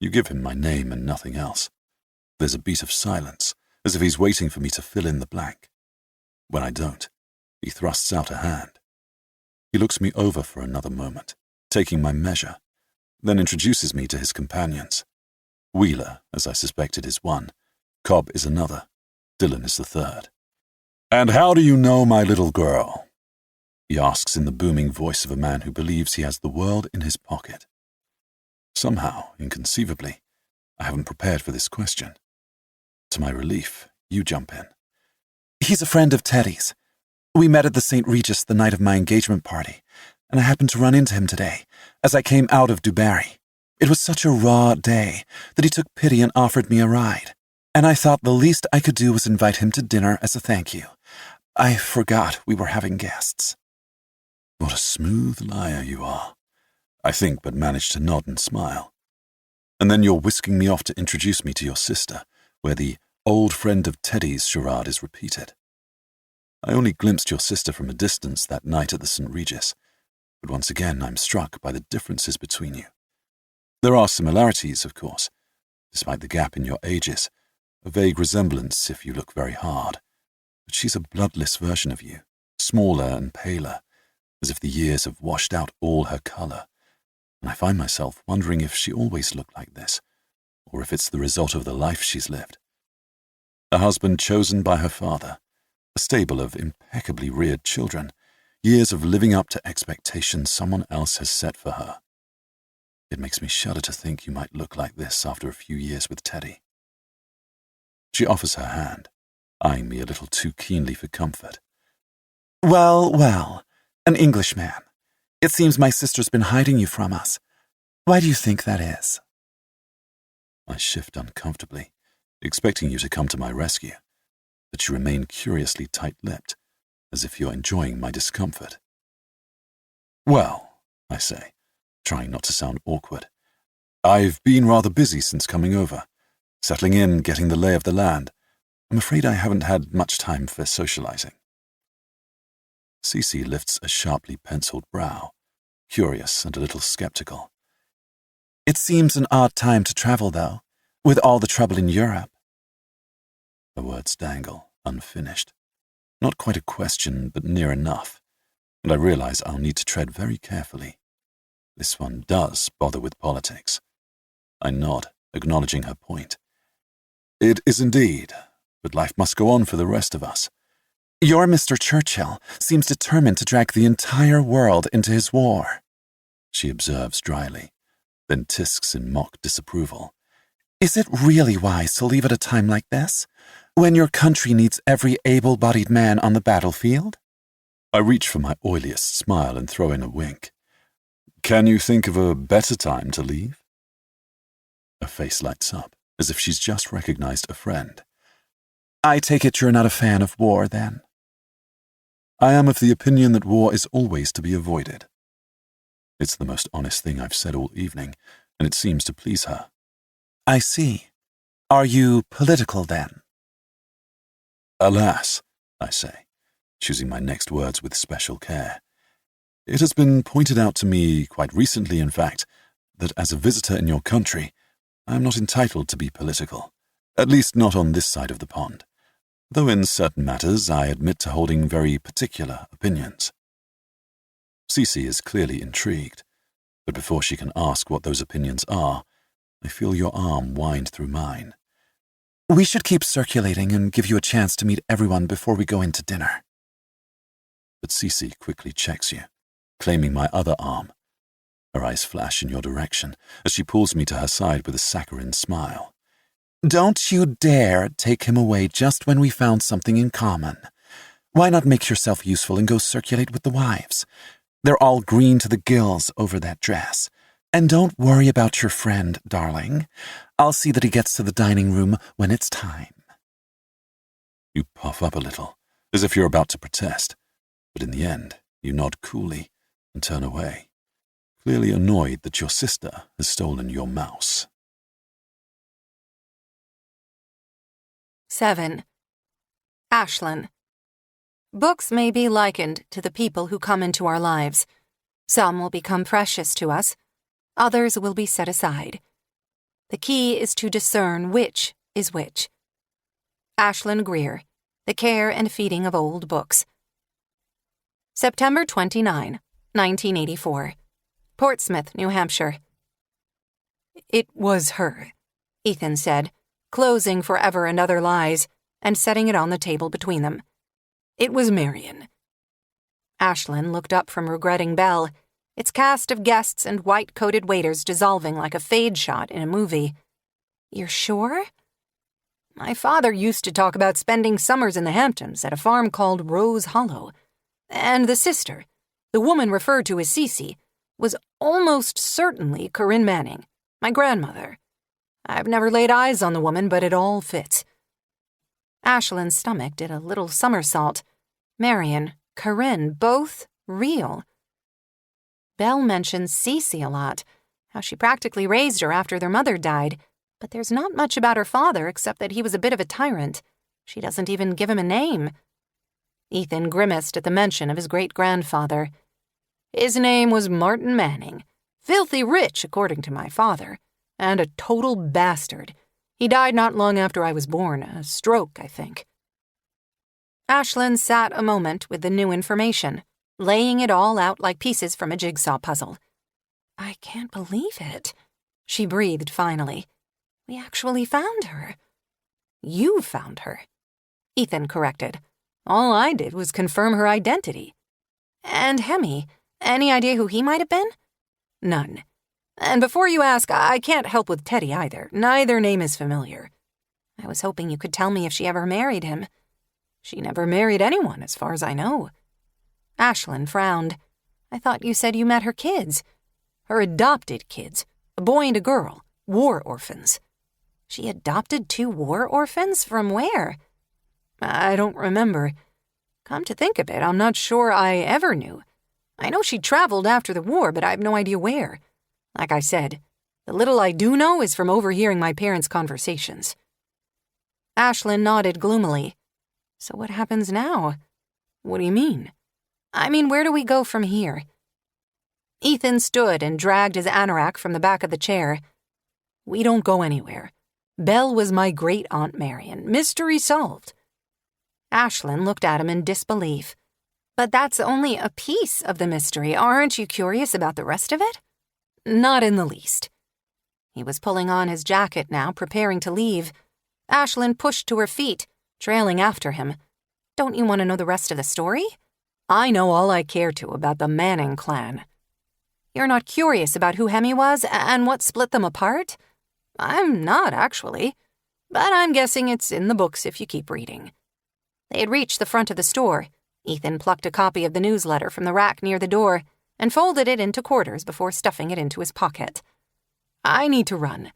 You give him my name and nothing else. There's a beat of silence, as if he's waiting for me to fill in the blank. When I don't, he thrusts out a hand. He looks me over for another moment, taking my measure, then introduces me to his companions. Wheeler, as I suspected, is one. Cobb is another. Dillon is the third. And how do you know my little girl? He asks in the booming voice of a man who believes he has the world in his pocket. Somehow, inconceivably, I haven't prepared for this question. To my relief, you jump in. He's a friend of Teddy's. We met at the St. Regis the night of my engagement party, and I happened to run into him today, as I came out of Dubarry. It was such a raw day that he took pity and offered me a ride, and I thought the least I could do was invite him to dinner as a thank you. I forgot we were having guests. What a smooth liar you are. I think but managed to nod and smile. And then you're whisking me off to introduce me to your sister, where the old friend of Teddy's charade is repeated. I only glimpsed your sister from a distance that night at the St. Regis, but once again I'm struck by the differences between you. There are similarities, of course, despite the gap in your ages, a vague resemblance if you look very hard, but she's a bloodless version of you, smaller and paler, as if the years have washed out all her colour, and I find myself wondering if she always looked like this, or if it's the result of the life she's lived. A husband chosen by her father, a stable of impeccably reared children, years of living up to expectations someone else has set for her. It makes me shudder to think you might look like this after a few years with Teddy. She offers her hand, eyeing me a little too keenly for comfort. Well, an Englishman. It seems my sister's been hiding you from us. Why do you think that is? I shift uncomfortably, expecting you to come to my rescue, but you remain curiously tight-lipped, as if you're enjoying my discomfort. Well, I say, trying not to sound awkward, I've been rather busy since coming over, settling in, getting the lay of the land. I'm afraid I haven't had much time for socializing. Cece lifts a sharply penciled brow, curious and a little skeptical. It seems an odd time to travel, though, with all the trouble in Europe. The words dangle, unfinished. Not quite a question, but near enough, and I realize I'll need to tread very carefully. This one does bother with politics. I nod, acknowledging her point. It is indeed, but life must go on for the rest of us. Your Mr. Churchill seems determined to drag the entire world into his war, she observes dryly, then tisks in mock disapproval. Is it really wise to leave at a time like this, when your country needs every able-bodied man on the battlefield? I reach for my oiliest smile and throw in a wink. Can you think of a better time to leave? Her face lights up, as if she's just recognized a friend. I take it you're not a fan of war, then? I am of the opinion that war is always to be avoided. It's the most honest thing I've said all evening, and it seems to please her. I see. Are you political, then? Alas, I say, choosing my next words with special care. It has been pointed out to me, quite recently in fact, that as a visitor in your country, I am not entitled to be political, at least not on this side of the pond, though in certain matters I admit to holding very particular opinions. Cece is clearly intrigued, but before she can ask what those opinions are, I feel your arm wind through mine. We should keep circulating and give you a chance to meet everyone before we go into dinner. But Cece quickly checks you, claiming my other arm. Her eyes flash in your direction as she pulls me to her side with a saccharine smile. Don't you dare take him away just when we found something in common. Why not make yourself useful and go circulate with the wives? They're all green to the gills over that dress. And don't worry about your friend, darling. I'll see that he gets to the dining room when it's time. You puff up a little, as if you're about to protest, but in the end, you nod coolly and turn away, clearly annoyed that your sister has stolen your mouse. 7. Ashlyn. Books may be likened to the people who come into our lives. Some will become precious to us. Others will be set aside. The key is to discern which is which. Ashlyn Greer, The Care and Feeding of Old Books. September 29, 1984. Portsmouth, New Hampshire. It was her, Ethan said, closing Forever and Other Lies and setting it on the table between them. It was Marion. Ashlyn looked up from regretting Belle, its cast of guests and white-coated waiters dissolving like a fade shot in a movie. You're sure? My father used to talk about spending summers in the Hamptons at a farm called Rose Hollow. And the sister, the woman referred to as Cece, was almost certainly Corinne Manning, My grandmother. I've never laid eyes on the woman, but it all fits." Ashlyn's stomach did a little somersault. Marion, Corinne, both real. Belle mentions Cece a lot, how she practically raised her after their mother died, but there's not much about her father except that he was a bit of a tyrant. She doesn't even give him a name. Ethan grimaced at the mention of his great-grandfather. "His name was Martin Manning. Filthy rich, according to my father, and a total bastard. He died not long after I was born, a stroke, I think." Ashlyn sat a moment with the new information, laying it all out like pieces from a jigsaw puzzle. "I can't believe it," she breathed finally. "We actually found her." "You found her," Ethan corrected. "All I did was confirm her identity." "And Hemi, any idea who he might have been?" "None. And before you ask, I can't help with Teddy either. Neither name is familiar." "I was hoping you could tell me if she ever married him." "She never married anyone, as far as I know." Ashlyn frowned. "I thought you said you met her kids." "Her adopted kids, a boy and a girl, war orphans." "She adopted 2 war orphans? From where?" "I don't remember. Come to think of it, I'm not sure I ever knew. I know she traveled after the war, but I have no idea where. Like I said, the little I do know is from overhearing my parents' conversations." Ashlyn nodded gloomily. "So what happens now?" "What do you mean?" "I mean, where do we go from here?" Ethan stood and dragged his anorak from the back of the chair. "We don't go anywhere. Belle was my great-aunt Marion. Mystery solved." Ashlyn looked at him in disbelief. "But that's only a piece of the mystery. Aren't you curious about the rest of it?" "Not in the least." He was pulling on his jacket now, preparing to leave. Ashlyn pushed to her feet, trailing after him. "Don't you want to know the rest of the story?" "I know all I care to about the Manning clan." "You're not curious about who Hemi was and what split them apart?" "I'm not, actually. But I'm guessing it's in the books if you keep reading." They had reached the front of the store. Ethan plucked a copy of the newsletter from the rack near the door and folded it into quarters before stuffing it into his pocket. "I need to run.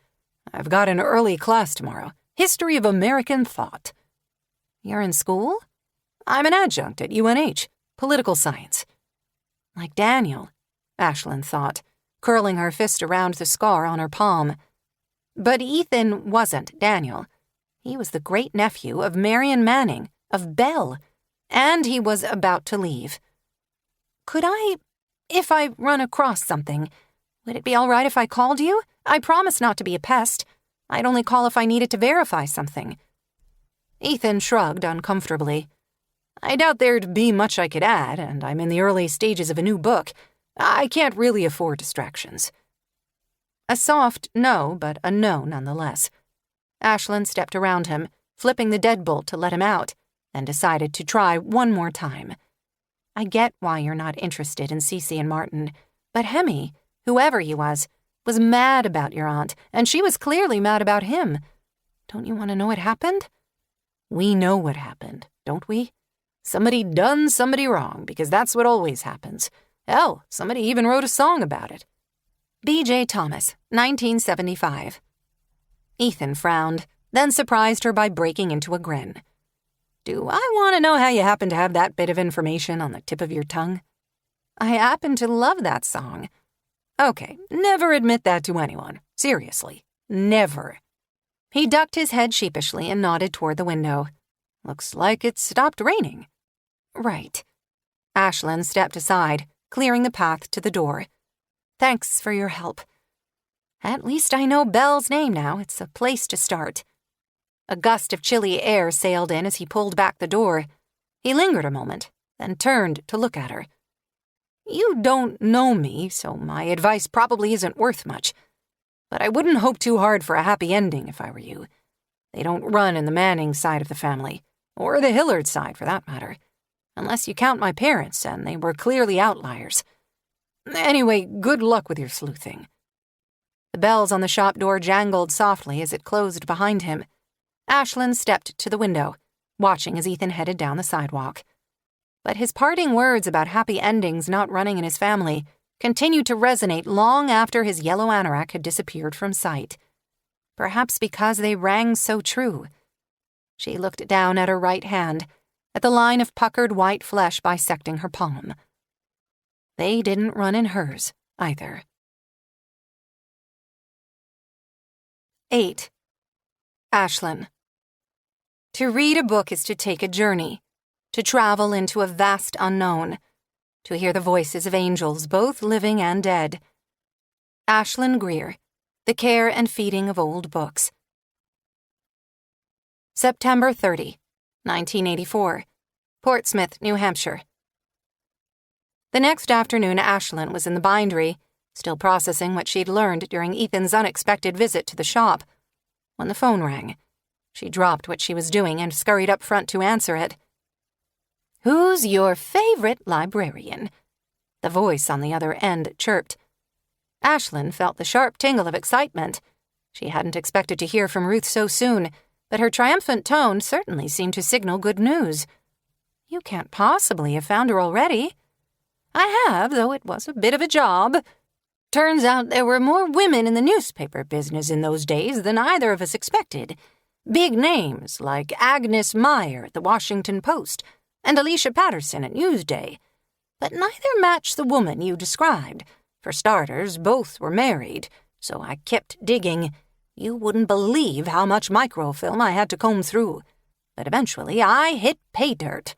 I've got an early class tomorrow. History of American Thought." "You're in school?" "I'm an adjunct at UNH. Political science." "Like Daniel," Ashlyn thought, curling her fist around the scar on her palm. But Ethan wasn't Daniel. He was the great-nephew of Marion Manning, of Belle, and he was about to leave. If I run across something, would it be all right if I called you? I promise not to be a pest. I'd only call if I needed to verify something." Ethan shrugged uncomfortably. "I doubt there'd be much I could add, and I'm in the early stages of a new book. I can't really afford distractions." A soft no, but a no nonetheless. Ashlyn stepped around him, flipping the deadbolt to let him out, then decided to try one more time. "I get why you're not interested in Cece and Martin, but Hemi, whoever he was mad about your aunt, and she was clearly mad about him. Don't you want to know what happened?" "We know what happened, don't we? Somebody done somebody wrong, because that's what always happens. Hell, somebody even wrote a song about it." B.J. Thomas, 1975. Ethan frowned, then surprised her by breaking into a grin. "Do I want to know how you happen to have that bit of information on the tip of your tongue?" "I happen to love that song." "Okay, never admit that to anyone. Seriously, never." He ducked his head sheepishly and nodded toward the window. "Looks like it stopped raining." "Right." Ashlyn stepped aside, clearing the path to the door. "Thanks for your help. At least I know Belle's name now. It's a place to start." A gust of chilly air sailed in as he pulled back the door. He lingered a moment, then turned to look at her. "You don't know me, so my advice probably isn't worth much. But I wouldn't hope too hard for a happy ending if I were you. They don't run in the Manning side of the family, or the Hillard side for that matter, unless you count my parents, and they were clearly outliers. Anyway, good luck with your sleuthing." The bells on the shop door jangled softly as it closed behind him. Ashlyn stepped to the window, watching as Ethan headed down the sidewalk. But his parting words about happy endings not running in his family continued to resonate long after his yellow anorak had disappeared from sight. Perhaps because they rang so true. She looked down at her right hand, at the line of puckered white flesh bisecting her palm. They didn't run in hers, either. 8. Ashlyn. To read a book is to take a journey, to travel into a vast unknown, to hear the voices of angels, both living and dead. Ashlyn Greer, The Care and Feeding of Old Books. September 30, 1984, Portsmouth, New Hampshire. The next afternoon, Ashlyn was in the bindery, still processing what she'd learned during Ethan's unexpected visit to the shop, when the phone rang. She dropped what she was doing and scurried up front to answer it. "Who's your favorite librarian?" The voice on the other end chirped. Ashlyn felt the sharp tingle of excitement. She hadn't expected to hear from Ruth so soon, but her triumphant tone certainly seemed to signal good news. "You can't possibly have found her already." "I have, though it was a bit of a job. Turns out there were more women in the newspaper business in those days than either of us expected. Big names like Agnes Meyer at the Washington Post and Alicia Patterson at Newsday. But neither matched the woman you described. For starters, both were married, so I kept digging. You wouldn't believe how much microfilm I had to comb through. But eventually I hit pay dirt.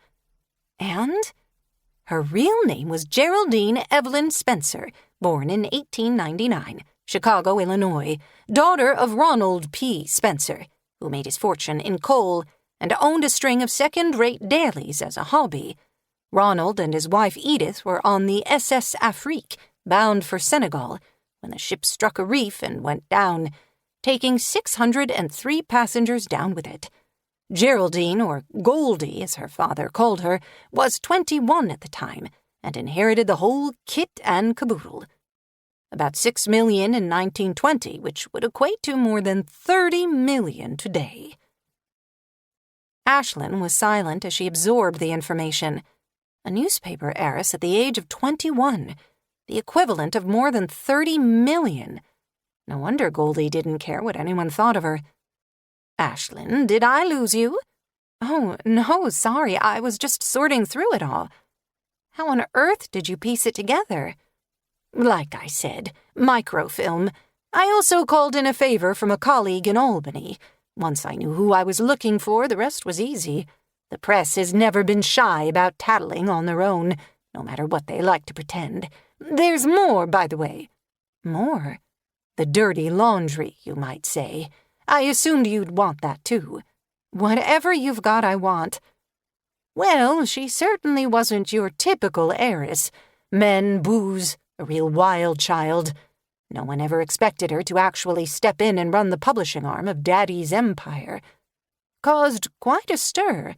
And her real name was Geraldine Evelyn Spencer, born in 1899, Chicago, Illinois, daughter of Ronald P. Spencer, who made his fortune in coal and owned a string of second-rate dailies as a hobby. Ronald and his wife Edith were on the SS Afrique, bound for Senegal, when the ship struck a reef and went down, taking 603 passengers down with it. Geraldine, or Goldie as her father called her, was 21 at the time and inherited the whole kit and caboodle. About $6 million in 1920, which would equate to more than $30 million today. Ashlyn was silent as she absorbed the information. A newspaper heiress at the age of 21, the equivalent of more than $30 million. No wonder Goldie didn't care what anyone thought of her. "Ashlyn, did I lose you?" "Oh, no, sorry, I was just sorting through it all." "How on earth did you piece it together?" "Like I said, microfilm. I also called in a favor from a colleague in Albany. Once I knew who I was looking for, the rest was easy. The press has never been shy about tattling on their own, no matter what they like to pretend. There's more, by the way." "More?" "The dirty laundry, you might say. I assumed you'd want that, too." "Whatever you've got, I want." "Well, she certainly wasn't your typical heiress. Men, booze, a real wild child. No one ever expected her to actually step in and run the publishing arm of Daddy's empire. Caused quite a stir.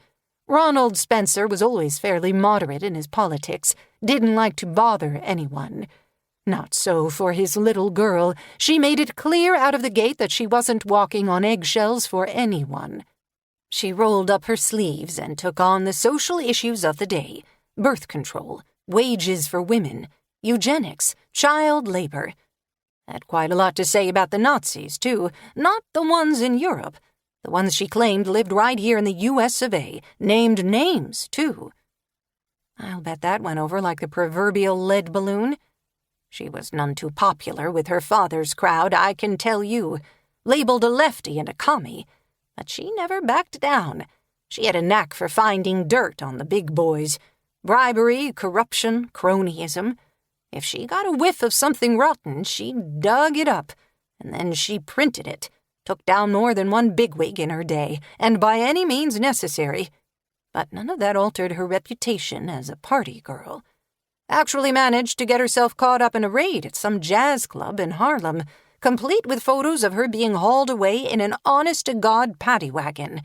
Ronald Spencer was always fairly moderate in his politics, didn't like to bother anyone. Not so for his little girl. She made it clear out of the gate that she wasn't walking on eggshells for anyone. She rolled up her sleeves and took on the social issues of the day: birth control, wages for women, eugenics, child labor. Had quite a lot to say about the Nazis, too, not the ones in Europe. The ones she claimed lived right here in the U.S. of A., named names, too. I'll bet that went over like the proverbial lead balloon. She was none too popular with her father's crowd, I can tell you. Labeled a lefty and a commie. But she never backed down. She had a knack for finding dirt on the big boys. Bribery, corruption, cronyism. If she got a whiff of something rotten, she dug it up, and then she printed it. Took down more than one bigwig in her day, and by any means necessary. But none of that altered her reputation as a party girl. Actually managed to get herself caught up in a raid at some jazz club in Harlem, complete with photos of her being hauled away in an honest-to-God paddy wagon.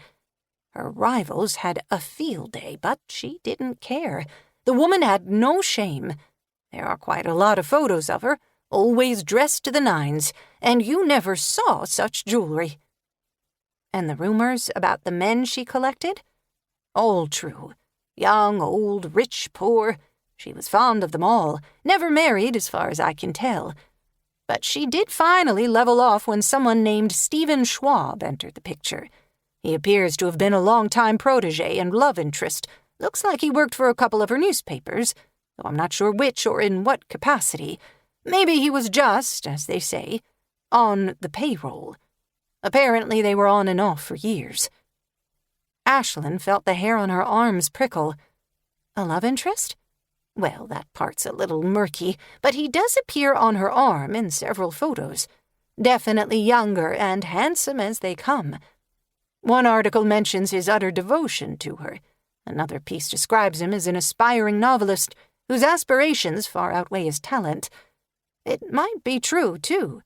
Her rivals had a field day, but she didn't care. The woman had no shame. There are quite a lot of photos of her, always dressed to the nines, and you never saw such jewelry. And the rumors about the men she collected? All true. Young, old, rich, poor. She was fond of them all, never married as far as I can tell. But she did finally level off when someone named Stephen Schwab entered the picture. He appears to have been a long-time protege and love interest. Looks like he worked for a couple of her newspapers, though I'm not sure which or in what capacity. Maybe he was just, as they say, on the payroll. Apparently they were on and off for years. Ashlyn felt the hair on her arms prickle. A love interest? Well, that part's a little murky, but he does appear on her arm in several photos. Definitely younger and handsome as they come. One article mentions his utter devotion to her. Another piece describes him as an aspiring novelist whose aspirations far outweigh his talent. It might be true, too.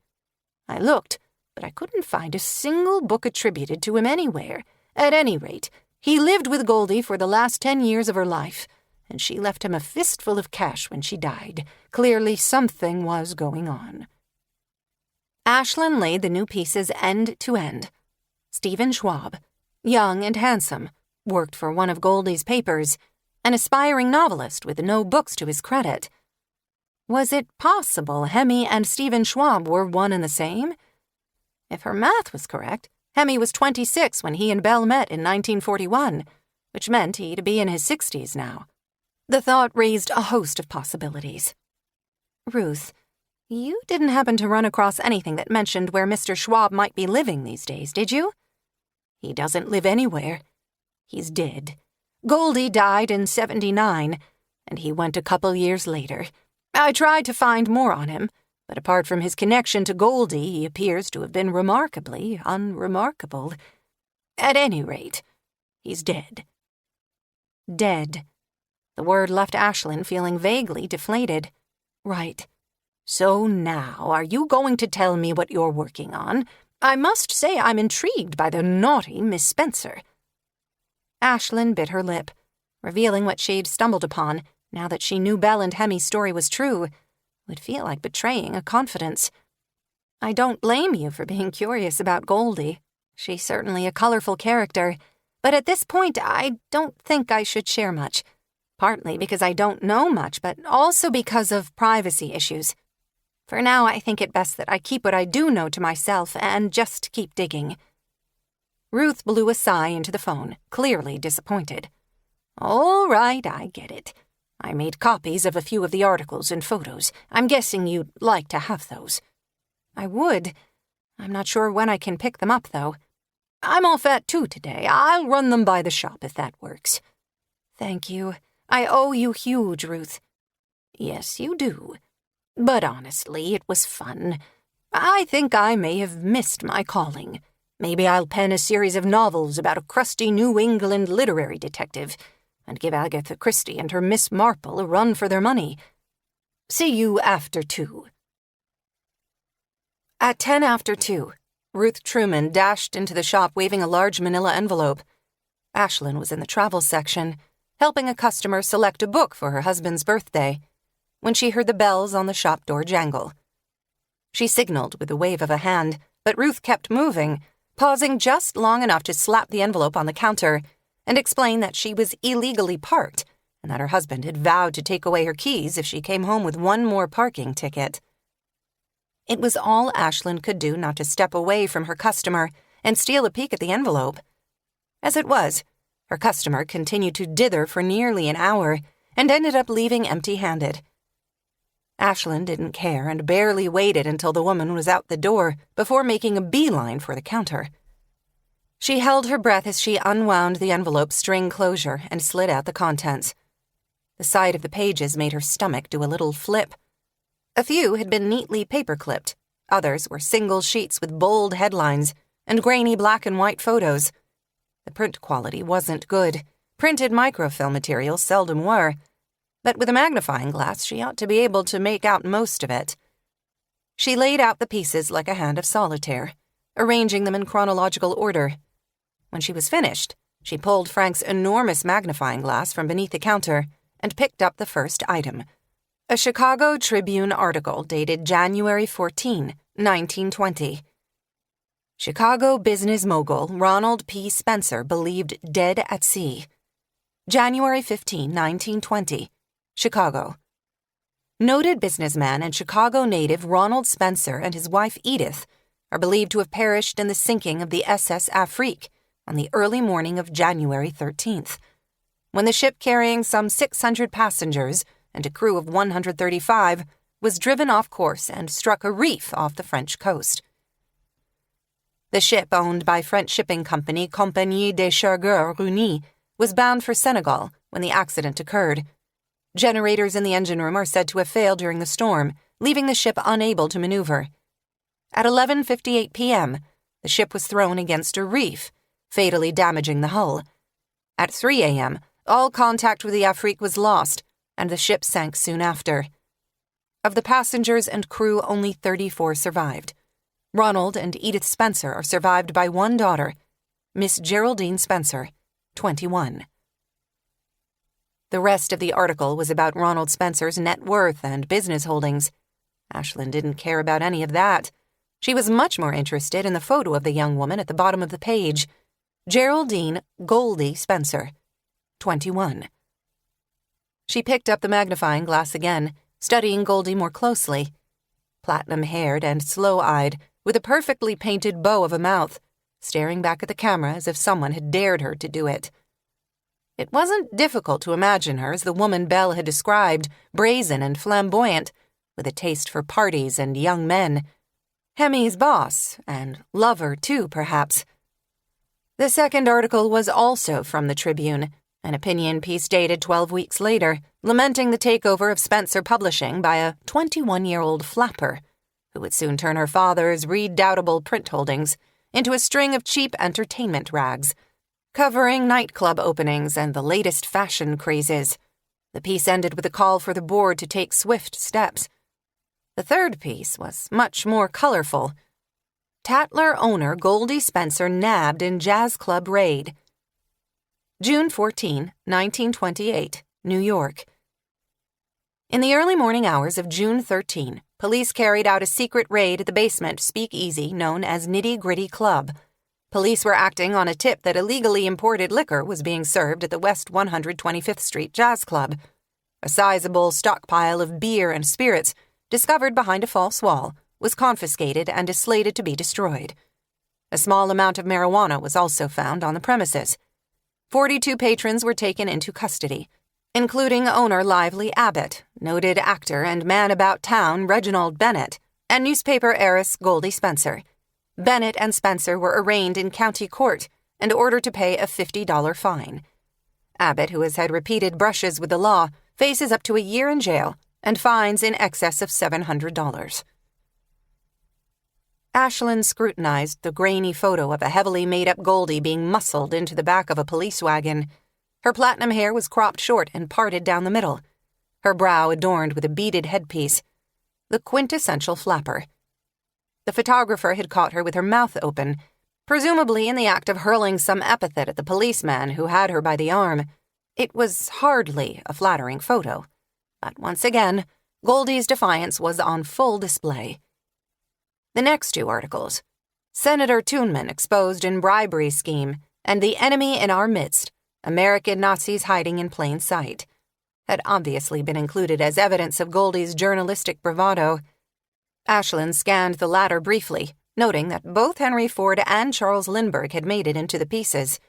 I looked, but I couldn't find a single book attributed to him anywhere. At any rate, he lived with Goldie for the last 10 years of her life, and she left him a fistful of cash when she died. Clearly something was going on. Ashlyn laid the new pieces end to end. Stephen Schwab, young and handsome, worked for one of Goldie's papers, an aspiring novelist with no books to his credit. Was it possible Hemi and Stephen Schwab were one and the same? If her math was correct, Hemi was 26 when he and Belle met in 1941, which meant he'd be in his 60s now. The thought raised a host of possibilities. Ruth, you didn't happen to run across anything that mentioned where Mr. Schwab might be living these days, did you? He doesn't live anywhere. He's dead. Goldie died in 79, and he went a couple years later. I tried to find more on him, but apart from his connection to Goldie, he appears to have been remarkably unremarkable. At any rate, he's dead. Dead. The word left Ashlyn feeling vaguely deflated. Right. So now, are you going to tell me what you're working on? I must say I'm intrigued by the naughty Miss Spencer. Ashlyn bit her lip, revealing what she'd stumbled upon. Now that she knew Belle and Hemi's story was true, it would feel like betraying a confidence. I don't blame you for being curious about Goldie. She's certainly a colorful character, but at this point I don't think I should share much. Partly because I don't know much, but also because of privacy issues. For now, I think it best that I keep what I do know to myself and just keep digging. Ruth blew a sigh into the phone, clearly disappointed. All right, I get it. I made copies of a few of the articles and photos. I'm guessing you'd like to have those. I would. I'm not sure when I can pick them up, though. I'm off at 2 today. I'll run them by the shop if that works. Thank you. I owe you huge, Ruth. Yes, you do. But honestly, it was fun. I think I may have missed my calling. Maybe I'll pen a series of novels about a crusty New England literary detective and give Agatha Christie and her Miss Marple a run for their money. See you after 2. At 10 after 2, Ruth Truman dashed into the shop waving a large manila envelope. Ashlyn was in the travel section, helping a customer select a book for her husband's birthday, when she heard the bells on the shop door jangle. She signaled with a wave of a hand, but Ruth kept moving, pausing just long enough to slap the envelope on the counter and explain that she was illegally parked and that her husband had vowed to take away her keys if she came home with one more parking ticket. It was all Ashlyn could do not to step away from her customer and steal a peek at the envelope. As it was, her customer continued to dither for nearly an hour and ended up leaving empty-handed. Ashlyn didn't care and barely waited until the woman was out the door before making a beeline for the counter. She held her breath as she unwound the envelope's string closure and slid out the contents. The sight of the pages made her stomach do a little flip. A few had been neatly paper-clipped. Others were single sheets with bold headlines and grainy black and white photos. The print quality wasn't good. Printed microfilm materials seldom were. But with a magnifying glass, she ought to be able to make out most of it. She laid out the pieces like a hand of solitaire, arranging them in chronological order. When she was finished, she pulled Frank's enormous magnifying glass from beneath the counter and picked up the first item, a Chicago Tribune article dated January 14, 1920. Chicago business mogul Ronald P. Spencer believed dead at sea. January 15, 1920. Chicago. Noted businessman and Chicago native Ronald Spencer and his wife Edith are believed to have perished in the sinking of the SS Afrique on the early morning of January 13th, when the ship carrying some 600 passengers and a crew of 135 was driven off course and struck a reef off the French coast. The ship, owned by French shipping company Compagnie des Chargeurs Réunis, was bound for Senegal when the accident occurred. Generators in the engine room are said to have failed during the storm, leaving the ship unable to maneuver. At 11:58 p.m., the ship was thrown against a reef, fatally damaging the hull. At 3 a.m., all contact with the Afrique was lost, and the ship sank soon after. Of the passengers and crew, only 34 survived. Ronald and Edith Spencer are survived by one daughter, Miss Geraldine Spencer, 21. The rest of the article was about Ronald Spencer's net worth and business holdings. Ashlyn didn't care about any of that. She was much more interested in the photo of the young woman at the bottom of the page, Geraldine Goldie Spencer, 21. She picked up the magnifying glass again, studying Goldie more closely. Platinum-haired and slow-eyed, with a perfectly painted bow of a mouth, staring back at the camera as if someone had dared her to do it. It wasn't difficult to imagine her as the woman Belle had described, brazen and flamboyant, with a taste for parties and young men. Hemi's boss, and lover too, perhaps. The second article was also from the Tribune, an opinion piece dated 12 weeks later, lamenting the takeover of Spencer Publishing by a 21-year-old flapper, who would soon turn her father's redoubtable print holdings into a string of cheap entertainment rags, covering nightclub openings and the latest fashion crazes. The piece ended with a call for the board to take swift steps. The third piece was much more colorful. Tatler owner Goldie Spencer nabbed in jazz club raid. June 14, 1928, New York. In the early morning hours of June 13, police carried out a secret raid at the basement speakeasy known as Nitty Gritty Club. Police were acting on a tip that illegally imported liquor was being served at the West 125th Street Jazz Club. A sizable stockpile of beer and spirits, discovered behind a false wall, was confiscated and is slated to be destroyed. A small amount of marijuana was also found on the premises. 42 patrons were taken into custody, including owner Lively Abbott, noted actor and man about town Reginald Bennett, and newspaper heiress Goldie Spencer. Bennett and Spencer were arraigned in county court and ordered to pay a $50 fine. Abbott, who has had repeated brushes with the law, faces up to a year in jail and fines in excess of $700. Ashlyn scrutinized the grainy photo of a heavily made-up Goldie being muscled into the back of a police wagon. Her platinum hair was cropped short and parted down the middle, her brow adorned with a beaded headpiece. The quintessential flapper. The photographer had caught her with her mouth open, presumably in the act of hurling some epithet at the policeman who had her by the arm. It was hardly a flattering photo. But once again, Goldie's defiance was on full display. The next two articles, Senator Toonman exposed in bribery scheme, and The Enemy in Our Midst, American Nazis Hiding in Plain Sight, had obviously been included as evidence of Goldie's journalistic bravado. Ashlyn scanned the latter briefly, noting that both Henry Ford and Charles Lindbergh had made it into the pieces.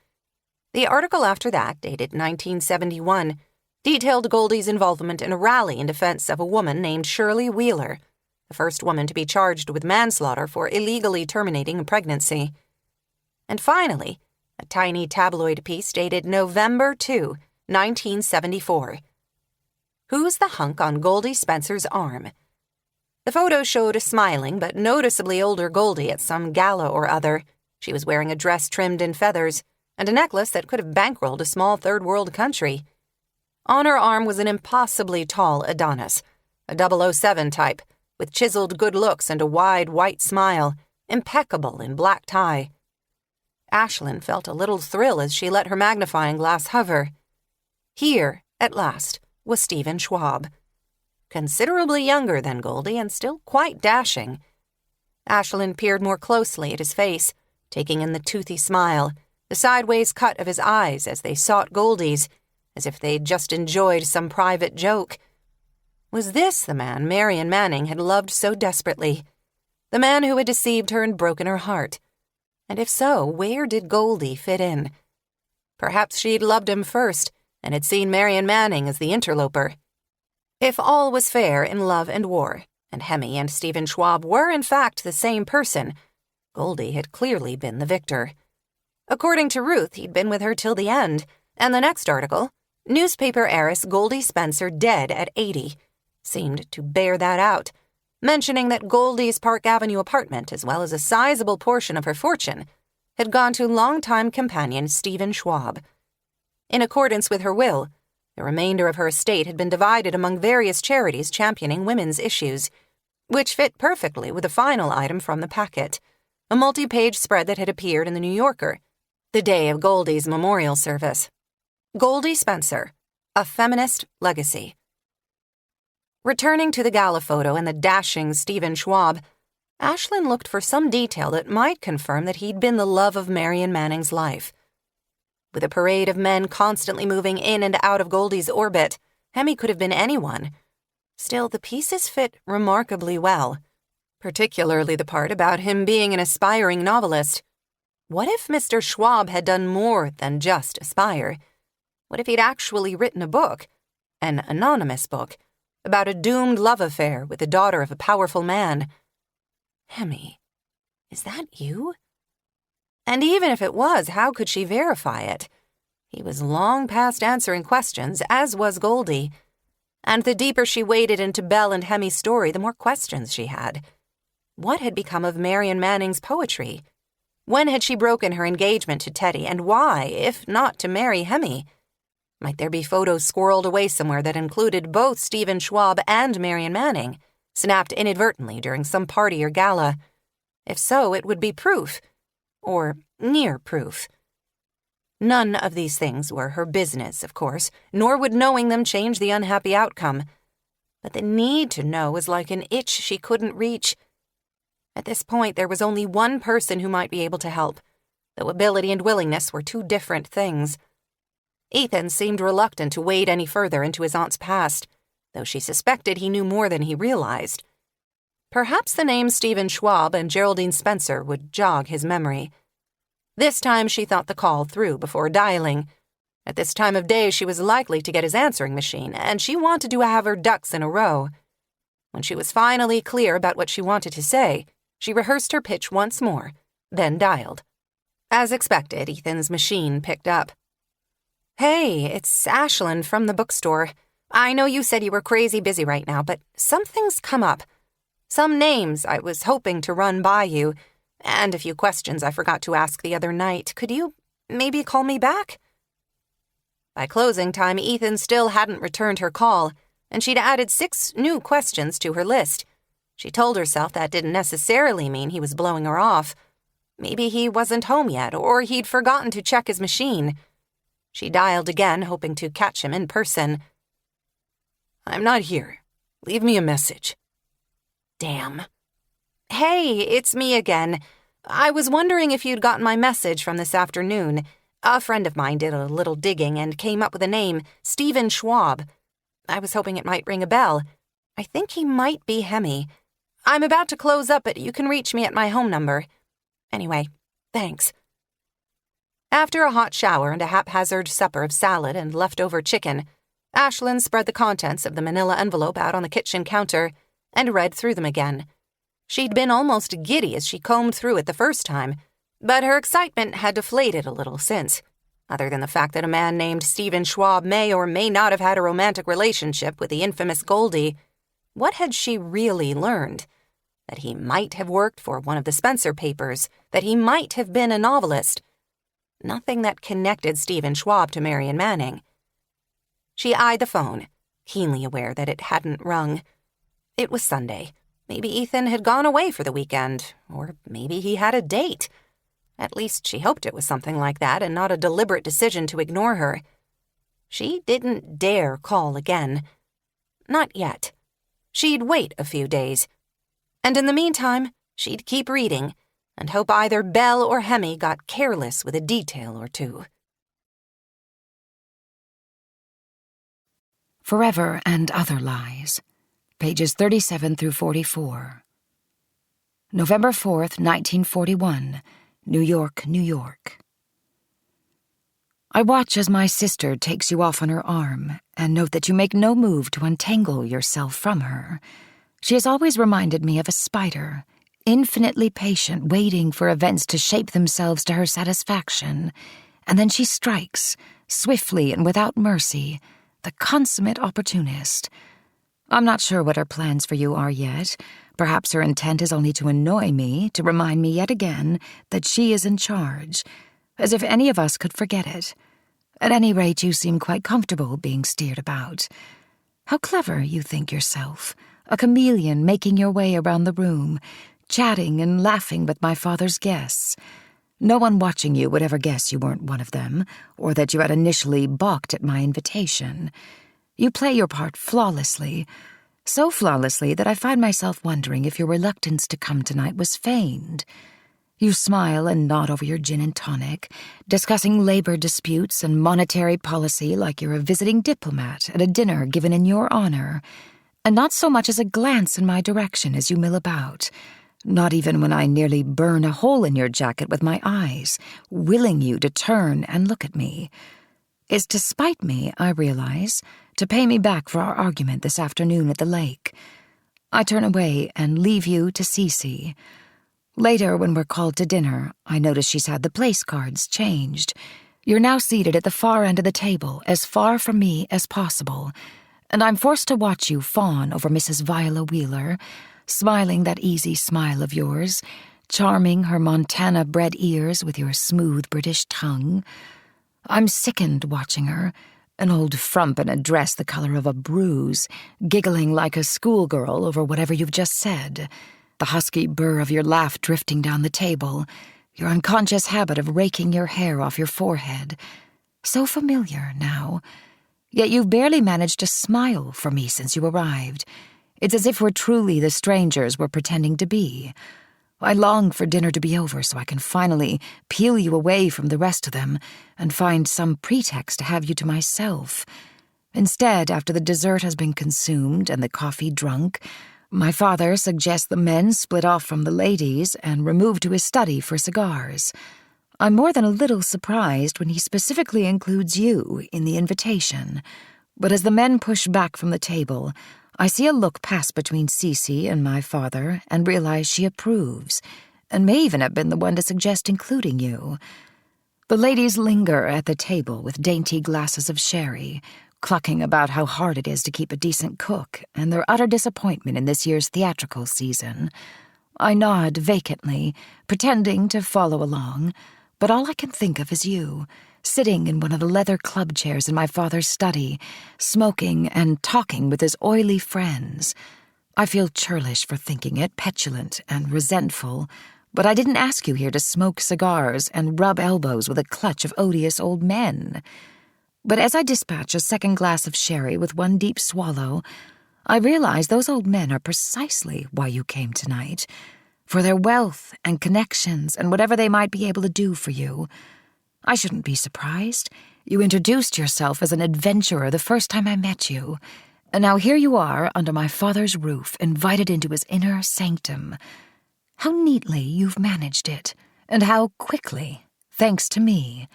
The article after that, dated 1971, detailed Goldie's involvement in a rally in defense of a woman named Shirley Wheeler, the first woman to be charged with manslaughter for illegally terminating a pregnancy. And finally, a tiny tabloid piece dated November 2, 1974. Who's the hunk on Goldie Spencer's arm? The photo showed a smiling but noticeably older Goldie at some gala or other. She was wearing a dress trimmed in feathers and a necklace that could have bankrolled a small third-world country. On her arm was an impossibly tall Adonis, a 007 type, with chiseled good looks and a wide white smile, impeccable in black tie. Ashlyn felt a little thrill as she let her magnifying glass hover. Here, at last, was Stephen Schwab. Considerably younger than Goldie and still quite dashing. Ashlyn peered more closely at his face, taking in the toothy smile, the sideways cut of his eyes as they sought Goldie's, as if they'd just enjoyed some private joke. Was this the man Marian Manning had loved so desperately? The man who had deceived her and broken her heart? And if so, where did Goldie fit in? Perhaps she'd loved him first and had seen Marian Manning as the interloper. If all was fair in love and war, and Hemi and Stephen Schwab were in fact the same person, Goldie had clearly been the victor. According to Ruth, he'd been with her till the end, and the next article, newspaper heiress Goldie Spencer dead at 80, seemed to bear that out, mentioning that Goldie's Park Avenue apartment, as well as a sizable portion of her fortune, had gone to longtime companion Stephen Schwab. In accordance with her will, the remainder of her estate had been divided among various charities championing women's issues, which fit perfectly with the final item from the packet, a multi-page spread that had appeared in the New Yorker, the day of Goldie's memorial service. Goldie Spencer, A Feminist Legacy. Returning to the gala photo and the dashing Stephen Schwab, Ashlyn looked for some detail that might confirm that he'd been the love of Marian Manning's life. With a parade of men constantly moving in and out of Goldie's orbit, Hemi could have been anyone. Still, the pieces fit remarkably well, particularly the part about him being an aspiring novelist. What if Mr. Schwab had done more than just aspire? What if he'd actually written a book, an anonymous book, about a doomed love affair with the daughter of a powerful man? Hemi, is that you? And even if it was, how could she verify it? He was long past answering questions, as was Goldie. And the deeper she waded into Belle and Hemi's story, the more questions she had. What had become of Marian Manning's poetry? When had she broken her engagement to Teddy, and why, if not to marry Hemi? Might there be photos squirreled away somewhere that included both Stephen Schwab and Marian Manning, snapped inadvertently during some party or gala? If so, it would be proof. Or near proof. None of these things were her business, of course, nor would knowing them change the unhappy outcome. But the need to know was like an itch she couldn't reach. At this point, there was only one person who might be able to help, though ability and willingness were two different things. Ethan seemed reluctant to wade any further into his aunt's past, though she suspected he knew more than he realized. Perhaps the names Stephen Schwab and Geraldine Spencer would jog his memory. This time she thought the call through before dialing. At this time of day she was likely to get his answering machine, and she wanted to have her ducks in a row. When she was finally clear about what she wanted to say, she rehearsed her pitch once more, then dialed. As expected, Ethan's machine picked up. "Hey, it's Ashlyn from the bookstore. I know you said you were crazy busy right now, but something's come up. Some names I was hoping to run by you, and a few questions I forgot to ask the other night. Could you maybe call me back?" By closing time, Ethan still hadn't returned her call, and she'd added 6 new questions to her list. She told herself that didn't necessarily mean he was blowing her off. Maybe he wasn't home yet, or he'd forgotten to check his machine. She dialed again, hoping to catch him in person. "I'm not here. Leave me a message." Damn. "Hey, it's me again. I was wondering if you'd gotten my message from this afternoon. A friend of mine did a little digging and came up with a name, Stephen Schwab. I was hoping it might ring a bell. I think he might be Hemi. I'm about to close up, but you can reach me at my home number. Anyway, thanks." After a hot shower and a haphazard supper of salad and leftover chicken, Ashlyn spread the contents of the manila envelope out on the kitchen counter and read through them again. She'd been almost giddy as she combed through it the first time, but her excitement had deflated a little since, other than the fact that a man named Stephen Schwab may or may not have had a romantic relationship with the infamous Goldie. What had she really learned? That he might have worked for one of the Spencer papers, that he might have been a novelist. Nothing that connected Stephen Schwab to Marian Manning. She eyed the phone, keenly aware that it hadn't rung. It was Sunday. Maybe Ethan had gone away for the weekend, or maybe he had a date. At least she hoped it was something like that and not a deliberate decision to ignore her. She didn't dare call again. Not yet. She'd wait a few days. And in the meantime, she'd keep reading and hope either Belle or Hemi got careless with a detail or two. Forever and Other Lies, pages 37 through 44. November 4th, 1941, New York, New York. I watch as my sister takes you off on her arm and note that you make no move to untangle yourself from her. She has always reminded me of a spider, infinitely patient, waiting for events to shape themselves to her satisfaction, and then she strikes, swiftly and without mercy, the consummate opportunist. I'm not sure what her plans for you are yet. Perhaps her intent is only to annoy me, to remind me yet again that she is in charge, as if any of us could forget it. At any rate, you seem quite comfortable being steered about. How clever you think yourself, a chameleon making your way around the room, chatting and laughing with my father's guests. No one watching you would ever guess you weren't one of them, or that you had initially balked at my invitation. You play your part flawlessly, so flawlessly that I find myself wondering if your reluctance to come tonight was feigned. You smile and nod over your gin and tonic, discussing labor disputes and monetary policy like you're a visiting diplomat at a dinner given in your honor, and not so much as a glance in my direction as you mill about. Not even when I nearly burn a hole in your jacket with my eyes, willing you to turn and look at me. It's to spite me, I realize, to pay me back for our argument this afternoon at the lake. I turn away and leave you to Cece. Later, when we're called to dinner, I notice she's had the place cards changed. You're now seated at the far end of the table, as far from me as possible, and I'm forced to watch you fawn over Mrs. Viola Wheeler, smiling that easy smile of yours, charming her Montana-bred ears with your smooth British tongue. I'm sickened watching her, an old frump in a dress the color of a bruise, giggling like a schoolgirl over whatever you've just said, the husky burr of your laugh drifting down the table, your unconscious habit of raking your hair off your forehead. So familiar now. Yet you've barely managed to smile for me since you arrived. It's as if we're truly the strangers we're pretending to be. I long for dinner to be over so I can finally peel you away from the rest of them and find some pretext to have you to myself. Instead, after the dessert has been consumed and the coffee drunk, my father suggests the men split off from the ladies and remove to his study for cigars. I'm more than a little surprised when he specifically includes you in the invitation. But as the men push back from the table, I see a look pass between Cece and my father and realize she approves, and may even have been the one to suggest including you. The ladies linger at the table with dainty glasses of sherry, clucking about how hard it is to keep a decent cook and their utter disappointment in this year's theatrical season. I nod vacantly, pretending to follow along, but all I can think of is you, sitting in one of the leather club chairs in my father's study, smoking and talking with his oily friends. I feel churlish for thinking it, petulant and resentful, but I didn't ask you here to smoke cigars and rub elbows with a clutch of odious old men. But as I dispatch a second glass of sherry with one deep swallow, I realize those old men are precisely why you came tonight, for their wealth and connections and whatever they might be able to do for you. I shouldn't be surprised. You introduced yourself as an adventurer the first time I met you, and now here you are under my father's roof, invited into his inner sanctum. How neatly you've managed it, and how quickly, thanks to me.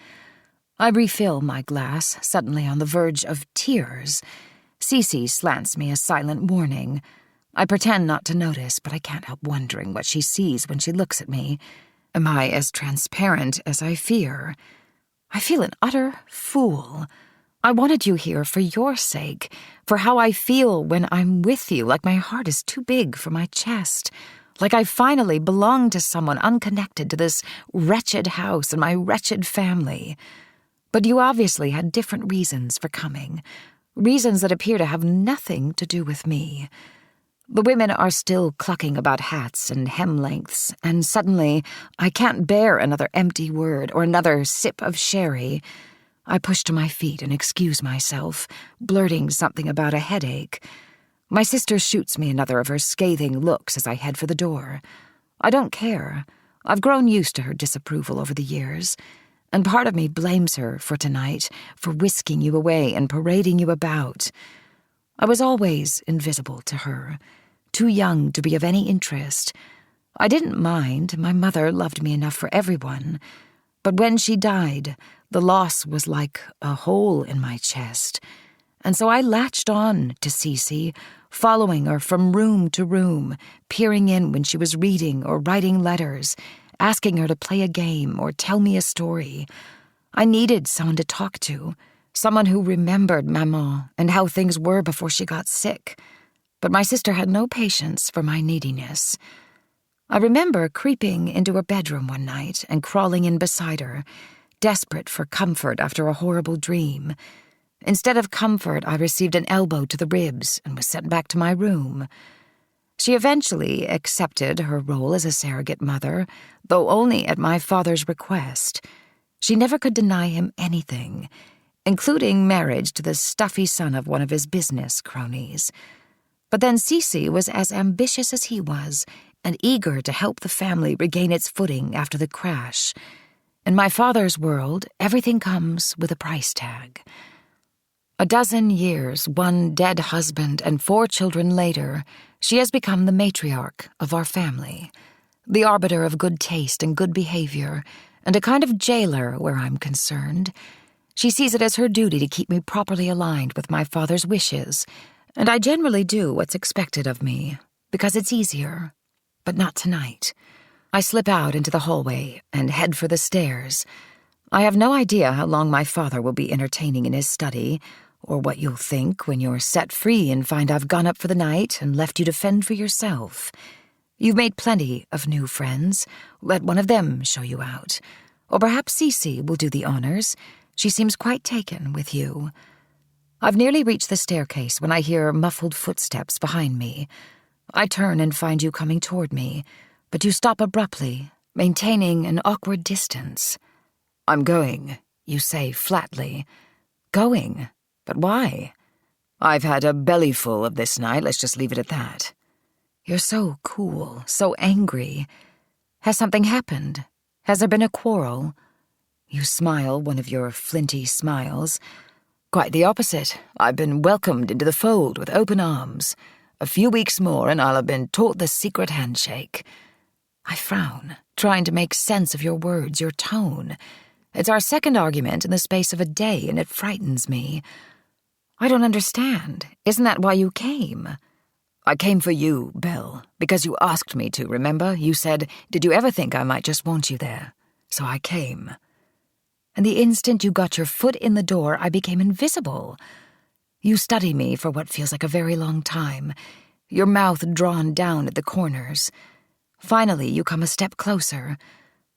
I refill my glass, suddenly on the verge of tears. Cece slants me a silent warning. I pretend not to notice, but I can't help wondering what she sees when she looks at me. Am I as transparent as I fear? I feel an utter fool. I wanted you here for your sake, for how I feel when I'm with you, like my heart is too big for my chest, like I finally belong to someone unconnected to this wretched house and my wretched family. But you obviously had different reasons for coming, reasons that appear to have nothing to do with me. The women are still clucking about hats and hem lengths, and suddenly I can't bear another empty word or another sip of sherry. I push to my feet and excuse myself, blurting something about a headache. My sister shoots me another of her scathing looks as I head for the door. I don't care. I've grown used to her disapproval over the years, and part of me blames her for tonight, for whisking you away and parading you about. I was always invisible to her, too young to be of any interest. I didn't mind, my mother loved me enough for everyone, but when she died, the loss was like a hole in my chest, and so I latched on to Cece, following her from room to room, peering in when she was reading or writing letters, asking her to play a game or tell me a story. I needed someone to talk to, someone who remembered Maman and how things were before she got sick. But my sister had no patience for my neediness. I remember creeping into her bedroom one night and crawling in beside her, desperate for comfort after a horrible dream. Instead of comfort, I received an elbow to the ribs and was sent back to my room. She eventually accepted her role as a surrogate mother, though only at my father's request. She never could deny him anything, including marriage to the stuffy son of one of his business cronies. But then Cece was as ambitious as he was, and eager to help the family regain its footing after the crash. In my father's world, everything comes with a price tag. 12 years, 1 dead husband, and 4 children later, she has become the matriarch of our family, the arbiter of good taste and good behavior, and a kind of jailer where I'm concerned. She sees it as her duty to keep me properly aligned with my father's wishes, and I generally do what's expected of me, because it's easier. But not tonight. I slip out into the hallway and head for the stairs. I have no idea how long my father will be entertaining in his study, or what you'll think when you're set free and find I've gone up for the night and left you to fend for yourself. You've made plenty of new friends. Let one of them show you out. Or perhaps Cece will do the honors. She seems quite taken with you. I've nearly reached the staircase when I hear muffled footsteps behind me. I turn and find you coming toward me, but you stop abruptly, maintaining an awkward distance. "I'm going," you say flatly. "Going? But why?" "I've had a bellyful of this night, let's just leave it at that." You're so cool, so angry. Has something happened? Has there been a quarrel? You smile one of your flinty smiles. "Quite the opposite. I've been welcomed into the fold with open arms. A few weeks more and I'll have been taught the secret handshake." I frown, trying to make sense of your words, your tone. It's our second argument in the space of a day, and it frightens me. I don't understand. Isn't that why you came? "I came for you, Belle, because you asked me to, remember? You said, 'Did you ever think I might just want you there?' So I came. And the instant you got your foot in the door, I became invisible. You study me for what feels like a very long time, your mouth drawn down at the corners. Finally, you come a step closer.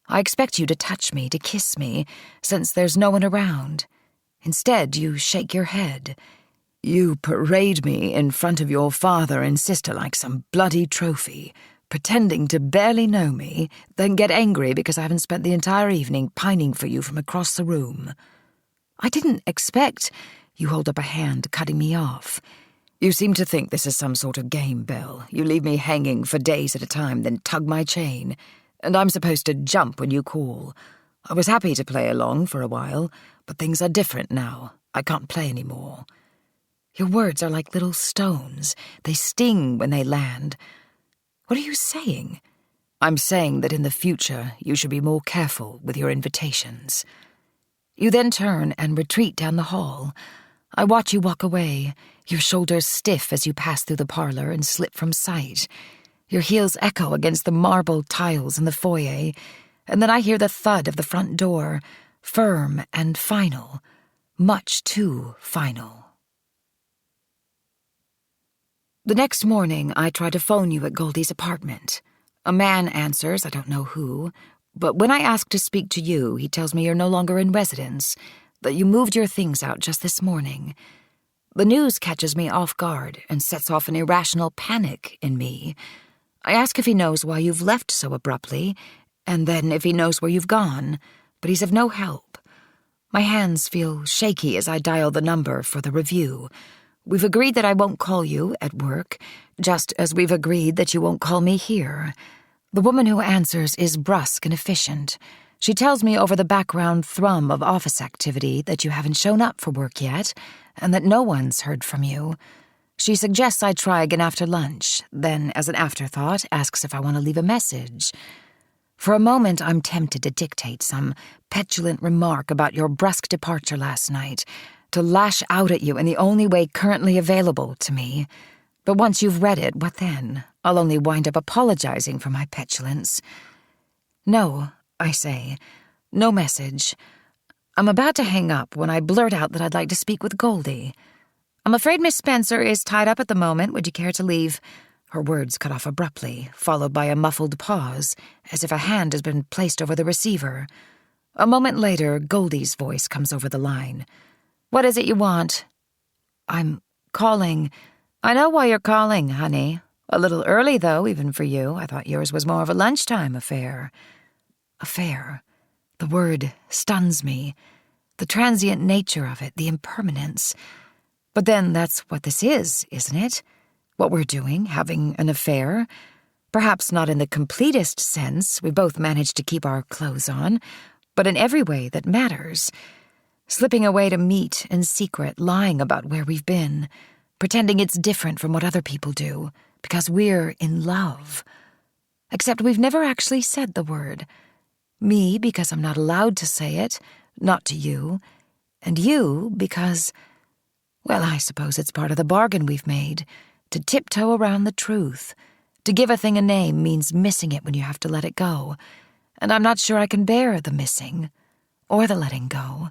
I expect you to touch me, to kiss me, since there's no one around. Instead, you shake your head. You parade me in front of your father and sister like some bloody trophy, pretending to barely know me, then get angry because I haven't spent the entire evening pining for you from across the room. I didn't expect... You hold up a hand, cutting me off. You seem to think this is some sort of game, Belle. You leave me hanging for days at a time, then tug my chain, and I'm supposed to jump when you call. I was happy to play along for a while, but things are different now. I can't play anymore. Your words are like little stones. They sting when they land. What are you saying? I'm saying that in the future you should be more careful with your invitations. You then turn and retreat down the hall. I watch you walk away, your shoulders stiff as you pass through the parlor and slip from sight. Your heels echo against the marble tiles in the foyer, and then I hear the thud of the front door, firm and final, much too final. The next morning, I try to phone you at Goldie's apartment. A man answers, I don't know who, but when I ask to speak to you, he tells me you're no longer in residence, that you moved your things out just this morning. The news catches me off guard and sets off an irrational panic in me. I ask if he knows why you've left so abruptly, and then if he knows where you've gone, but he's of no help. My hands feel shaky as I dial the number for the review. We've agreed that I won't call you at work, just as we've agreed that you won't call me here. The woman who answers is brusque and efficient. She tells me over the background thrum of office activity that you haven't shown up for work yet, and that no one's heard from you. She suggests I try again after lunch, then, as an afterthought, asks if I want to leave a message. For a moment, I'm tempted to dictate some petulant remark about your brusque departure last night, to lash out at you in the only way currently available to me. But once you've read it, what then? I'll only wind up apologizing for my petulance. No, I say. No message. I'm about to hang up when I blurt out that I'd like to speak with Goldie. I'm afraid Miss Spencer is tied up at the moment. Would you care to leave? Her words cut off abruptly, followed by a muffled pause, as if a hand has been placed over the receiver. A moment later, Goldie's voice comes over the line. What is it you want? I'm calling. I know why you're calling, honey. A little early, though, even for you. I thought yours was more of a lunchtime affair. Affair. The word stuns me. The transient nature of it, the impermanence. But then that's what this is, isn't it? What we're doing, having an affair. Perhaps not in the completest sense, we both managed to keep our clothes on, but in every way that matters. Slipping away to meet in secret, lying about where we've been, pretending it's different from what other people do, because we're in love. Except we've never actually said the word. Me, because I'm not allowed to say it, not to you. And you, because, well, I suppose it's part of the bargain we've made, to tiptoe around the truth. To give a thing a name means missing it when you have to let it go. And I'm not sure I can bear the missing, or the letting go.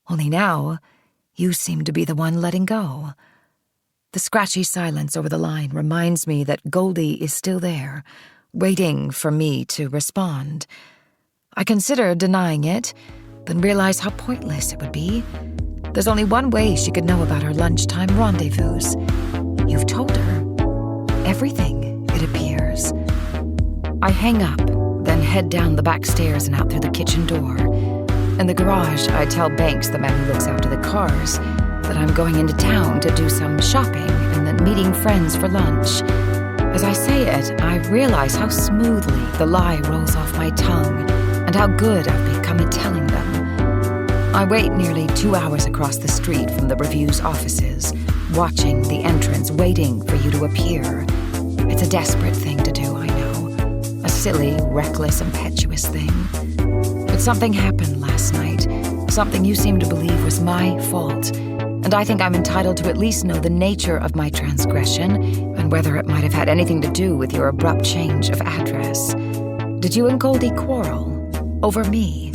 Only now, you seem to be the one letting go. The scratchy silence over the line reminds me that Goldie is still there, waiting for me to respond. I consider denying it, then realize how pointless it would be. There's only one way she could know about our lunchtime rendezvous. You've told her. Everything, it appears. I hang up, then head down the back stairs and out through the kitchen door. In the garage, I tell Banks, the man who looks after the cars, that I'm going into town to do some shopping and then meeting friends for lunch. As I say it, I realize how smoothly the lie rolls off my tongue and how good I've become at telling them. I wait nearly 2 hours across the street from the review's offices, watching the entrance, waiting for you to appear. It's a desperate thing to do, I know. A silly, reckless, impetuous thing. But something happened last night, something you seem to believe was my fault, and I think I'm entitled to at least know the nature of my transgression and whether it might have had anything to do with your abrupt change of address. Did you and Goldie quarrel? Over me?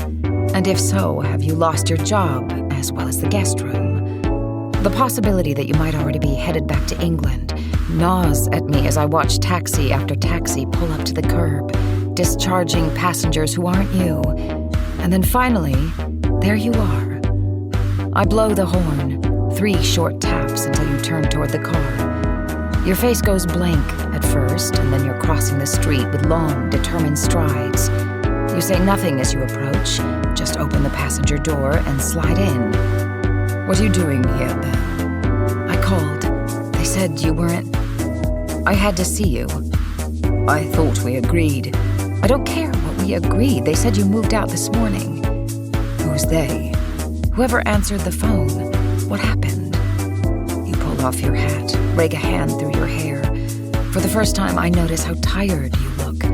And if so, have you lost your job as well as the guest room? The possibility that you might already be headed back to England gnaws at me as I watch taxi after taxi pull up to the curb, discharging passengers who aren't you. And then finally, there you are. I blow the horn, 3 short taps until you turn toward the car. Your face goes blank at first, and then you're crossing the street with long, determined strides. You say nothing as you approach, just open the passenger door and slide in. What are you doing here, Belle? I called. They said you weren't... I had to see you. I thought we agreed. I don't care what we agreed. They said you moved out this morning. Who's they? Whoever answered the phone. What happened? You pull off your hat, rake a hand through your hair. For the first time, I notice how tired you look,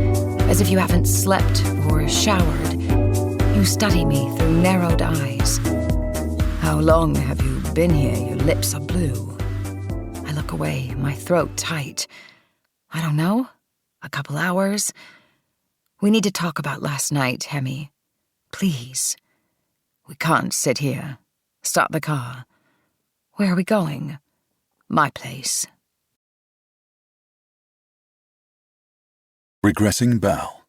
as if you haven't slept or showered. You study me through narrowed eyes. How long have you been here? Your lips are blue. I look away, my throat tight. I don't know. A couple hours. We need to talk about last night, Hemi. Please. We can't sit here. Start the car. Where are we going? My place. Regretting Belle.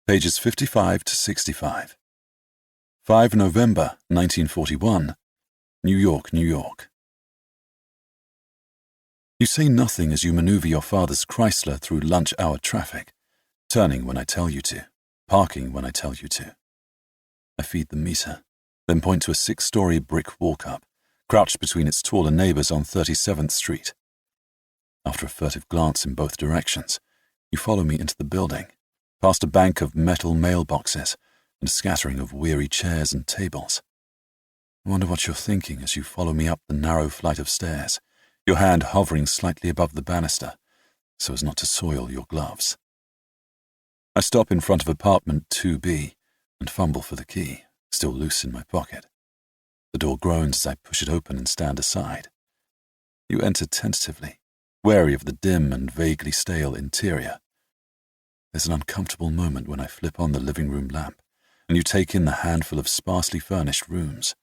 Pages 55 to 65. 5 November 1941. New York, New York. You say nothing as you maneuver your father's Chrysler through lunch hour traffic, turning when I tell you to, parking when I tell you to. I feed the meter, then point to a 6-story brick walk-up, crouched between its taller neighbors on 37th Street. After a furtive glance in both directions, you follow me into the building, past a bank of metal mailboxes and a scattering of weary chairs and tables. I wonder what you're thinking as you follow me up the narrow flight of stairs, your hand hovering slightly above the banister so as not to soil your gloves. I stop in front of apartment 2B and fumble for the key, still loose in my pocket. The door groans as I push it open and stand aside. You enter tentatively, wary of the dim and vaguely stale interior. There's an uncomfortable moment when I flip on the living room lamp, and you take in the handful of sparsely furnished rooms.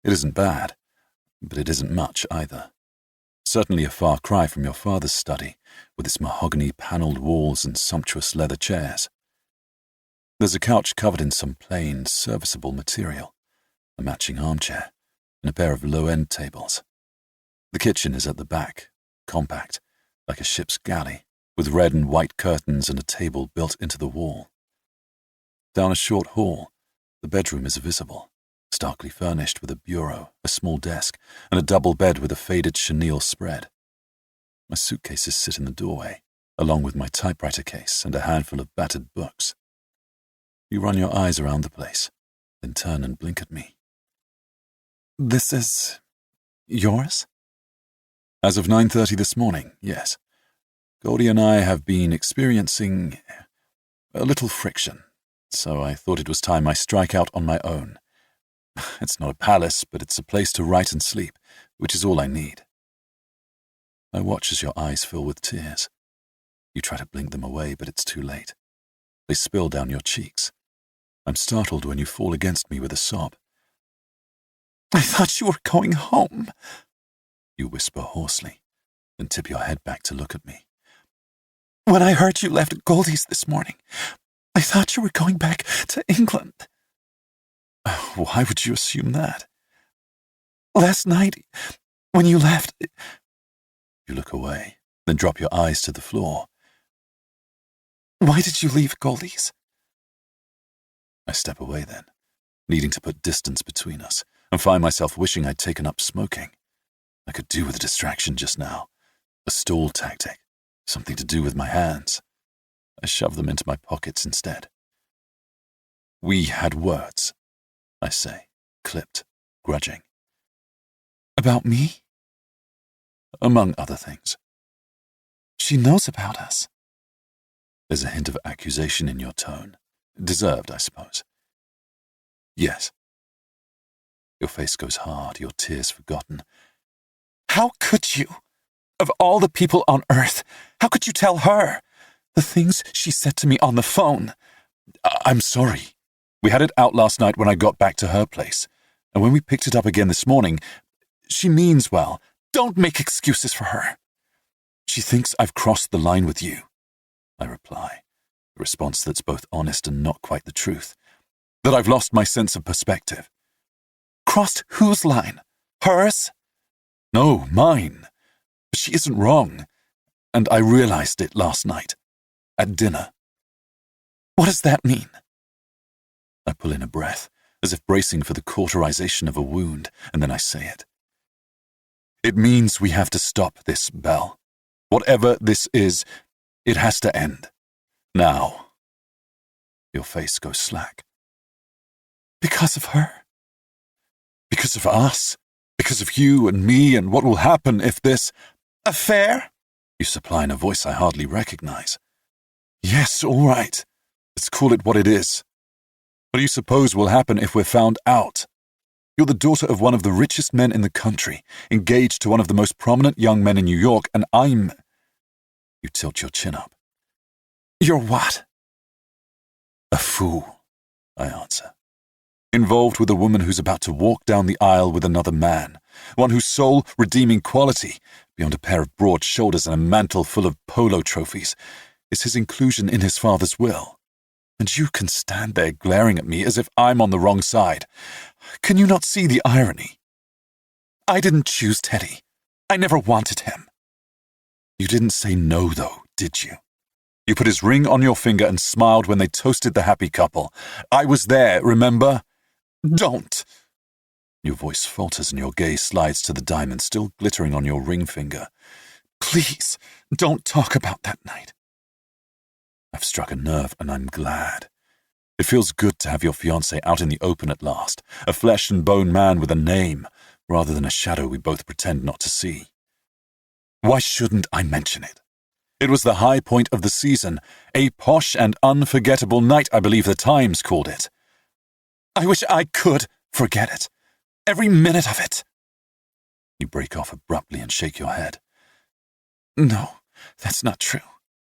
It isn't bad, but it isn't much either. Certainly a far cry from your father's study, with its mahogany-panelled walls and sumptuous leather chairs. There's a couch covered in some plain, serviceable material, a matching armchair, and a pair of low-end tables. The kitchen is at the back, compact, like a ship's galley, with red and white curtains and a table built into the wall. Down a short hall, the bedroom is visible, starkly furnished with a bureau, a small desk, and a double bed with a faded chenille spread. My suitcases sit in the doorway, along with my typewriter case and a handful of battered books. You run your eyes around the place, then turn and blink at me. This is yours? As of 9:30 this morning, yes. Goldie and I have been experiencing a little friction, so I thought it was time I strike out on my own. It's not a palace, but it's a place to write and sleep, which is all I need. I watch as your eyes fill with tears. You try to blink them away, but it's too late. They spill down your cheeks. I'm startled when you fall against me with a sob. I thought you were going home, you whisper hoarsely, then tip your head back to look at me. When I heard you left at Goldie's this morning, I thought you were going back to England. Why would you assume that? Last night, when you left... You look away, then drop your eyes to the floor. Why did you leave Goldie's? I step away then, needing to put distance between us, and find myself wishing I'd taken up smoking. I could do with a distraction just now, a stall tactic, something to do with my hands. I shove them into my pockets instead. We had words, I say, clipped, grudging. About me? Among other things. She knows about us. There's a hint of accusation in your tone. Deserved, I suppose. Yes. Your face goes hard, your tears forgotten. How could you? Of all the people on earth, how could you tell her? The things she said to me on the phone. I'm sorry. We had it out last night when I got back to her place. And when we picked it up again this morning, she means well. Don't make excuses for her. She thinks I've crossed the line with you, I reply, a response that's both honest and not quite the truth. That I've lost my sense of perspective. Crossed whose line? Hers? No, mine. She isn't wrong. And I realized it last night. At dinner. What does that mean? I pull in a breath, as if bracing for the cauterization of a wound, and then I say it. It means we have to stop this, Belle. Whatever this is, it has to end. Now. Your face goes slack. Because of her? Because of us? Because of you and me and what will happen if this... Affair? You supply in a voice I hardly recognize. Yes, all right. Let's call it what it is. What do you suppose will happen if we're found out? You're the daughter of one of the richest men in the country, engaged to one of the most prominent young men in New York, and I'm... You tilt your chin up. You're what? A fool, I answer. Involved with a woman who's about to walk down the aisle with another man, one whose sole redeeming quality, beyond a pair of broad shoulders and a mantle full of polo trophies, is his inclusion in his father's will. And you can stand there glaring at me as if I'm on the wrong side. Can you not see the irony? I didn't choose Teddy. I never wanted him. You didn't say no, though, did you? You put his ring on your finger and smiled when they toasted the happy couple. I was there, remember? Don't! Your voice falters and your gaze slides to the diamond still glittering on your ring finger. Please, don't talk about that night. I've struck a nerve and I'm glad. It feels good to have your fiancé out in the open at last, a flesh and bone man with a name, rather than a shadow we both pretend not to see. Why shouldn't I mention it? It was the high point of the season, a posh and unforgettable night, I believe the Times called it. I wish I could forget it. Every minute of it. You break off abruptly and shake your head. No, that's not true.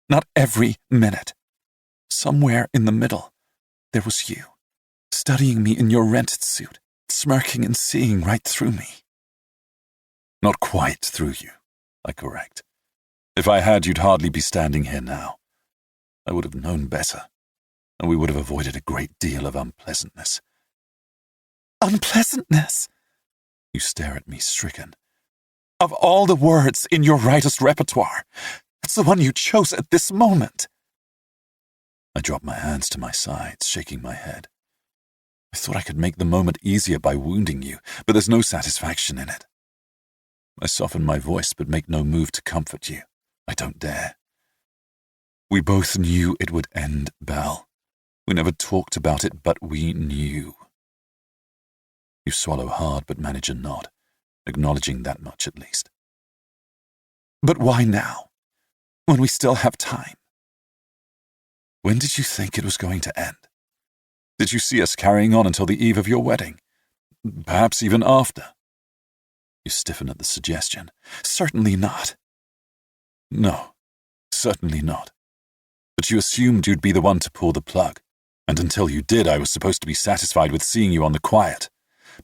Not every minute. Somewhere in the middle, there was you, studying me in your rented suit, smirking and seeing right through me. Not quite through you, I correct. If I had, you'd hardly be standing here now. I would have known better, and we would have avoided a great deal of unpleasantness. Unpleasantness? You stare at me, stricken. Of all the words in your writer's repertoire, that's the one you chose at this moment. I drop my hands to my sides, shaking my head. I thought I could make the moment easier by wounding you, but there's no satisfaction in it. I soften my voice but make no move to comfort you. I don't dare. We both knew it would end, Belle. We never talked about it, but we knew. You swallow hard but manage a nod, acknowledging that much at least. But why now, when we still have time? When did you think it was going to end? Did you see us carrying on until the eve of your wedding? Perhaps even after? You stiffen at the suggestion. Certainly not. No, certainly not. But you assumed you'd be the one to pull the plug, and until you did, I was supposed to be satisfied with seeing you on the quiet,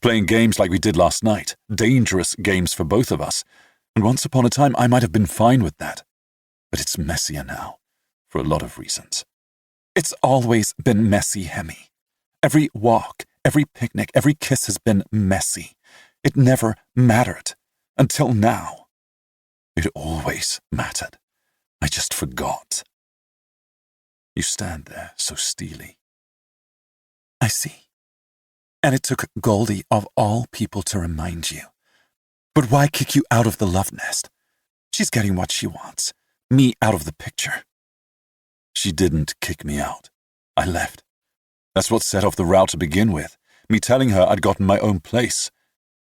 playing games like we did last night, dangerous games for both of us, and once upon a time I might have been fine with that. But it's messier now, for a lot of reasons. It's always been messy, Hemi. Every walk, every picnic, every kiss has been messy. It never mattered, until now. It always mattered. I just forgot. You stand there so steely. I see. And it took Goldie of all people to remind you. But why kick you out of the love nest? She's getting what she wants. Me out of the picture. She didn't kick me out. I left. That's what set off the row to begin with. Me telling her I'd gotten my own place.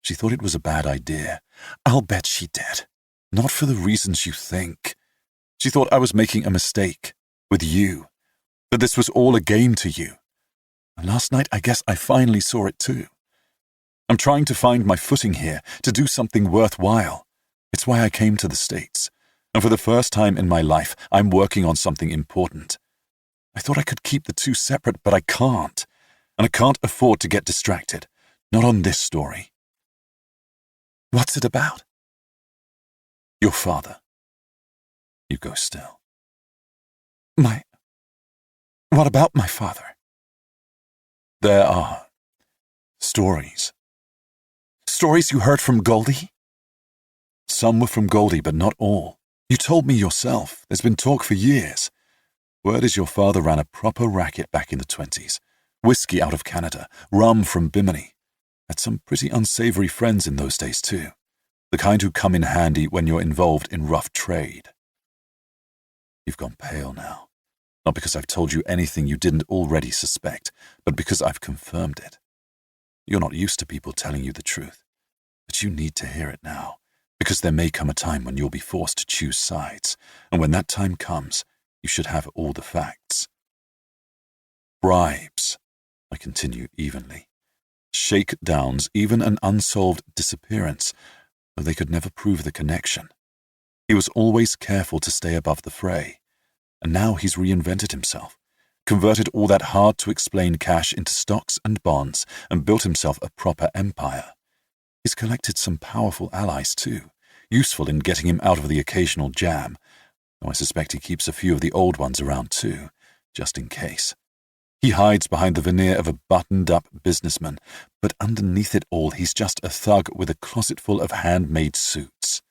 She thought it was a bad idea. I'll bet she did. Not for the reasons you think. She thought I was making a mistake. With you. That this was all a game to you. And last night I guess I finally saw it too. I'm trying to find my footing here, to do something worthwhile. It's why I came to the States. And for the first time in my life, I'm working on something important. I thought I could keep the two separate, but I can't. And I can't afford to get distracted. Not on this story. What's it about? Your father. You go still. What about my father? There are stories. Stories you heard from Goldie? Some were from Goldie, but not all. You told me yourself. There's been talk for years. Word is your father ran a proper racket back in the 20s. Whiskey out of Canada, rum from Bimini. Had some pretty unsavory friends in those days too. The kind who come in handy when you're involved in rough trade. You've gone pale now. Not because I've told you anything you didn't already suspect, but because I've confirmed it. You're not used to people telling you the truth, but you need to hear it now, because there may come a time when you'll be forced to choose sides, and when that time comes, you should have all the facts. Bribes, I continue evenly. Shakedowns, even an unsolved disappearance, though they could never prove the connection. He was always careful to stay above the fray. And now he's reinvented himself, converted all that hard-to-explain cash into stocks and bonds, and built himself a proper empire. He's collected some powerful allies, too, useful in getting him out of the occasional jam, though I suspect he keeps a few of the old ones around, too, just in case. He hides behind the veneer of a buttoned-up businessman, but underneath it all he's just a thug with a closet full of handmade suits.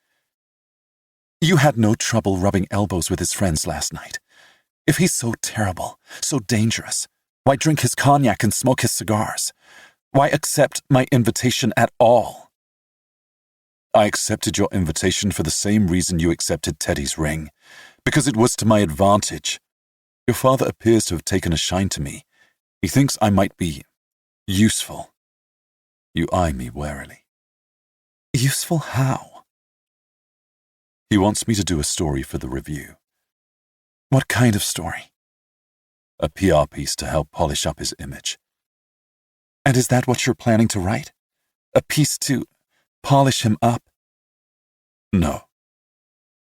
You had no trouble rubbing elbows with his friends last night. If he's so terrible, so dangerous, why drink his cognac and smoke his cigars? Why accept my invitation at all? I accepted your invitation for the same reason you accepted Teddy's ring, because it was to my advantage. Your father appears to have taken a shine to me. He thinks I might be useful. You eye me warily. Useful how? He wants me to do a story for the review. What kind of story? A PR piece to help polish up his image. And is that what you're planning to write? A piece to polish him up? No.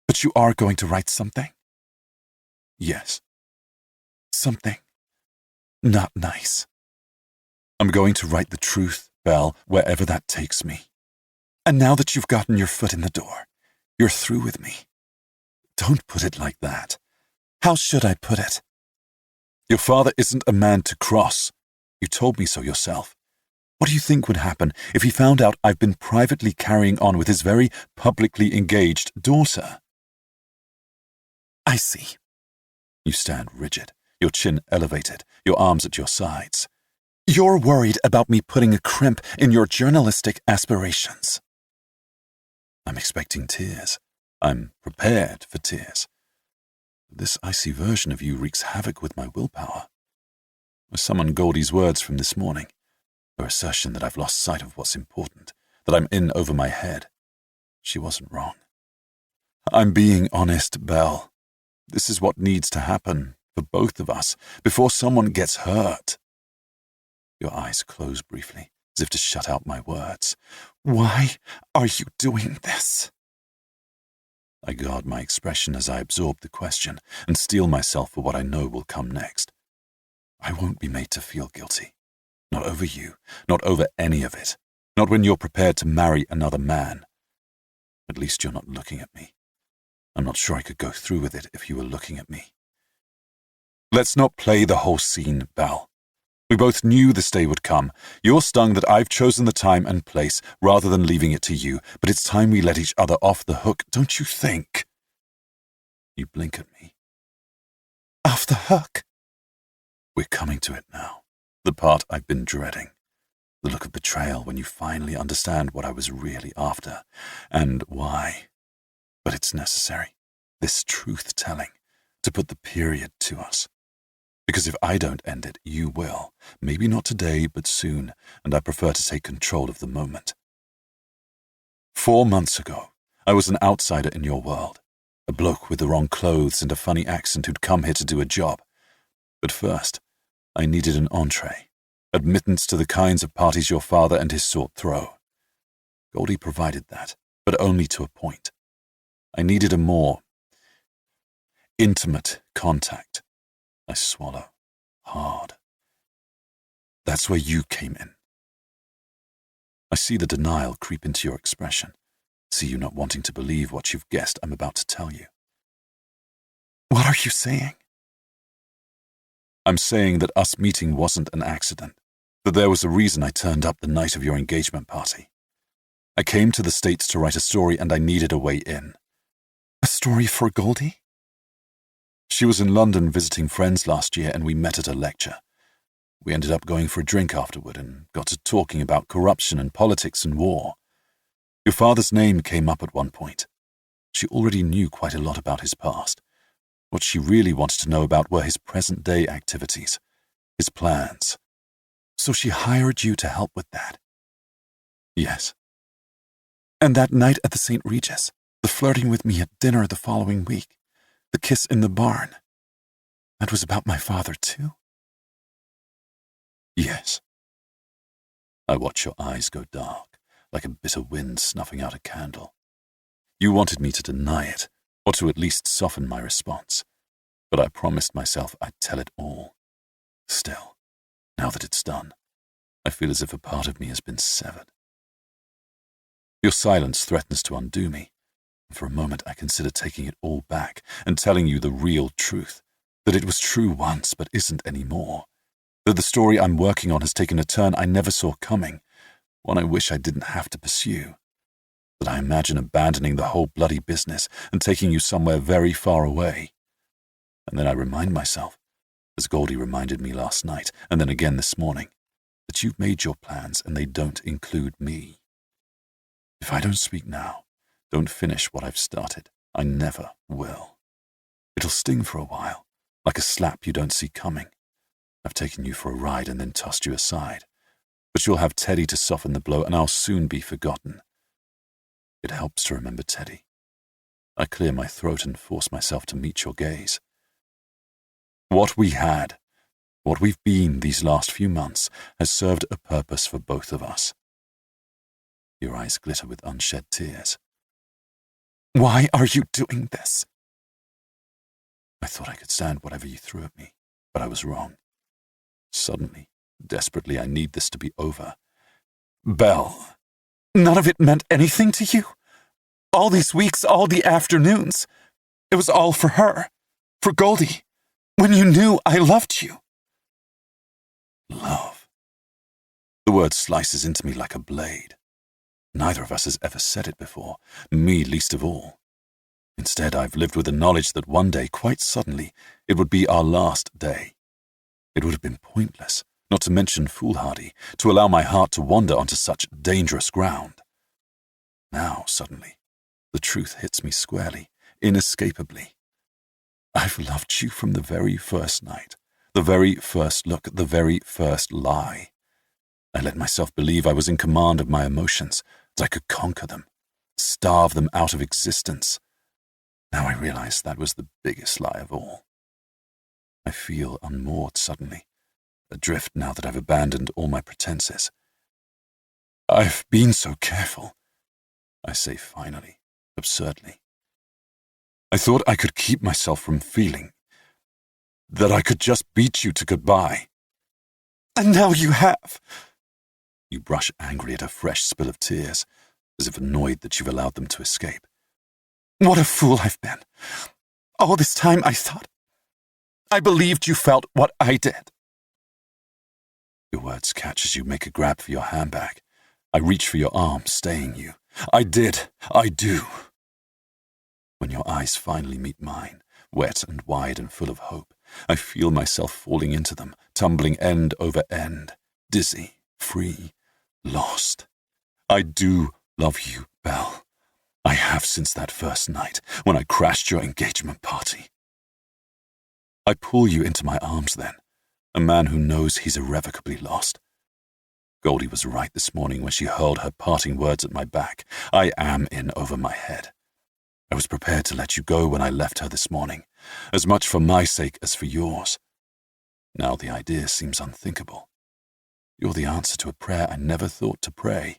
But you are going to write something? Yes. Something not nice. I'm going to write the truth, Belle, wherever that takes me. And now that you've gotten your foot in the door, you're through with me. Don't put it like that. How should I put it? Your father isn't a man to cross. You told me so yourself. What do you think would happen if he found out I've been privately carrying on with his very publicly engaged daughter? I see. You stand rigid, your chin elevated, your arms at your sides. You're worried about me putting a crimp in your journalistic aspirations. I'm expecting tears. I'm prepared for tears. This icy version of you wreaks havoc with my willpower. I summon Goldie's words from this morning, her assertion that I've lost sight of what's important, that I'm in over my head. She wasn't wrong. I'm being honest, Belle. This is what needs to happen for both of us before someone gets hurt. Your eyes close briefly, as if to shut out my words. Why are you doing this? I guard my expression as I absorb the question and steel myself for what I know will come next. I won't be made to feel guilty. Not over you, not over any of it. Not when you're prepared to marry another man. At least you're not looking at me. I'm not sure I could go through with it if you were looking at me. Let's not play the whole scene, Belle. We both knew this day would come. You're stung that I've chosen the time and place rather than leaving it to you, but it's time we let each other off the hook, don't you think? You blink at me. Off the hook? We're coming to it now. The part I've been dreading. The look of betrayal when you finally understand what I was really after, and why. But it's necessary, this truth-telling, to put the period to us. Because if I don't end it, you will. Maybe not today, but soon, and I prefer to take control of the moment. 4 months ago, I was an outsider in your world, a bloke with the wrong clothes and a funny accent who'd come here to do a job. But first, I needed an entree, admittance to the kinds of parties your father and his sort throw. Goldie provided that, but only to a point. I needed a more intimate contact. I swallow, hard. That's where you came in. I see the denial creep into your expression, see you not wanting to believe what you've guessed I'm about to tell you. What are you saying? I'm saying that us meeting wasn't an accident, that there was a reason I turned up the night of your engagement party. I came to the States to write a story and I needed a way in. A story for Goldie? She was in London visiting friends last year and we met at a lecture. We ended up going for a drink afterward and got to talking about corruption and politics and war. Your father's name came up at one point. She already knew quite a lot about his past. What she really wanted to know about were his present-day activities, his plans. So she hired you to help with that? Yes. And that night at the St. Regis, the flirting with me at dinner the following week, the kiss in the barn, that was about my father too? Yes. I watch your eyes go dark, like a bitter wind snuffing out a candle. You wanted me to deny it, or to at least soften my response, but I promised myself I'd tell it all. Still, now that it's done, I feel as if a part of me has been severed. Your silence threatens to undo me. For a moment I consider taking it all back and telling you the real truth, that it was true once but isn't anymore, that the story I'm working on has taken a turn I never saw coming, one I wish I didn't have to pursue, that I imagine abandoning the whole bloody business and taking you somewhere very far away. And then I remind myself, as Goldie reminded me last night and then again this morning, that you've made your plans and they don't include me. If I don't speak now, don't finish what I've started, I never will. It'll sting for a while, like a slap you don't see coming. I've taken you for a ride and then tossed you aside. But you'll have Teddy to soften the blow and I'll soon be forgotten. It helps to remember Teddy. I clear my throat and force myself to meet your gaze. What we had, what we've been these last few months, has served a purpose for both of us. Your eyes glitter with unshed tears. Why are you doing this? I thought I could stand whatever you threw at me, but I was wrong. Suddenly, desperately, I need this to be over. Belle, none of it meant anything to you? All these weeks, all the afternoons. It was all for her, for Goldie, when you knew I loved you. Love. The word slices into me like a blade. Neither of us has ever said it before, me least of all. Instead, I've lived with the knowledge that one day, quite suddenly, it would be our last day. It would have been pointless, not to mention foolhardy, to allow my heart to wander onto such dangerous ground. Now, suddenly, the truth hits me squarely, inescapably. I've loved you from the very first night, the very first look, the very first lie. I let myself believe I was in command of my emotions, that I could conquer them, starve them out of existence. Now I realize that was the biggest lie of all. I feel unmoored suddenly, adrift now that I've abandoned all my pretenses. I've been so careful, I say finally, absurdly. I thought I could keep myself from feeling, that I could just beat you to goodbye. And now you have. You brush angrily at a fresh spill of tears, as if annoyed that you've allowed them to escape. What a fool I've been. All this time I believed you felt what I did. Your words catch as you make a grab for your handbag. I reach for your arm, staying you. I do. When your eyes finally meet mine, wet and wide and full of hope, I feel myself falling into them, tumbling end over end, dizzy, free, lost. I do love you, Belle. I have since that first night, when I crashed your engagement party. I pull you into my arms then, a man who knows he's irrevocably lost. Goldie was right this morning when she hurled her parting words at my back. I am in over my head. I was prepared to let you go when I left her this morning, as much for my sake as for yours. Now the idea seems unthinkable. You're the answer to a prayer I never thought to pray,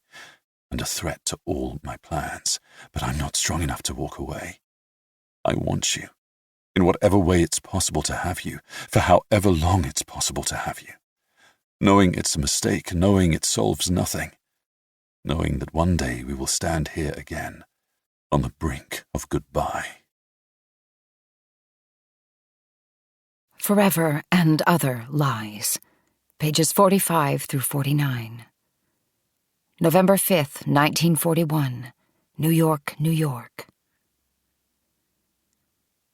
and a threat to all my plans, but I'm not strong enough to walk away. I want you, in whatever way it's possible to have you, for however long it's possible to have you. Knowing it's a mistake, knowing it solves nothing, knowing that one day we will stand here again, on the brink of goodbye. Forever and Other Lies, pages 45 through 49. November 5th, 1941, New York, New York.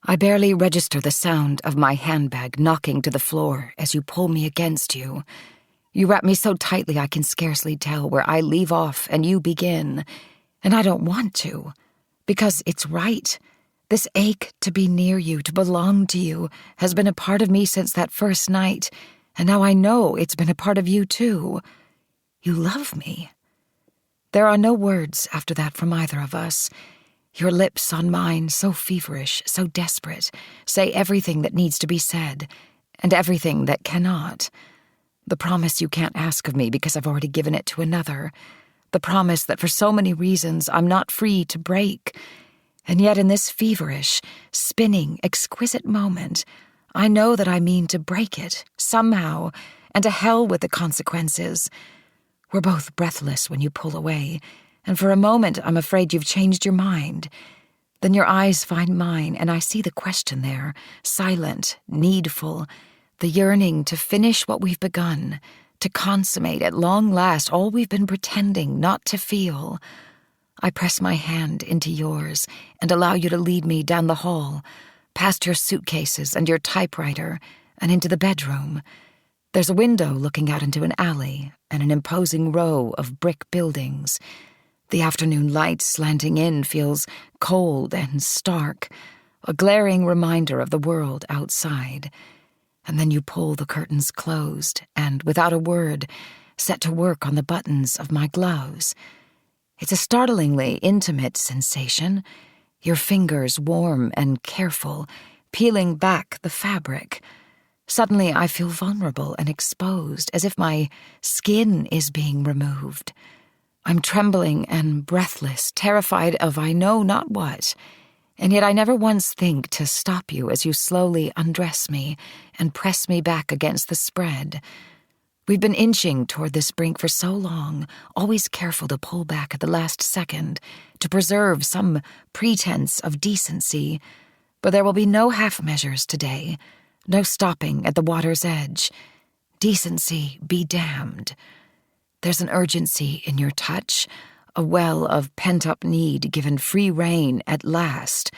I barely register the sound of my handbag knocking to the floor as you pull me against you. You wrap me so tightly I can scarcely tell where I leave off and you begin, and I don't want to. Because it's right. This ache to be near you, to belong to you, has been a part of me since that first night, and now I know it's been a part of you too. You love me. There are no words after that from either of us. Your lips on mine, so feverish, so desperate, say everything that needs to be said, and everything that cannot. The promise you can't ask of me because I've already given it to another. The promise that for so many reasons I'm not free to break. And yet in this feverish, spinning, exquisite moment, I know that I mean to break it, somehow, and to hell with the consequences. We're both breathless when you pull away, and for a moment I'm afraid you've changed your mind. Then your eyes find mine, and I see the question there, silent, needful, the yearning to finish what we've begun, to consummate at long last all we've been pretending not to feel. I press my hand into yours and allow you to lead me down the hall, past your suitcases and your typewriter, and into the bedroom. There's a window looking out into an alley and an imposing row of brick buildings. The afternoon light slanting in feels cold and stark, a glaring reminder of the world outside. And then you pull the curtains closed and, without a word, set to work on the buttons of my gloves. It's a startlingly intimate sensation. your fingers warm and careful, peeling back the fabric. Suddenly I feel vulnerable and exposed, as if my skin is being removed. I'm trembling and breathless, terrified of I know not what, and yet I never once think to stop you as you slowly undress me and press me back against the spread. We've been inching toward this brink for so long, always careful to pull back at the last second, to preserve some pretense of decency, but there will be no half measures today, no stopping at the water's edge. Decency be damned. There's an urgency in your touch, a well of pent-up need given free rein at last.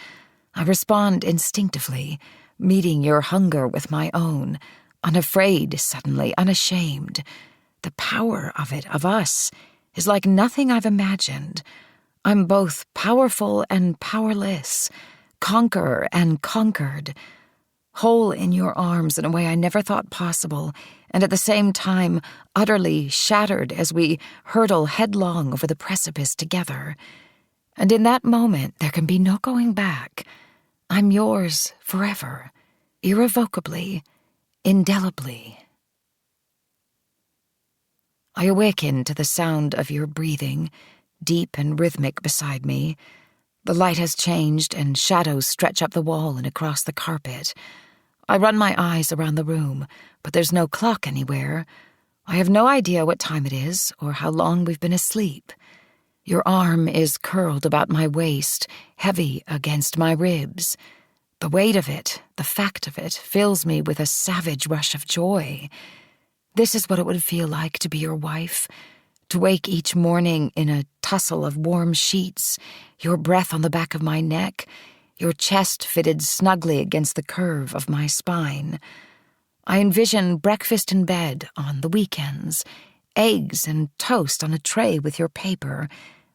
I respond instinctively, meeting your hunger with my own, unafraid suddenly, unashamed. The power of it, of us, is like nothing I've imagined. I'm both powerful and powerless, conqueror and conquered, whole in your arms in a way I never thought possible, and at the same time utterly shattered as we hurtle headlong over the precipice together. And in that moment there can be no going back. I'm yours forever, irrevocably, indelibly. I awaken to the sound of your breathing, deep and rhythmic beside me. The light has changed, and shadows stretch up the wall and across the carpet. I run my eyes around the room, but there's no clock anywhere. I have no idea what time it is or how long we've been asleep. Your arm is curled about my waist, heavy against my ribs. The weight of it, the fact of it, fills me with a savage rush of joy. This is what it would feel like to be your wife, to wake each morning in a tussle of warm sheets, your breath on the back of my neck, your chest fitted snugly against the curve of my spine. I envision breakfast in bed on the weekends, eggs and toast on a tray with your paper,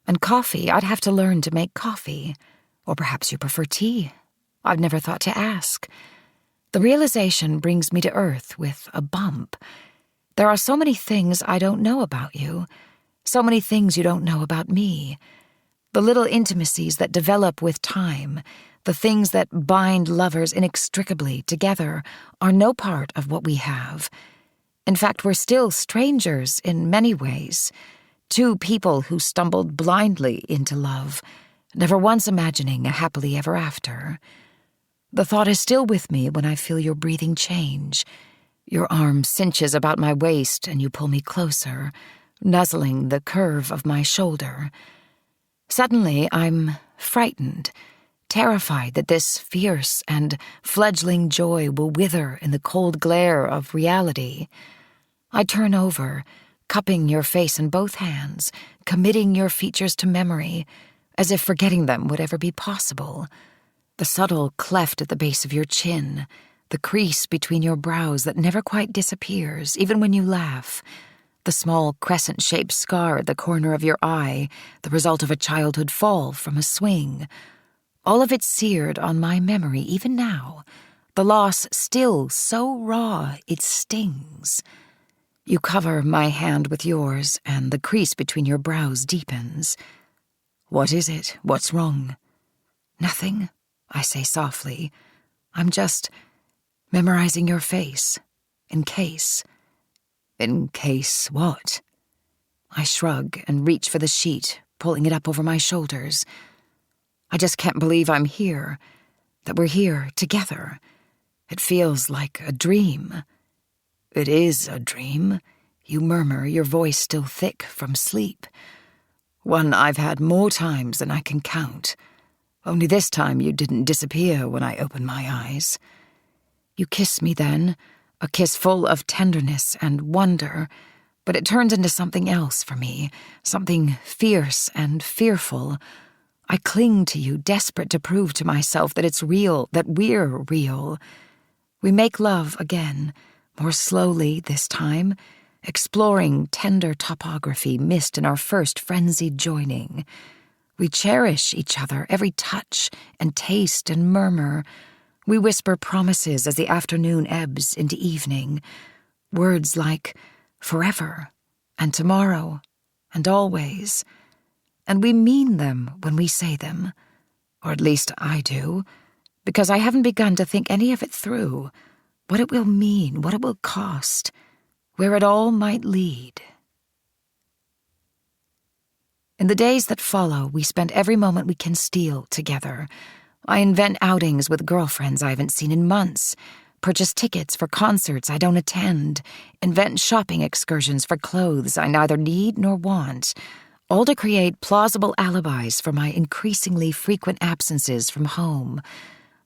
and coffee. I'd have to learn to make coffee. Or perhaps you prefer tea. I've never thought to ask. The realization brings me to earth with a bump. There are so many things I don't know about you, so many things you don't know about me. The little intimacies that develop with time, the things that bind lovers inextricably together, are no part of what we have. In fact, we're still strangers in many ways. Two people who stumbled blindly into love, never once imagining a happily ever after. The thought is still with me when I feel your breathing change. Your arm cinches about my waist and you pull me closer, nuzzling the curve of my shoulder. Suddenly, I'm frightened, terrified that this fierce and fledgling joy will wither in the cold glare of reality. I turn over, cupping your face in both hands, committing your features to memory, as if forgetting them would ever be possible. The subtle cleft at the base of your chin, the crease between your brows that never quite disappears, even when you laugh, the small crescent-shaped scar at the corner of your eye, the result of a childhood fall from a swing. All of it seared on my memory even now, the loss still so raw it stings. You cover my hand with yours, and the crease between your brows deepens. What is it? What's wrong? Nothing, I say softly. I'm just memorizing your face, in case. In case what? I shrug and reach for the sheet, pulling it up over my shoulders. I just can't believe I'm here, that we're here together. It feels like a dream. It is a dream, you murmur, your voice still thick from sleep. One I've had more times than I can count. Only this time you didn't disappear when I opened my eyes. You kiss me then, a kiss full of tenderness and wonder, but it turns into something else for me, something fierce and fearful. I cling to you, desperate to prove to myself that it's real, that we're real. We make love again, more slowly this time, exploring tender topography missed in our first frenzied joining. We cherish each other, every touch and taste and murmur. We whisper promises as the afternoon ebbs into evening, words like forever and tomorrow and always. And we mean them when we say them. Or at least I do, because I haven't begun to think any of it through. What it will mean, what it will cost, where it all might lead. In the days that follow, we spend every moment we can steal together. I invent outings with girlfriends I haven't seen in months, purchase tickets for concerts I don't attend, invent shopping excursions for clothes I neither need nor want, all to create plausible alibis for my increasingly frequent absences from home.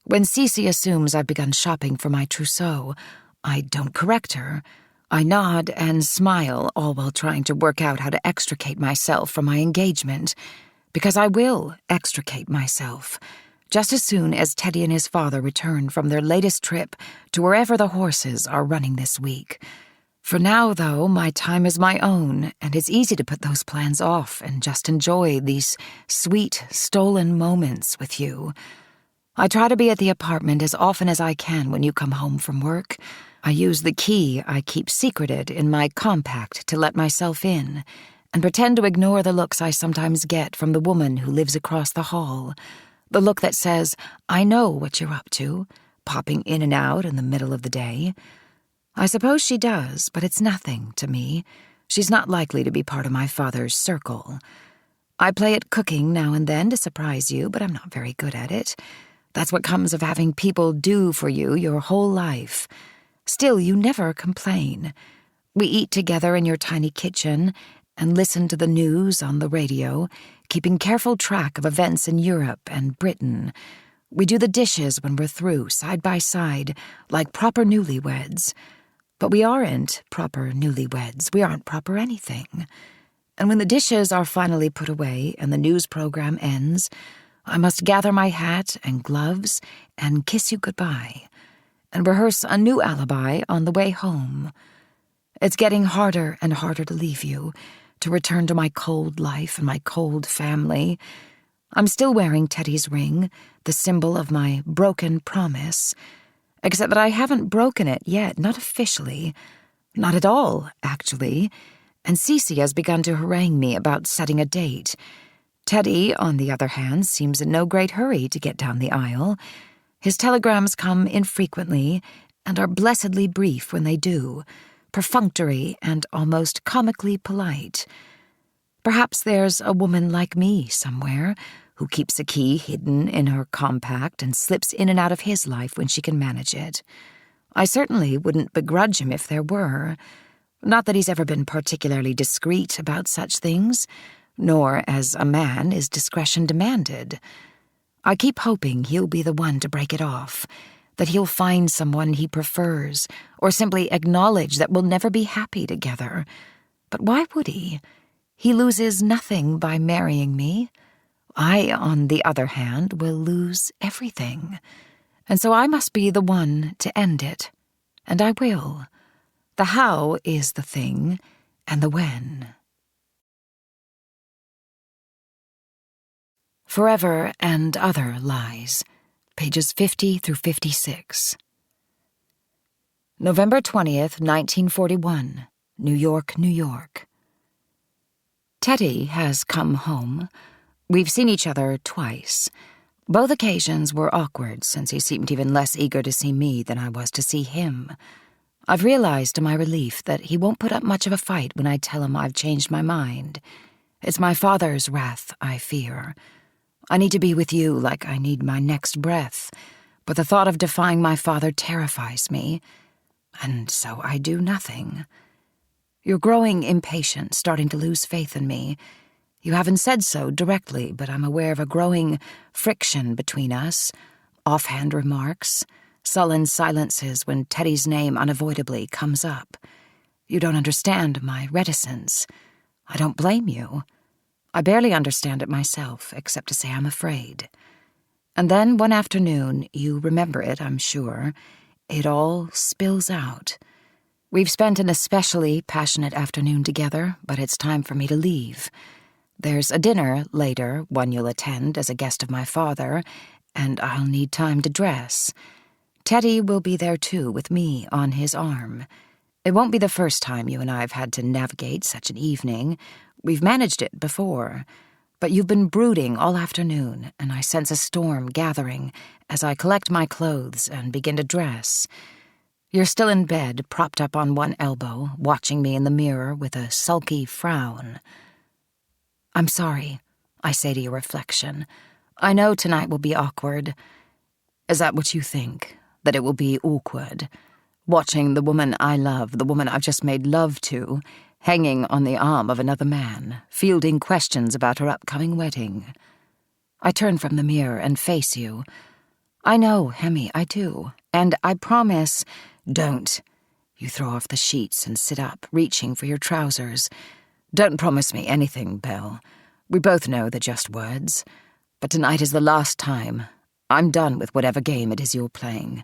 When Cece assumes I've begun shopping for my trousseau, I don't correct her. I nod and smile, all while trying to work out how to extricate myself from my engagement, because I will extricate myself, just as soon as Teddy and his father return from their latest trip to wherever the horses are running this week. For now, though, my time is my own, and it's easy to put those plans off and just enjoy these sweet, stolen moments with you. I try to be at the apartment as often as I can when you come home from work. I use the key I keep secreted in my compact to let myself in, and pretend to ignore the looks I sometimes get from the woman who lives across the hall. The look that says, "I know what you're up to," popping in and out in the middle of the day. I suppose she does, but it's nothing to me. She's not likely to be part of my father's circle. I play at cooking now and then to surprise you, but I'm not very good at it. That's what comes of having people do for you your whole life. Still, you never complain. We eat together in your tiny kitchen and listen to the news on the radio, keeping careful track of events in Europe and Britain. We do the dishes when we're through, side by side, like proper newlyweds. But we aren't proper newlyweds. We aren't proper anything. And when the dishes are finally put away and the news program ends, I must gather my hat and gloves and kiss you goodbye, and rehearse a new alibi on the way home. It's getting harder and harder to leave you, to return to my cold life and my cold family. I'm still wearing Teddy's ring, the symbol of my broken promise, except that I haven't broken it yet, not officially. Not at all, actually. And Cece has begun to harangue me about setting a date. Teddy, on the other hand, seems in no great hurry to get down the aisle. His telegrams come infrequently and are blessedly brief when they do, perfunctory and almost comically polite. Perhaps there's a woman like me somewhere who keeps a key hidden in her compact and slips in and out of his life when she can manage it. I certainly wouldn't begrudge him if there were. Not that he's ever been particularly discreet about such things, nor, as a man, is discretion demanded. I keep hoping he'll be the one to break it off, that he'll find someone he prefers, or simply acknowledge that we'll never be happy together. But why would he? He loses nothing by marrying me. I, on the other hand, will lose everything. And so I must be the one to end it. And I will. The how is the thing, and the when. Forever and Other Lies, pages 50 through 56. November 20th, 1941, New York, New York. Teddy has come home. We've seen each other twice. Both occasions were awkward, since he seemed even less eager to see me than I was to see him. I've realized to my relief that he won't put up much of a fight when I tell him I've changed my mind. It's my father's wrath, I fear. I need to be with you like I need my next breath, but the thought of defying my father terrifies me, and so I do nothing. You're growing impatient, starting to lose faith in me. You haven't said so directly, but I'm aware of a growing friction between us, offhand remarks, sullen silences when Teddy's name unavoidably comes up. You don't understand my reticence. I don't blame you. I barely understand it myself, except to say I'm afraid. And then one afternoon, you remember it, I'm sure, it all spills out. We've spent an especially passionate afternoon together, but it's time for me to leave. There's a dinner later, one you'll attend as a guest of my father, and I'll need time to dress. Teddy will be there too, with me on his arm. It won't be the first time you and I have had to navigate such an evening. We've managed it before. But you've been brooding all afternoon, and I sense a storm gathering as I collect my clothes and begin to dress. You're still in bed, propped up on one elbow, watching me in the mirror with a sulky frown. I'm sorry, I say to your reflection. I know tonight will be awkward. Is that what you think? That it will be awkward? Watching the woman I love, the woman I've just made love to, hanging on the arm of another man, fielding questions about her upcoming wedding. I turn from the mirror and face you. I know, Hemi, I do. And I promise, don't. You throw off the sheets and sit up, reaching for your trousers. Don't promise me anything, Belle. We both know they're just words. But tonight is the last time. I'm done with whatever game it is you're playing.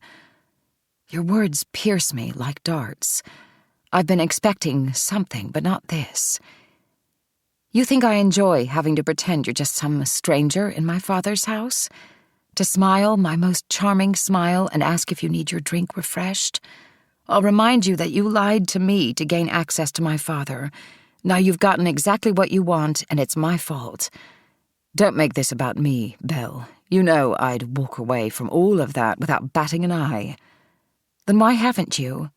Your words pierce me like darts. I've been expecting something, but not this. You think I enjoy having to pretend you're just some stranger in my father's house? To smile my most charming smile and ask if you need your drink refreshed? I'll remind you that you lied to me to gain access to my father. Now you've gotten exactly what you want, and it's my fault. Don't make this about me, Belle. You know I'd walk away from all of that without batting an eye. Then why haven't you?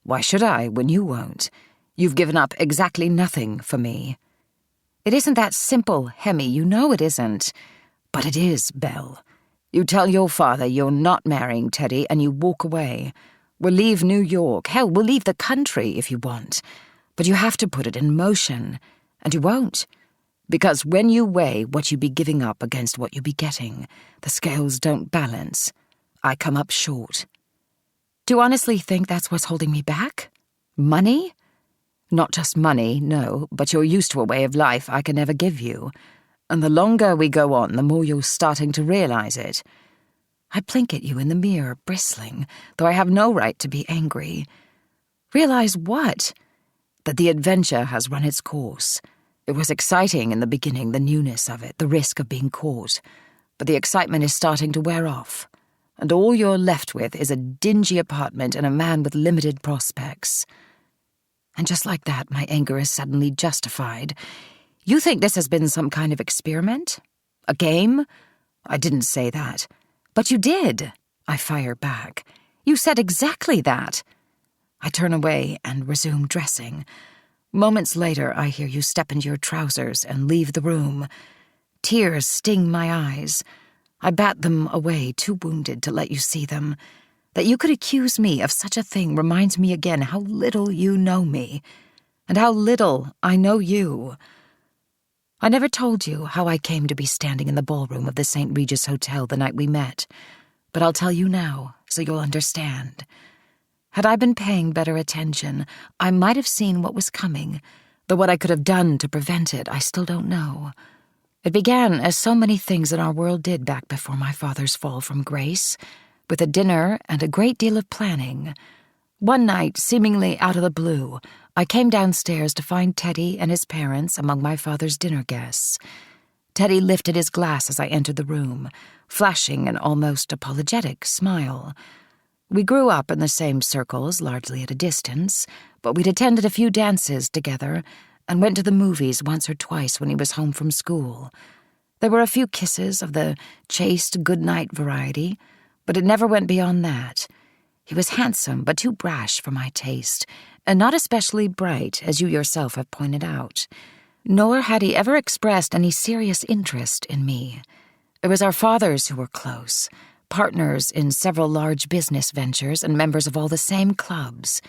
Why should I when you won't? You've given up exactly nothing for me. It isn't that simple, Hemi, you know it isn't. But it is, Belle. You tell your father you're not marrying Teddy and you walk away. We'll leave New York. Hell, we'll leave the country if you want. But you have to put it in motion. And you won't. Because when you weigh what you'd be giving up against what you'd be getting, the scales don't balance. I come up short. Do you honestly think that's what's holding me back? Money? Not just money, no, but you're used to a way of life I can never give you. And the longer we go on, the more you're starting to realize it. I blink at you in the mirror, bristling, though I have no right to be angry. Realize what? That the adventure has run its course. It was exciting in the beginning, the newness of it, the risk of being caught. But the excitement is starting to wear off. And all you're left with is a dingy apartment and a man with limited prospects. And just like that, my anger is suddenly justified. You think this has been some kind of experiment? A game? I didn't say that. But you did, I fire back. You said exactly that. I turn away and resume dressing. Moments later, I hear you step into your trousers and leave the room. Tears sting my eyes. I bat them away, too wounded to let you see them. That you could accuse me of such a thing reminds me again how little you know me, and how little I know you. I never told you how I came to be standing in the ballroom of the St. Regis Hotel the night we met, but I'll tell you now, so you'll understand. Had I been paying better attention, I might have seen what was coming, though what I could have done to prevent it, I still don't know. It began as so many things in our world did back before my father's fall from grace, with a dinner and a great deal of planning. One night, seemingly out of the blue, I came downstairs to find Teddy and his parents among my father's dinner guests. Teddy lifted his glass as I entered the room, flashing an almost apologetic smile. We grew up in the same circles, largely at a distance, but we'd attended a few dances together and went to the movies once or twice when he was home from school. There were a few kisses of the chaste good-night variety, but it never went beyond that. He was handsome, but too brash for my taste, and not especially bright, as you yourself have pointed out. Nor had he ever expressed any serious interest in me. It was our fathers who were close, partners in several large business ventures and members of all the same clubs.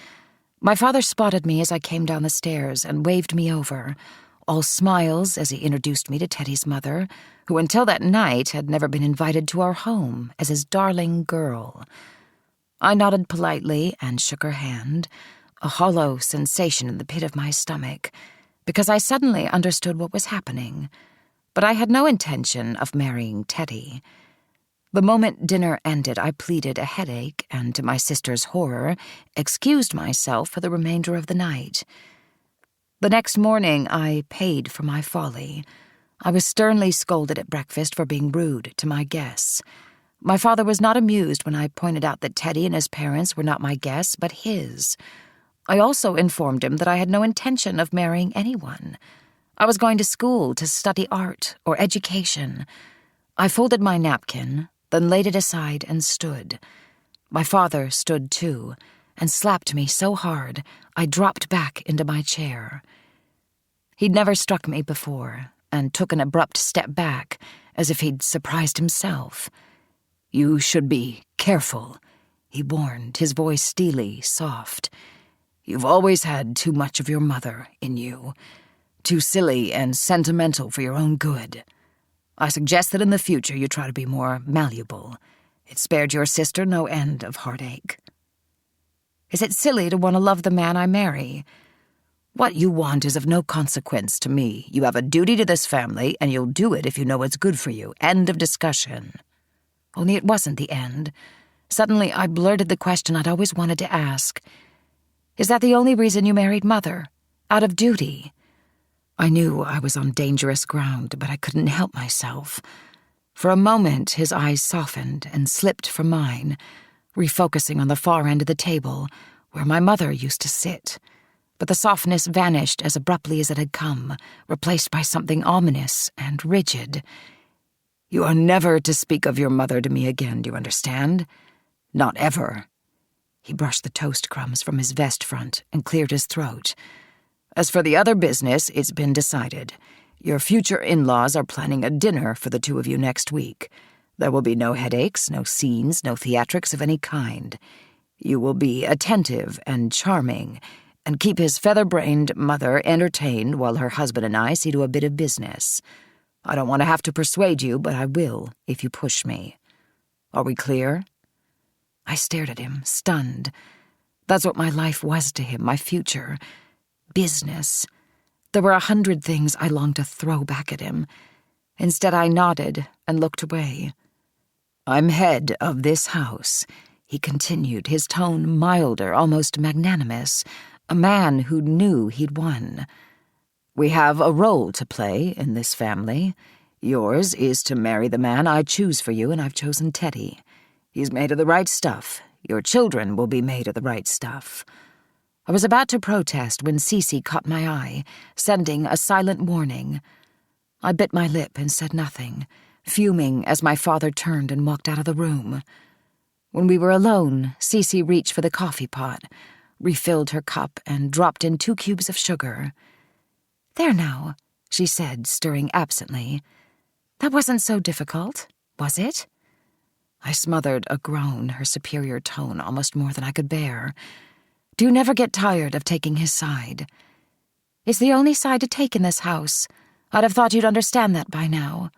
My father spotted me as I came down the stairs and waved me over, all smiles as he introduced me to Teddy's mother, who until that night had never been invited to our home as his darling girl. I nodded politely and shook her hand, a hollow sensation in the pit of my stomach, because I suddenly understood what was happening. But I had no intention of marrying Teddy. The moment dinner ended, I pleaded a headache and, to my sister's horror, excused myself for the remainder of the night. The next morning, I paid for my folly. I was sternly scolded at breakfast for being rude to my guests. My father was not amused when I pointed out that Teddy and his parents were not my guests, but his. I also informed him that I had no intention of marrying anyone. I was going to school to study art or education. I folded my napkin, then laid it aside and stood. My father stood too, and slapped me so hard I dropped back into my chair. He'd never struck me before, and took an abrupt step back, as if he'd surprised himself. "You should be careful," he warned, his voice steely, soft. "You've always had too much of your mother in you. Too silly and sentimental for your own good. I suggest that in the future you try to be more malleable. It spared your sister no end of heartache." "Is it silly to want to love the man I marry?" "What you want is of no consequence to me. You have a duty to this family, and you'll do it if you know what's good for you. End of discussion." Only it wasn't the end. Suddenly I blurted the question I'd always wanted to ask. "Is that the only reason you married Mother? Out of duty?" I knew I was on dangerous ground, but I couldn't help myself. For a moment his eyes softened and slipped from mine, refocusing on the far end of the table, where my mother used to sit. But the softness vanished as abruptly as it had come, replaced by something ominous and rigid. "You are never to speak of your mother to me again, do you understand? Not ever." He brushed the toast crumbs from his vest front and cleared his throat. "As for the other business, it's been decided. Your future in-laws are planning a dinner for the two of you next week. There will be no headaches, no scenes, no theatrics of any kind. You will be attentive and charming, and keep his feather-brained mother entertained while her husband and I see to a bit of business. I don't want to have to persuade you, but I will if you push me. Are we clear?" I stared at him, stunned. That's what my life was to him, my future. Business. There were 100 things I longed to throw back at him. Instead, I nodded and looked away. "I'm head of this house," he continued, his tone milder, almost magnanimous, a man who knew he'd won. "We have a role to play in this family. Yours is to marry the man I choose for you, and I've chosen Teddy. He's made of the right stuff. Your children will be made of the right stuff." I was about to protest when Cece caught my eye, sending a silent warning. I bit my lip and said nothing, fuming as my father turned and walked out of the room. When we were alone, Cece reached for the coffee pot, refilled her cup, and dropped in 2 cubes of sugar. "There now," she said, stirring absently. "That wasn't so difficult, was it?" I smothered a groan, her superior tone almost more than I could bear. "Do you never get tired of taking his side?" "It's the only side to take in this house. I'd have thought you'd understand that by now.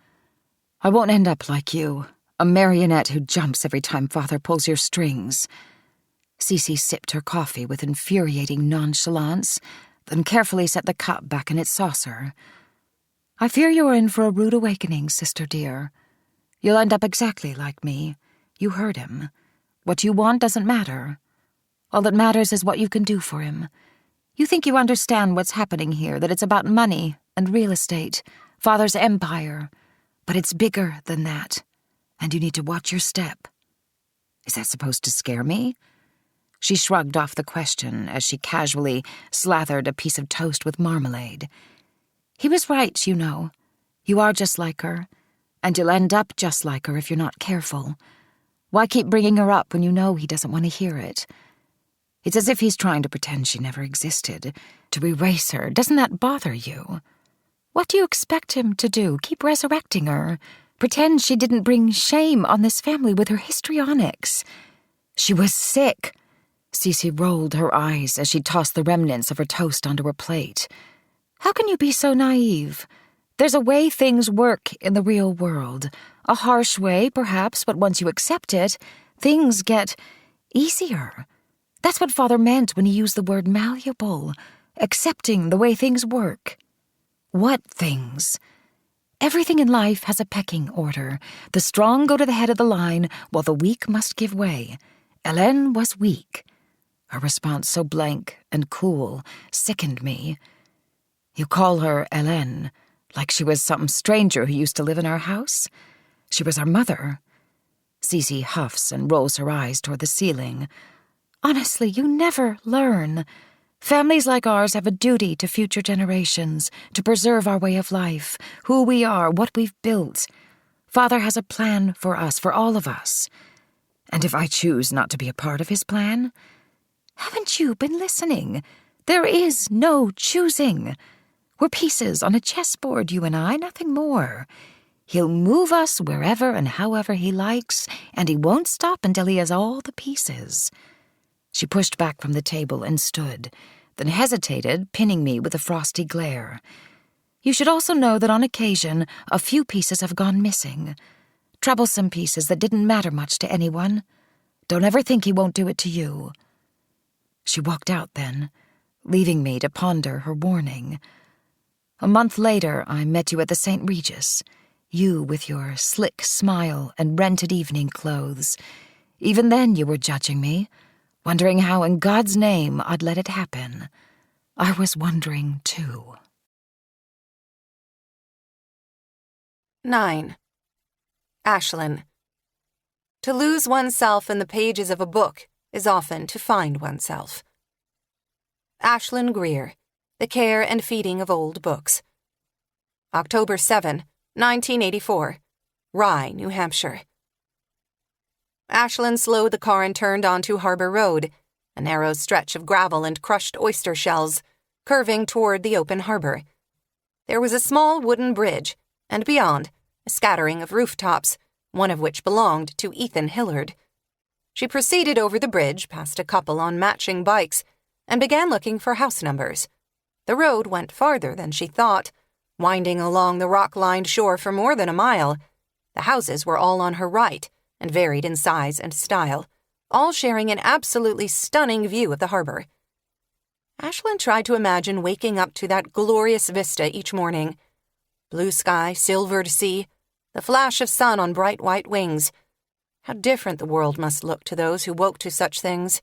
I won't end up like you, a marionette who jumps every time Father pulls your strings." Cece sipped her coffee with infuriating nonchalance, then carefully set the cup back in its saucer. "I fear you are in for a rude awakening, sister dear. You'll end up exactly like me. You heard him. What you want doesn't matter. All that matters is what you can do for him. You think you understand what's happening here, that it's about money and real estate, Father's empire. But it's bigger than that, and you need to watch your step." "Is that supposed to scare me?" She shrugged off the question as she casually slathered a piece of toast with marmalade. "He was right, you know. You are just like her, and you'll end up just like her if you're not careful. Why keep bringing her up when you know he doesn't want to hear it? It's as if he's trying to pretend she never existed, to erase her. Doesn't that bother you? What do you expect him to do? Keep resurrecting her? Pretend she didn't bring shame on this family with her histrionics? She was sick." Cece rolled her eyes as she tossed the remnants of her toast onto her plate. "How can you be so naive? There's a way things work in the real world. A harsh way, perhaps, but once you accept it, things get easier. That's what Father meant when he used the word malleable, accepting the way things work." "What things?" "Everything in life has a pecking order. The strong go to the head of the line, while the weak must give way. Hélène was weak." Her response, so blank and cool, sickened me. "You call her Hélène, like she was some stranger who used to live in our house? She was our mother." Cece huffs and rolls her eyes toward the ceiling. "Honestly, you never learn. Families like ours have a duty to future generations, to preserve our way of life, who we are, what we've built. Father has a plan for us, for all of us. And if I choose not to be a part of his plan? Haven't you been listening? There is no choosing. We're pieces on a chessboard, you and I, nothing more. He'll move us wherever and however he likes, and he won't stop until he has all the pieces. She pushed back from the table and stood, then hesitated, pinning me with a frosty glare. You should also know that on occasion, a few pieces have gone missing. Troublesome pieces that didn't matter much to anyone. Don't ever think he won't do it to you. She walked out then, leaving me to ponder her warning. A month later, I met you at the St. Regis. You with your slick smile and rented evening clothes. Even then you were judging me, wondering how in God's name I'd let it happen. I was wondering too. 9. Ashlyn. To lose oneself in the pages of a book is often to find oneself. Ashlyn Greer, The Care and Feeding of Old Books. October 7, 1984. Rye, New Hampshire. Ashlyn slowed the car and turned onto Harbor Road, a narrow stretch of gravel and crushed oyster shells, curving toward the open harbor. There was a small wooden bridge, and beyond, a scattering of rooftops, one of which belonged to Ethan Hillard. She proceeded over the bridge, past a couple on matching bikes, and began looking for house numbers. The road went farther than she thought, winding along the rock-lined shore for more than a mile. The houses were all on her right, and varied in size and style, all sharing an absolutely stunning view of the harbor. Ashlyn tried to imagine waking up to that glorious vista each morning. Blue sky, silvered sea, the flash of sun on bright white wings. How different the world must look to those who woke to such things.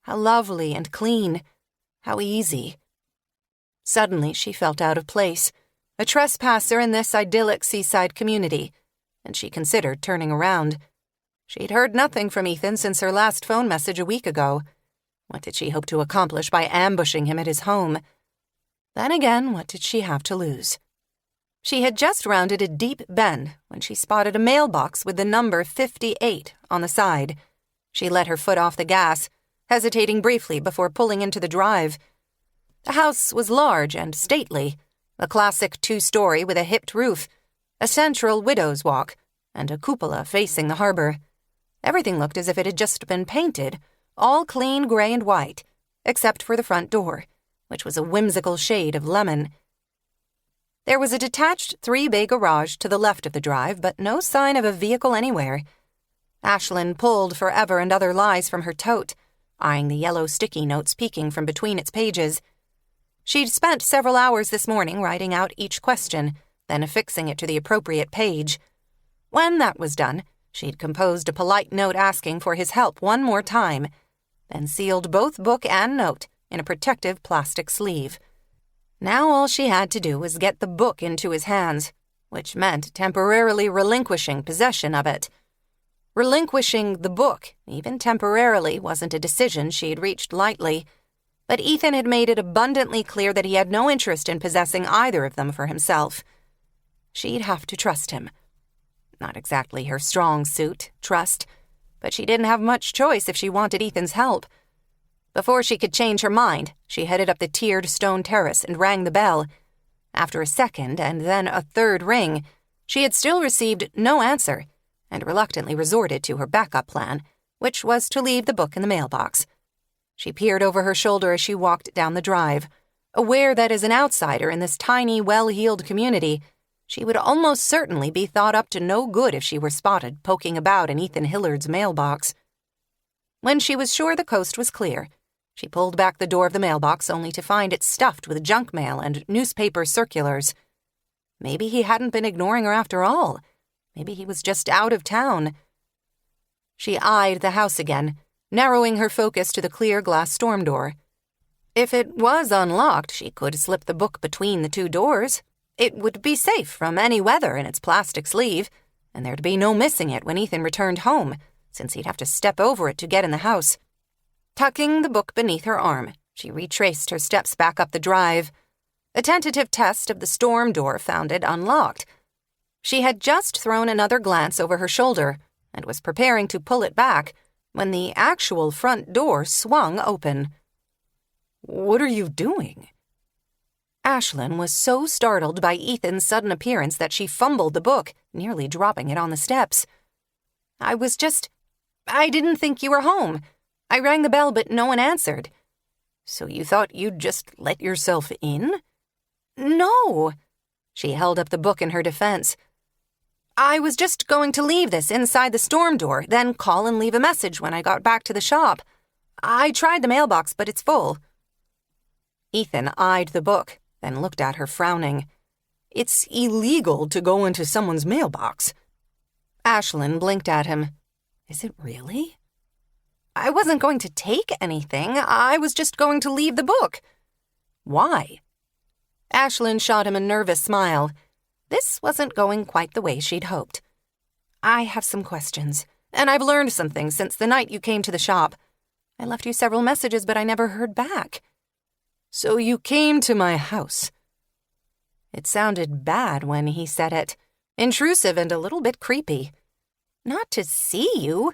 How lovely and clean. How easy. Suddenly she felt out of place, a trespasser in this idyllic seaside community, and she considered turning around. She'd heard nothing from Ethan since her last phone message a week ago. What did she hope to accomplish by ambushing him at his home? Then again, what did she have to lose? She had just rounded a deep bend when she spotted a mailbox with the number 58 on the side. She let her foot off the gas, hesitating briefly before pulling into the drive. The house was large and stately, a classic 2-story with a hipped roof, a central widow's walk, and a cupola facing the harbor. Everything looked as if it had just been painted, all clean gray and white, except for the front door, which was a whimsical shade of lemon. There was a detached 3-bay garage to the left of the drive, but no sign of a vehicle anywhere. Ashlyn pulled Forever and Other Lies from her tote, eyeing the yellow sticky notes peeking from between its pages. She'd spent several hours this morning writing out each question, then affixing it to the appropriate page. When that was done, she'd composed a polite note asking for his help one more time, then sealed both book and note in a protective plastic sleeve. Now all she had to do was get the book into his hands, which meant temporarily relinquishing possession of it. Relinquishing the book, even temporarily, wasn't a decision she had reached lightly, but Ethan had made it abundantly clear that he had no interest in possessing either of them for himself. She'd have to trust him. Not exactly her strong suit, trust, but she didn't have much choice if she wanted Ethan's help. Before she could change her mind, she headed up the tiered stone terrace and rang the bell. After a second and then a third ring, she had still received no answer and reluctantly resorted to her backup plan, which was to leave the book in the mailbox. She peered over her shoulder as she walked down the drive, aware that as an outsider in this tiny, well-heeled community, she would almost certainly be thought up to no good if she were spotted poking about in Ethan Hillard's mailbox. When she was sure the coast was clear, she pulled back the door of the mailbox only to find it stuffed with junk mail and newspaper circulars. Maybe he hadn't been ignoring her after all. Maybe he was just out of town. She eyed the house again, narrowing her focus to the clear glass storm door. If it was unlocked, she could slip the book between the 2 doors. It would be safe from any weather in its plastic sleeve, and there'd be no missing it when Ethan returned home, since he'd have to step over it to get in the house. Tucking the book beneath her arm, She retraced her steps back up the drive. A tentative test of the storm door found it unlocked. She had just thrown another glance over her shoulder and was preparing to pull it back when the actual front door swung open. "What are you doing?" Ashlyn was so startled by Ethan's sudden appearance that she fumbled the book, nearly dropping it on the steps. I didn't think you were home. I rang the bell, but no one answered." "So you thought you'd just let yourself in?" "No." She held up the book in her defense. "I was just going to leave this inside the storm door, then call and leave a message when I got back to the shop. I tried the mailbox, but it's full." Ethan eyed the book, then looked at her, frowning. "It's illegal to go into someone's mailbox." Ashlyn blinked at him. "Is it really?" "I wasn't going to take anything. I was just going to leave the book." "Why?" Ashlyn shot him a nervous smile. This wasn't going quite the way she'd hoped. "I have some questions, and I've learned some things since the night you came to the shop. I left you several messages, but I never heard back." "So you came to my house?" It sounded bad when he said it, intrusive and a little bit creepy. "Not to see you."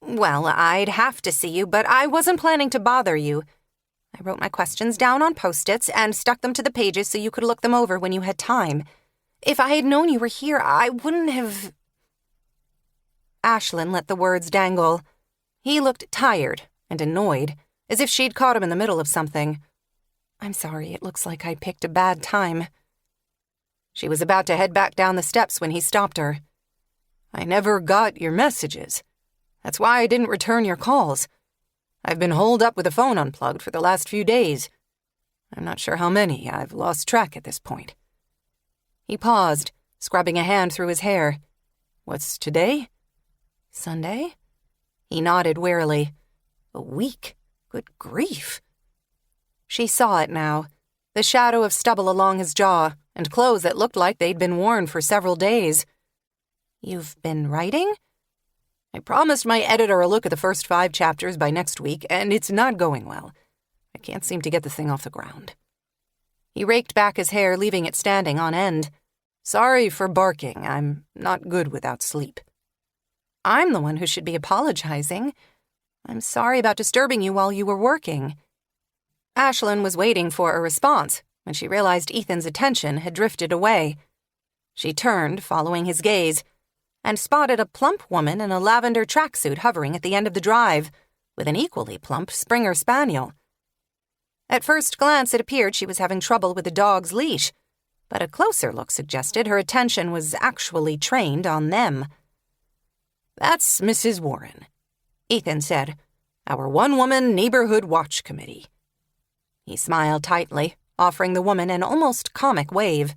"Well, I'd have to see you, but I wasn't planning to bother you. I wrote my questions down on Post-its and stuck them to the pages so you could look them over when you had time. If I had known you were here, I wouldn't have—" Ashlyn let the words dangle. He looked tired and annoyed, as if she'd caught him in the middle of something. "I'm sorry, it looks like I picked a bad time." She was about to head back down the steps when he stopped her. "I never got your messages. That's why I didn't return your calls. I've been holed up with the phone unplugged for the last few days. I'm not sure how many. I've lost track at this point." He paused, scrubbing a hand through his hair. "What's today?" "Sunday?" He nodded wearily. "A week? Good grief." She saw it now, the shadow of stubble along his jaw and clothes that looked like they'd been worn for several days. "You've been writing?" "I promised my editor a look at the first 5 chapters by next week, and it's not going well. I can't seem to get the thing off the ground." He raked back his hair, leaving it standing on end. "Sorry for barking. I'm not good without sleep." "I'm the one who should be apologizing. I'm sorry about disturbing you while you were working." Ashlyn was waiting for a response when she realized Ethan's attention had drifted away. She turned, following his gaze, and spotted a plump woman in a lavender tracksuit hovering at the end of the drive, with an equally plump Springer Spaniel. At first glance, it appeared she was having trouble with the dog's leash, but a closer look suggested her attention was actually trained on them. "That's Mrs. Warren," Ethan said, "our one-woman neighborhood watch committee." He smiled tightly, offering the woman an almost comic wave.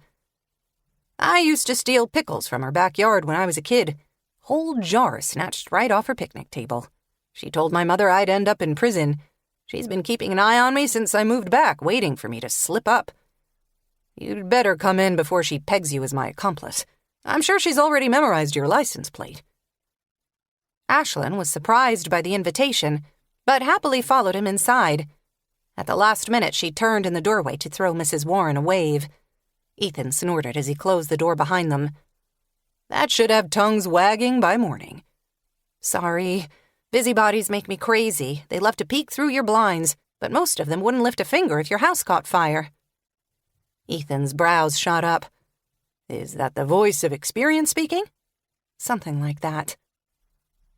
"I used to steal pickles from her backyard when I was a kid. Whole jar snatched right off her picnic table. She told my mother I'd end up in prison. She's been keeping an eye on me since I moved back, waiting for me to slip up. You'd better come in before she pegs you as my accomplice. I'm sure she's already memorized your license plate." Ashlyn was surprised by the invitation, but happily followed him inside. At the last minute, she turned in the doorway to throw Mrs. Warren a wave. Ethan snorted as he closed the door behind them. "That should have tongues wagging by morning." "Sorry. Busybodies make me crazy. They love to peek through your blinds, but most of them wouldn't lift a finger if your house caught fire." Ethan's brows shot up. "Is that the voice of experience speaking?" "Something like that."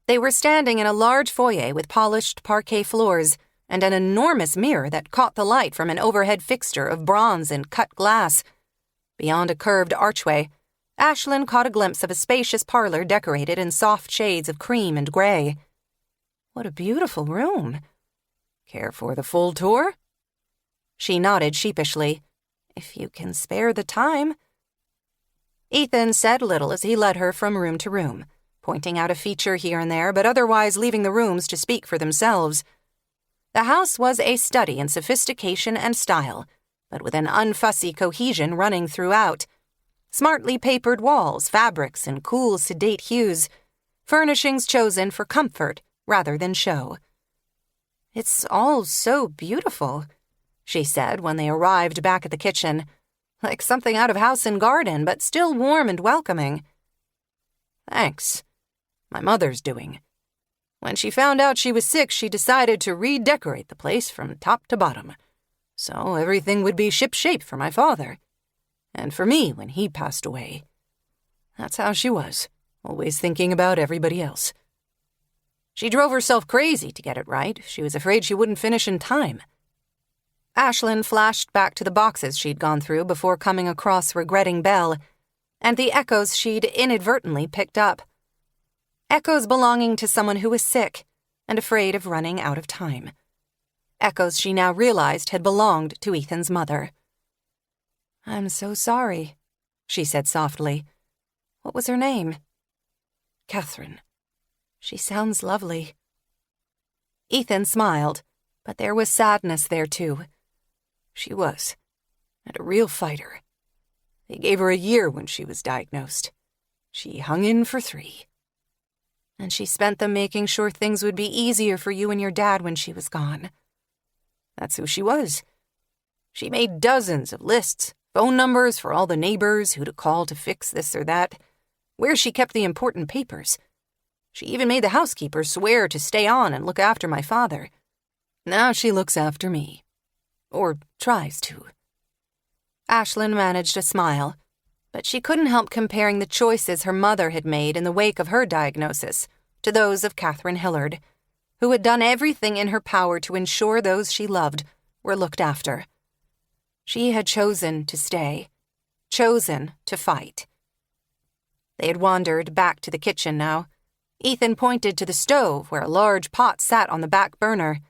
They were standing in a large foyer with polished parquet floors and an enormous mirror that caught the light from an overhead fixture of bronze and cut glass. Beyond a curved archway, Ashlyn caught a glimpse of a spacious parlor decorated in soft shades of cream and gray. What a beautiful room. "Care for the full tour?" She nodded sheepishly. "If you can spare the time." Ethan said little as he led her from room to room, pointing out a feature here and there, but otherwise leaving the rooms to speak for themselves. The house was a study in sophistication and style, but with an unfussy cohesion running throughout. Smartly papered walls, fabrics, and cool, sedate hues, furnishings chosen for comfort rather than show. "It's all so beautiful," she said when they arrived back at the kitchen. Like something out of House and Garden, but still warm and welcoming. Thanks. My mother's doing. When she found out she was sick, she decided to redecorate the place from top to bottom, so everything would be shipshape for my father, and for me when he passed away. That's how she was, always thinking about everybody else. She drove herself crazy to get it right. She was afraid she wouldn't finish in time. Ashlyn flashed back to the boxes she'd gone through before coming across Regretting Belle, and the echoes she'd inadvertently picked up. Echoes belonging to someone who was sick and afraid of running out of time. Echoes she now realized had belonged to Ethan's mother. "I'm so sorry," she said softly. "What was her name?" "Catherine. She sounds lovely." Ethan smiled, but there was sadness there too. She was, and a real fighter. They gave her a year when she was diagnosed. She hung in for 3. And she spent them making sure things would be easier for you and your dad when she was gone. That's who she was. She made dozens of lists, phone numbers for all the neighbors, who to call to fix this or that, where she kept the important papers. She even made the housekeeper swear to stay on and look after my father. Now she looks after me. Or tries to. Ashlyn managed a smile, but she couldn't help comparing the choices her mother had made in the wake of her diagnosis to those of Catherine Hillard, who had done everything in her power to ensure those she loved were looked after. She had chosen to stay, chosen to fight. They had wandered back to the kitchen now. Ethan pointed to the stove where a large pot sat on the back burner.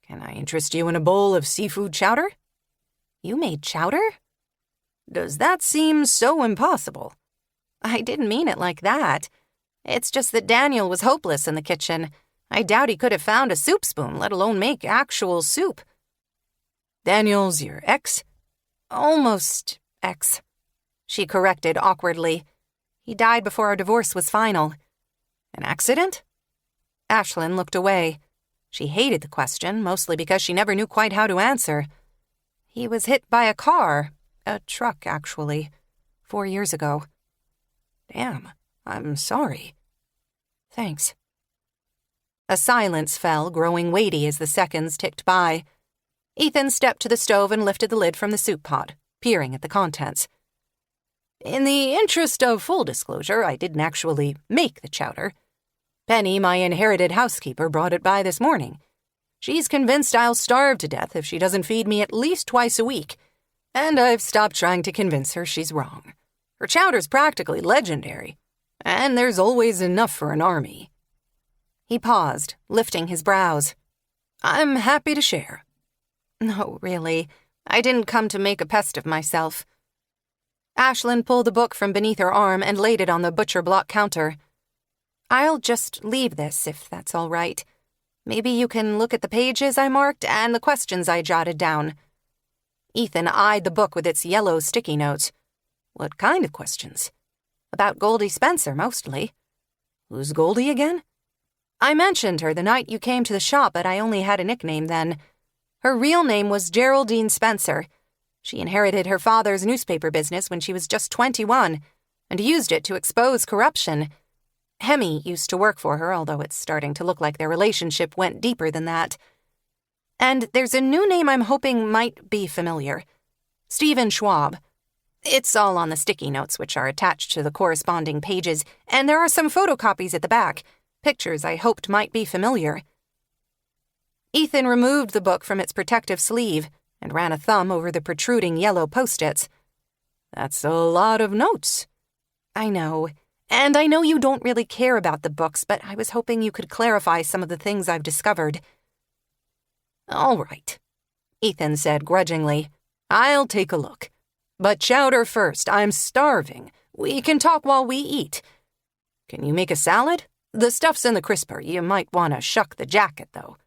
"Can I interest you in a bowl of seafood chowder?" "You made chowder?" "Does that seem so impossible?" "I didn't mean it like that. It's just that Daniel was hopeless in the kitchen. I doubt he could have found a soup spoon, let alone make actual soup." "Daniel's your ex?" "Almost ex," she corrected awkwardly. "He died before our divorce was final." "An accident?" Ashlyn looked away. She hated the question, mostly because she never knew quite how to answer. "He was hit by a car. A truck, actually. 4 years ago." "Damn, I'm sorry." "Thanks." A silence fell, growing weighty as the seconds ticked by. Ethan stepped to the stove and lifted the lid from the soup pot, peering at the contents. "In the interest of full disclosure, I didn't actually make the chowder. Penny, my inherited housekeeper, brought it by this morning. She's convinced I'll starve to death if she doesn't feed me at least twice a week, and I've stopped trying to convince her she's wrong. Her chowder's practically legendary, and there's always enough for an army." He paused, lifting his brows. "I'm happy to share." "No, really. I didn't come to make a pest of myself." Ashlyn pulled the book from beneath her arm and laid it on the butcher block counter. "I'll just leave this, if that's all right. Maybe you can look at the pages I marked and the questions I jotted down." Ethan eyed the book with its yellow sticky notes. "What kind of questions?" "About Goldie Spencer, mostly." "Who's Goldie again?" "I mentioned her the night you came to the shop, but I only had a nickname then. Her real name was Geraldine Spencer. She inherited her father's newspaper business when she was just 21, and used it to expose corruption. Hemi used to work for her, although it's starting to look like their relationship went deeper than that. And there's a new name I'm hoping might be familiar. Stephen Schwab. It's all on the sticky notes, which are attached to the corresponding pages, and there are some photocopies at the back, pictures I hoped might be familiar." Ethan removed the book from its protective sleeve and ran a thumb over the protruding yellow post-its. "That's a lot of notes." "I know. And I know you don't really care about the books, but I was hoping you could clarify some of the things I've discovered." "All right," Ethan said grudgingly. "I'll take a look. But chowder first. I'm starving. We can talk while we eat. Can you make a salad? The stuff's in the crisper. You might want to shuck the jacket, though."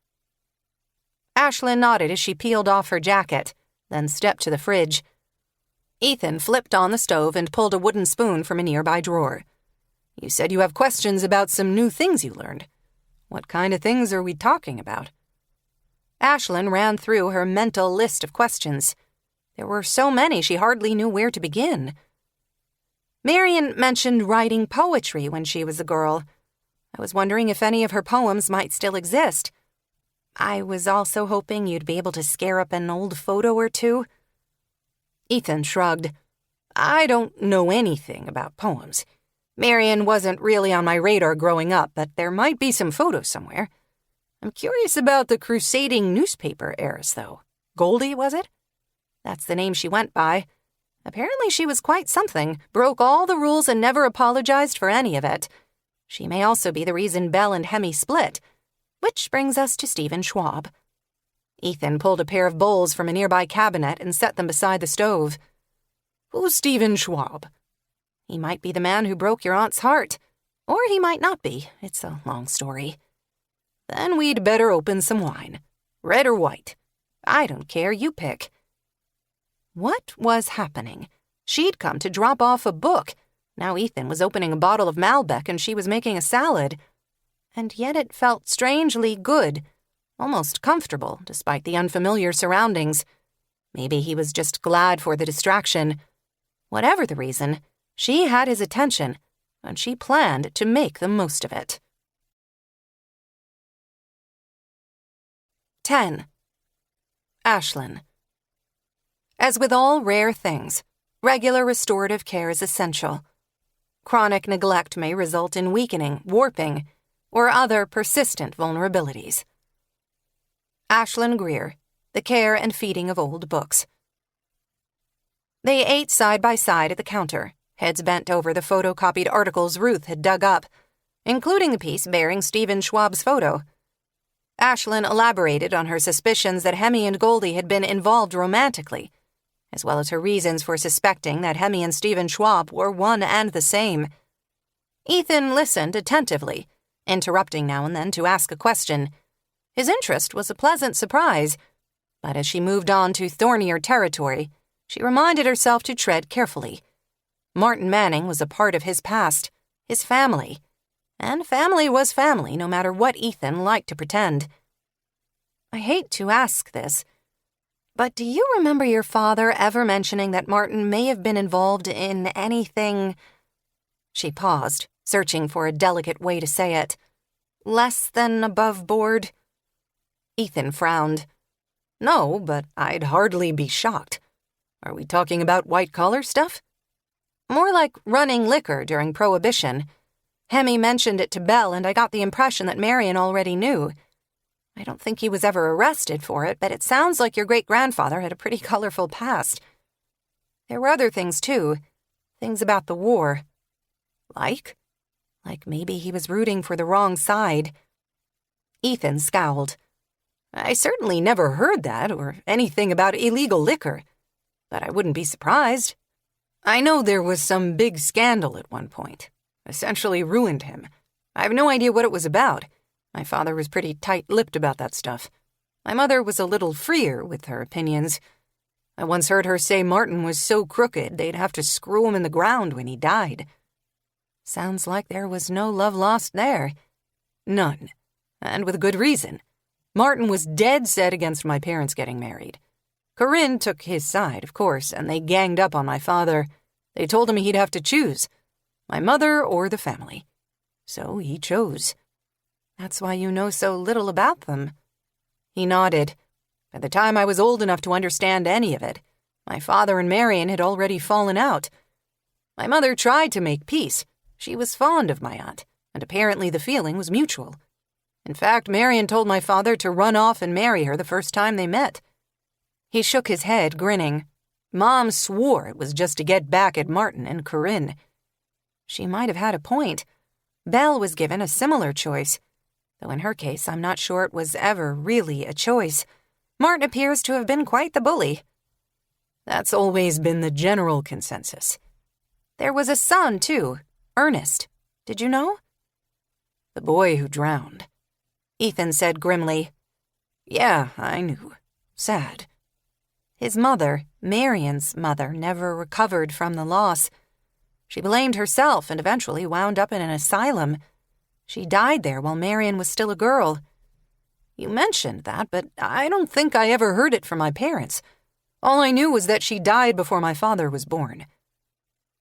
Ashlyn nodded as she peeled off her jacket, then stepped to the fridge. Ethan flipped on the stove and pulled a wooden spoon from a nearby drawer. "You said you have questions about some new things you learned. What kind of things are we talking about?" Ashlyn ran through her mental list of questions. There were so many she hardly knew where to begin. Marian mentioned writing poetry when she was a girl. I was wondering if any of her poems might still exist. I was also hoping you'd be able to scare up an old photo or two. Ethan shrugged. I don't know anything about poems. Marian wasn't really on my radar growing up, but there might be some photos somewhere. I'm curious about the crusading newspaper heiress, though. Goldie, was it? That's the name she went by. Apparently she was quite something, broke all the rules and never apologized for any of it. She may also be the reason Belle and Hemi split. Which brings us to Stephen Schwab. Ethan pulled a pair of bowls from a nearby cabinet and set them beside the stove. Who's Stephen Schwab? He might be the man who broke your aunt's heart. Or he might not be. It's a long story. Then we'd better open some wine. Red or white? I don't care, you pick. What was happening? She'd come to drop off a book. Now Ethan was opening a bottle of Malbec and she was making a salad. And yet it felt strangely good, almost comfortable, despite the unfamiliar surroundings. Maybe he was just glad for the distraction. Whatever the reason, she had his attention, and she planned to make the most of it. 10. Ashlyn. As with all rare things, regular restorative care is essential. Chronic neglect may result in weakening, warping, or other persistent vulnerabilities. Ashlyn Greer, The Care and Feeding of Old Books. They ate side by side at the counter, heads bent over the photocopied articles Ruth had dug up, including the piece bearing Stephen Schwab's photo. Ashlyn elaborated on her suspicions that Hemi and Goldie had been involved romantically, as well as her reasons for suspecting that Hemi and Stephen Schwab were one and the same. Ethan listened attentively, interrupting now and then to ask a question. His interest was a pleasant surprise, but as she moved on to thornier territory, she reminded herself to tread carefully. Martin Manning was a part of his past, his family, and family was family no matter what Ethan liked to pretend. I hate to ask this, but do you remember your father ever mentioning that Martin may have been involved in anything? She paused, searching for a delicate way to say it. Less than above board? Ethan frowned. No, but I'd hardly be shocked. Are we talking about white-collar stuff? More like running liquor during Prohibition. Hemi mentioned it to Belle, and I got the impression that Marian already knew. I don't think he was ever arrested for it, but it sounds like your great-grandfather had a pretty colorful past. There were other things, too. Things about the war. Like maybe he was rooting for the wrong side. Ethan scowled. I certainly never heard that, or anything about illegal liquor, but I wouldn't be surprised. I know there was some big scandal at one point. Essentially ruined him. I have no idea what it was about. My father was pretty tight-lipped about that stuff. My mother was a little freer with her opinions. I once heard her say Martin was so crooked they'd have to screw him in the ground when he died. Sounds like there was no love lost there. None. And with good reason. Martin was dead set against my parents getting married. Corinne took his side, of course, and they ganged up on my father. They told him he'd have to choose. My mother or the family. So he chose. That's why you know so little about them. He nodded. By the time I was old enough to understand any of it, my father and Marian had already fallen out. My mother tried to make peace. She was fond of my aunt, and apparently the feeling was mutual. In fact, Marian told my father to run off and marry her the first time they met. He shook his head, grinning. Mom swore it was just to get back at Martin and Corinne. She might have had a point. Belle was given a similar choice, though in her case I'm not sure it was ever really a choice. Martin appears to have been quite the bully. That's always been the general consensus. There was a son, too, Ernest. Did you know? The boy who drowned. Ethan said grimly. Yeah, I knew. Sad. His mother, Marian's mother, never recovered from the loss. She blamed herself and eventually wound up in an asylum. She died there while Marian was still a girl. You mentioned that, but I don't think I ever heard it from my parents. All I knew was that she died before my father was born."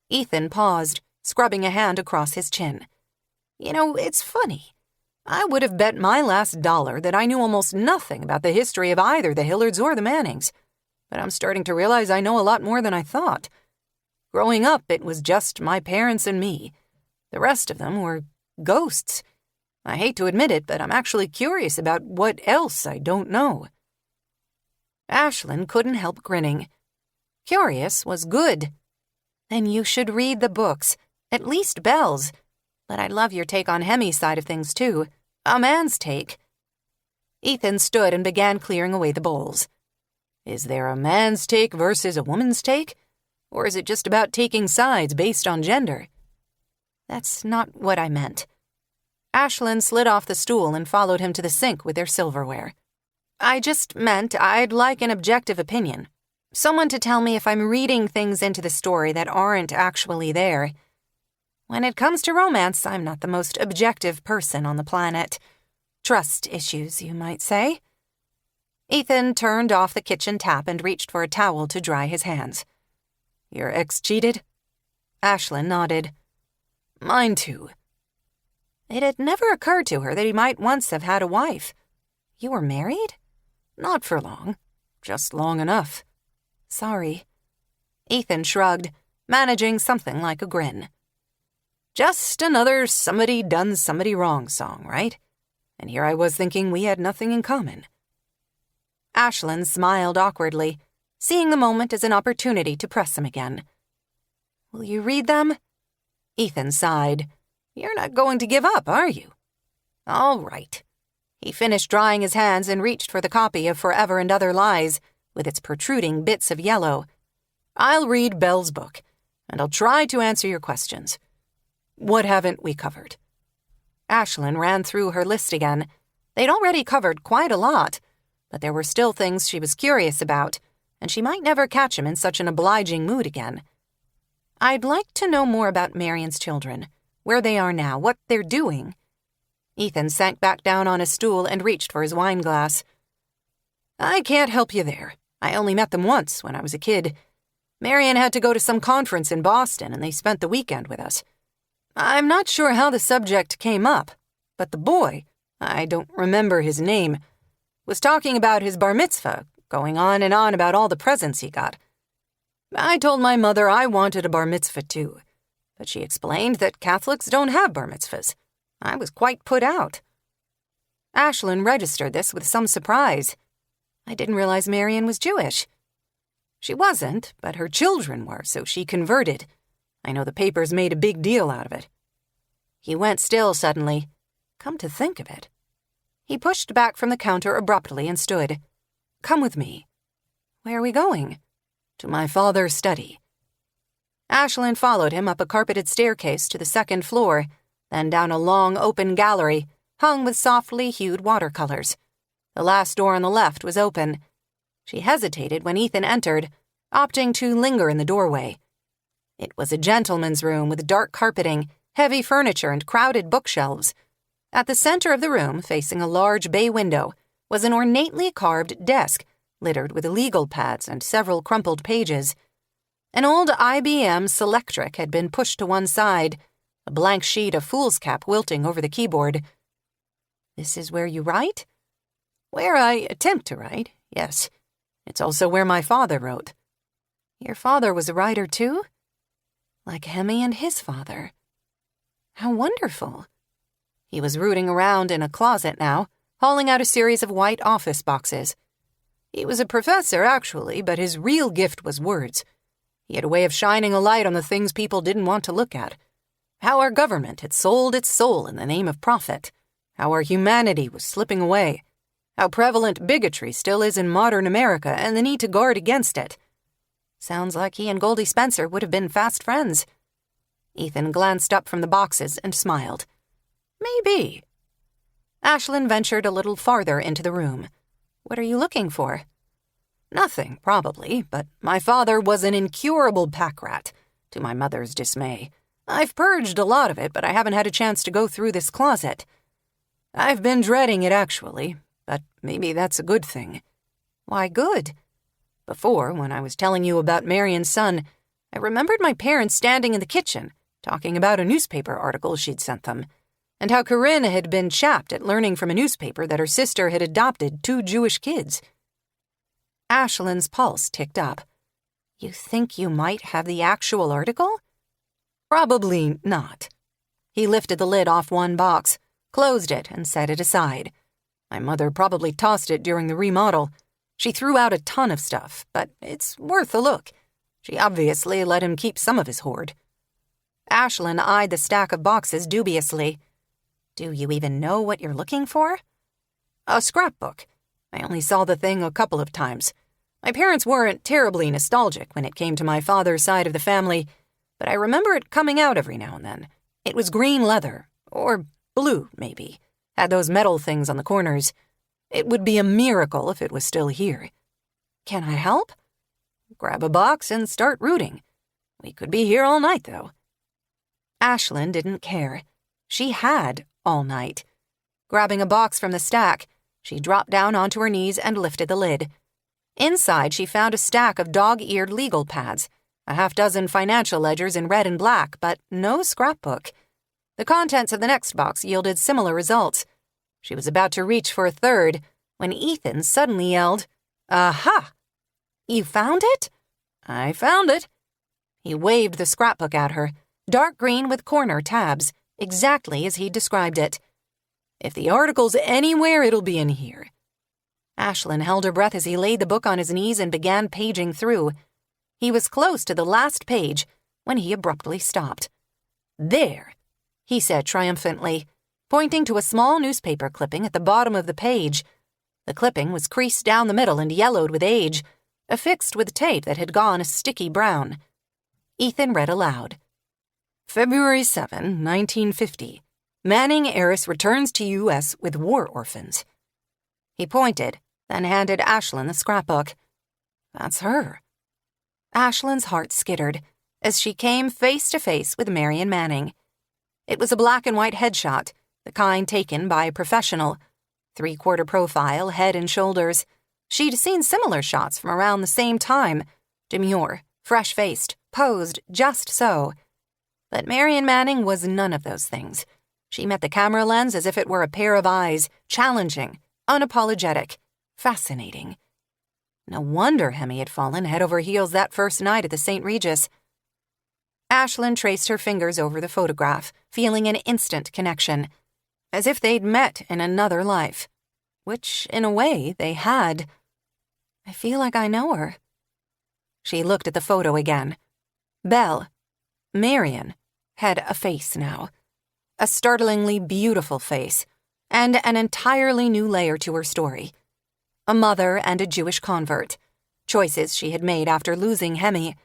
Ethan paused, scrubbing a hand across his chin. "You know, it's funny. I would have bet my last dollar that I knew almost nothing about the history of either the Hillards or the Mannings, but I'm starting to realize I know a lot more than I thought. Growing up, it was just my parents and me. The rest of them were ghosts. I hate to admit it, but I'm actually curious about what else I don't know." Ashlyn couldn't help grinning. Curious was good. Then you should read the books, at least Belle's. But I love your take on Hemi's side of things, too. A man's take. Ethan stood and began clearing away the bowls. Is there a man's take versus a woman's take? Or is it just about taking sides based on gender? That's not what I meant. Ashlyn slid off the stool and followed him to the sink with their silverware. I just meant I'd like an objective opinion. Someone to tell me if I'm reading things into the story that aren't actually there. When it comes to romance, I'm not the most objective person on the planet. Trust issues, you might say. Ethan turned off the kitchen tap and reached for a towel to dry his hands. Your ex cheated? Ashlyn nodded. Mine too. It had never occurred to her that he might once have had a wife. You were married? Not for long. Just long enough. Sorry. Ethan shrugged, managing something like a grin. Just another somebody done somebody wrong song, right? And here I was thinking we had nothing in common. Ashlyn smiled awkwardly, seeing the moment as an opportunity to press him again. Will you read them? Ethan sighed. You're not going to give up, are you? All right. He finished drying his hands and reached for the copy of Forever and Other Lies, with its protruding bits of yellow. I'll read Belle's book, and I'll try to answer your questions. What haven't we covered? Ashlyn ran through her list again. They'd already covered quite a lot, but there were still things she was curious about, and she might never catch him in such an obliging mood again. I'd like to know more about Marion's children, where they are now, what they're doing. Ethan sank back down on his stool and reached for his wine glass. I can't help you there. I only met them once when I was a kid. Marion had to go to some conference in Boston, and they spent the weekend with us. I'm not sure how the subject came up, but the boy, I don't remember his name, was talking about his bar mitzvah, going on and on about all the presents he got. I told my mother I wanted a bar mitzvah too, but she explained that Catholics don't have bar mitzvahs. I was quite put out. Ashlyn registered this with some surprise. I didn't realize Marion was Jewish. She wasn't, but her children were, so she converted. I know the papers made a big deal out of it. He went still suddenly. Come to think of it. He pushed back from the counter abruptly and stood. Come with me. Where are we going? To my father's study. Ashlyn followed him up a carpeted staircase to the second floor, then down a long open gallery, hung with softly hued watercolors. The last door on the left was open. She hesitated when Ethan entered, opting to linger in the doorway. It was a gentleman's room with dark carpeting, heavy furniture, and crowded bookshelves. At the center of the room, facing a large bay window, was an ornately carved desk, littered with legal pads and several crumpled pages. An old IBM Selectric had been pushed to one side, a blank sheet of foolscap wilting over the keyboard. This is where you write? Where I attempt to write, yes. It's also where my father wrote. Your father was a writer, too? Like Hemi and his father. How wonderful. He was rooting around in a closet now, hauling out a series of white office boxes. He was a professor, actually, but his real gift was words. He had a way of shining a light on the things people didn't want to look at. How our government had sold its soul in the name of profit. How our humanity was slipping away. How prevalent bigotry still is in modern America and the need to guard against it. Sounds like he and Goldie Spencer would have been fast friends. Ethan glanced up from the boxes and smiled. Maybe. Ashlyn ventured a little farther into the room. What are you looking for? Nothing, probably, but my father was an incurable pack rat, to my mother's dismay. I've purged a lot of it, but I haven't had a chance to go through this closet. I've been dreading it, actually, but maybe that's a good thing. Why good? Before, when I was telling you about Marion's son, I remembered my parents standing in the kitchen, talking about a newspaper article she'd sent them, and how Corinne had been chapped at learning from a newspaper that her sister had adopted 2 Jewish kids. Ashlyn's pulse ticked up. You think you might have the actual article? Probably not. He lifted the lid off one box, closed it, and set it aside. My mother probably tossed it during the remodel. She threw out a ton of stuff, but it's worth a look. She obviously let him keep some of his hoard. Ashlyn eyed the stack of boxes dubiously. Do you even know what you're looking for? A scrapbook. I only saw the thing a couple of times. My parents weren't terribly nostalgic when it came to my father's side of the family, but I remember it coming out every now and then. It was green leather, or blue, maybe. Had those metal things on the corners. It would be a miracle if it was still here. Can I help? Grab a box and start rooting. We could be here all night, though. Ashlyn didn't care. She had all night. Grabbing a box from the stack, she dropped down onto her knees and lifted the lid. Inside, she found a stack of dog-eared legal pads, a half-dozen financial ledgers in red and black, but no scrapbook. The contents of the next box yielded similar results. She was about to reach for a third when Ethan suddenly yelled, Aha! You found it? I found it. He waved the scrapbook at her, dark green with corner tabs, exactly as he described it. If the article's anywhere, it'll be in here. Ashlyn held her breath as he laid the book on his knees and began paging through. He was close to the last page when he abruptly stopped. There, he said triumphantly, pointing to a small newspaper clipping at the bottom of the page. The clipping was creased down the middle and yellowed with age, affixed with tape that had gone a sticky brown. Ethan read aloud. February 7, 1950. Manning heiress returns to U.S. with war orphans. He pointed, then handed Ashlyn the scrapbook. That's her. Ashlyn's heart skittered as she came face to face with Marion Manning. It was a black and white headshot, the kind taken by a professional. 3/4 profile, head and shoulders. She'd seen similar shots from around the same time. Demure, fresh-faced, posed just so. But Marion Manning was none of those things. She met the camera lens as if it were a pair of eyes, challenging, unapologetic, fascinating. No wonder Hemi had fallen head over heels that first night at the St. Regis. Ashlyn traced her fingers over the photograph, feeling an instant connection, as if they'd met in another life, which, in a way, they had. I feel like I know her. She looked at the photo again. Belle, Marion, had a face now. A startlingly beautiful face, and an entirely new layer to her story. A mother and a Jewish convert, choices she had made after losing Hemi,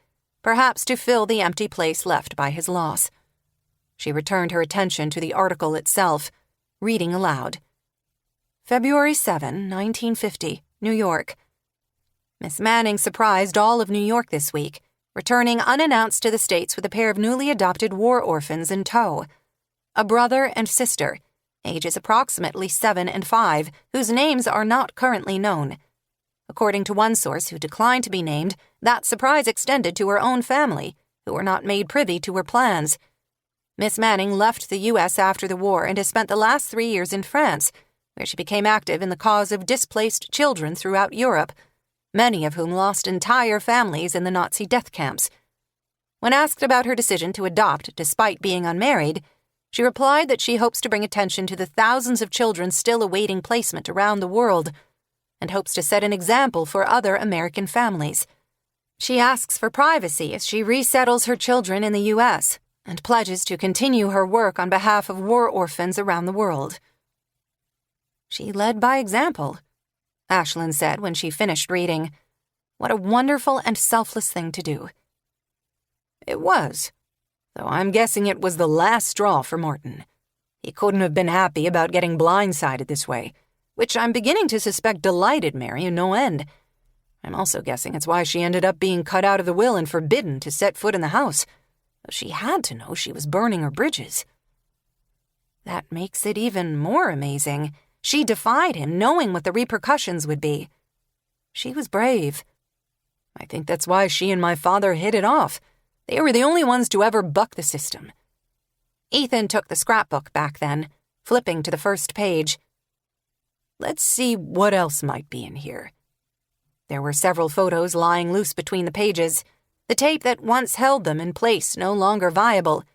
perhaps to fill the empty place left by his loss. She returned her attention to the article itself, reading aloud. February 7, 1950, New York. Miss Manning surprised all of New York this week, returning unannounced to the States with a pair of newly adopted war orphans in tow. A brother and sister, ages approximately 7 and 5, whose names are not currently known. According to one source who declined to be named, that surprise extended to her own family, who were not made privy to her plans. Miss Manning left the U.S. after the war and has spent the last 3 years in France, where she became active in the cause of displaced children throughout Europe, many of whom lost entire families in the Nazi death camps. When asked about her decision to adopt despite being unmarried, she replied that she hopes to bring attention to the thousands of children still awaiting placement around the world, and hopes to set an example for other American families. She asks for privacy as she resettles her children in the U.S., and pledges to continue her work on behalf of war orphans around the world. She led by example, Ashlyn said when she finished reading. What a wonderful and selfless thing to do. It was, though I'm guessing it was the last straw for Morton. He couldn't have been happy about getting blindsided this way, which I'm beginning to suspect delighted Marion no end. I'm also guessing it's why she ended up being cut out of the will and forbidden to set foot in the house. She had to know she was burning her bridges. That makes it even more amazing. She defied him, knowing what the repercussions would be. She was brave. I think that's why she and my father hit it off. They were the only ones to ever buck the system. Ethan took the scrapbook back then, flipping to the first page. Let's see what else might be in here. There were several photos lying loose between the pages, the tape that once held them in place no longer viable.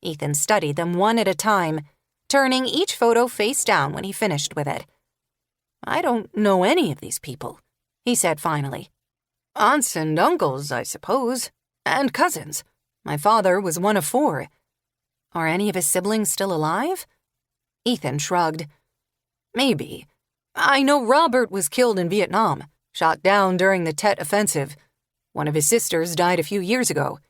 Ethan studied them one at a time, turning each photo face down when he finished with it. I don't know any of these people, he said finally. Aunts and uncles, I suppose, and cousins. My father was one of 4. Are any of his siblings still alive? Ethan shrugged. Maybe. I know Robert was killed in Vietnam, shot down during the Tet Offensive. One of his sisters died a few years ago.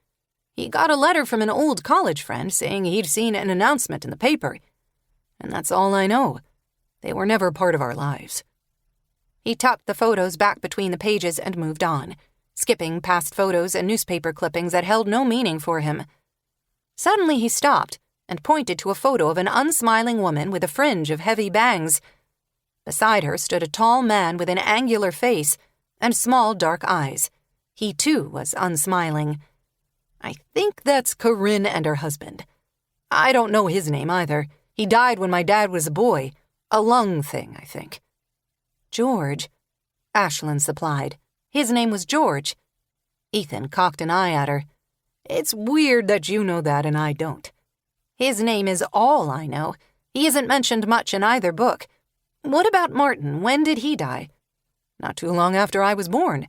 He got a letter from an old college friend saying he'd seen an announcement in the paper. And that's all I know. They were never part of our lives. He tucked the photos back between the pages and moved on, skipping past photos and newspaper clippings that held no meaning for him. Suddenly he stopped and pointed to a photo of an unsmiling woman with a fringe of heavy bangs. Beside her stood a tall man with an angular face and small dark eyes. He, too, was unsmiling. I think that's Corinne and her husband. I don't know his name either. He died when my dad was a boy. A lung thing, I think. George, Ashlyn supplied. His name was George. Ethan cocked an eye at her. It's weird that you know that and I don't. His name is all I know. He isn't mentioned much in either book. What about Martin? When did he die? Not too long after I was born.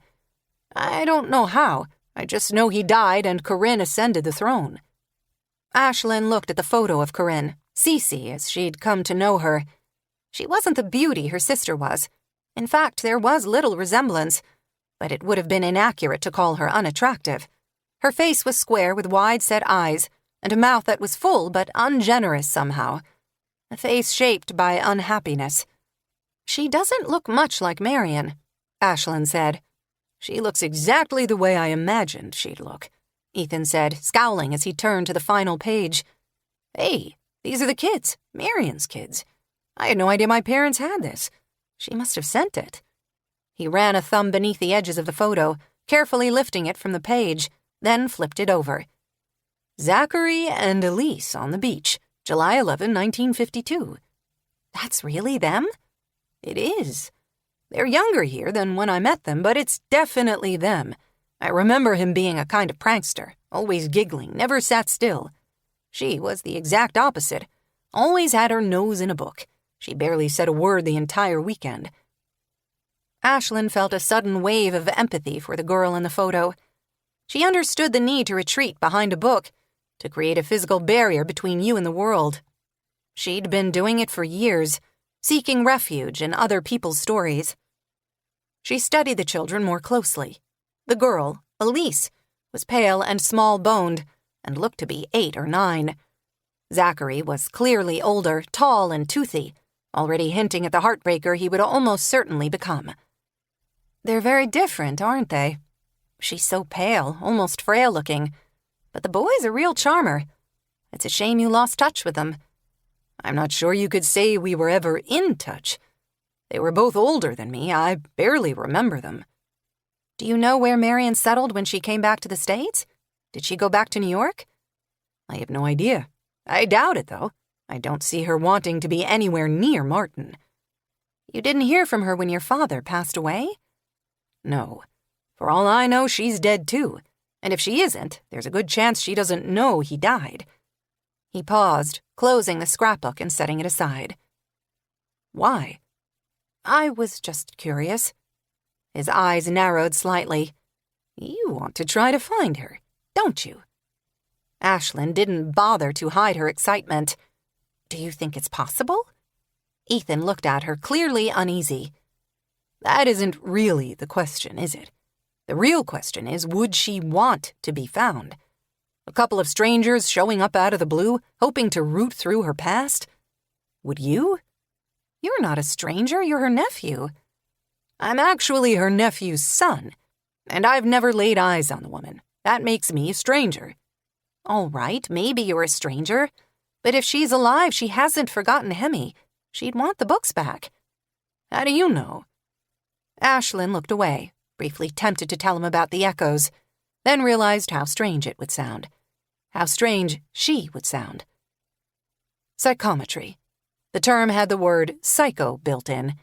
I don't know how. I just know he died and Corinne ascended the throne. Ashlyn looked at the photo of Corinne, Cece as she'd come to know her. She wasn't the beauty her sister was. In fact, there was little resemblance, but it would have been inaccurate to call her unattractive. Her face was square with wide-set eyes and a mouth that was full but ungenerous somehow. A face shaped by unhappiness. She doesn't look much like Marion, Ashlyn said. She looks exactly the way I imagined she'd look, Ethan said, scowling as he turned to the final page. Hey, these are the kids, Marion's kids. I had no idea my parents had this. She must have sent it. He ran a thumb beneath the edges of the photo, carefully lifting it from the page, then flipped it over. Zachary and Elise on the beach, July 11, 1952. That's really them? It is. They're younger here than when I met them, but it's definitely them. I remember him being a kind of prankster, always giggling, never sat still. She was the exact opposite. Always had her nose in a book. She barely said a word the entire weekend. Ashlyn felt a sudden wave of empathy for the girl in the photo. She understood the need to retreat behind a book, to create a physical barrier between you and the world. She'd been doing it for years, seeking refuge in other people's stories. She studied the children more closely. The girl, Elise, was pale and small-boned and looked to be 8 or 9. Zachary was clearly older, tall and toothy, already hinting at the heartbreaker he would almost certainly become. They're very different, aren't they? She's so pale, almost frail-looking. But the boy's a real charmer. It's a shame you lost touch with them. I'm not sure you could say we were ever in touch. They were both older than me. I barely remember them. Do you know where Marion settled when she came back to the States? Did she go back to New York? I have no idea. I doubt it, though. I don't see her wanting to be anywhere near Martin. You didn't hear from her when your father passed away? No. For all I know, she's dead, too. And if she isn't, there's a good chance she doesn't know he died. He paused, closing the scrapbook and setting it aside. Why? I was just curious. His eyes narrowed slightly. You want to try to find her, don't you? Ashlyn didn't bother to hide her excitement. Do you think it's possible? Ethan looked at her, clearly uneasy. That isn't really the question, is it? The real question is, would she want to be found? A couple of strangers showing up out of the blue, hoping to root through her past? Would you? You're not a stranger, you're her nephew. I'm actually her nephew's son, and I've never laid eyes on the woman. That makes me a stranger. All right, maybe you're a stranger, but if she's alive, she hasn't forgotten Hemi. She'd want the books back. How do you know? Ashlyn looked away, briefly tempted to tell him about the echoes, then realized how strange it would sound. How strange she would sound. Psychometry. The term had the word psycho built in.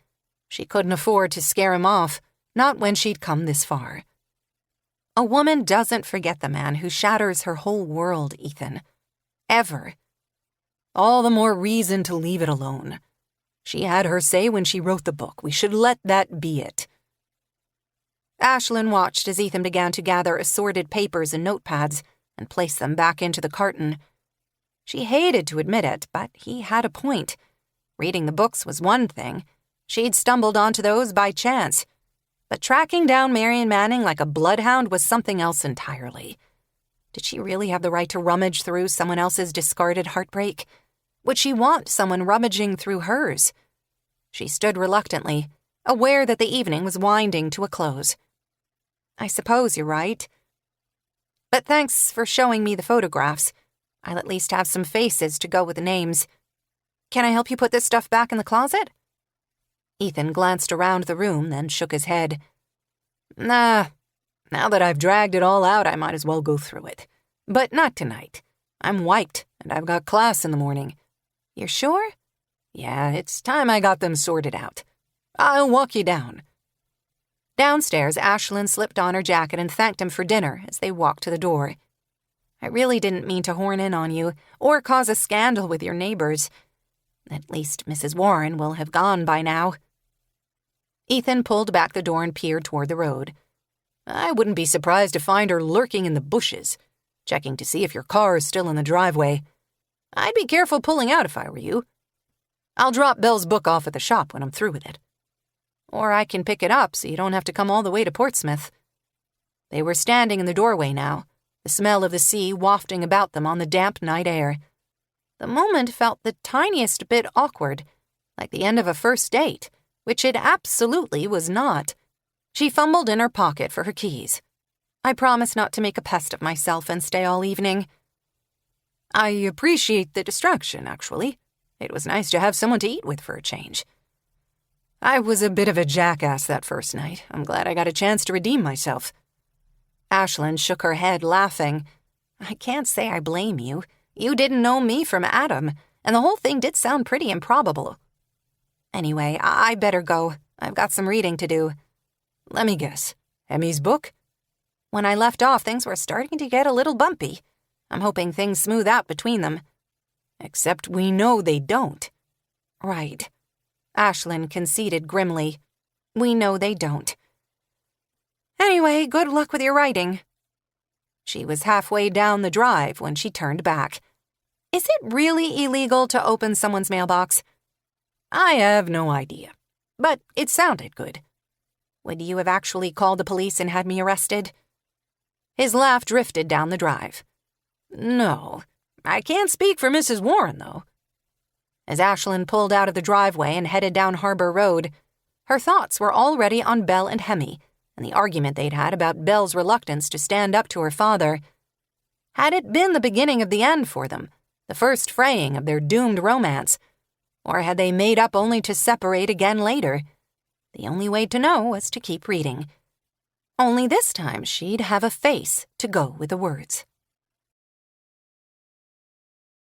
She couldn't afford to scare him off, not when she'd come this far. A woman doesn't forget the man who shatters her whole world, Ethan. Ever. All the more reason to leave it alone. She had her say when she wrote the book. We should let that be it. Ashlyn watched as Ethan began to gather assorted papers and notepads and place them back into the carton. She hated to admit it, but he had a point. Reading the books was one thing. She'd stumbled onto those by chance. But tracking down Marion Manning like a bloodhound was something else entirely. Did she really have the right to rummage through someone else's discarded heartbreak? Would she want someone rummaging through hers? She stood reluctantly, aware that the evening was winding to a close. I suppose you're right. But thanks for showing me the photographs. I'll at least have some faces to go with the names. Can I help you put this stuff back in the closet? Ethan glanced around the room, then shook his head. Nah, now that I've dragged it all out, I might as well go through it. But not tonight. I'm wiped, and I've got class in the morning. You're sure? Yeah, it's time I got them sorted out. I'll walk you down. Downstairs, Ashlyn slipped on her jacket and thanked him for dinner as they walked to the door. I really didn't mean to horn in on you, or cause a scandal with your neighbors. At least Mrs. Warren will have gone by now. Ethan pulled back the door and peered toward the road. I wouldn't be surprised to find her lurking in the bushes, checking to see if your car is still in the driveway. I'd be careful pulling out if I were you. I'll drop Belle's book off at the shop when I'm through with it. Or I can pick it up so you don't have to come all the way to Portsmouth. They were standing in the doorway now, the smell of the sea wafting about them on the damp night air. The moment felt the tiniest bit awkward, like the end of a first date, which it absolutely was not. She fumbled in her pocket for her keys. I promise not to make a pest of myself and stay all evening. I appreciate the distraction, actually. It was nice to have someone to eat with for a change. I was a bit of a jackass that first night. I'm glad I got a chance to redeem myself. Ashlyn shook her head, laughing. I can't say I blame you. You didn't know me from Adam, and the whole thing did sound pretty improbable. Anyway, I better go. I've got some reading to do. Let me guess. Hemi's book? When I left off, things were starting to get a little bumpy. I'm hoping things smooth out between them. Except we know they don't. Right. Ashlyn conceded grimly. We know they don't. Anyway, good luck with your writing. She was halfway down the drive when she turned back. Is it really illegal to open someone's mailbox? I have no idea, but it sounded good. Would you have actually called the police and had me arrested? His laugh drifted down the drive. No, I can't speak for Mrs. Warren, though. As Ashlyn pulled out of the driveway and headed down Harbor Road, her thoughts were already on Belle and Hemi and the argument they'd had about Belle's reluctance to stand up to her father. Had it been the beginning of the end for them, the first fraying of their doomed romance, or had they made up only to separate again later? The only way to know was to keep reading. Only this time she'd have a face to go with the words.